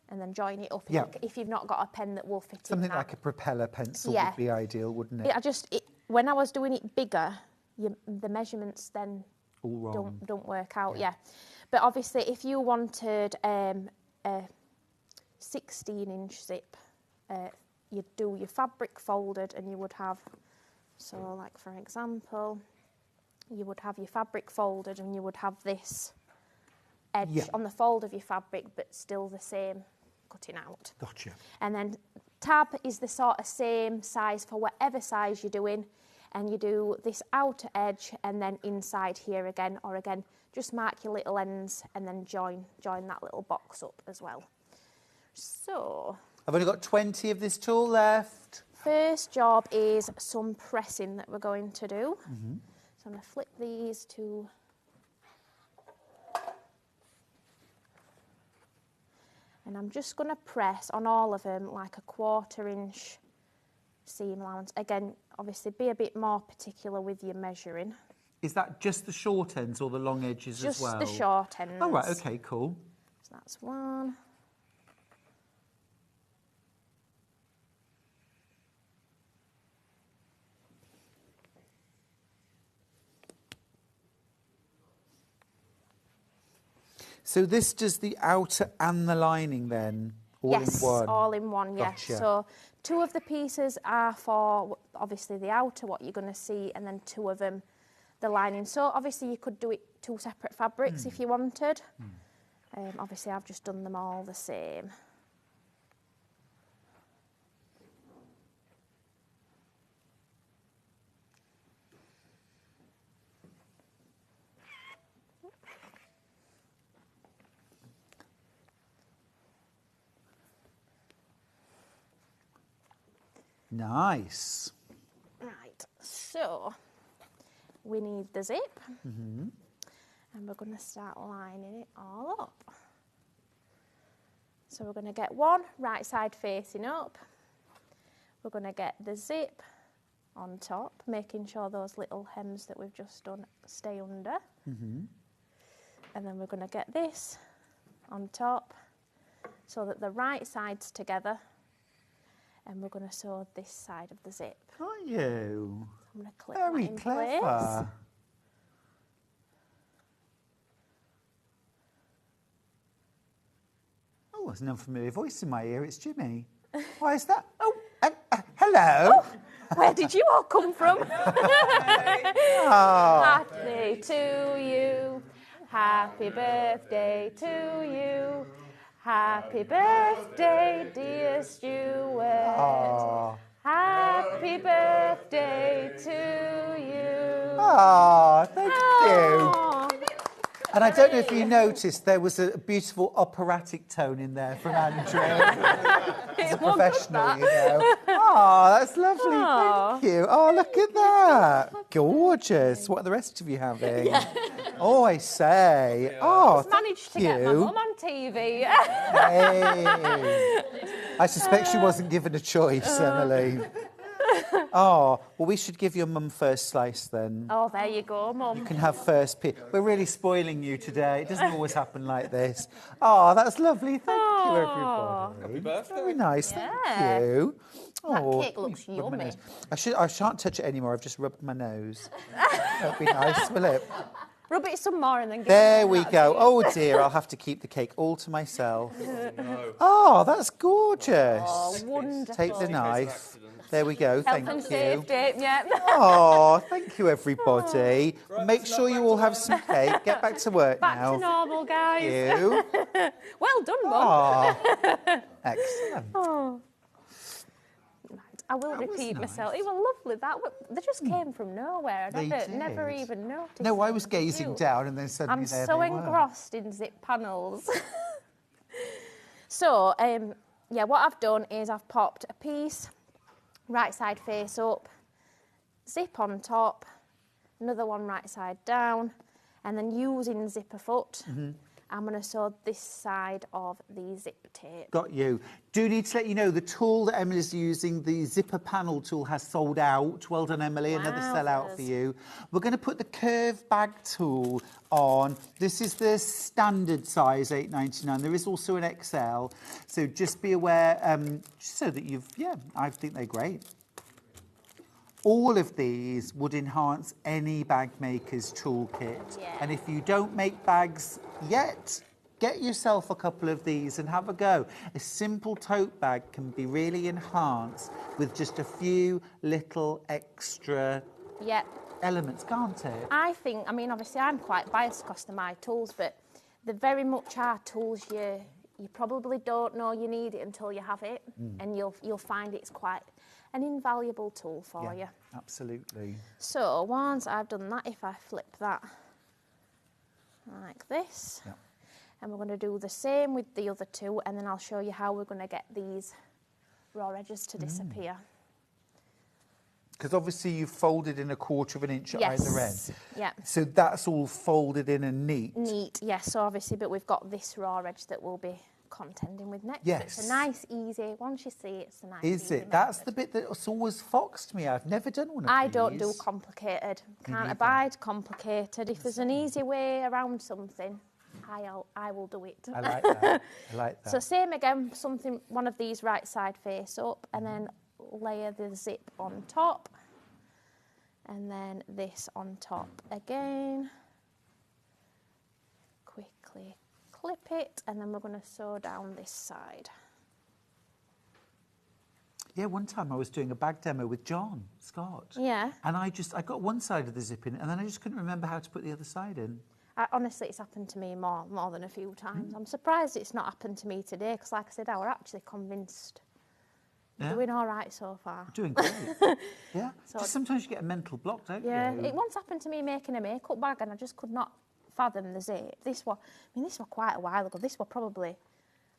[SPEAKER 9] and then join it up if you've not got a pen that will fit in
[SPEAKER 2] Something
[SPEAKER 9] that.
[SPEAKER 2] like a propeller pencil would be ideal, wouldn't it?
[SPEAKER 9] When I was doing it bigger, the measurements then
[SPEAKER 2] All wrong.
[SPEAKER 9] don't work out, But obviously, if you wanted a 16-inch zip, you'd do your fabric folded and you would have, so like for example, you would have your fabric folded and you would have this edge on the fold of your fabric, but still the same cutting out.
[SPEAKER 2] Gotcha.
[SPEAKER 9] And then tab is the sort of same size for whatever size you're doing. And you do this outer edge and then inside here again, or again, just mark your little ends and then join that little box up as well. So
[SPEAKER 2] I've only got 20 of this tool left.
[SPEAKER 9] first job is some pressing that we're going to do. So I'm going to flip these to... And I'm just going to press on all of them like a 1/4-inch seam allowance. Again, obviously be a bit more particular with your measuring.
[SPEAKER 2] Is that just the short ends or the long edges as well?
[SPEAKER 9] Just the short ends.
[SPEAKER 2] Oh, right, okay, cool.
[SPEAKER 9] So that's 1.
[SPEAKER 2] So this does the outer and the lining then, all in one?
[SPEAKER 9] Yes, all in one, yes.
[SPEAKER 2] Gotcha.
[SPEAKER 9] So 2 of the pieces are for, obviously, the outer, what you're going to see, and then 2 of them, the lining. So obviously you could do it 2 separate fabrics if you wanted. Obviously I've just done them all the same.
[SPEAKER 2] Nice.
[SPEAKER 9] Right, so we need the zip, and we're going to start lining it all up. So we're going to get one right side facing up. We're going to get the zip on top, making sure those little hems that we've just done stay under. And then we're going to get this on top so that the right side's together. And we're going to sew this side of the zip.
[SPEAKER 2] Are you?
[SPEAKER 9] I'm going to clip
[SPEAKER 2] Very
[SPEAKER 9] that in
[SPEAKER 2] clever.
[SPEAKER 9] place.
[SPEAKER 2] Oh, there's an unfamiliar voice in my ear. It's Jimmy. Why is that? Oh, hello.
[SPEAKER 9] Where did you all come from? Happy to you. Happy birthday to you. Happy birthday, dear Stuart.
[SPEAKER 2] Oh.
[SPEAKER 9] Happy birthday to you.
[SPEAKER 2] Oh, thank you.
[SPEAKER 9] Aw.
[SPEAKER 2] And I don't know if you noticed, there was a beautiful operatic tone in there from Andrew. He's a professional, you know. Oh, that's lovely. Thank you. Oh, look at that. Gorgeous. What are the rest of you having? Oh, I say. Oh, thank
[SPEAKER 9] Managed to get my mum on TV.
[SPEAKER 2] Hey. I suspect she wasn't given a choice, Emily. Oh, well, we should give your mum first slice then.
[SPEAKER 9] Oh, there you go,
[SPEAKER 2] You
[SPEAKER 9] Mum.
[SPEAKER 2] can have first piece. We're really spoiling you today. It doesn't always happen like this. Oh, that's lovely. Thank you, everybody.
[SPEAKER 10] Happy birthday.
[SPEAKER 2] Very nice.
[SPEAKER 9] Yeah.
[SPEAKER 2] Thank you.
[SPEAKER 9] That cake looks
[SPEAKER 2] rub my
[SPEAKER 9] yummy.
[SPEAKER 2] nose. I shan't touch it anymore. I've just rubbed my nose. That'd be nice, will it?
[SPEAKER 9] Rub it some more and then give
[SPEAKER 2] There
[SPEAKER 9] it
[SPEAKER 2] we go. Oh dear, I'll have to keep the cake all to myself. Oh, that's gorgeous.
[SPEAKER 9] Oh, wonderful.
[SPEAKER 2] Take the knife. There we go.
[SPEAKER 9] Health
[SPEAKER 2] Thank
[SPEAKER 9] and
[SPEAKER 2] you.
[SPEAKER 9] safety, yeah.
[SPEAKER 2] Oh, thank you, everybody. Make sure you all have some cake. Get back to work
[SPEAKER 9] Back
[SPEAKER 2] now.
[SPEAKER 9] to normal, guys.
[SPEAKER 2] Thank you.
[SPEAKER 9] Well done, Mum.
[SPEAKER 2] Oh, excellent.
[SPEAKER 9] Oh. Right, I will
[SPEAKER 2] That was
[SPEAKER 9] repeat
[SPEAKER 2] nice.
[SPEAKER 9] myself. It was lovely. They just came from nowhere. I
[SPEAKER 2] They
[SPEAKER 9] never
[SPEAKER 2] did.
[SPEAKER 9] even noticed.
[SPEAKER 2] No, I
[SPEAKER 9] them.
[SPEAKER 2] was gazing
[SPEAKER 9] Cute.
[SPEAKER 2] down and then suddenly
[SPEAKER 9] I'm
[SPEAKER 2] there
[SPEAKER 9] so
[SPEAKER 2] they were.
[SPEAKER 9] engrossed in zip panels. So, yeah, what I've done is I've popped a piece, right side face up, zip on top, another one right side down, and then using zipper foot, I'm going to sew this side of the zip tape.
[SPEAKER 2] Got you. Do need to let you know the tool that Emily's using, the zipper panel tool, has sold out. Well done, Emily. Another sellout for you. We're going to put the curve bag tool on. This is the standard size, $8.99. There is also an XL. So just be aware, just so that you've, I think they're great. All of these would enhance any bag maker's toolkit.
[SPEAKER 9] Yeah.
[SPEAKER 2] And if you don't make bags yet, get yourself a couple of these and have a go. A simple tote bag can be really enhanced with just a few little extra elements, can't it?
[SPEAKER 9] I think, I mean, obviously I'm quite biased because they're my tools, but they're very much our tools. You probably don't know you need it until you have it, and you'll find it's quite an invaluable tool for you.
[SPEAKER 2] Absolutely.
[SPEAKER 9] So once I've done that, if I flip that like this, and we're going to do the same with the other two, and then I'll show you how we're going to get these raw edges to disappear.
[SPEAKER 2] Because obviously you've folded in 1/4 of an inch at either end.
[SPEAKER 9] Yeah.
[SPEAKER 2] So that's all folded in and neat.
[SPEAKER 9] Neat, yes. So obviously, but we've got this raw edge that we'll be contending with next.
[SPEAKER 2] Yes.
[SPEAKER 9] It's a nice, easy, once you see it, it's a nice,
[SPEAKER 2] Is
[SPEAKER 9] easy
[SPEAKER 2] it? That's
[SPEAKER 9] method.
[SPEAKER 2] the bit that's always foxed me. I've never done one of
[SPEAKER 9] I
[SPEAKER 2] these.
[SPEAKER 9] don't do complicated. Can't abide complicated. If there's an easy way around something, I will do it.
[SPEAKER 2] I like that. I like that.
[SPEAKER 9] So same again, one of these right side face up, and then layer the zip on top, and then this on top again. Quickly clip it, and then we're going to sew down this side.
[SPEAKER 2] Yeah, one time I was doing a bag demo with John Scott.
[SPEAKER 9] Yeah.
[SPEAKER 2] And I got one side of the zip in, and then I just couldn't remember how to put the other side in.
[SPEAKER 9] Honestly, it's happened to me more than a few times. I'm surprised it's not happened to me today, because like I said, I were actually convinced.
[SPEAKER 2] Yeah.
[SPEAKER 9] Doing all right so far.
[SPEAKER 2] Doing great. Yeah.
[SPEAKER 9] So
[SPEAKER 2] just sometimes you get a mental block, don't
[SPEAKER 9] yeah,
[SPEAKER 2] you?
[SPEAKER 9] it once happened to me making a makeup bag, and I just could not fathom the zip. This was quite a while ago. This was probably,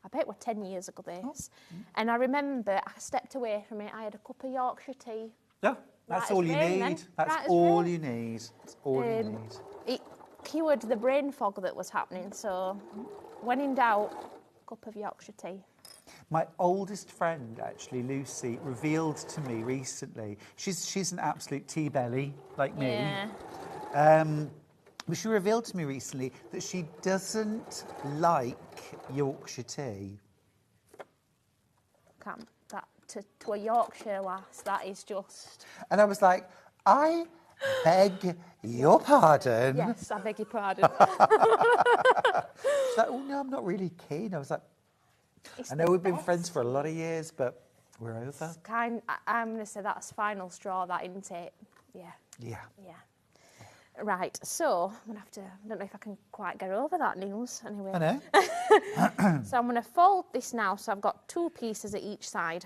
[SPEAKER 9] I bet it was 10 years ago, this. And I remember I stepped away from it. I had a cup of Yorkshire tea.
[SPEAKER 2] Yeah, that's all you need. That's all you need. That's all you need.
[SPEAKER 9] It cured the brain fog that was happening. So when in doubt, cup of Yorkshire tea.
[SPEAKER 2] My oldest friend, actually, Lucy, revealed to me recently, she's an absolute tea belly, like me.
[SPEAKER 9] Yeah.
[SPEAKER 2] But she revealed to me recently that she doesn't like Yorkshire tea.
[SPEAKER 9] Can't, that to a Yorkshire lass, that is just...
[SPEAKER 2] And I was like, I beg your pardon.
[SPEAKER 9] Yes, I beg your pardon.
[SPEAKER 2] She's like, oh, no, I'm not really keen. I was like, I know we've been friends for a lot of years, but we're over.
[SPEAKER 9] I'm going to say that's final straw, that, isn't it? Yeah.
[SPEAKER 2] Yeah.
[SPEAKER 9] Yeah. Right, so I'm going to have to, I don't know if I can quite get over that news anyway.
[SPEAKER 2] I know.
[SPEAKER 9] So I'm going to fold this now, so I've got 2 pieces at each side,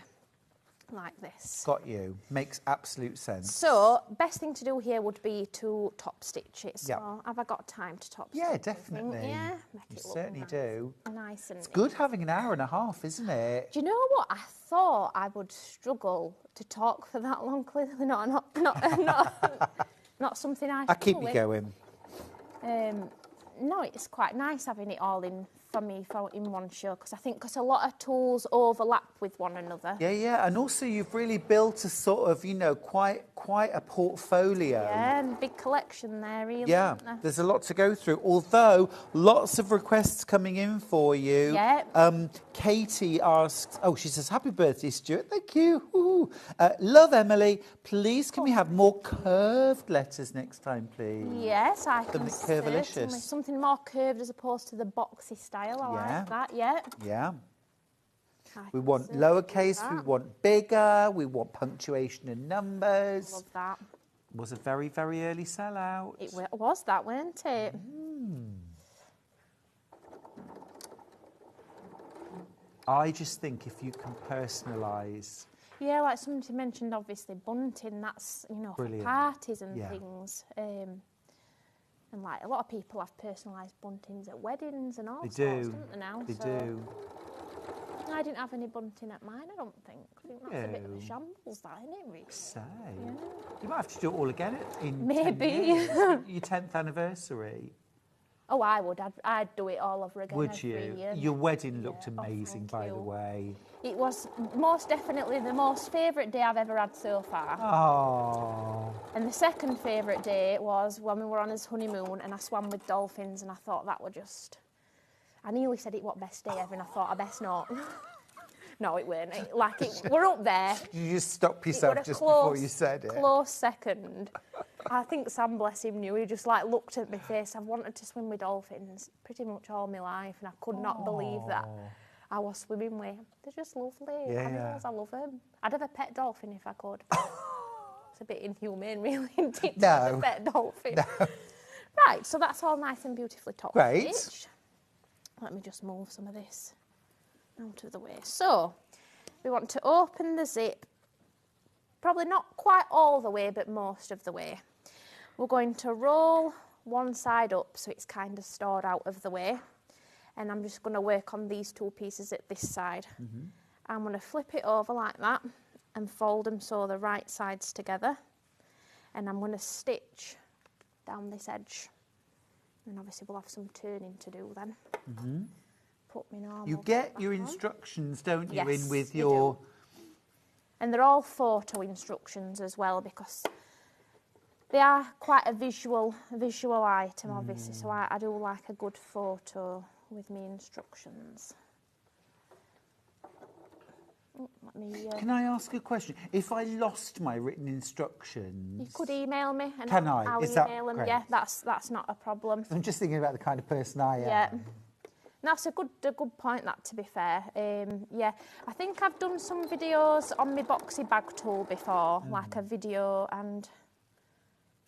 [SPEAKER 9] like this.
[SPEAKER 2] Got you. Makes absolute sense.
[SPEAKER 9] So, best thing to do here would be to top stitch it. So,
[SPEAKER 2] Yep.
[SPEAKER 9] have I got time to top stitch
[SPEAKER 2] Yeah,
[SPEAKER 9] it?
[SPEAKER 2] definitely.
[SPEAKER 9] Yeah, make
[SPEAKER 2] You
[SPEAKER 9] it look
[SPEAKER 2] certainly
[SPEAKER 9] nice.
[SPEAKER 2] do.
[SPEAKER 9] Nice and
[SPEAKER 2] It's good having an hour and a half, isn't it?
[SPEAKER 9] Do you know what? I thought I would struggle to talk for that long. Clearly not something I
[SPEAKER 2] I keep
[SPEAKER 9] struggle
[SPEAKER 2] you
[SPEAKER 9] with.
[SPEAKER 2] going.
[SPEAKER 9] No, it's quite nice having it all in one show, because a lot of tools overlap with one another.
[SPEAKER 2] Yeah, yeah, and also you've really built a sort of, quite a portfolio.
[SPEAKER 9] Yeah, and big collection there, really.
[SPEAKER 2] Yeah,
[SPEAKER 9] Isn't there?
[SPEAKER 2] there's a lot to go through. Although lots of requests coming in for you.
[SPEAKER 9] Yeah.
[SPEAKER 2] Katie asks, she says, "Happy birthday, Stuart." Thank you. Ooh. Love, Emily. Please, can we have more curved letters next time, please?
[SPEAKER 9] Yes, I can.
[SPEAKER 2] Something curvilicious.
[SPEAKER 9] Certainly. Something more curved as opposed to the boxy style. I like that. Yeah.
[SPEAKER 2] Yeah.
[SPEAKER 9] I
[SPEAKER 2] We
[SPEAKER 9] can
[SPEAKER 2] want
[SPEAKER 9] certainly
[SPEAKER 2] lowercase,
[SPEAKER 9] do
[SPEAKER 2] we
[SPEAKER 9] that.
[SPEAKER 2] want bigger, we want punctuation and numbers.
[SPEAKER 9] Love that.
[SPEAKER 2] Was a very, very early sellout.
[SPEAKER 9] It was that, weren't it?
[SPEAKER 2] I just think if you can personalise.
[SPEAKER 9] Yeah, like somebody mentioned, obviously bunting. That's
[SPEAKER 2] Brilliant.
[SPEAKER 9] for parties and
[SPEAKER 2] Yeah.
[SPEAKER 9] things. And like a lot of people have personalised buntings at weddings and all
[SPEAKER 2] They
[SPEAKER 9] sorts,
[SPEAKER 2] do.
[SPEAKER 9] don't they now?
[SPEAKER 2] They
[SPEAKER 9] So
[SPEAKER 2] do.
[SPEAKER 9] I didn't have any bunting at mine, I don't think. I think that's a bit of a
[SPEAKER 2] No.
[SPEAKER 9] shambles, that, isn't it, really?
[SPEAKER 2] Say.
[SPEAKER 9] Yeah.
[SPEAKER 2] You might have to do it all again in 10
[SPEAKER 9] Maybe.
[SPEAKER 2] years. Your 10th anniversary.
[SPEAKER 9] Oh, I would. I'd do it all over again.
[SPEAKER 2] Would
[SPEAKER 9] every
[SPEAKER 2] you?
[SPEAKER 9] year.
[SPEAKER 2] Your wedding looked
[SPEAKER 9] Yeah. Oh,
[SPEAKER 2] amazing,
[SPEAKER 9] thank
[SPEAKER 2] by
[SPEAKER 9] you.
[SPEAKER 2] the way.
[SPEAKER 9] It was most definitely the most favourite day I've ever had so far.
[SPEAKER 2] Oh.
[SPEAKER 9] And the second favourite day was when we were on his honeymoon and I swam with dolphins, and I thought that were just... I nearly said it was best day ever, and I thought I best not. No, it weren't. We're up there.
[SPEAKER 2] You just stop
[SPEAKER 9] It were
[SPEAKER 2] yourself
[SPEAKER 9] a
[SPEAKER 2] just
[SPEAKER 9] close,
[SPEAKER 2] before you said it.
[SPEAKER 9] Close second. I think Sam, bless him, knew. He just looked at my face. I've wanted to swim with dolphins pretty much all my life, and I could not believe that I was swimming with. They're just lovely.
[SPEAKER 2] Yeah.
[SPEAKER 9] Animals, I love them. I'd have a pet dolphin if I could. It's a bit inhumane, really, isn't it?
[SPEAKER 2] No.
[SPEAKER 9] To have a pet dolphin.
[SPEAKER 2] No.
[SPEAKER 9] Right, so that's all nice and beautifully top
[SPEAKER 2] Great.
[SPEAKER 9] stitched. Let me just move some of this out of the way. So, we want to open the zip, probably not quite all the way, but most of the way. We're going to roll one side up so it's kind of stored out of the way. And I'm just going to work on these 2 pieces at this side. I'm going to flip it over like that and fold them so the right sides together. And I'm going to stitch down this edge. And obviously we'll have some turning to do then. Put my normal
[SPEAKER 2] You get
[SPEAKER 9] back
[SPEAKER 2] your
[SPEAKER 9] on.
[SPEAKER 2] instructions, don't you,
[SPEAKER 9] Yes,
[SPEAKER 2] in with
[SPEAKER 9] you
[SPEAKER 2] your...
[SPEAKER 9] do. And they're all photo instructions as well, because they are quite a visual item, obviously. So I do like a good photo with me instructions. Let me,
[SPEAKER 2] Can I ask a question? If I lost my written instructions...
[SPEAKER 9] you could email me and
[SPEAKER 2] Can
[SPEAKER 9] I'll
[SPEAKER 2] I? Is that
[SPEAKER 9] email them.
[SPEAKER 2] great?
[SPEAKER 9] Yeah, that's not a problem.
[SPEAKER 2] I'm just thinking about the kind of person I am.
[SPEAKER 9] Yeah. That's a good point, that, to be fair. Yeah, I think I've done some videos on my Boxy bag tool before, like a video, and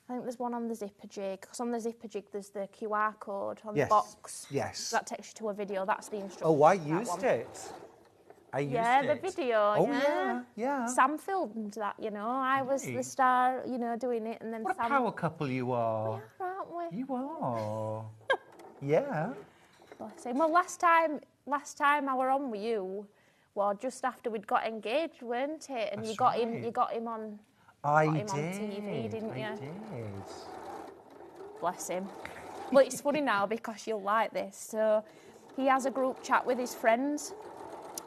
[SPEAKER 9] I think there's one on the zipper jig, because on the zipper jig there's the QR code on the box.
[SPEAKER 2] Yes.
[SPEAKER 9] So that takes you to a video. That's the instruction.
[SPEAKER 2] Oh, I used it. I used it.
[SPEAKER 9] The video.
[SPEAKER 2] Oh, yeah.
[SPEAKER 9] Sam filmed that, you know. I was the star, you know, doing it, and then
[SPEAKER 2] What
[SPEAKER 9] Sam...
[SPEAKER 2] a power couple you are.
[SPEAKER 9] We are, aren't we?
[SPEAKER 2] You are. Yeah.
[SPEAKER 9] Bless him. Well, last time I were on with you, well, just after we'd got engaged, weren't it? And
[SPEAKER 2] That's
[SPEAKER 9] you got
[SPEAKER 2] right.
[SPEAKER 9] him. You got him on.
[SPEAKER 2] I
[SPEAKER 9] got him
[SPEAKER 2] did.
[SPEAKER 9] on TV, didn't you?
[SPEAKER 2] I did.
[SPEAKER 9] Bless him. Well, it's funny now because you'll like this. So, he has a group chat with his friends,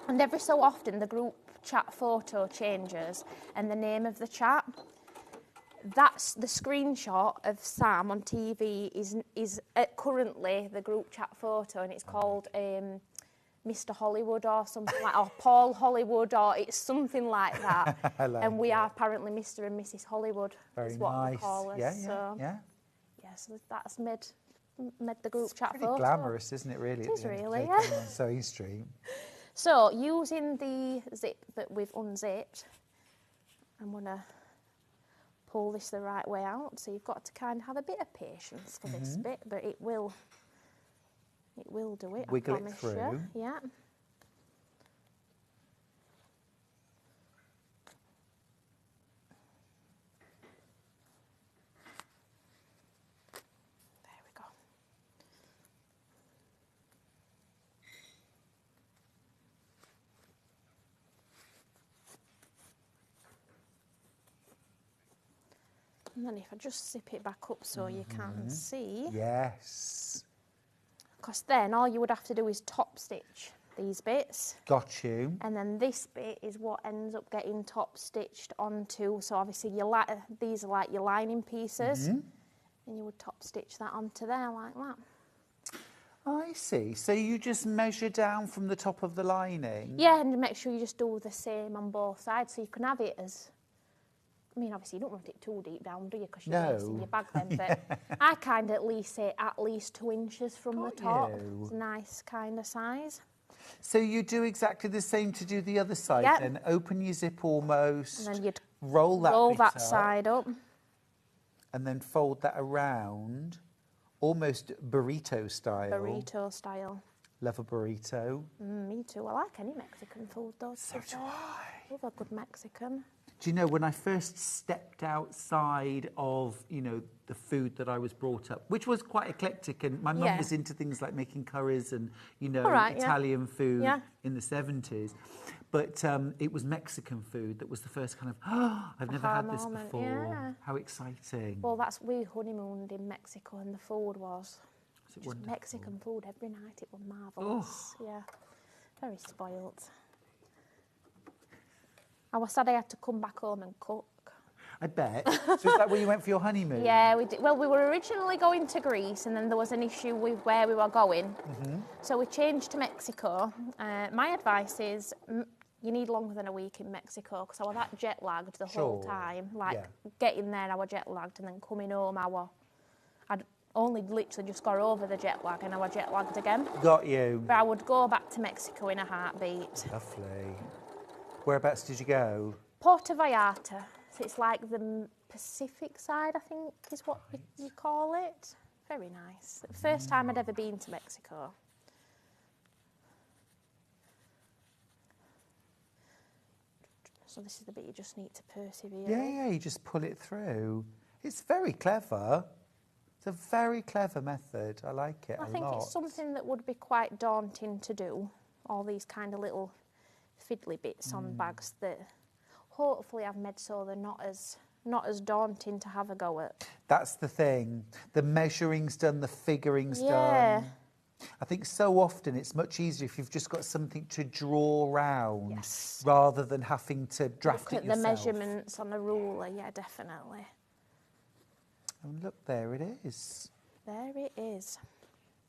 [SPEAKER 9] and every so often the group chat photo changes, and the name of the chat. That's the screenshot of Sam on TV is currently the group chat photo, and it's called Mr. Hollywood or something like, or Paul Hollywood, or it's something like that. And we are apparently Mr. and Mrs. Hollywood.
[SPEAKER 2] Very
[SPEAKER 9] is what
[SPEAKER 2] nice.
[SPEAKER 9] we call us.
[SPEAKER 2] Yeah.
[SPEAKER 9] So that's made the group chat
[SPEAKER 2] Pretty
[SPEAKER 9] photo.
[SPEAKER 2] glamorous, isn't it? Really.
[SPEAKER 9] It is really,
[SPEAKER 2] yeah. On Sewing Street.
[SPEAKER 9] So using the zip that we've unzipped, I'm gonna pull this the right way out, so you've got to kind of have a bit of patience for this bit, but it will do it.
[SPEAKER 2] Wiggle
[SPEAKER 9] I
[SPEAKER 2] it
[SPEAKER 9] promise
[SPEAKER 2] through.
[SPEAKER 9] you. Yeah. There we go. And then if I just zip it back up so you can see.
[SPEAKER 2] Yes.
[SPEAKER 9] Because then all you would have to do is top stitch these bits.
[SPEAKER 2] Got you.
[SPEAKER 9] And then this bit is what ends up getting top stitched onto. So obviously these are like your lining pieces. And you would top stitch that onto there like that.
[SPEAKER 2] I see. So you just measure down from the top of the lining?
[SPEAKER 9] Yeah, and make sure you just do the same on both sides, so you can have it as... I mean, obviously, you don't want it too deep down, do you? Because you're wasting your bag then. But I kind of at least say at least 2 inches from the top. It's a nice kind of size.
[SPEAKER 2] So you do exactly the same to do the other side then? Open your zip almost,
[SPEAKER 9] and then you'd
[SPEAKER 2] roll that
[SPEAKER 9] that
[SPEAKER 2] up,
[SPEAKER 9] side up.
[SPEAKER 2] and then fold that around, almost burrito style.
[SPEAKER 9] Burrito style.
[SPEAKER 2] Love a burrito.
[SPEAKER 9] Me too. I like any Mexican food, though.
[SPEAKER 2] So do I.
[SPEAKER 9] Love a good Mexican.
[SPEAKER 2] Do you know, when I first stepped outside of, you know, the food that I was brought up, which was quite eclectic, and my mum was into things like making curries and, you know, Italian food in the 70s. But it was Mexican food that was the first kind of, I've never had this before.
[SPEAKER 9] Yeah.
[SPEAKER 2] How exciting.
[SPEAKER 9] Well, we honeymooned in Mexico, and the food was just
[SPEAKER 2] wonderful?
[SPEAKER 9] Mexican food every night. It was marvellous. Yeah, very spoilt. I was sad I had to come back home and cook.
[SPEAKER 2] I bet. So is that where you went for your honeymoon?
[SPEAKER 9] Yeah, we did. Well, we were originally going to Greece, and then there was an issue with where we were going. So we changed to Mexico. My advice is you need longer than a week in Mexico, because I was that jet lagged the whole time. Like getting there, I was jet lagged, and then coming home, I'd only literally just got over the jet lag, and I was jet lagged again.
[SPEAKER 2] Got you.
[SPEAKER 9] But I would go back to Mexico in a heartbeat.
[SPEAKER 2] Lovely. Whereabouts did you go?
[SPEAKER 9] Puerto Vallarta. So it's like the Pacific side, I think, is what you call it. Very nice. The first time I'd ever been to Mexico. So this is the bit you just need to persevere.
[SPEAKER 2] Yeah, you just pull it through. It's very clever. It's a very clever method. I like it a lot.
[SPEAKER 9] I think it's something that would be quite daunting to do. All these kind of little fiddly bits on bags that hopefully I've made so they're not as daunting to have a go at.
[SPEAKER 2] That's the thing. The measuring's done, the figuring's done. I think so often it's much easier if you've just got something to draw around rather than having to draft it yourself.
[SPEAKER 9] Look at the measurements on a ruler, yeah, definitely.
[SPEAKER 2] And look, there it is.
[SPEAKER 9] There it is.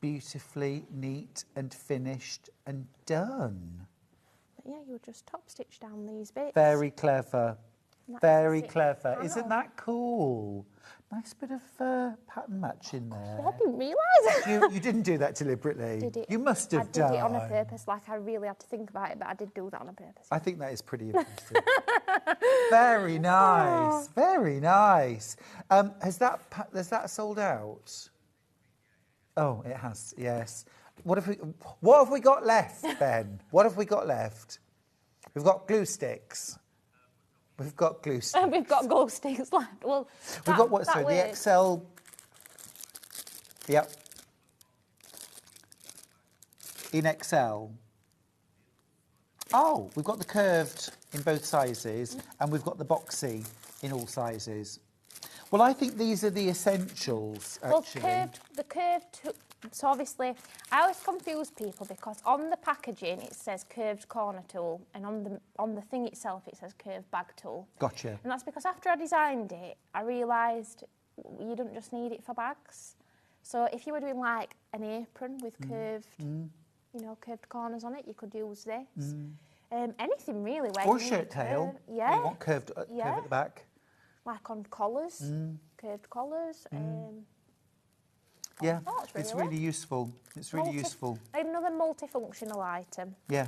[SPEAKER 2] Beautifully neat and finished and done.
[SPEAKER 9] But yeah, you'll just top stitch down these bits.
[SPEAKER 2] Very clever. Very clever. Isn't that cool? Nice bit of pattern match in there.
[SPEAKER 9] I didn't realise.
[SPEAKER 2] You didn't do that deliberately.
[SPEAKER 9] Did it?
[SPEAKER 2] You must have done.
[SPEAKER 9] I did it on a purpose, like I really had to think about it, but I did do that on a purpose.
[SPEAKER 2] I think that is pretty impressive. Very nice. Very nice. Has that sold out? Oh, it has, yes. What have we got left, Ben? What have we got left? We've got glue sticks. We've got glue sticks.
[SPEAKER 9] We've got glue sticks left. Well,
[SPEAKER 2] we've got what? Sorry, the XL. Yep. In XL. Oh, we've got the curved in both sizes, and we've got the boxy in all sizes. Well, I think these are the essentials, actually.
[SPEAKER 9] Well, the curved, so obviously, I always confuse people because on the packaging it says curved corner tool, and on the thing itself it says curved bag tool.
[SPEAKER 2] Gotcha.
[SPEAKER 9] And that's because after I designed it, I realised you don't just need it for bags. So if you were doing like an apron with curved, you know, curved corners on it, you could use this. Anything really. Where
[SPEAKER 2] or
[SPEAKER 9] you
[SPEAKER 2] shirt tail.
[SPEAKER 9] Yeah.
[SPEAKER 2] You want curved at the back.
[SPEAKER 9] Like on collars, curved collars.
[SPEAKER 2] Yeah, it's really useful. It's really useful.
[SPEAKER 9] Another multifunctional item.
[SPEAKER 2] Yeah.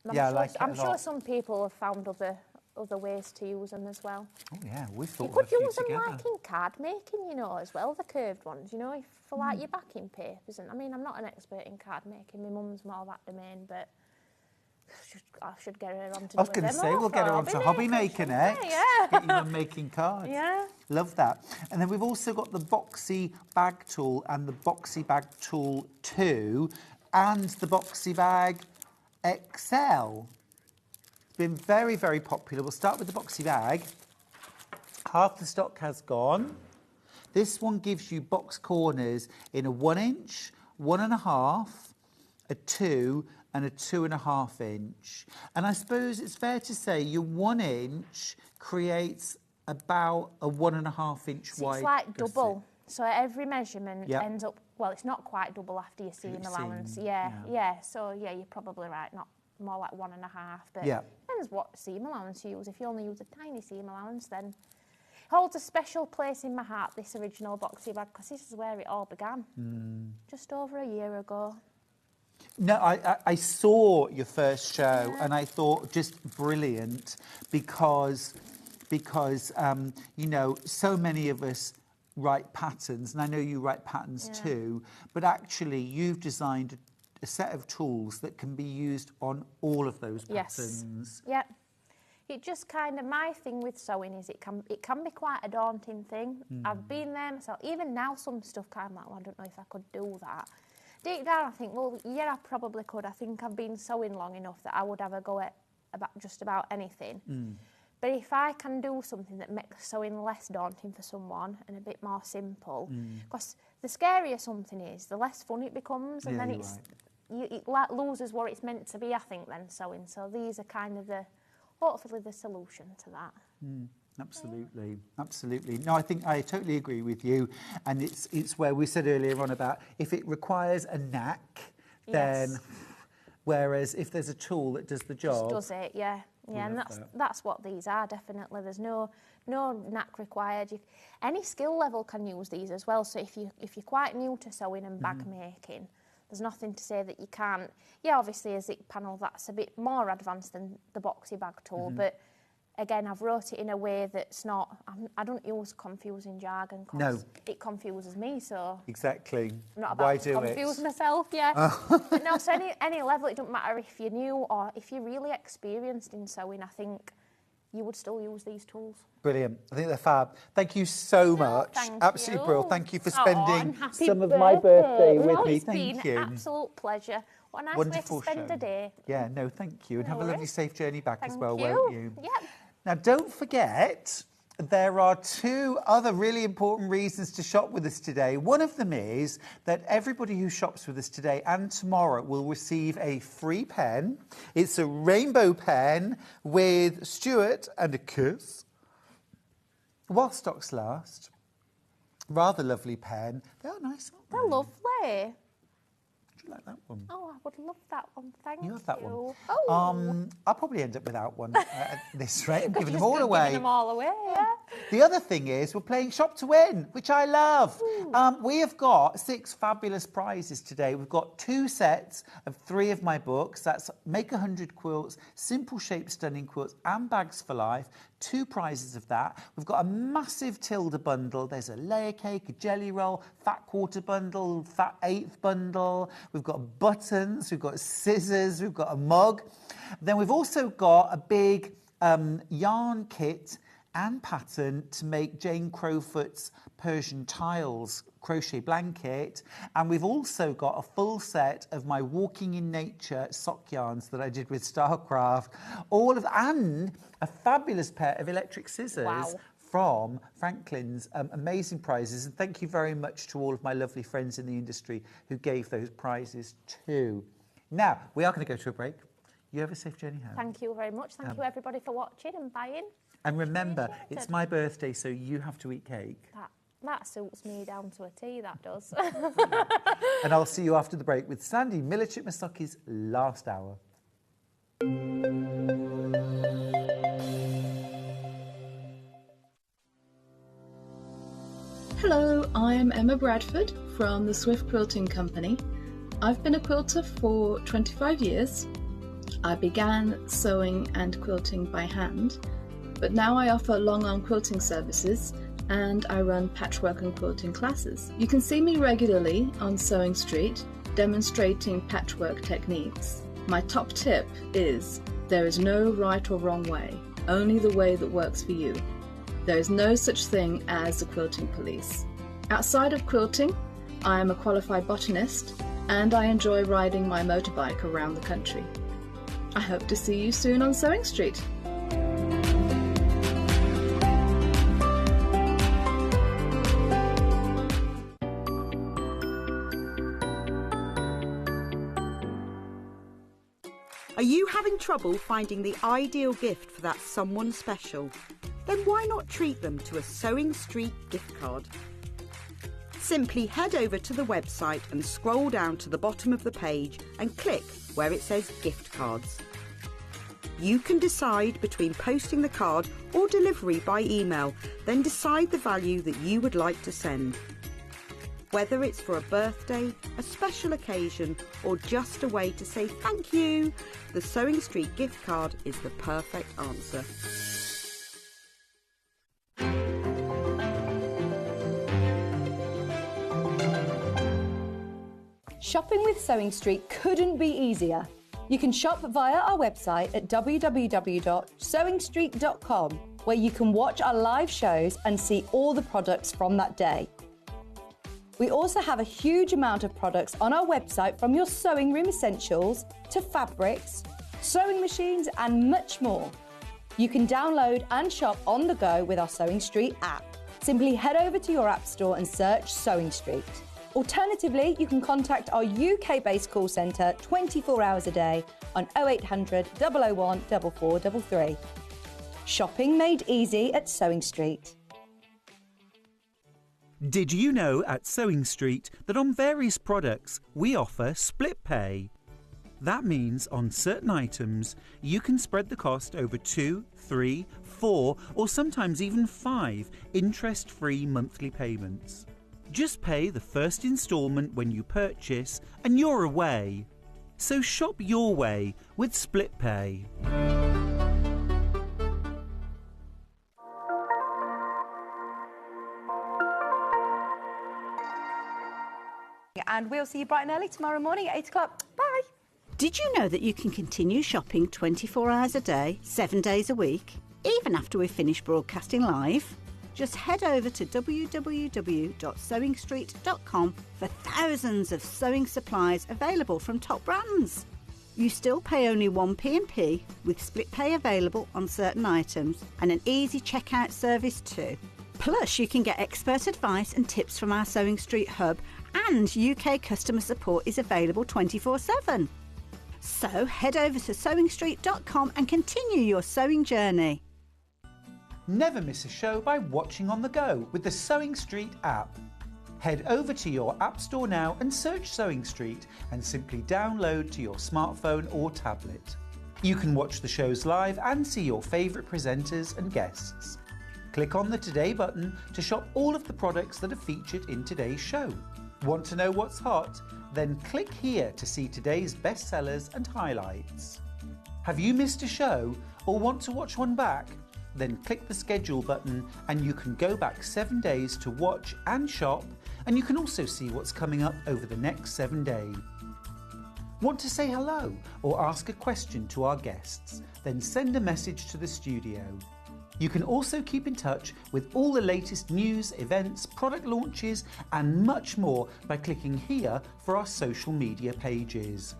[SPEAKER 9] I'm sure some people have found other ways to use them as well.
[SPEAKER 2] Oh yeah, we've thought
[SPEAKER 9] you could
[SPEAKER 2] of a few
[SPEAKER 9] use them
[SPEAKER 2] together.
[SPEAKER 9] like in card making, you know, as well, the curved ones, you know, for like your backing papers. And I mean, I'm not an expert in card making. My mum's more that domain, but I should get her on to
[SPEAKER 2] I was going to say, we'll get her onto hobby making next.
[SPEAKER 9] Yeah.
[SPEAKER 2] Get you on making cards.
[SPEAKER 9] Yeah.
[SPEAKER 2] Love that. And then we've also got the Boxy bag tool and the Boxy bag tool 2 and the Boxy bag XL. It's been very, very popular. We'll start with the Boxy bag. Half the stock has gone. This one gives you box corners in a 1 inch, 1.5, a 2, and a 2.5 inch. And I suppose it's fair to say your 1 inch creates about a 1.5 inch wide.
[SPEAKER 9] It's like double. So every measurement
[SPEAKER 2] Yep.
[SPEAKER 9] ends up, well, it's not quite double after your seam allowance. Yeah. So yeah, you're probably right. Not more like 1.5. But depends what seam allowance you use. If you only use a tiny seam allowance, then it holds a special place in my heart, this original Boxy bag, because this is where it all began. Just over a year ago.
[SPEAKER 2] No, I saw your first show and I thought just brilliant because you know, so many of us write patterns, and I know you write patterns too, but actually you've designed a set of tools that can be used on all of those patterns.
[SPEAKER 9] Yeah. It just kind of, my thing with sewing is it can be quite a daunting thing. I've been there myself. Even now some stuff kind of like, well, I don't know if I could do that. Deep down I think, well, yeah, I probably could. I think I've been sewing long enough that I would have a go at just about anything. But if I can do something that makes sewing less daunting for someone and a bit more simple, because the scarier something is, the less fun it becomes, and then it loses what it's meant to be, I think, then sewing. So these are kind of hopefully the solution to that.
[SPEAKER 2] Absolutely, absolutely. No, I think I totally agree with you, and it's where we said earlier on about if it requires a knack, then whereas if there's a tool that does the job,
[SPEAKER 9] just does it, yeah, and that's what these are definitely. There's no knack required. Any skill level can use these as well. So if you're quite new to sewing and bag making, there's nothing to say that you can't. Yeah, obviously a zip panel, that's a bit more advanced than the Boxy bag tool, but again, I've wrote it in a way that's not. I don't use confusing jargon because it confuses me. So
[SPEAKER 2] exactly.
[SPEAKER 9] I'm not about to confuse myself. Yeah. But no. So any level, it doesn't matter if you're new or if you're really experienced in sewing. I think you would still use these tools.
[SPEAKER 2] Brilliant. I think they're fab. Thank you so much. Absolutely brilliant. Thank you for spending some of my birthday with me. Thank you.
[SPEAKER 9] It's been an absolute pleasure. What a nice
[SPEAKER 2] Wonderful
[SPEAKER 9] way to spend a day.
[SPEAKER 2] Yeah. No. Thank you, and have a lovely, safe journey back as well,
[SPEAKER 9] Thank
[SPEAKER 2] won't you?
[SPEAKER 9] Yep.
[SPEAKER 2] Now, don't forget, there are 2 other really important reasons to shop with us today. One of them is that everybody who shops with us today and tomorrow will receive a free pen. It's a rainbow pen with Stuart and a kiss. While stocks last. Rather lovely pen. They are nice, aren't they?
[SPEAKER 9] They're lovely.
[SPEAKER 2] you like that one?
[SPEAKER 9] Oh, I would love that one. Thank you.
[SPEAKER 2] You have that one.
[SPEAKER 9] Oh.
[SPEAKER 2] I'll probably end up without one at this rate. I'm giving them
[SPEAKER 9] Just
[SPEAKER 2] all away.
[SPEAKER 9] Giving them all away, yeah.
[SPEAKER 2] The other thing is we're playing Shop to Win, which I love. We have got 6 fabulous prizes today. We've got 2 sets of 3 of my books. That's Make 100 Quilts, Simple Shape Stunning Quilts and Bags for Life. 2 prizes of that. We've got a massive Tilda bundle. There's a layer cake, a jelly roll, fat quarter bundle, fat eighth bundle. We've got buttons, we've got scissors, we've got a mug. Then we've also got a big yarn kit and pattern to make Jane Crowfoot's Persian Tiles crochet blanket, and we've also got a full set of my Walking in Nature sock yarns that I did with Starcraft, and a fabulous pair of electric scissors from Franklin's amazing prizes. And thank you very much to all of my lovely friends in the industry who gave those prizes too. Now, we are going to go to a break. You have a safe journey home.
[SPEAKER 9] Thank you very much. Thank you everybody for watching and buying.
[SPEAKER 2] And remember, it's my birthday, so you have to eat cake.
[SPEAKER 9] That suits me down to a T, that does.
[SPEAKER 2] And I'll see you after the break with Sandy Milichit-Masoki's Last Hour.
[SPEAKER 10] Hello, I'm Emma Bradford from the Swift Quilting Company. I've been a quilter for 25 years. I began sewing and quilting by hand, but now I offer long arm quilting services and I run patchwork and quilting classes. You can see me regularly on Sewing Street demonstrating patchwork techniques. My top tip is there is no right or wrong way, only the way that works for you. There is no such thing as the quilting police. Outside of quilting, I am a qualified botanist and I enjoy riding my motorbike around the country. I hope to see you soon on Sewing Street.
[SPEAKER 6] Are you having trouble finding the ideal gift for that someone special? Then why not treat them to a Sewing Street gift card? Simply head over to the website and scroll down to the bottom of the page and click where it says gift cards. You can decide between posting the card or delivery by email, then decide the value that you would like to send. Whether it's for a birthday, a special occasion, or just a way to say thank you, the Sewing Street gift card is the perfect answer.
[SPEAKER 3] Shopping with Sewing Street couldn't be easier. You can shop via our website at www.sewingstreet.com, where you can watch our live shows and see all the products from that day. We also have a huge amount of products on our website, from your sewing room essentials to fabrics, sewing machines and much more. You can download and shop on the go with our Sewing Street app. Simply head over to your app store and search Sewing Street. Alternatively, you can contact our UK-based call centre 24 hours a day on 0800 001 4433. Shopping made easy at Sewing Street.
[SPEAKER 11] Did you know at Sewing Street that on various products we offer split pay? That means on certain items you can spread the cost over 2, 3, 4 or sometimes even 5 interest-free monthly payments. Just pay the first instalment when you purchase and you're away. So shop your way with split pay.
[SPEAKER 3] And we'll see you bright and early tomorrow morning at 8 o'clock. Bye.
[SPEAKER 4] Did you know that you can continue shopping 24 hours a day, 7 days a week, even after we've finished broadcasting live? Just head over to www.sewingstreet.com for thousands of sewing supplies available from top brands. You still pay only 1p&p, with split pay available on certain items and an easy checkout service too. Plus, you can get expert advice and tips from our Sewing Street hub, and UK customer support is available 24/7. So head over to sewingstreet.com and continue your sewing journey.
[SPEAKER 2] Never miss a show by watching on the go with the Sewing Street app. Head over to your App Store now and search Sewing Street and simply download to your smartphone or tablet. You can watch the shows live and see your favourite presenters and guests. Click on the Today button to shop all of the products that are featured in today's show. Want to know what's hot? Then click here to see today's bestsellers and highlights. Have you missed a show or want to watch one back? Then click the schedule button and you can go back 7 days to watch and shop, and you can also see what's coming up over the next 7 days. Want to say hello or ask a question to our guests? Then send a message to the studio. You can also keep in touch with all the latest news, events, product launches and much more by clicking here for our social media pages.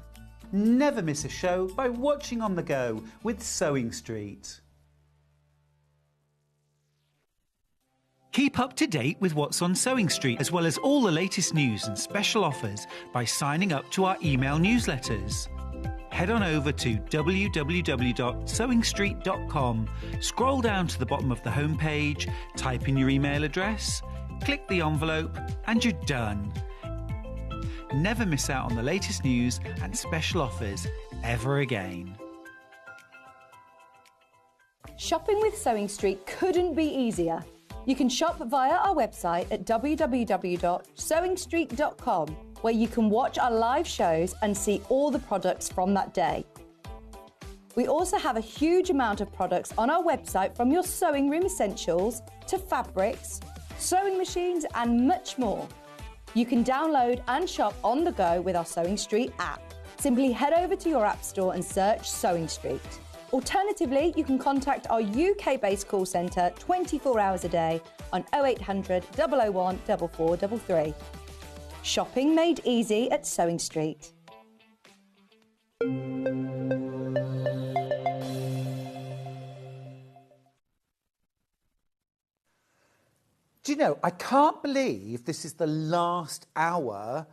[SPEAKER 2] Never miss a show by watching on the go with Sewing Street.
[SPEAKER 11] Keep up to date with what's on Sewing Street, as well as all the latest news and special offers by signing up to our email newsletters. Head on over to www.sewingstreet.com, scroll down to the bottom of the homepage, type in your email address, click the envelope, and you're done. Never miss out on the latest news and special offers ever again.
[SPEAKER 3] Shopping with Sewing Street couldn't be easier. You can shop via our website at www.sewingstreet.com, where you can watch our live shows and see all the products from that day. We also have a huge amount of products on our website, from your sewing room essentials to fabrics, sewing machines and much more. You can download and shop on the go with our Sewing Street app. Simply head over to your app store and search Sewing Street. Alternatively, you can contact our UK-based call centre 24 hours a day on 0800 001 4433. Shopping made easy at Sewing Street.
[SPEAKER 2] Do you know, I can't believe this is the last hour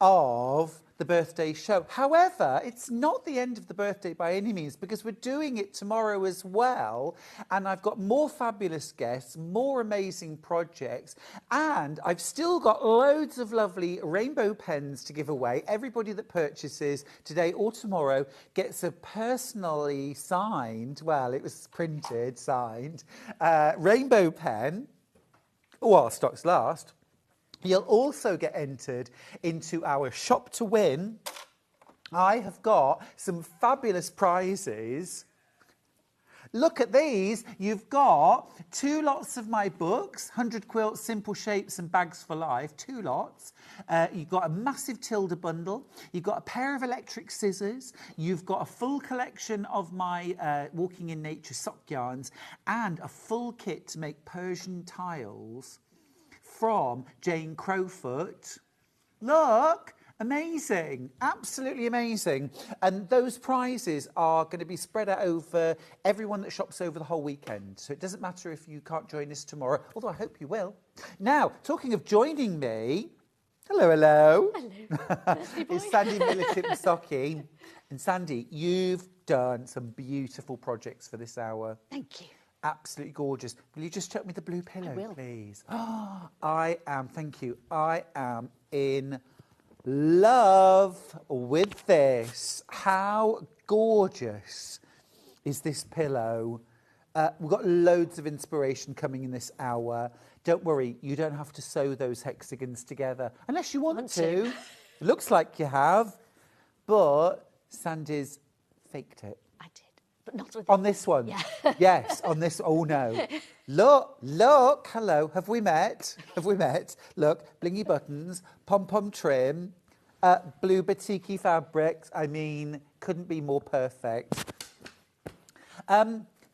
[SPEAKER 2] of the birthday show. However, it's not the end of the birthday by any means, because we're doing it tomorrow as well, and I've got more fabulous guests, more amazing projects, and I've still got loads of lovely rainbow pens to give away. Everybody that purchases today or tomorrow gets a personally signed, well, it was printed, signed, rainbow pen while stocks last. You'll also get entered into our Shop to Win. I have got some fabulous prizes. Look at these. You've got 2 lots of my books, 100 Quilts, Simple Shapes and Bags for Life, 2 lots. You've got a massive Tilda bundle. You've got a pair of electric scissors. You've got a full collection of my Walking in Nature sock yarns and a full kit to make Persian tiles from Jane Crowfoot. Look, amazing, absolutely amazing. And those prizes are going to be spread out over everyone that shops over the whole weekend. So it doesn't matter if you can't join us tomorrow, although I hope you will. Now, talking of joining me, hello.
[SPEAKER 7] Hello.
[SPEAKER 2] It's Sandy Miller-Chipsocki. And Sandy, you've done some beautiful projects for this hour.
[SPEAKER 7] Thank you.
[SPEAKER 2] Absolutely gorgeous. Will you just chuck me the blue pillow, please?
[SPEAKER 7] Oh,
[SPEAKER 2] Thank you. I am in love with this. How gorgeous is this pillow? We've got loads of inspiration coming in this hour. Don't worry, you don't have to sew those hexagons together unless you want to. It looks like you have, but Sandy's faked it.
[SPEAKER 7] but not with
[SPEAKER 2] on this one.
[SPEAKER 7] Yeah.
[SPEAKER 2] Yes, on this. Oh no. Look. Hello. Have we met? Look, blingy buttons, pom-pom trim, blue batiki fabrics. I mean, couldn't be more perfect.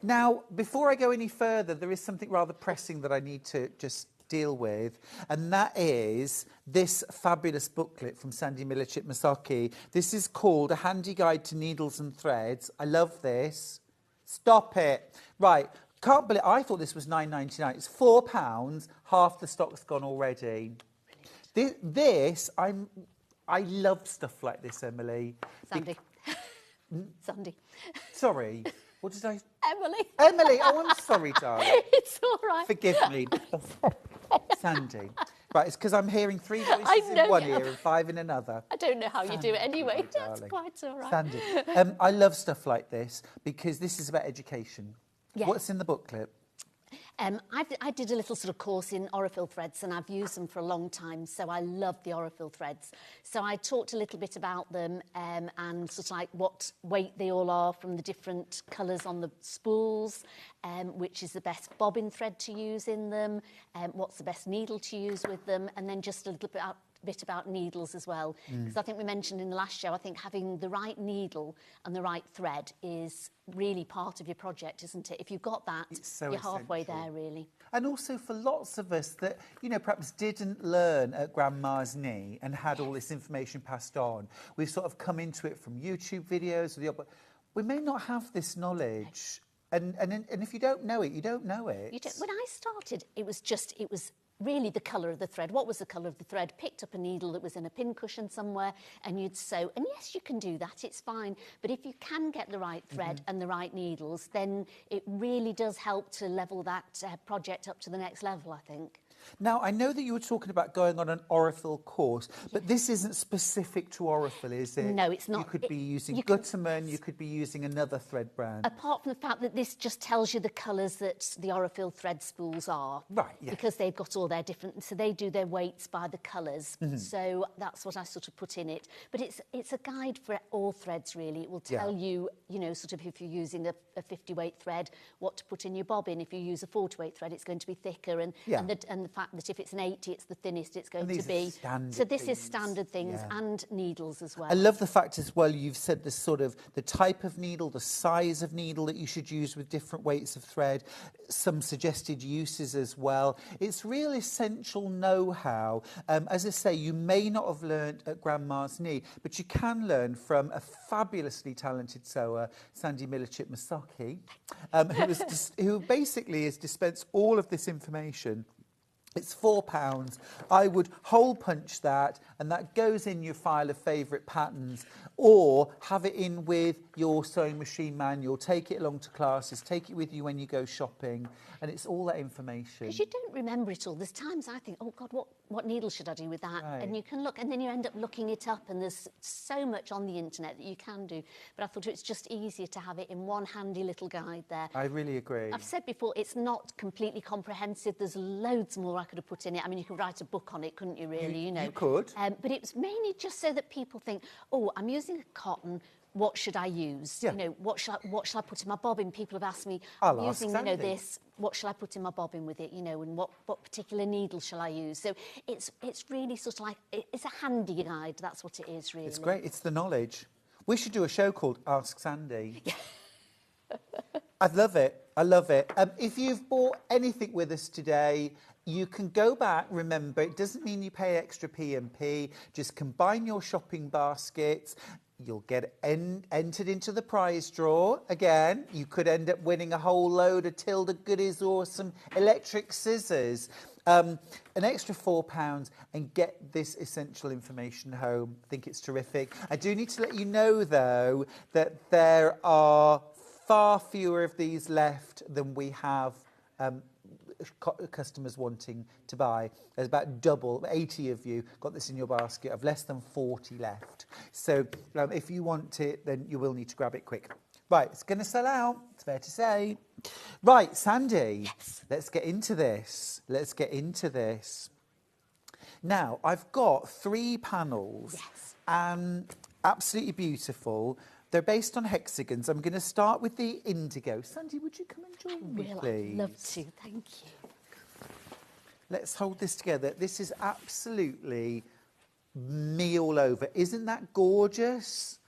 [SPEAKER 2] Now, before I go any further, there is something rather pressing that I need to just deal with, and that is this fabulous booklet from Sandy Miller-Chipsocki. This is called A Handy Guide to Needles and Threads. I love this. Stop it. Right. Can't believe, I thought this was £9.99. It's £4. Half the stock's gone already. I love stuff like this, Emily.
[SPEAKER 7] Sandy.
[SPEAKER 2] Sorry. What did I...
[SPEAKER 7] Emily.
[SPEAKER 2] Oh, I'm sorry, darling.
[SPEAKER 7] It's all right.
[SPEAKER 2] Forgive me. Sandy. Right, it's because I'm hearing 3 voices in one ear and 5 in another.
[SPEAKER 7] I don't know how you do it anyway.
[SPEAKER 2] my
[SPEAKER 7] That's
[SPEAKER 2] darling.
[SPEAKER 7] quite all right.
[SPEAKER 2] Sandy, I love stuff like this because this is about education.
[SPEAKER 7] Yeah.
[SPEAKER 2] What's in the booklet?
[SPEAKER 7] I did a little sort of course in Orifil threads, and I've used them for a long time, so I love the Orifil threads. So I talked a little bit about them and sort of like what weight they all are from the different colours on the spools, which is the best bobbin thread to use in them, what's the best needle to use with them, and then just a little bit about needles as well. Because I think we mentioned in the last show, I think having the right needle and the right thread is really part of your project, isn't it? If you've got that,
[SPEAKER 2] So
[SPEAKER 7] you're halfway
[SPEAKER 2] essential.
[SPEAKER 7] there, really.
[SPEAKER 2] And also for lots of us that, you know, perhaps didn't learn at grandma's knee and had all this information passed on, we've sort of come into it from YouTube videos, but we may not have this knowledge. And if you don't know it, you don't know it.
[SPEAKER 7] When I started, it was really the colour of the thread. What was the colour of the thread? Picked up a needle that was in a pincushion somewhere and you'd sew. And yes, you can do that, it's fine. But if you can get the right thread and the right needles, then it really does help to level that project up to the next level, I think.
[SPEAKER 2] Now, I know that you were talking about going on an Orifil course, but this isn't specific to Orifil, is it?
[SPEAKER 7] No, it's not.
[SPEAKER 2] You could be using Gutermann, you could be using another thread brand.
[SPEAKER 7] Apart from the fact that this just tells you the colours that the Orifil thread spools are.
[SPEAKER 2] Right, yeah.
[SPEAKER 7] Because they've got all their different... So they do their weights by the colours. So that's what I sort of put in it. But it's a guide for all threads, really. It will tell you, you know, sort of if you're using a 50-weight thread, what to put in your bobbin. If you use a 40-weight thread, it's going to be thicker. And the fact that if it's an 80, it's the thinnest it's going to be. So this is standard things and needles as well.
[SPEAKER 2] I love the fact as well you've said the sort of the type of needle, the size of needle that you should use with different weights of thread, some suggested uses as well. It's real essential know-how. As I say, you may not have learned at grandma's knee, but you can learn from a fabulously talented sewer, Sandy Millichip-Masaki, who basically has dispensed all of this information. It's £4. I would hole punch that, and that goes in your file of favourite patterns, or have it in with your sewing machine manual. Take it along to classes, take it with you when you go shopping, and it's all that information.
[SPEAKER 7] Because you don't remember it all. There's times I think, oh God, what needle should I do with that?
[SPEAKER 2] Right.
[SPEAKER 7] And you can look, and then you end up looking it up, and there's so much on the internet that you can do. But I thought it's just easier to have it in one handy little guide there.
[SPEAKER 2] I really agree.
[SPEAKER 7] I've said before, it's not completely comprehensive. There's loads more I could have put in it. I mean, you could write a book on it, couldn't you, really? You know,
[SPEAKER 2] you could.
[SPEAKER 7] But it was mainly just so that people think, oh, I'm using a cotton. What should I use?
[SPEAKER 2] Yeah.
[SPEAKER 7] You know, what shall I put in my bobbin? People have asked me,
[SPEAKER 2] I'll
[SPEAKER 7] I'm
[SPEAKER 2] ask
[SPEAKER 7] using, you know,
[SPEAKER 2] Sandy.
[SPEAKER 7] this. What shall I put in my bobbin with it? You know, and what particular needle shall I use? So it's really sort of like it's a handy guide. That's what it is, really.
[SPEAKER 2] It's great. It's the knowledge. We should do a show called Ask Sandy. I love it. I love it. If you've bought anything with us today, you can go back. Remember, it doesn't mean you pay extra P&P. Just combine your shopping baskets. You'll get entered into the prize draw. Again, you could end up winning a whole load of Tilda Goodies or some electric scissors. An extra £4 and get this essential information home. I think it's terrific. I do need to let you know, though, that there are far fewer of these left than we have customers wanting to buy. There's about double, 80 of you got this in your basket, of less than 40 left. So if you want it, then you will need to grab it quick. Right, it's going to sell out, it's fair to say. Right, Sandy, let's get into this. Let's get into this. Now, I've got 3 panels, and absolutely beautiful. They're based on hexagons. I'm going to start with the indigo. Sandy, would you come and join me, please?
[SPEAKER 7] I'd love to, thank you.
[SPEAKER 2] Let's hold this together. This is absolutely me all over. Isn't that gorgeous?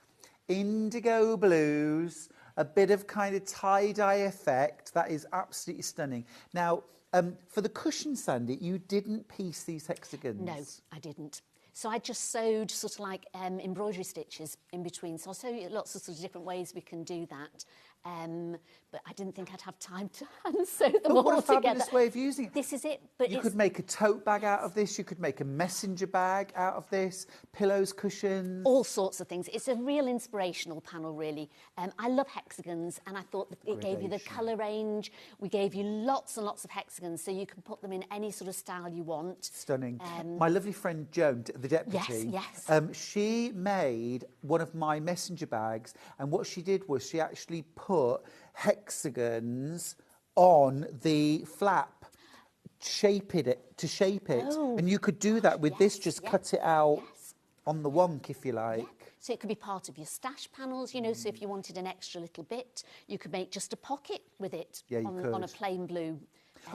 [SPEAKER 2] Indigo blues, a bit of kind of tie-dye effect. That is absolutely stunning. Now, for the cushion, Sandy, you didn't piece these hexagons.
[SPEAKER 7] No, I didn't. So I just sewed sort of like embroidery stitches in between. So I'll show you lots of sort of different ways we can do that. but I didn't think I'd have time to hand sew them
[SPEAKER 2] But
[SPEAKER 7] all
[SPEAKER 2] what a
[SPEAKER 7] together.
[SPEAKER 2] fabulous way of using it.
[SPEAKER 7] This is it. But
[SPEAKER 2] You could make a tote bag out of this. You could make a messenger bag out of this. Pillows, cushions.
[SPEAKER 7] all sorts of things. It's a real inspirational panel, really. I love hexagons, and I thought that it gave you the colour range. We gave you lots and lots of hexagons, so you can put them in any sort of style you want.
[SPEAKER 2] Stunning. My lovely friend Joan, the deputy, she made one of my messenger bags, and what she did was she actually put hexagons on the flap, shape it, and you could do that with this, just cut it out on the wonk, if you like.
[SPEAKER 7] So it could be part of your stash panels, you know, so if you wanted an extra little bit, you could make just a pocket with it on a plain blue.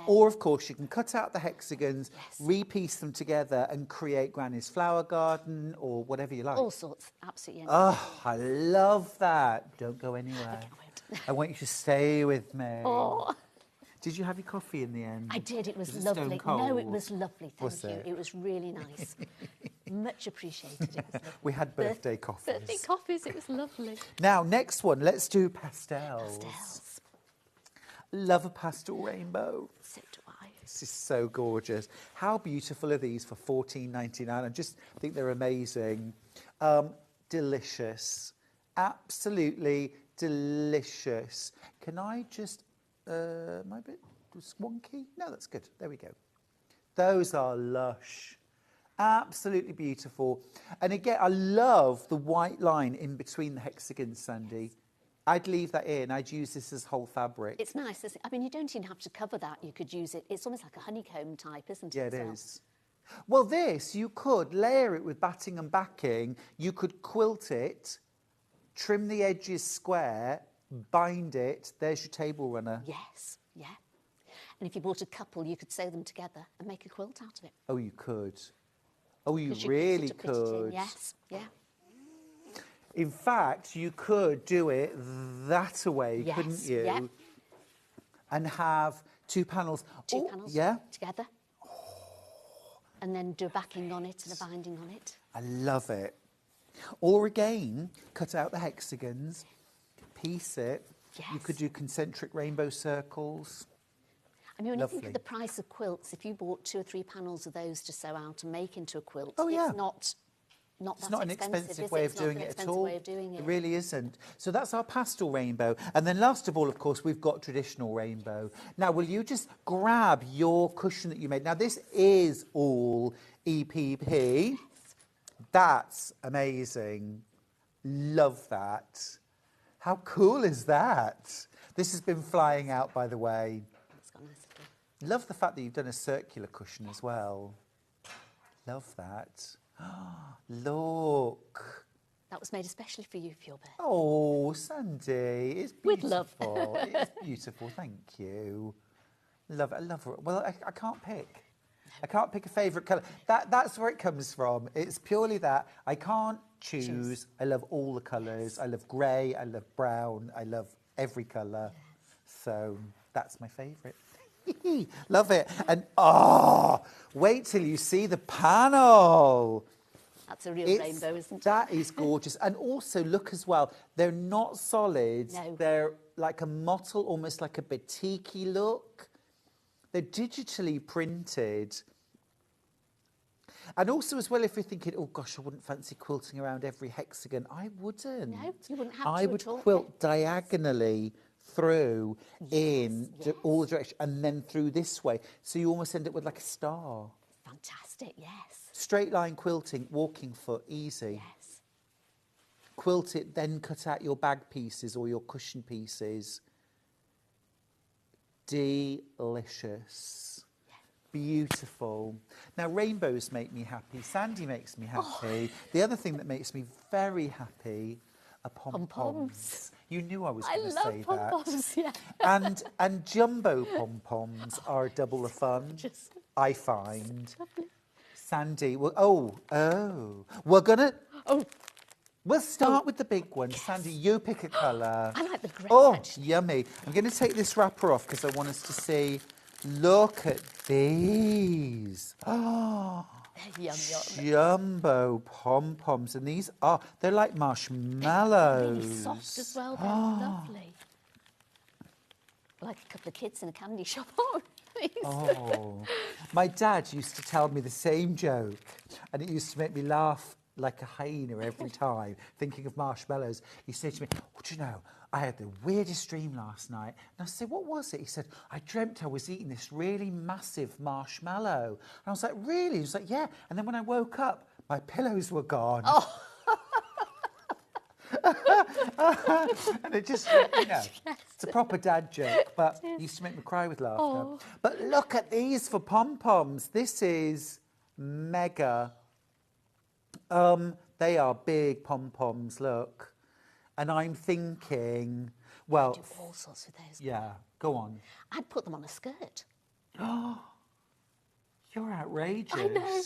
[SPEAKER 2] Or, of course, you can cut out the hexagons, repiece them together and create Granny's flower garden or whatever you like.
[SPEAKER 7] All sorts, absolutely.
[SPEAKER 2] Oh, I love that. Don't go anywhere. I want you to stay with me.
[SPEAKER 7] Oh.
[SPEAKER 2] Did you have your coffee in the end?
[SPEAKER 7] I did. It was
[SPEAKER 2] it
[SPEAKER 7] lovely.
[SPEAKER 2] stone cold?
[SPEAKER 7] No, it was lovely. Thank you.
[SPEAKER 2] it?
[SPEAKER 7] It was really nice. Much appreciated. It was lovely.
[SPEAKER 2] We had birthday coffees.
[SPEAKER 7] Birthday coffees. It was lovely.
[SPEAKER 2] Now, next one. Let's do pastels.
[SPEAKER 7] Pastels.
[SPEAKER 2] Love a pastel rainbow.
[SPEAKER 7] So do I.
[SPEAKER 2] This is so gorgeous. How beautiful are these for $14.99? I just think they're amazing. Delicious. Absolutely delicious. Can I just... am I a bit wonky? No, that's good. There we go. Those are lush. Absolutely beautiful. And again, I love the white line in between the hexagons, Sandy. I'd leave that in. I'd use this as whole fabric.
[SPEAKER 7] It's nice. Isn't it? I mean, you don't even have to cover that. You could use it. It's almost like a honeycomb type, isn't it?
[SPEAKER 2] Yeah, it is. Well, this, you could layer it with batting and backing. You could quilt it, trim the edges square, bind it. There's your table runner.
[SPEAKER 7] Yes, yeah. And if you bought a couple, you could sew them together and make a quilt out of it.
[SPEAKER 2] Oh, you could. Oh, you
[SPEAKER 7] 'Cause
[SPEAKER 2] really
[SPEAKER 7] sort of fit it in.
[SPEAKER 2] could.
[SPEAKER 7] Yes, yeah.
[SPEAKER 2] In fact, you could do it that way, couldn't you?
[SPEAKER 7] Yeah.
[SPEAKER 2] And have two panels.
[SPEAKER 7] Two panels together. And then do a backing on it and a binding on it.
[SPEAKER 2] I love it. Or again, cut out the hexagons, piece it.
[SPEAKER 7] Yes.
[SPEAKER 2] You could do concentric rainbow circles.
[SPEAKER 7] I mean, when you think
[SPEAKER 2] Lovely.
[SPEAKER 7] of the price of quilts, if you bought 2 or 3 panels of those to sew out and make into a quilt,
[SPEAKER 2] yeah.
[SPEAKER 7] it's
[SPEAKER 2] It's not an expensive way of doing it at all.
[SPEAKER 7] Way of doing it.
[SPEAKER 2] It really isn't. So that's our pastel rainbow. And then last of all, of course, we've got traditional rainbow. Now, will you just grab your cushion that you made? Now, this is all EPP. Yes. That's amazing. Love that. How cool is that? This has been flying out, by the way.
[SPEAKER 7] It's got nice.
[SPEAKER 2] Love the fact that you've done a circular cushion as well. Love that. Look.
[SPEAKER 7] That was made especially for you for your birthday.
[SPEAKER 2] Oh, Sandy, it's beautiful.
[SPEAKER 7] With love.
[SPEAKER 2] It's beautiful, thank you. Love it, I love it. Well, I can't pick. I can't pick a favourite colour. That's where it comes from. It's purely that. I can't choose. I love all the colours. I love grey, I love brown, I love every colour. So that's my favourite. Love it. And, wait till you see the panel.
[SPEAKER 7] That's a real rainbow, isn't it?
[SPEAKER 2] That is gorgeous. And also, look as well, they're not solid.
[SPEAKER 7] No.
[SPEAKER 2] They're like a mottle, almost like a batik-y look. They're digitally printed. And also as well, if you're thinking, oh gosh, I wouldn't fancy quilting around every hexagon, I wouldn't.
[SPEAKER 7] No, you wouldn't have to
[SPEAKER 2] I would
[SPEAKER 7] at all.
[SPEAKER 2] quilt diagonally through all the direction and then through this way. So you almost end up with like a star.
[SPEAKER 7] Fantastic, yes.
[SPEAKER 2] Straight line quilting, walking foot, easy.
[SPEAKER 7] Yes.
[SPEAKER 2] Quilt it, then cut out your bag pieces or your cushion pieces. Delicious. Beautiful. Now, rainbows make me happy. Sandy makes me happy. The other thing that makes me very happy are pom-poms. You knew I was going to say that.
[SPEAKER 7] I love pom-poms, yeah.
[SPEAKER 2] And jumbo pom-poms are a double of fun, I find.
[SPEAKER 7] Lovely.
[SPEAKER 2] Sandy, we're gonna... We'll start with the big one. Yes. Sandy, you pick a colour.
[SPEAKER 7] I like the grey,
[SPEAKER 2] actually. Yummy. I'm going to take this wrapper off because I want us to see. Look at these. Oh,
[SPEAKER 7] yum, yum.
[SPEAKER 2] Jumbo pom-poms. And these are, they're like marshmallows.
[SPEAKER 7] Really soft as well. They're lovely. Like a couple of kids in a candy shop.
[SPEAKER 2] Oh, my dad used to tell me the same joke, and it used to make me laugh like a hyena every time, thinking of marshmallows. He said to me, oh, do you know, I had the weirdest dream last night. And I said, what was it? He said, I dreamt I was eating this really massive marshmallow. And I was like, really? He was like, yeah. And then when I woke up, my pillows were gone.
[SPEAKER 7] Oh.
[SPEAKER 2] And it just, you know, it's a proper dad joke, but it used to make me cry with laughter.
[SPEAKER 7] Oh.
[SPEAKER 2] But look at these for pom-poms. This is mega. They are big pom-poms, look. And I'm thinking, well...
[SPEAKER 7] Do all sorts with those.
[SPEAKER 2] Yeah, go on.
[SPEAKER 7] I'd put them on a skirt.
[SPEAKER 2] Oh, you're outrageous.
[SPEAKER 7] I know.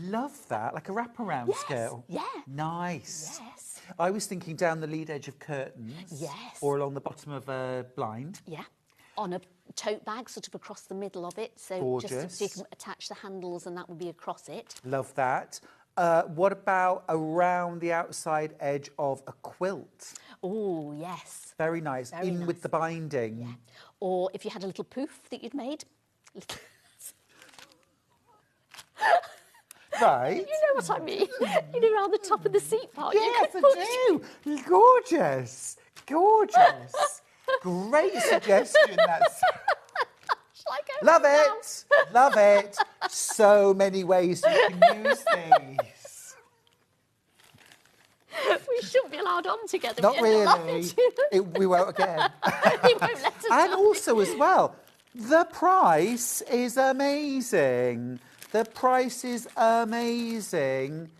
[SPEAKER 2] Love that, like a wraparound
[SPEAKER 7] Yes,
[SPEAKER 2] skirt.
[SPEAKER 7] yeah.
[SPEAKER 2] Nice.
[SPEAKER 7] Yes.
[SPEAKER 2] I was thinking down the lead edge of curtains.
[SPEAKER 7] Yes.
[SPEAKER 2] Or along the bottom of a blind.
[SPEAKER 7] Yeah. On a tote bag, sort of across the middle of it. So
[SPEAKER 2] Gorgeous.
[SPEAKER 7] just so you can attach the handles and that would be across it.
[SPEAKER 2] Love that. What about around the outside edge of a quilt?
[SPEAKER 7] Oh, yes.
[SPEAKER 2] Very nice.
[SPEAKER 7] Very
[SPEAKER 2] In
[SPEAKER 7] nice.
[SPEAKER 2] with the binding.
[SPEAKER 7] Yeah. Or if you had a little poof that you'd made.
[SPEAKER 2] Right.
[SPEAKER 7] You know what I mean? You know, around the top of the seat part.
[SPEAKER 2] Yes,
[SPEAKER 7] you could
[SPEAKER 2] I do. Gorgeous. Gorgeous. Great suggestion. That's...
[SPEAKER 7] Shall I go
[SPEAKER 2] Love
[SPEAKER 7] now?
[SPEAKER 2] it. Love it. So many ways you can use these.
[SPEAKER 7] We shouldn't be allowed on together.
[SPEAKER 2] Not
[SPEAKER 7] We end up
[SPEAKER 2] really.
[SPEAKER 7] laughing.
[SPEAKER 2] We won't again.
[SPEAKER 7] He won't let us
[SPEAKER 2] And
[SPEAKER 7] on.
[SPEAKER 2] also as well, the price is amazing. The price is amazing.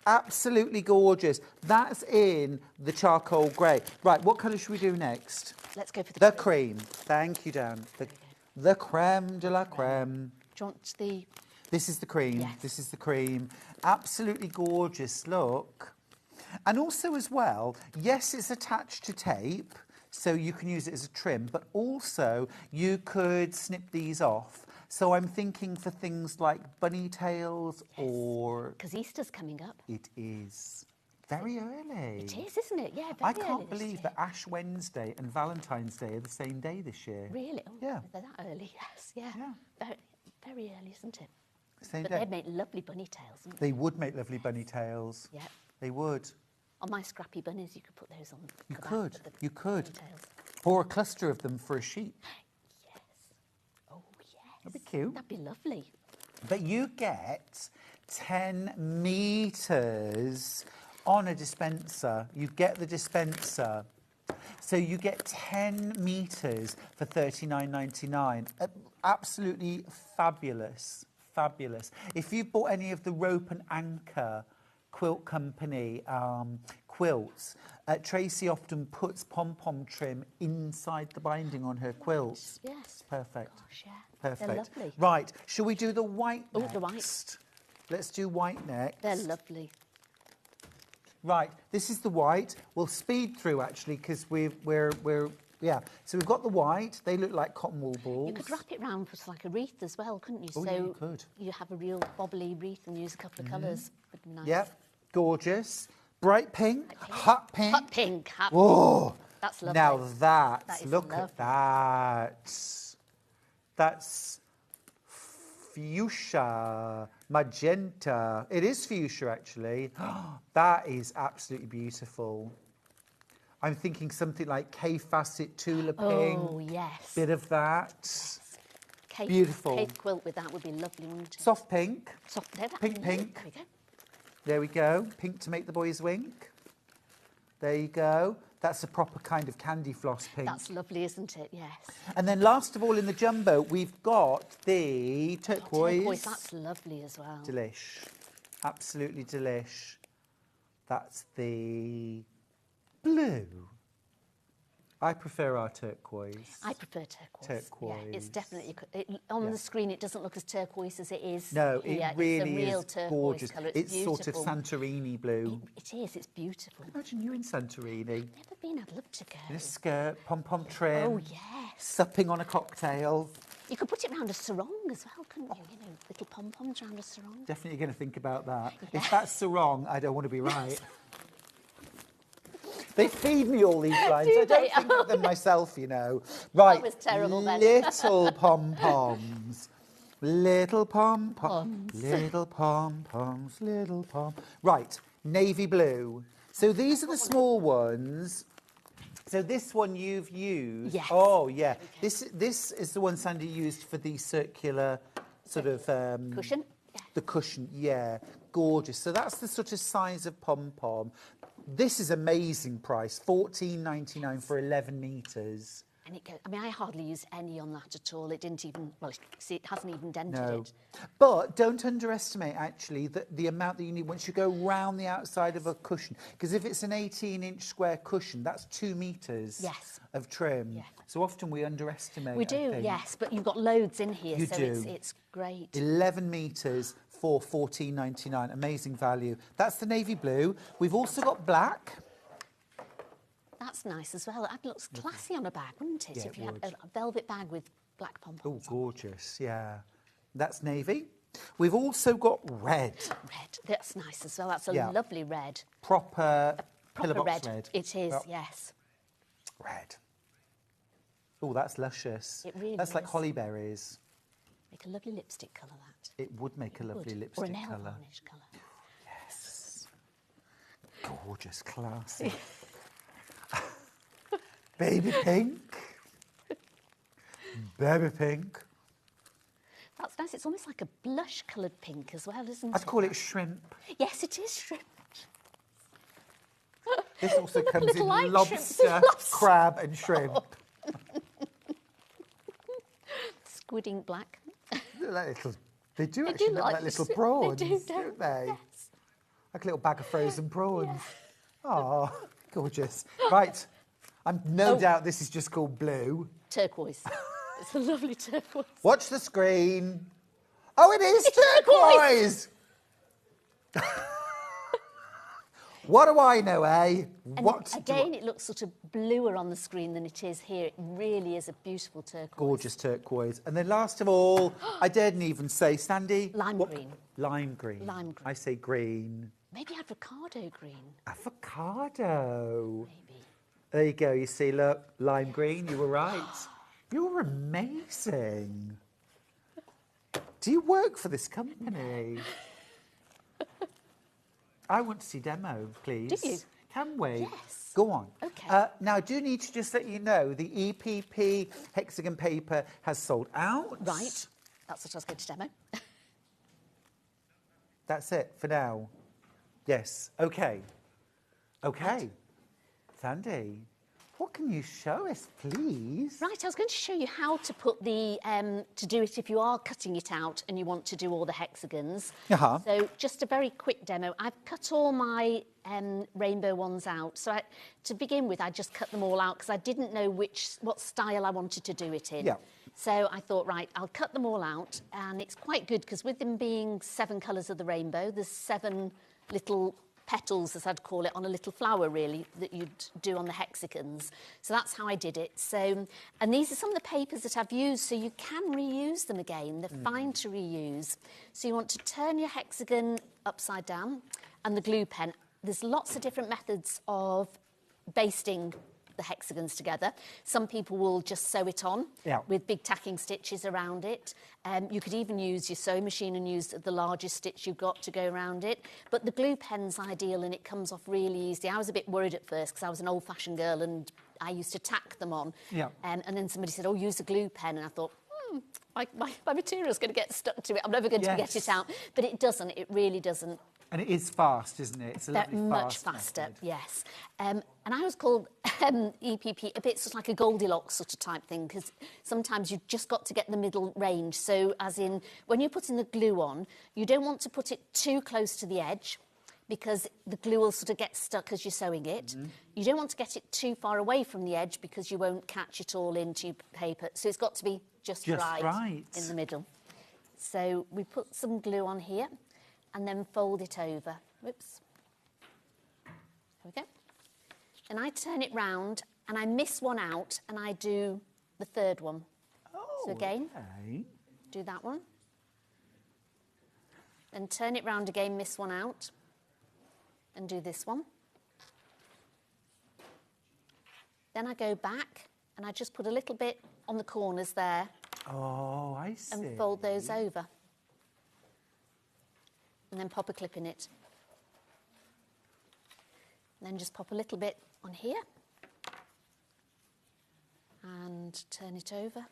[SPEAKER 2] Absolutely gorgeous. That's in the charcoal grey. Right, what colour should we do next?
[SPEAKER 7] Let's go for
[SPEAKER 2] The cream. Thank you, Dan. The creme de la creme.
[SPEAKER 7] Do you want the...
[SPEAKER 2] This is the cream.
[SPEAKER 7] Yes.
[SPEAKER 2] This is the cream. Absolutely gorgeous, look. And also as well, yes, it's attached to tape, so you can use it as a trim, but also you could snip these off. So I'm thinking for things like bunny tails or...
[SPEAKER 7] Because Easter's coming up.
[SPEAKER 2] It is. Very early.
[SPEAKER 7] It is, isn't it? Yeah, very
[SPEAKER 2] I can't
[SPEAKER 7] early this
[SPEAKER 2] believe
[SPEAKER 7] year.
[SPEAKER 2] that Ash Wednesday and Valentine's Day are the same day this year.
[SPEAKER 7] Really? Oh,
[SPEAKER 2] Yeah.
[SPEAKER 7] They're that early, yes, yeah.
[SPEAKER 2] Yeah.
[SPEAKER 7] Very, very early, isn't it?
[SPEAKER 2] Same
[SPEAKER 7] But
[SPEAKER 2] day.
[SPEAKER 7] they'd make lovely bunny tails, wouldn't
[SPEAKER 2] They would make lovely bunny tails.
[SPEAKER 7] Yeah.
[SPEAKER 2] They would.
[SPEAKER 7] On my scrappy bunnies, you could put those on.
[SPEAKER 2] You
[SPEAKER 7] the back
[SPEAKER 2] could.
[SPEAKER 7] of the
[SPEAKER 2] You could.
[SPEAKER 7] bunny tails.
[SPEAKER 2] Or a cluster of them for a sheep.
[SPEAKER 7] Yes. Oh, yes.
[SPEAKER 2] That'd be cute.
[SPEAKER 7] That'd be lovely.
[SPEAKER 2] But you get 10 metres on a dispenser. You get the dispenser. So you get 10 metres for $39.99. Absolutely fabulous. Fabulous. If you bought any of the Rope and Anchor Quilt Company quilts, Tracy often puts pom-pom trim inside the binding on her quilts.
[SPEAKER 7] Yes.
[SPEAKER 2] Perfect.
[SPEAKER 7] Gosh, yeah.
[SPEAKER 2] Perfect.
[SPEAKER 7] They're lovely.
[SPEAKER 2] Right, shall we do the white
[SPEAKER 7] Oh,
[SPEAKER 2] next?
[SPEAKER 7] the white.
[SPEAKER 2] Let's do white next.
[SPEAKER 7] They're lovely.
[SPEAKER 2] Right, this is the white. We'll speed through actually because we're yeah. So we've got the white. They look like cotton wool balls.
[SPEAKER 7] You could wrap it round with like a wreath as well, couldn't you?
[SPEAKER 2] Oh,
[SPEAKER 7] so
[SPEAKER 2] yeah, you could.
[SPEAKER 7] you have a real bobbly wreath and use a couple of colours. Would be nice.
[SPEAKER 2] Yep, gorgeous. Bright pink, hot pink.
[SPEAKER 7] Hot pink. Hot
[SPEAKER 2] Whoa!
[SPEAKER 7] That's lovely.
[SPEAKER 2] Now
[SPEAKER 7] That is
[SPEAKER 2] look
[SPEAKER 7] lovely.
[SPEAKER 2] at that. That's fuchsia, magenta. It is fuchsia, actually. That is absolutely beautiful. I'm thinking something like K-facet tula pink.
[SPEAKER 7] Oh, yes.
[SPEAKER 2] Bit of that.
[SPEAKER 7] Cape,
[SPEAKER 2] Beautiful.
[SPEAKER 7] Cape quilt with that would be lovely, wouldn't it?
[SPEAKER 2] Soft pink.
[SPEAKER 7] Soft, there, that-
[SPEAKER 2] Pink, pink.
[SPEAKER 7] There we go.
[SPEAKER 2] There we go. Pink to make the boys wink. There you go. That's a proper kind of candy floss pink.
[SPEAKER 7] That's lovely, isn't it? Yes.
[SPEAKER 2] And then last of all in the jumbo, we've got the turquoise.
[SPEAKER 7] Turquoise, that's lovely as well.
[SPEAKER 2] Delish. Absolutely delish. That's the blue. I prefer our turquoise.
[SPEAKER 7] I prefer turquoise.
[SPEAKER 2] Turquoise.
[SPEAKER 7] Yeah, it's definitely... on the screen, it doesn't look as turquoise as it is
[SPEAKER 2] No,
[SPEAKER 7] here.
[SPEAKER 2] it really
[SPEAKER 7] it's a real
[SPEAKER 2] is
[SPEAKER 7] turquoise
[SPEAKER 2] gorgeous.
[SPEAKER 7] colour.
[SPEAKER 2] It's sort of
[SPEAKER 7] beautiful.
[SPEAKER 2] Santorini blue.
[SPEAKER 7] It is, it's beautiful.
[SPEAKER 2] Imagine you in Santorini.
[SPEAKER 7] Never been, I'd love to go.
[SPEAKER 2] In a skirt, pom-pom trim.
[SPEAKER 7] Oh, yes.
[SPEAKER 2] Supping on a cocktail.
[SPEAKER 7] You could put it round a sarong as well, couldn't you? You know, little pom-poms round a sarong.
[SPEAKER 2] Definitely going to think about that.
[SPEAKER 7] Yeah.
[SPEAKER 2] If that's sarong, I don't want to be right. They feed me all these lines. I don't think of them myself, you know. Right.
[SPEAKER 7] That was terrible then.
[SPEAKER 2] Little pom-poms. Little pom-poms. Little pom-poms. Little pom. Right. Navy blue. So these are the small ones. So this one you've used.
[SPEAKER 7] Yes.
[SPEAKER 2] Oh, yeah. Okay. This is the one Sandy used for the circular sort of...
[SPEAKER 7] cushion? Yeah.
[SPEAKER 2] The cushion, yeah. Gorgeous. So that's the sort of size of pom-pom. This is amazing price, $14.99 for 11 metres.
[SPEAKER 7] And it goes, I mean, I hardly used any on that at all. It didn't even, well, see, it hasn't even dented it.
[SPEAKER 2] But don't underestimate, actually, the amount that you need once you go round the outside of a cushion. Because if it's an 18-inch square cushion, that's 2 metres of trim. Yeah. So often we underestimate,
[SPEAKER 7] We do, yes, but you've got loads in here, so
[SPEAKER 2] do.
[SPEAKER 7] It's great.
[SPEAKER 2] 11 metres for $14.99. Amazing value. That's the navy blue. We've also got black.
[SPEAKER 7] That's nice as well. That looks classy on a bag, wouldn't it?
[SPEAKER 2] Yeah,
[SPEAKER 7] if you had a velvet bag with black pom-poms.
[SPEAKER 2] Oh, gorgeous, yeah. That's navy. We've also got red.
[SPEAKER 7] Red, that's nice as well. That's a lovely red.
[SPEAKER 2] Proper pillar box red.
[SPEAKER 7] It is, yes.
[SPEAKER 2] Red. Oh, that's luscious.
[SPEAKER 7] It really
[SPEAKER 2] That's like
[SPEAKER 7] is.
[SPEAKER 2] holly berries.
[SPEAKER 7] Make a lovely lipstick colour, that.
[SPEAKER 2] It would make a lovely lipstick
[SPEAKER 7] or a nail
[SPEAKER 2] colour.
[SPEAKER 7] varnish colour.
[SPEAKER 2] Yes. Gorgeous, classy. Baby pink. Baby pink.
[SPEAKER 7] That's nice. It's almost like a blush-coloured pink as well, isn't it?
[SPEAKER 2] I'd call it shrimp.
[SPEAKER 7] Yes, it is shrimp.
[SPEAKER 2] This also comes in
[SPEAKER 7] light
[SPEAKER 2] lobster, crab and shrimp.
[SPEAKER 7] Squid ink black.
[SPEAKER 2] They do actually look like little prawns,
[SPEAKER 7] they do,
[SPEAKER 2] don't they?
[SPEAKER 7] Yes.
[SPEAKER 2] Like a little bag of frozen prawns. Oh, gorgeous. Right. I'm no doubt this is just called blue.
[SPEAKER 7] Turquoise. It's a lovely turquoise.
[SPEAKER 2] Watch the screen. Oh, it is turquoise! What do I know, eh?
[SPEAKER 7] And again, it looks sort of bluer on the screen than it is here. It really is a beautiful turquoise.
[SPEAKER 2] Gorgeous turquoise. And then last of all, I daren't even say, Sandy.
[SPEAKER 7] Lime green.
[SPEAKER 2] Lime green.
[SPEAKER 7] Lime green.
[SPEAKER 2] I say green.
[SPEAKER 7] Maybe avocado green.
[SPEAKER 2] Avocado. Maybe. There you go. You see, look, lime green. You were right. You're amazing. Do you work for this company? I want to see demo, please.
[SPEAKER 7] Do you?
[SPEAKER 2] Can we?
[SPEAKER 7] Yes.
[SPEAKER 2] Go on.
[SPEAKER 7] Okay.
[SPEAKER 2] Now, I do need to just let you know the EPP Hexagon paper has sold out.
[SPEAKER 7] Right. That's what I was going to demo.
[SPEAKER 2] That's it for now. Yes. Okay. Okay.
[SPEAKER 7] Right.
[SPEAKER 2] Sandy, what can you show us, please?
[SPEAKER 7] Right, I was going to show you how to put the, to do it if you are cutting it out and you want to do all the hexagons. So just a very quick demo. I've cut all my rainbow ones out. So to begin with, I just cut them all out because I didn't know what style I wanted to do it in.
[SPEAKER 2] Yeah.
[SPEAKER 7] So I thought, right, I'll cut them all out. And it's quite good because with them being 7 colours of the rainbow, there's 7 little petals, as I'd call it, on a little flower, really, that you'd do on the hexagons. So that's how I did it. So, and these are some of the papers that I've used, so you can reuse them again. They're fine to reuse. So you want to turn your hexagon upside down and the glue pen. There's lots of different methods of basting the hexagons together. Some people will just sew it on with big tacking stitches around it. You could even use your sewing machine and use the largest stitch you've got to go around it. But the glue pen's ideal and it comes off really easy. I was a bit worried at first because I was an old-fashioned girl and I used to tack them on. And then somebody said, oh, use a glue pen. And I thought, my material's going to get stuck to it. I'm never going to get it out. But it doesn't. It really doesn't.
[SPEAKER 2] And it is fast, isn't it? It's a lovely
[SPEAKER 7] much faster, yes. And I was called EPP a bit sort of like a Goldilocks sort of type thing because sometimes you've just got to get the middle range. So as in, when you're putting the glue on, you don't want to put it too close to the edge because the glue will sort of get stuck as you're sewing it. You don't want to get it too far away from the edge because you won't catch it all into your paper. So it's got to be just right in the middle. So we put some glue on here. And then fold it over. Whoops. There we go. And I turn it round and I miss one out and I do the third one. So again, do that one. Then turn it round again, miss one out. And do this one. Then I go back and I just put a little bit on the corners there.
[SPEAKER 2] Oh, I see.
[SPEAKER 7] And fold those over. And then pop a clip in it. And then just pop a little bit on here. And turn it over.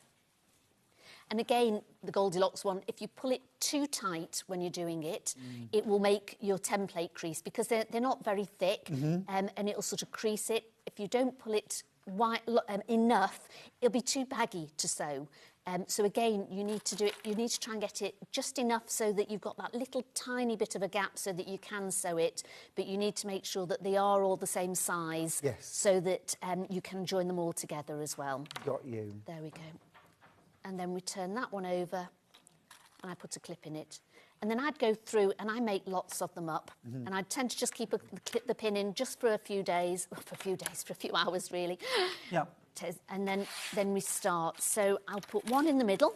[SPEAKER 7] And again, the Goldilocks one, if you pull it too tight when you're doing it, it will make your template crease because they're not very thick, and it'll sort of crease it. If you don't pull it enough, it'll be too baggy to sew. So again, you need to do it. You need to try and get it just enough so that you've got that little tiny bit of a gap so that you can sew it. But you need to make sure that they are all the same size, so that you can join them all together as well.
[SPEAKER 2] Got you.
[SPEAKER 7] There we go. And then we turn that one over and I put a clip in it. And then I'd go through and I make lots of them up. And I'd tend to just keep the pin in just for a few days, for a few hours really.
[SPEAKER 2] Yeah.
[SPEAKER 7] And then we start. So I'll put one in the middle.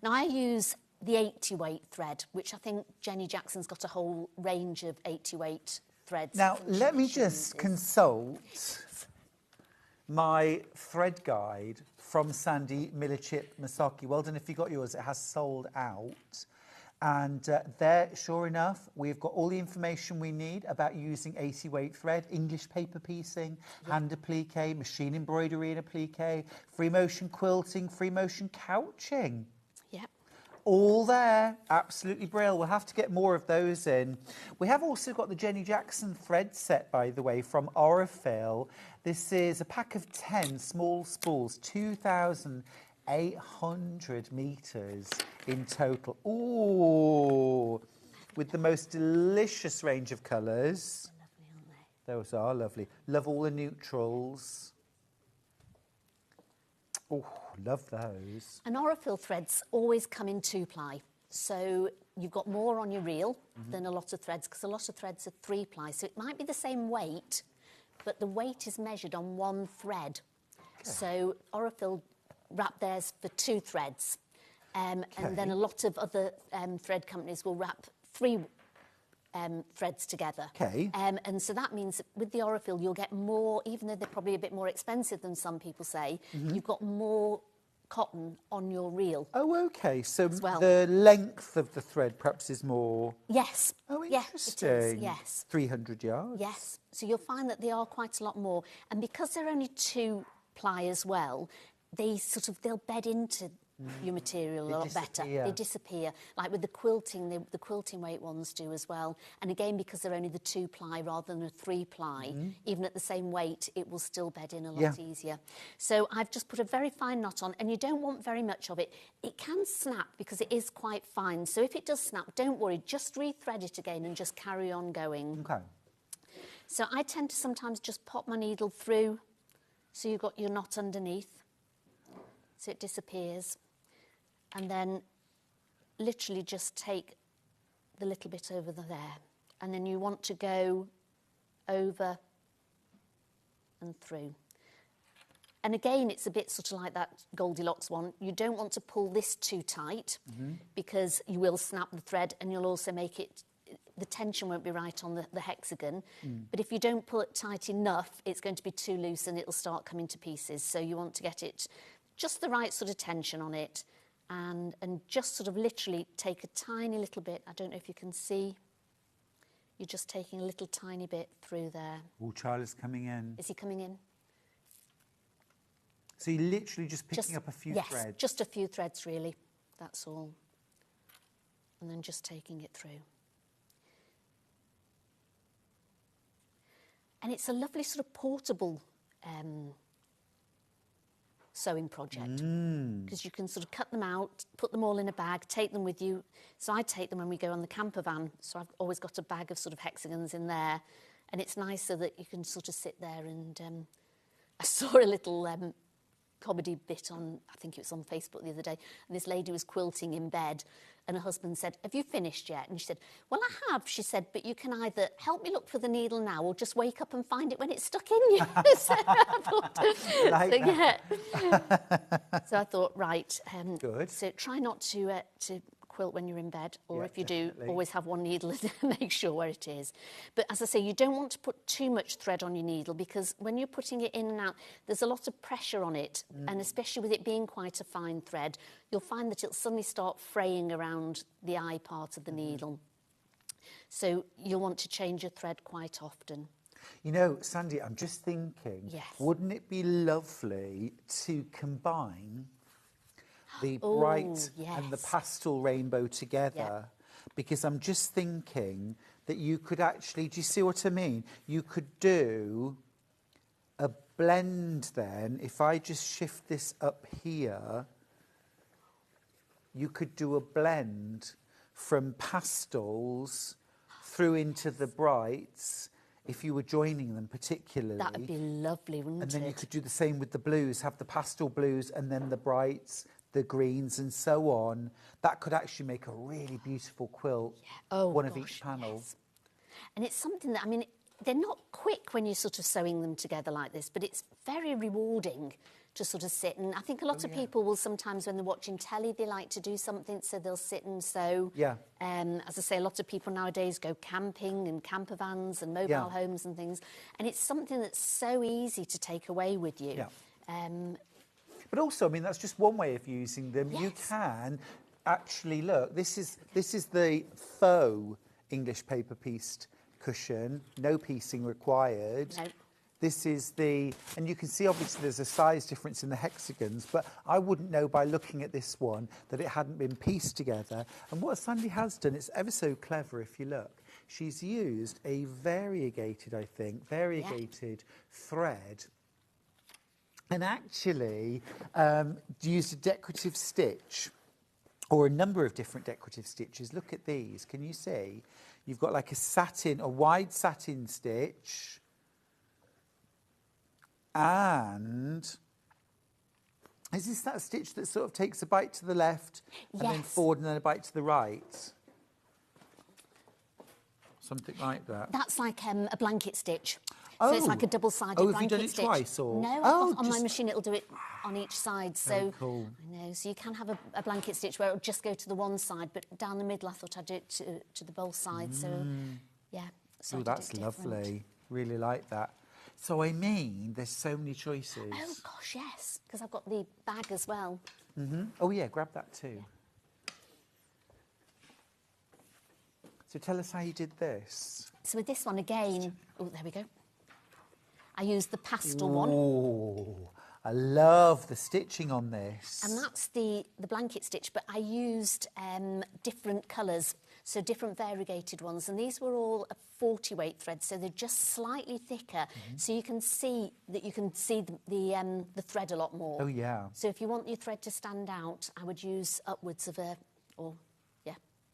[SPEAKER 7] Now I use the 80 weight thread, which I think Jenny Jackson's got a whole range of 80 weight threads.
[SPEAKER 2] Now, let me just consult my thread guide from Sandy Millichip Masaki. Well done if you got yours. It has sold out. And there, sure enough, we've got all the information we need about using 80 weight thread, English paper piecing, hand applique, machine embroidery and applique, free motion quilting, free motion couching.
[SPEAKER 7] Yep.
[SPEAKER 2] All there, absolutely brilliant. We'll have to get more of those in. We have also got the Jenny Jackson thread set, by the way, from Orifil. This is a pack of 10 small spools, 2,800 metres in total. Ooh, with the most delicious range of colours.
[SPEAKER 7] Lovely, aren't they?
[SPEAKER 2] Those are lovely. Love all the neutrals. Oh, love those.
[SPEAKER 7] And Orifil threads always come in 2-ply. So you've got more on your reel than a lot of threads, because a lot of threads are 3-ply. So it might be the same weight, but the weight is measured on one thread. Okay. So Orifil wrap theirs for 2 threads. And then a lot of other thread companies will wrap 3 threads together.
[SPEAKER 2] Okay.
[SPEAKER 7] And so that means that with the Orifil, you'll get more, even though they're probably a bit more expensive than some people say, you've got more cotton on your reel.
[SPEAKER 2] Oh, okay. So
[SPEAKER 7] well.
[SPEAKER 2] the length of the thread perhaps is more...
[SPEAKER 7] Yes.
[SPEAKER 2] Oh,
[SPEAKER 7] interesting.
[SPEAKER 2] Yeah, it is.
[SPEAKER 7] Yes.
[SPEAKER 2] 300 yards.
[SPEAKER 7] Yes. So you'll find that they are quite a lot more. And because they're only 2-ply as well, they'll bed into your material a lot better. They disappear. Like with the quilting, the quilting weight ones do as well. And again, because they're only the 2-ply rather than a 3-ply, even at the same weight, it will still bed in a lot easier. So I've just put a very fine knot on, and you don't want very much of it. It can snap because it is quite fine. So if it does snap, don't worry, just rethread it again and just carry on going.
[SPEAKER 2] Okay.
[SPEAKER 7] So I tend to sometimes just pop my needle through so you've got your knot underneath. So it disappears. And then literally just take the little bit over there. And then you want to go over and through. And again, it's a bit sort of like that Goldilocks one. You don't want to pull this too tight because you will snap the thread, and you'll also make it, the tension won't be right on the hexagon. But if you don't pull it tight enough, it's going to be too loose and it'll start coming to pieces. So you want to get it just the right sort of tension on it. And just sort of literally take a tiny little bit. I don't know if you can see. You're just taking a little tiny bit through there.
[SPEAKER 2] Oh, Charlie's coming in.
[SPEAKER 7] Is he coming in?
[SPEAKER 2] So you're literally just picking up a few threads?
[SPEAKER 7] Yes, just a few threads really. That's all. And then just taking it through. And it's a lovely sort of portable sewing project, because you can sort of cut them out, put them all in a bag, take them with you. So I take them when we go on the camper van, so I've always got a bag of sort of hexagons in there, and it's nice so that you can sort of sit there. And I saw a little comedy bit on, I think it was on Facebook the other day, and this lady was quilting in bed, and her husband said, "Have you finished yet?" And she said, "Well, I have," she said, "but you can either help me look for the needle now or just wake up and find it when it's stuck in you." So I thought, right,
[SPEAKER 2] good.
[SPEAKER 7] So try not to quilt when you're in bed, or
[SPEAKER 2] Yeah,
[SPEAKER 7] if you
[SPEAKER 2] definitely.
[SPEAKER 7] do, always have one needle and make sure where it is. But as I say, you don't want to put too much thread on your needle, because when you're putting it in and out, there's a lot of pressure on it, and especially with it being quite a fine thread, you'll find that it'll suddenly start fraying around the eye part of the needle. So you'll want to change your thread quite often.
[SPEAKER 2] You know, Sandy, I'm just thinking,
[SPEAKER 7] Yes.
[SPEAKER 2] wouldn't it be lovely to combine the
[SPEAKER 7] Oh,
[SPEAKER 2] bright and the
[SPEAKER 7] yes.
[SPEAKER 2] pastel rainbow together? Because I'm just thinking that you could actually, do you see what I mean? You could do a blend then. If I just shift this up here, you could do a blend from pastels through into the brights, if you were joining them particularly.
[SPEAKER 7] That would be lovely, wouldn't
[SPEAKER 2] And then
[SPEAKER 7] it?
[SPEAKER 2] you could do the same with the blues, have the pastel blues and then the brights, the greens and so on. That could actually make a really beautiful quilt,
[SPEAKER 7] Oh,
[SPEAKER 2] one of
[SPEAKER 7] gosh,
[SPEAKER 2] each panel.
[SPEAKER 7] yes. And it's something that, I mean, they're not quick when you're sort of sewing them together like this, but it's very rewarding to sort of sit. And I think a lot of people will sometimes, when they're watching telly, they like to do something, so they'll sit and sew.
[SPEAKER 2] Yeah.
[SPEAKER 7] As I say, a lot of people nowadays go camping and camper vans and mobile
[SPEAKER 2] Yeah.
[SPEAKER 7] homes and things. And it's something that's so easy to take away with you.
[SPEAKER 2] Yeah. But also, I mean, that's just one way of using them. You
[SPEAKER 7] Yes.
[SPEAKER 2] can actually, look, this is the faux English paper pieced cushion, no piecing required.
[SPEAKER 7] No.
[SPEAKER 2] This is and you can see obviously there's a size difference in the hexagons, but I wouldn't know by looking at this one that it hadn't been pieced together. And what Sandy has done, it's ever so clever if you look. She's used a variegated thread, and actually used a decorative stitch, or a number of different decorative stitches. Look at these, can you see? You've got like a wide satin stitch, and is this that stitch that sort of takes a bite to the left and then
[SPEAKER 7] Yes.
[SPEAKER 2] forward and then a bite to the right? Something like that.
[SPEAKER 7] That's like a blanket stitch. So it's like a double-sided
[SPEAKER 2] Oh,
[SPEAKER 7] blanket
[SPEAKER 2] have you done it
[SPEAKER 7] stitch.
[SPEAKER 2] twice, or?
[SPEAKER 7] No,
[SPEAKER 2] Oh,
[SPEAKER 7] on my
[SPEAKER 2] just-
[SPEAKER 7] machine it'll do it on each side.
[SPEAKER 2] Very
[SPEAKER 7] So
[SPEAKER 2] cool.
[SPEAKER 7] I know. So you can have a blanket stitch where it'll just go to the one side, but down the middle I thought I'd do it to the both sides. So yeah. So I
[SPEAKER 2] Oh,
[SPEAKER 7] did
[SPEAKER 2] that's
[SPEAKER 7] it different.
[SPEAKER 2] lovely. Really like that. So I mean, there's so many choices.
[SPEAKER 7] Oh gosh, yes, because I've got the bag as well.
[SPEAKER 2] Oh yeah, grab that too. So tell us how you did this.
[SPEAKER 7] So with this one again, oh there we go. I used the pastel one.
[SPEAKER 2] Oh, I love the stitching on this.
[SPEAKER 7] And that's the blanket stitch, but I used different colours, so different variegated ones. And these were all a 40 weight thread, so they're just slightly thicker. So you can see that the thread a lot more.
[SPEAKER 2] Oh, yeah.
[SPEAKER 7] So if you want your thread to stand out, I would use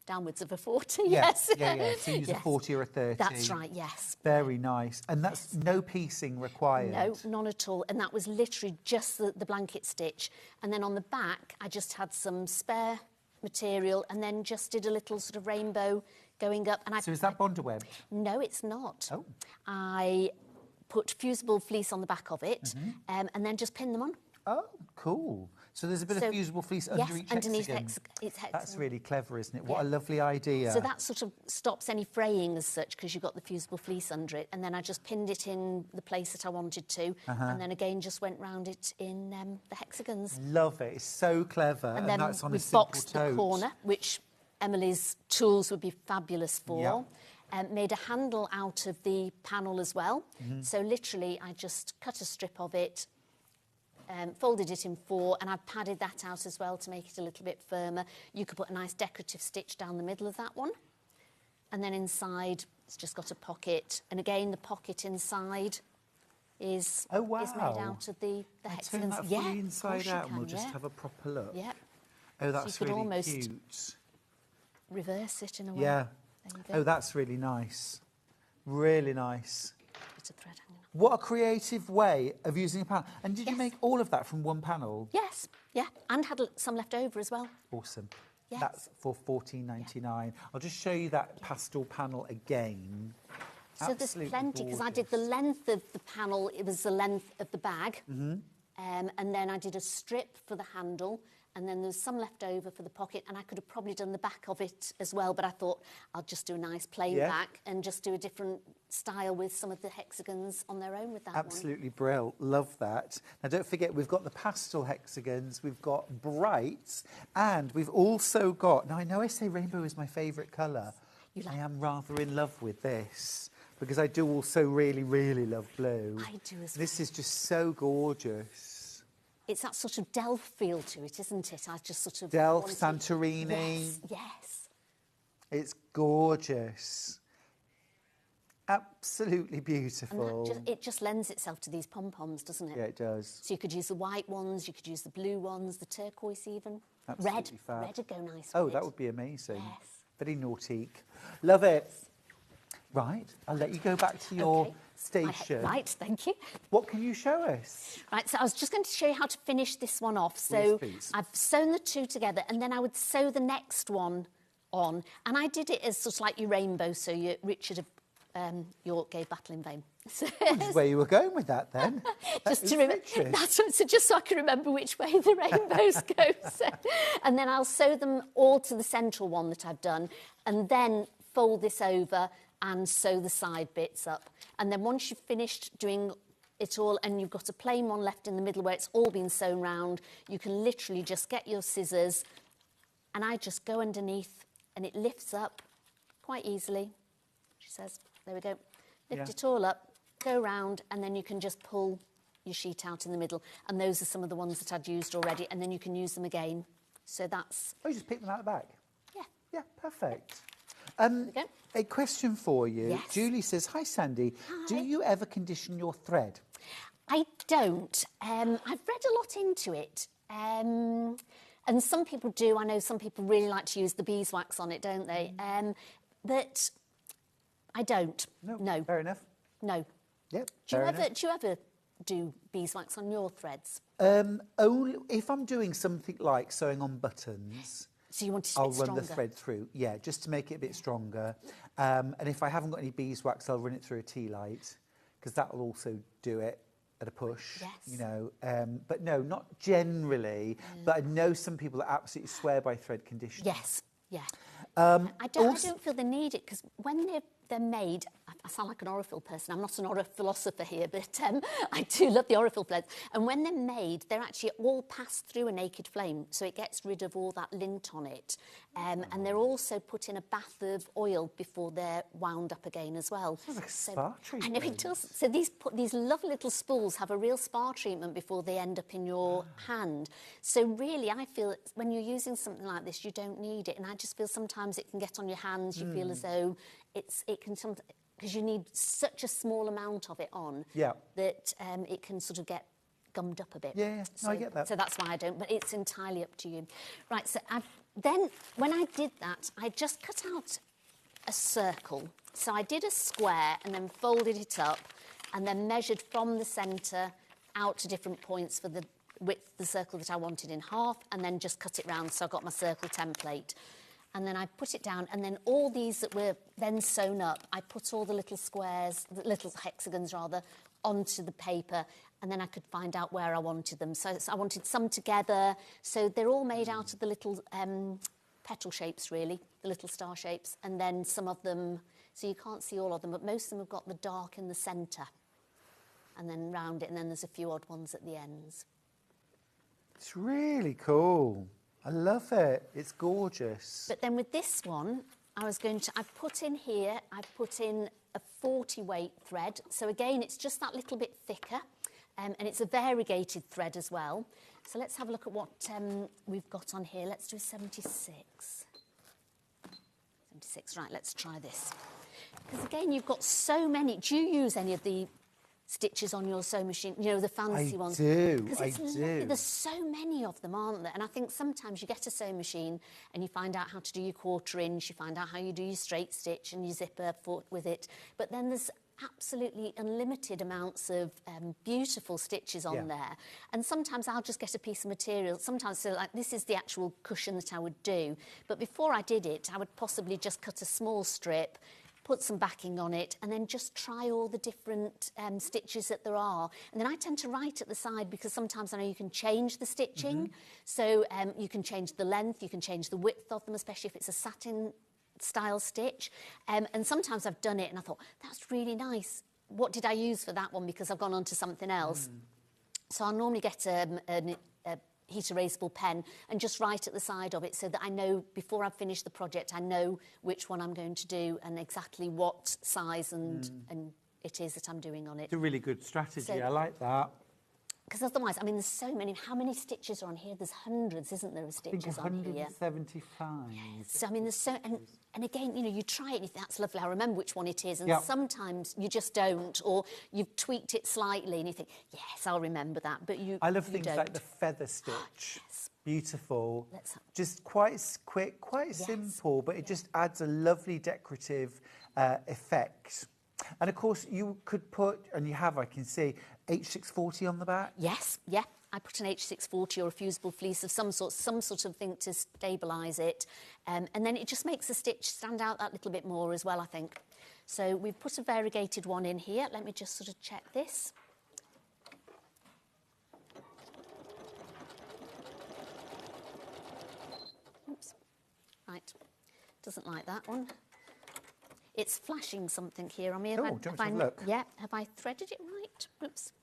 [SPEAKER 7] downwards of a 40, yes.
[SPEAKER 2] Yeah. So use a 40 or a 30.
[SPEAKER 7] That's right, yes.
[SPEAKER 2] Very nice. And that's no piecing required.
[SPEAKER 7] No, none at all. And that was literally just the blanket stitch. And then on the back, I just had some spare material and then just did a little sort of rainbow going up. And
[SPEAKER 2] So is that Bonder web?
[SPEAKER 7] No, it's not.
[SPEAKER 2] Oh.
[SPEAKER 7] I put fusible fleece on the back of it and then just pinned them on.
[SPEAKER 2] Oh, cool. So there's a bit of fusible fleece under each
[SPEAKER 7] underneath
[SPEAKER 2] hexagon.
[SPEAKER 7] it's hexagon.
[SPEAKER 2] That's really clever, isn't it? What a
[SPEAKER 7] Yeah.
[SPEAKER 2] lovely idea.
[SPEAKER 7] So that sort of stops any fraying as such because you've got the fusible fleece under it. And then I just pinned it in the place that I wanted to. And then again just went round it in the hexagons.
[SPEAKER 2] Love it. It's so clever.
[SPEAKER 7] And then
[SPEAKER 2] that's on a
[SPEAKER 7] we've
[SPEAKER 2] simple
[SPEAKER 7] boxed
[SPEAKER 2] tote.
[SPEAKER 7] the corner, which Emily's tools would be fabulous for. Made a handle out of the panel as well. So literally I just cut a strip of it, folded it in 4, and I've padded that out as well to make it a little bit firmer. You could put a nice decorative stitch down the middle of that one. And then inside, it's just got a pocket. And again, the pocket inside is made out of the hexagons.
[SPEAKER 2] Turn that
[SPEAKER 7] Yeah,
[SPEAKER 2] fully
[SPEAKER 7] of
[SPEAKER 2] inside
[SPEAKER 7] course you
[SPEAKER 2] out and we'll
[SPEAKER 7] can,
[SPEAKER 2] just
[SPEAKER 7] yeah.
[SPEAKER 2] have a proper look.
[SPEAKER 7] Yeah.
[SPEAKER 2] Oh, that's
[SPEAKER 7] you could
[SPEAKER 2] really
[SPEAKER 7] almost
[SPEAKER 2] cute.
[SPEAKER 7] reverse it in a way.
[SPEAKER 2] Yeah.
[SPEAKER 7] There you go.
[SPEAKER 2] Oh, that's really nice. Really nice.
[SPEAKER 7] Bit of thread hanging off.
[SPEAKER 2] What a creative way of using a panel. And did you
[SPEAKER 7] Yes.
[SPEAKER 2] make all of that from one panel?
[SPEAKER 7] Yes, yeah, and had some left over as well.
[SPEAKER 2] Awesome.
[SPEAKER 7] Yes.
[SPEAKER 2] That's for $14.99. I'll just show you that pastel panel again.
[SPEAKER 7] So there's
[SPEAKER 2] Absolutely
[SPEAKER 7] plenty, because I did the length of the panel, it was the length of the bag. And then I did a strip for the handle, and then there's some left over for the pocket, and I could have probably done the back of it as well, but I thought I'll just do a nice plain back and just do a different style with some of the hexagons on their own with that
[SPEAKER 2] Absolutely brilliant. Love that. Now, don't forget, we've got the pastel hexagons, we've got brights, and we've also got... Now, I know I say rainbow is my favourite colour. I am rather in love with this, because I do also really, really love blue.
[SPEAKER 7] I do as well.
[SPEAKER 2] This is just so gorgeous.
[SPEAKER 7] It's that sort of Delft feel to it, isn't it? I just sort of...
[SPEAKER 2] Delft, Santorini.
[SPEAKER 7] Yes.
[SPEAKER 2] It's gorgeous. Absolutely beautiful.
[SPEAKER 7] And it just lends itself to these pom-poms, doesn't it?
[SPEAKER 2] Yeah, it does.
[SPEAKER 7] So you could use the white ones, you could use the blue ones, the turquoise even.
[SPEAKER 2] Absolutely fab.
[SPEAKER 7] Red would go nice
[SPEAKER 2] Oh,
[SPEAKER 7] with
[SPEAKER 2] that
[SPEAKER 7] it.
[SPEAKER 2] would be amazing.
[SPEAKER 7] Yes.
[SPEAKER 2] Very nautique. Love it. Right, I'll let you go back to your station.
[SPEAKER 7] Right, thank you.
[SPEAKER 2] What can you show us?
[SPEAKER 7] Right, so I was just going to show you how to finish this one off. So
[SPEAKER 2] Yes, please.
[SPEAKER 7] I've sewn the two together, and then I would sew the next one on. And I did it as sort of like your rainbow, so your Richard of York gave battle in vain.
[SPEAKER 2] Which way you were going with that then?
[SPEAKER 7] Just to remember, so just so I can remember which way the rainbows go. So, and then I'll sew them all to the central one that I've done, and then fold this over and sew the side bits up. And then once you've finished doing it all and you've got a plain one left in the middle where it's all been sewn round, you can literally just get your scissors, and I just go underneath and it lifts up quite easily. She says, there we go. Lift it all up, go round, and then you can just pull your sheet out in the middle. And those are some of the ones that I'd used already, and then you can use them again. So that's...
[SPEAKER 2] Oh, you just pick them out the back?
[SPEAKER 7] Yeah.
[SPEAKER 2] Yeah, perfect. A question for you.
[SPEAKER 7] Yes.
[SPEAKER 2] Julie says, hi, Sandy.
[SPEAKER 7] Hi.
[SPEAKER 2] Do you ever condition your thread?
[SPEAKER 7] I don't. I've read a lot into it. And some people do. I know some people really like to use the beeswax on it, don't they? But I don't. No.
[SPEAKER 2] Fair enough.
[SPEAKER 7] No.
[SPEAKER 2] Yep.
[SPEAKER 7] Do you ever do beeswax on your threads?
[SPEAKER 2] Only if I'm doing something like sewing on buttons.
[SPEAKER 7] So you want it to
[SPEAKER 2] I'll
[SPEAKER 7] be stronger?
[SPEAKER 2] run the thread through, yeah, just to make it a bit stronger. And if I haven't got any beeswax, I'll run it through a tea light, because that will also do it at a push.
[SPEAKER 7] Yes.
[SPEAKER 2] You know. But no, not generally. But I know some people that absolutely swear by thread conditioning.
[SPEAKER 7] Yes. Yeah. I don't feel they need it, because when they're made, I sound like an Orifil person. I'm not an Orifil philosopher here, but I do love the Orifil blends. And when they're made, they're actually all passed through a naked flame, so it gets rid of all that lint on it. And they're also put in a bath of oil before they're wound up again as well.
[SPEAKER 2] Sounds like a spa treatment.
[SPEAKER 7] I know it does. So these lovely little spools have a real spa treatment before they end up in your hand. So really, I feel that when you're using something like this, you don't need it. And I just feel sometimes it can get on your hands. You feel as though it can sometimes, because you need such a small amount of it on that it can sort of get gummed up a bit.
[SPEAKER 2] Yeah,
[SPEAKER 7] so,
[SPEAKER 2] I get that.
[SPEAKER 7] So that's why I don't, but it's entirely up to you. Right, so then when I did that, I just cut out a circle. So I did a square and then folded it up and then measured from the centre out to different points for the width, the circle that I wanted in half, and then just cut it round, so I got my circle template. And then I put it down, and then all these that were then sewn up, I put all the little squares, the little hexagons rather, onto the paper, and then I could find out where I wanted them. So I wanted some together, so they're all made out of the little petal shapes, really, the little star shapes, and then some of them, so you can't see all of them, but most of them have got the dark in the centre, and then round it, and then there's a few odd ones at the ends.
[SPEAKER 2] It's really cool. I love it. It's gorgeous.
[SPEAKER 7] But then with this one, I've put in here, I've put in a 40 weight thread. So again, it's just that little bit thicker, and it's a variegated thread as well. So let's have a look at what we've got on here. Let's do 76. 76, right, let's try this. Because again, you've got so many. Do you use any of the stitches on your sewing machine, you know, the fancy ones?
[SPEAKER 2] I do.
[SPEAKER 7] Lovely. There's so many of them, aren't there? And I think sometimes you get a sewing machine and you find out how to do your quarter inch, you find out how you do your straight stitch and your zipper foot with it. But then there's absolutely unlimited amounts of beautiful stitches on there. And sometimes I'll just get a piece of material. Sometimes, so like this is the actual cushion that I would do. But before I did it, I would possibly just cut a small strip, put some backing on it, and then just try all the different stitches that there are. And then I tend to write at the side, because sometimes I know you can change the stitching. So you can change the length, you can change the width of them, especially if it's a satin style stitch. And sometimes I've done it and I thought, that's really nice. What did I use for that one? Because I've gone on to something else. So I'll normally get a heat erasable pen and just write at the side of it, so that I know before I've finished the project, I know which one I'm going to do and exactly what size and it is that I'm doing on it.
[SPEAKER 2] It's a really good strategy.
[SPEAKER 7] So,
[SPEAKER 2] I like that.
[SPEAKER 7] Because otherwise, I mean, there's so many. How many stitches are on here? There's hundreds, isn't there, of stitches on here?
[SPEAKER 2] 175.
[SPEAKER 7] Yes. So, I mean, there's so... And again, you know, you try it and you think, that's lovely, I remember which one it is. And sometimes you just don't, or you've tweaked it slightly and you think, yes, I'll remember that. But you
[SPEAKER 2] I love
[SPEAKER 7] you
[SPEAKER 2] things
[SPEAKER 7] don't.
[SPEAKER 2] like the feather stitch.
[SPEAKER 7] Yes.
[SPEAKER 2] Beautiful. Just quite quick, quite
[SPEAKER 7] Yes.
[SPEAKER 2] simple, but it just adds a lovely decorative effect. And of course, you could put, and you have, I can see, H640 on the back.
[SPEAKER 7] Yes, yeah. I put an H640 or a fusible fleece of some sort of thing to stabilise it. And then it just makes the stitch stand out that little bit more as well, I think. So we've put a variegated one in here. Let me just sort of check this. Oops. Right. Doesn't like that one. It's flashing something here on me.
[SPEAKER 2] Oh, do you want to have a look?
[SPEAKER 7] Yeah. Have I threaded it right? Oops.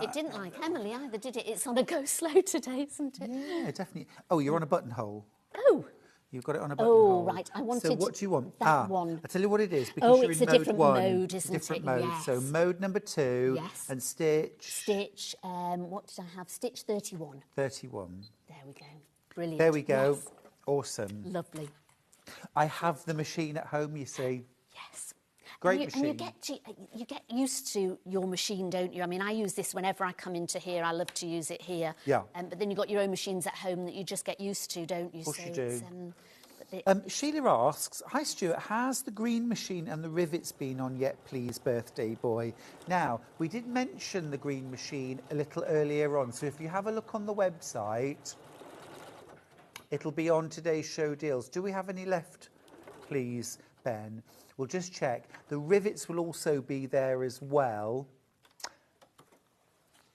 [SPEAKER 7] It didn't like Emily either, did it? It's on a go slow today, isn't it?
[SPEAKER 2] Yeah, definitely. Oh, you're on a buttonhole.
[SPEAKER 7] Oh.
[SPEAKER 2] You've got it on a buttonhole.
[SPEAKER 7] Oh, right. I wanted
[SPEAKER 2] So what do you want?
[SPEAKER 7] that one.
[SPEAKER 2] I'll tell you what it is, because you're
[SPEAKER 7] it's
[SPEAKER 2] in
[SPEAKER 7] a
[SPEAKER 2] mode
[SPEAKER 7] different
[SPEAKER 2] 1.
[SPEAKER 7] mode, isn't
[SPEAKER 2] different
[SPEAKER 7] it?
[SPEAKER 2] mode.
[SPEAKER 7] Yes.
[SPEAKER 2] So mode number 2
[SPEAKER 7] Yes.
[SPEAKER 2] and stitch.
[SPEAKER 7] Stitch, what did I have? Stitch 31.
[SPEAKER 2] 31.
[SPEAKER 7] There we go. Brilliant.
[SPEAKER 2] There we go.
[SPEAKER 7] Yes.
[SPEAKER 2] Awesome.
[SPEAKER 7] Lovely.
[SPEAKER 2] I have the machine at home, you see.
[SPEAKER 7] Yes.
[SPEAKER 2] Great
[SPEAKER 7] And
[SPEAKER 2] machine.
[SPEAKER 7] you get used to your machine, don't you? I mean, I use this whenever I come into here. I love to use it here.
[SPEAKER 2] Yeah.
[SPEAKER 7] But then you've got your own machines at home that you just get used to, don't you?
[SPEAKER 2] Of course
[SPEAKER 7] So
[SPEAKER 2] you do.
[SPEAKER 7] it's,
[SPEAKER 2] Sheila asks, hi Stuart, has the green machine and the rivets been on yet, please, birthday boy? Now, we did mention the green machine a little earlier on, so if you have a look on the website, it'll be on today's show deals. Do we have any left, please, Ben? We'll just check. The rivets will also be there as well.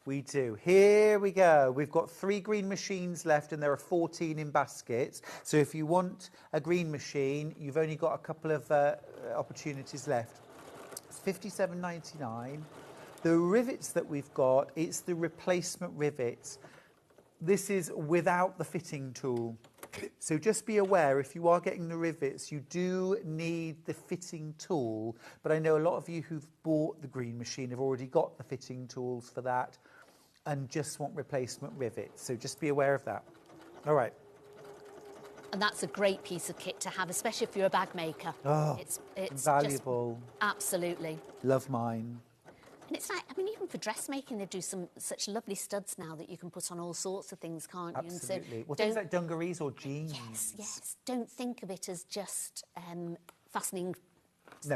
[SPEAKER 2] We do. Here we go. We've got 3 green machines left and there are 14 in baskets. So if you want a green machine, you've only got a couple of opportunities left. It's $57.99. The rivets that we've got, it's the replacement rivets. This is without the fitting tool. So just be aware, if you are getting the rivets, you do need the fitting tool. But I know a lot of you who've bought the green machine have already got the fitting tools for that and just want replacement rivets. So just be aware of that. All right.
[SPEAKER 7] and that's a great piece of kit to have, especially if you're a bag maker.
[SPEAKER 2] Oh,
[SPEAKER 7] it's
[SPEAKER 2] valuable.
[SPEAKER 7] Just, absolutely.
[SPEAKER 2] Love mine.
[SPEAKER 7] And it's like, I mean, even for dressmaking, they do such lovely studs now that you can put on all sorts of things, can't you?
[SPEAKER 2] Absolutely.
[SPEAKER 7] And so
[SPEAKER 2] well, things like dungarees or jeans.
[SPEAKER 7] Yes, yes. Don't think of it as just fastening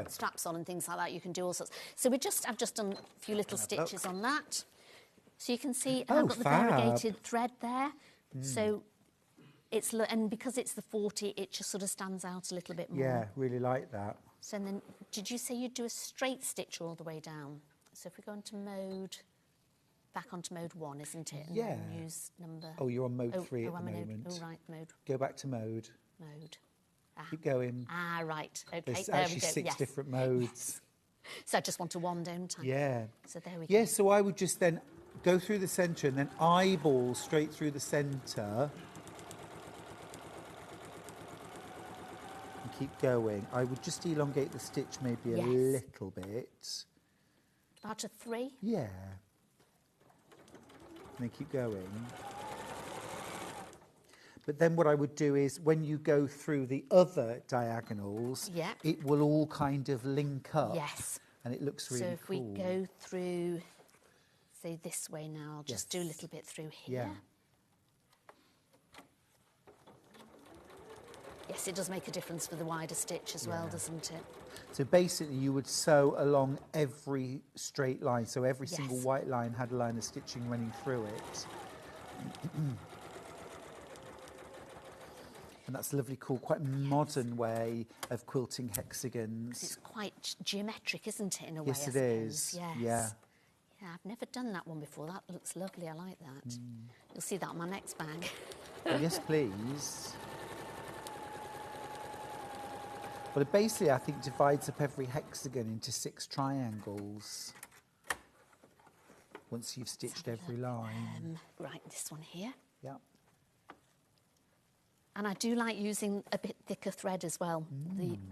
[SPEAKER 7] straps on and things like that. You can do all sorts. So I've just done a few little stitches on that. So you can see I've got the variegated thread there. So it's, and because it's the 40, it just sort of stands out a little bit more.
[SPEAKER 2] Yeah, really like that.
[SPEAKER 7] So then, did you say you'd do a straight stitch all the way down? So if we go into mode, back onto mode 1, isn't it? And
[SPEAKER 2] Yeah.
[SPEAKER 7] then use number...
[SPEAKER 2] Oh, you're on mode 3 at the moment.
[SPEAKER 7] Oh, right, mode.
[SPEAKER 2] Go back to mode.
[SPEAKER 7] Mode.
[SPEAKER 2] Keep going.
[SPEAKER 7] Ah, right. Okay,
[SPEAKER 2] There's
[SPEAKER 7] there
[SPEAKER 2] actually
[SPEAKER 7] we go.
[SPEAKER 2] 6 different modes.
[SPEAKER 7] So I just want to one, don't I?
[SPEAKER 2] Yeah.
[SPEAKER 7] So there we go.
[SPEAKER 2] Yeah, so I would just then go through the centre and then eyeball straight through the centre. And keep going. I would just elongate the stitch maybe a little bit.
[SPEAKER 7] About a 3?
[SPEAKER 2] Yeah. And then keep going. But then what I would do is when you go through the other diagonals, it will all kind of link up.
[SPEAKER 7] Yes.
[SPEAKER 2] And it looks really cool.
[SPEAKER 7] So if we go through, say this way now, I'll just do a little bit through here.
[SPEAKER 2] Yeah.
[SPEAKER 7] Yes, it does make a difference for the wider stitch as well, doesn't it?
[SPEAKER 2] So basically you would sew along every straight line, so every single white line had a line of stitching running through it. And that's a lovely, cool, quite modern way of quilting hexagons.
[SPEAKER 7] It's quite geometric, isn't it, in a way?
[SPEAKER 2] Yes, it is.
[SPEAKER 7] Yes.
[SPEAKER 2] Yeah.
[SPEAKER 7] Yeah, I've never done that one before. That looks lovely. I like that. You'll see that on my next bag.
[SPEAKER 2] Oh, yes, please. Well, it basically, I think, divides up every hexagon into 6 triangles. Once you've stitched every line.
[SPEAKER 7] Right, this one here.
[SPEAKER 2] Yeah.
[SPEAKER 7] And I do like using a bit thicker thread as well,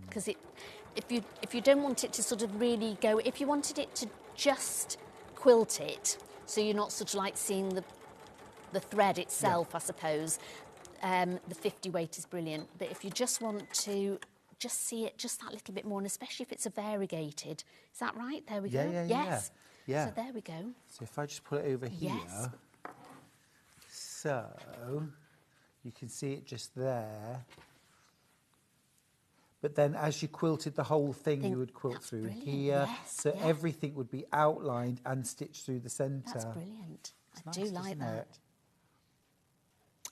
[SPEAKER 7] because if you don't want it to sort of really go, if you wanted it to just quilt it, so you're not sort of like seeing the thread itself, I suppose, the 50 weight is brilliant. But if you just want to just see it just that little bit more, and especially if it's a variegated, is that right? There we go. Yes.
[SPEAKER 2] Yeah.
[SPEAKER 7] So there we go.
[SPEAKER 2] So if I just put it over here, so you can see it just there. But then as you quilted the whole thing, you would quilt through here.
[SPEAKER 7] Yes,
[SPEAKER 2] so everything would be outlined and stitched through the centre.
[SPEAKER 7] That's brilliant. I do
[SPEAKER 2] nice,
[SPEAKER 7] like that.
[SPEAKER 2] It?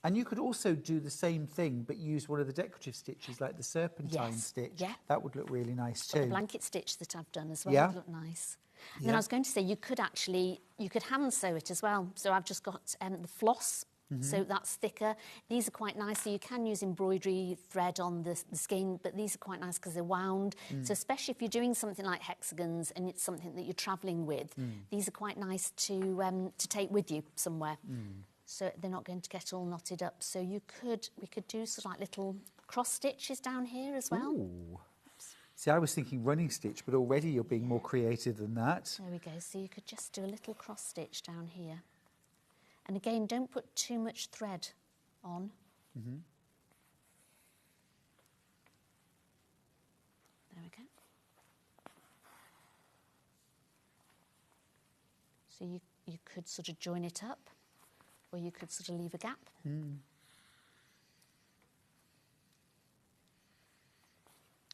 [SPEAKER 2] And you could also do the same thing, but use one of the decorative stitches, like the serpentine stitch.
[SPEAKER 7] Yeah.
[SPEAKER 2] That would look really nice too.
[SPEAKER 7] The blanket stitch that I've done as well would look nice. And then I was going to say, you could hand sew it as well. So I've just got the floss, so that's thicker. These are quite nice. So you can use embroidery thread on the skein, but these are quite nice because they're wound. So especially if you're doing something like hexagons and it's something that you're travelling with, these are quite nice to take with you somewhere. So they're not going to get all knotted up. So we could do sort of like little cross stitches down here as well.
[SPEAKER 2] Ooh. See, I was thinking running stitch, but already you're being more creative than that.
[SPEAKER 7] There we go. So you could just do a little cross stitch down here. And again, don't put too much thread on. There we go. So you could sort of join it up, or you could sort of leave a gap.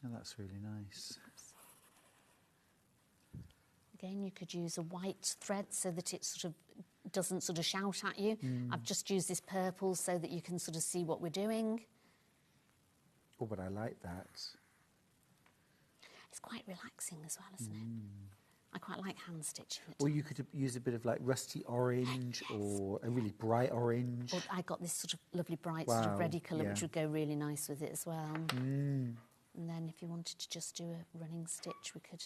[SPEAKER 2] Oh, that's really nice.
[SPEAKER 7] Again, you could use a white thread so that it sort of doesn't sort of shout at you. I've just used this purple so that you can sort of see what we're doing.
[SPEAKER 2] Oh, but I like that.
[SPEAKER 7] It's quite relaxing as well, isn't it? I quite like hand stitching it.
[SPEAKER 2] Or you could use a bit of like rusty orange or a really bright orange.
[SPEAKER 7] Or I got this sort of lovely bright sort of reddy colour, which would go really nice with it as well. And then if you wanted to just do a running stitch, you could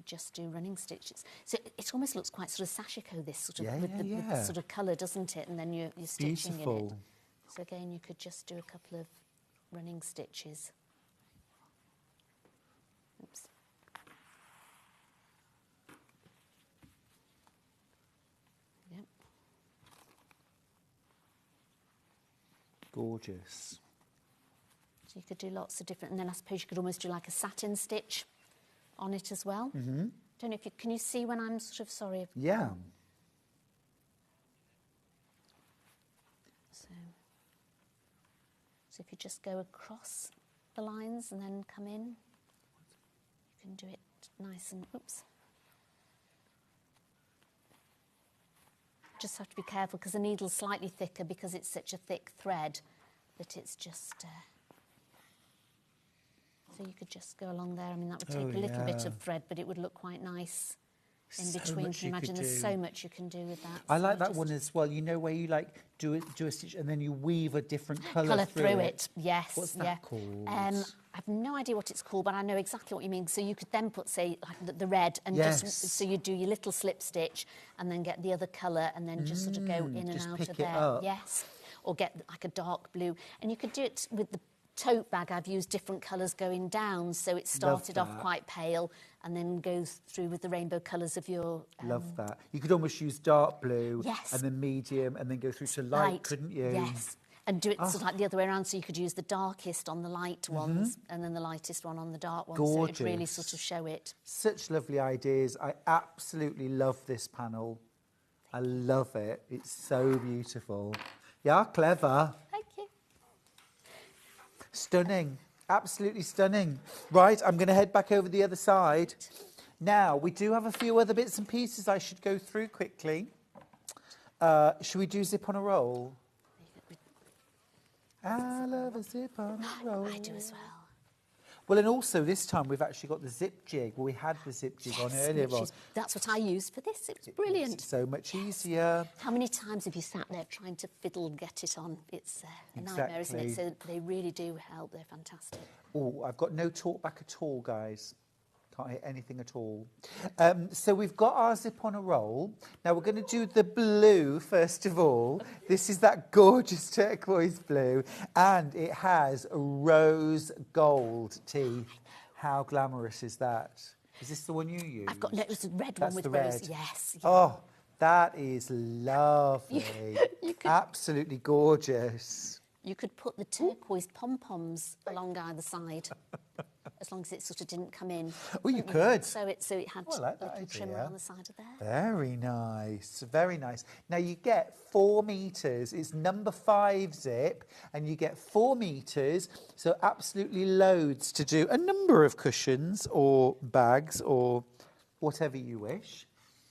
[SPEAKER 7] just do running stitches. So it almost looks quite sort of sashiko, this sort of with the sort of colour, doesn't it? And then you're stitching in it. So again, you could just do a couple of running stitches. Oops. Yep.
[SPEAKER 2] Gorgeous.
[SPEAKER 7] So you could do lots of different, and then I suppose you could almost do like a satin stitch on it as well. Don't know if can you see when I'm sort of sorry?
[SPEAKER 2] Yeah.
[SPEAKER 7] So if you just go across the lines and then come in, you can do it nice and, oops. Just have to be careful because the needle's slightly thicker because it's such a thick thread that it's just... So you could just go along there. I mean, that would take a little bit of thread, but it would look quite nice in between. Can you imagine? There's so much you can do with that.
[SPEAKER 2] I like that one as well. You know where you like do a stitch and then you weave a different colour
[SPEAKER 7] through it. Yes.
[SPEAKER 2] What's that called?
[SPEAKER 7] I have no idea what it's called, but I know exactly what you mean. So you could then put, say, like the red, and just so you do your little slip stitch, and then get the other colour, and then just sort of go in and out of there.
[SPEAKER 2] Up.
[SPEAKER 7] Yes. Or get like a dark blue, and you could do it with the tote bag. I've used different colours going down, so it started off quite pale and then goes through with the rainbow colours of your...
[SPEAKER 2] Love that. You could almost use dark blue and then medium and then go through to light, couldn't you?
[SPEAKER 7] Yes, and do it sort of like the other way around, so you could use the darkest on the light ones and then the lightest one on the dark ones.
[SPEAKER 2] Gorgeous.
[SPEAKER 7] So it'd really sort of show it.
[SPEAKER 2] Such lovely ideas. I absolutely love this panel. I love it. It's so beautiful. Yeah, clever.
[SPEAKER 7] Thank you.
[SPEAKER 2] Stunning. Absolutely stunning. Right, I'm going to head back over the other side. Now, we do have a few other bits and pieces I should go through quickly. Should we do zip on a roll? I love a zip on a roll.
[SPEAKER 7] I do as well.
[SPEAKER 2] Well, and also this time we've actually got the zip jig. Well, we had the zip jig on earlier on.
[SPEAKER 7] That's what I used for this. It was brilliant.
[SPEAKER 2] It's so much easier.
[SPEAKER 7] How many times have you sat there trying to fiddle and get it on? It's a nightmare, isn't it? So they really do help. They're fantastic.
[SPEAKER 2] Oh, I've got no talk back at all, guys. Can't hit anything at all. So we've got our zip on a roll. Now we're going to do the blue first of all. This is that gorgeous turquoise blue, and it has rose gold teeth. How glamorous is that? Is this the one you use?
[SPEAKER 7] I've got no, it's the red one with
[SPEAKER 2] the
[SPEAKER 7] rose.
[SPEAKER 2] red.
[SPEAKER 7] Yes.
[SPEAKER 2] Oh, that is lovely. Absolutely gorgeous.
[SPEAKER 7] You could put the turquoise pom-poms along either side, as long as it sort of didn't come in.
[SPEAKER 2] Oh, you could.
[SPEAKER 7] So it had
[SPEAKER 2] I like
[SPEAKER 7] a
[SPEAKER 2] that
[SPEAKER 7] little trimmer
[SPEAKER 2] idea.
[SPEAKER 7] on the side of there.
[SPEAKER 2] Very nice, very nice. Now you get 4 metres. It's number 5 zip, and you get 4 metres. So absolutely loads to do a number of cushions or bags or whatever you wish.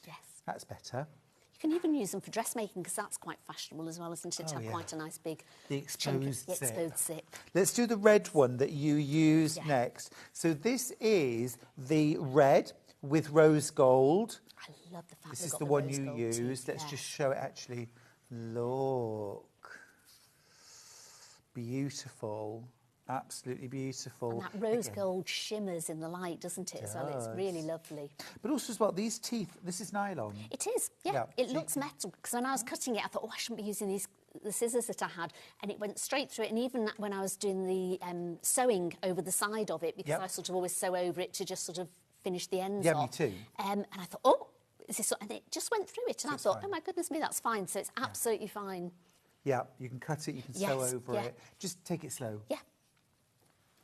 [SPEAKER 7] Yes.
[SPEAKER 2] That's better.
[SPEAKER 7] You can even use them for dressmaking because that's quite fashionable as well, isn't it? To have quite a nice big
[SPEAKER 2] The exposed zip.
[SPEAKER 7] exposed zip.
[SPEAKER 2] Let's do the red one that you use next. So this is the red with rose gold.
[SPEAKER 7] I love the fact
[SPEAKER 2] This
[SPEAKER 7] they've
[SPEAKER 2] is
[SPEAKER 7] got
[SPEAKER 2] the
[SPEAKER 7] the
[SPEAKER 2] one
[SPEAKER 7] rose
[SPEAKER 2] you
[SPEAKER 7] gold
[SPEAKER 2] use.
[SPEAKER 7] teeth,
[SPEAKER 2] Let's just show it actually. Look. Beautiful. Absolutely beautiful.
[SPEAKER 7] And that rose gold shimmers in the light, doesn't it, as well? It's really lovely.
[SPEAKER 2] But also as well, these teeth, this is nylon.
[SPEAKER 7] It is, yeah. It looks metal, because when I was cutting it, I thought, oh, I shouldn't be using the scissors that I had, and it went straight through it. And even when I was doing the sewing over the side of it, because I sort of always sew over it to just sort of finish the ends off.
[SPEAKER 2] Yeah, me too.
[SPEAKER 7] And I thought, oh, is this? And it just went through it, and I thought, oh my goodness me, that's fine. So it's absolutely fine.
[SPEAKER 2] Yeah, you can cut it, you can sew over it. Just take it slow.
[SPEAKER 7] Yeah.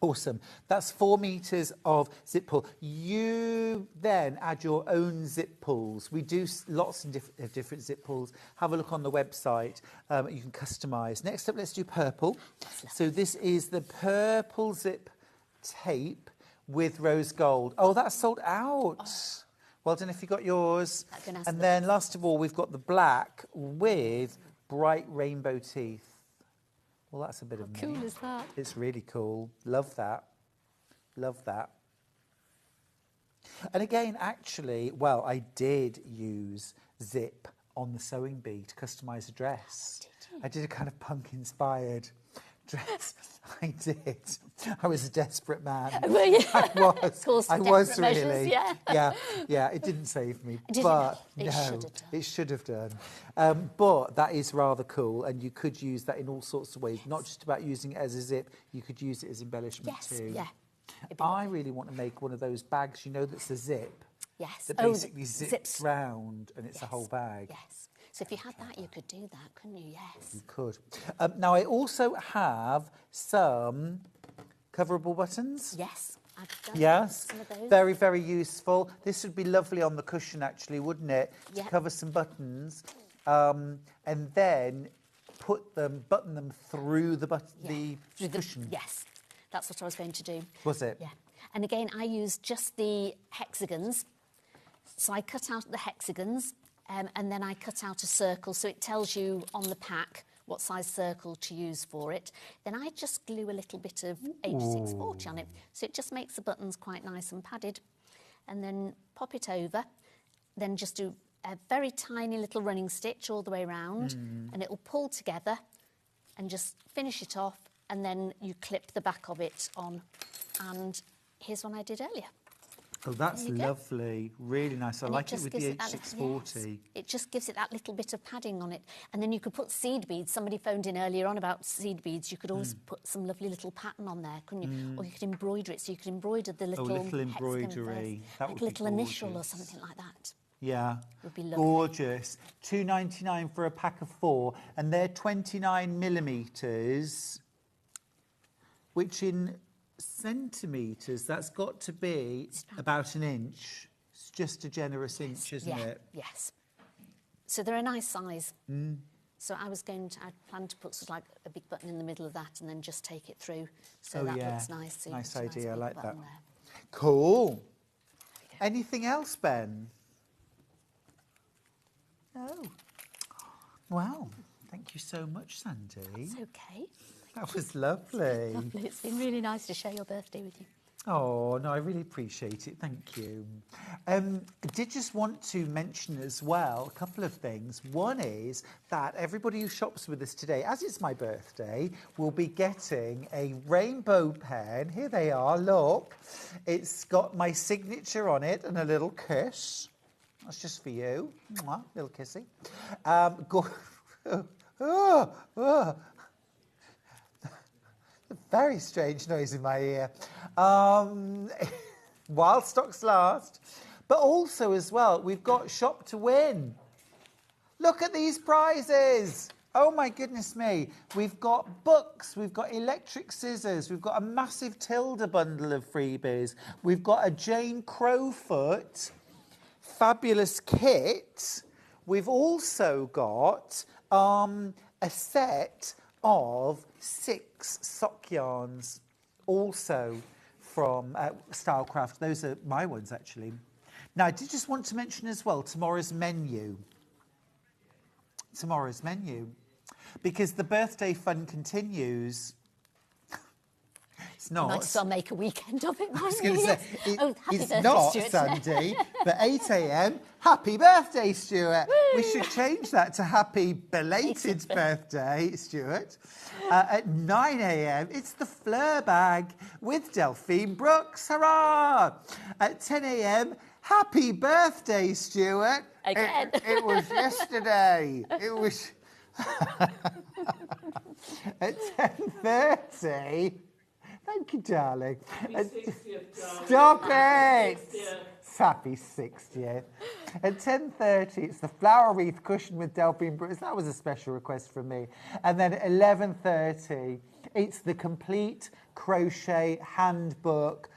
[SPEAKER 2] Awesome. That's 4 metres of zip pull. You then add your own zip pulls. We do lots of different zip pulls. Have a look on the website. You can customise. Next up, let's do purple. So this is the purple zip tape with rose gold. Oh, that's sold out. Oh. Well done if you got yours. And then last of all, we've got the black with bright rainbow teeth. Well, that's a bit of me.
[SPEAKER 7] How cool is that?
[SPEAKER 2] It's really cool. Love that. Love that. And again, actually, well, I did use zip on the sewing bee to customise a dress.
[SPEAKER 7] Did you?
[SPEAKER 2] I did a kind of punk-inspired dress. I did. I was a desperate man.
[SPEAKER 7] Were you?
[SPEAKER 2] I was. I was really.
[SPEAKER 7] Measures,
[SPEAKER 2] yeah. It didn't save me,
[SPEAKER 7] Did
[SPEAKER 2] but
[SPEAKER 7] it
[SPEAKER 2] no, it should have done. But that is rather cool, and you could use that in all sorts of ways. Not just about using it as a zip. You could use it as embellishment too.
[SPEAKER 7] Yeah.
[SPEAKER 2] I really want to make one of those bags. You know, that's a zip.
[SPEAKER 7] Yes.
[SPEAKER 2] That basically zips round, and it's a whole bag.
[SPEAKER 7] Yes. So if you had that, you could do that, couldn't you? Yes.
[SPEAKER 2] You could. Now, I also have some coverable buttons.
[SPEAKER 7] Yes, I've done some of those.
[SPEAKER 2] Very, very useful. This would be lovely on the cushion, actually, wouldn't it?
[SPEAKER 7] Yeah.
[SPEAKER 2] To cover some buttons, and then button them through the cushion.
[SPEAKER 7] Yes, that's what I was going to do.
[SPEAKER 2] Was it?
[SPEAKER 7] Yeah. And again, I used just the hexagons. So I cut out the hexagons. And then I cut out a circle, so it tells you on the pack what size circle to use for it. Then I just glue a little bit of H640 on it, so it just makes the buttons quite nice and padded. And then pop it over, then just do a very tiny little running stitch all the way around, and it will pull together, and just finish it off, and then you clip the back of it on. And here's one I did earlier.
[SPEAKER 2] Oh, that's lovely. Really nice. I like it with the H640.
[SPEAKER 7] It just gives it that little bit of padding on it. And then you could put seed beads. Somebody phoned in earlier on about seed beads. You could always put some lovely little pattern on there, couldn't you? Or you could embroider it. So you could embroider the little
[SPEAKER 2] embroidery.
[SPEAKER 7] That would be like a little initial or something like that.
[SPEAKER 2] Yeah.
[SPEAKER 7] Would be lovely.
[SPEAKER 2] Gorgeous. $2.99 for a pack of 4. And they're 29 millimetres, which in centimetres, that's got to be about an inch. It's just a generous inch, isn't it?
[SPEAKER 7] Yes. So they're a nice size. So I planned to put sort of like a big button in the middle of that and then just take it through. So that looks nice. So
[SPEAKER 2] nice idea, I like that.
[SPEAKER 7] There.
[SPEAKER 2] Cool. Anything else, Ben? No. Well, thank you so much, Sandy.
[SPEAKER 7] It's okay.
[SPEAKER 2] That was lovely.
[SPEAKER 7] Lovely. It's been really nice to share your birthday with you.
[SPEAKER 2] Oh, no, I really appreciate it. Thank you. I did just want to mention as well a couple of things. One is that everybody who shops with us today, as it's my birthday, will be getting a rainbow pen. Here they are, look. It's got my signature on it and a little kiss. That's just for you. Mwah, little kissy. Very strange noise in my ear. While stocks last. But also as well, we've got Shop to Win. Look at these prizes. Oh my goodness me. We've got books, we've got electric scissors, we've got a massive Tilda bundle of freebies. We've got a Jane Crowfoot fabulous kit. We've also got a set of 6 sock yarns, also from Stylecraft. Those are my ones, actually. Now, I did just want to mention as well tomorrow's menu. Tomorrow's menu. Because the birthday fun continues. It's not.
[SPEAKER 7] You might as well make a weekend of it,
[SPEAKER 2] I
[SPEAKER 7] mightn't
[SPEAKER 2] was going to
[SPEAKER 7] you?
[SPEAKER 2] say,
[SPEAKER 7] Happy
[SPEAKER 2] it's
[SPEAKER 7] birthday,
[SPEAKER 2] not
[SPEAKER 7] Stuart.
[SPEAKER 2] Sunday, but 8 a.m. Happy birthday, Stuart. We should change that to happy belated birthday, Stuart. At 9 a.m, it's the Fleur Bag with Delphine Brooks. Hurrah! At 10 a.m, happy birthday, Stuart.
[SPEAKER 7] Again.
[SPEAKER 2] It was yesterday. It was... At 10:30... Thank you, darling. Stop it! It's happy 60th. At 10:30, it's the flower wreath cushion with Delphine Brooks. That was a special request from me. And then at 11:30, it's the complete crochet handbook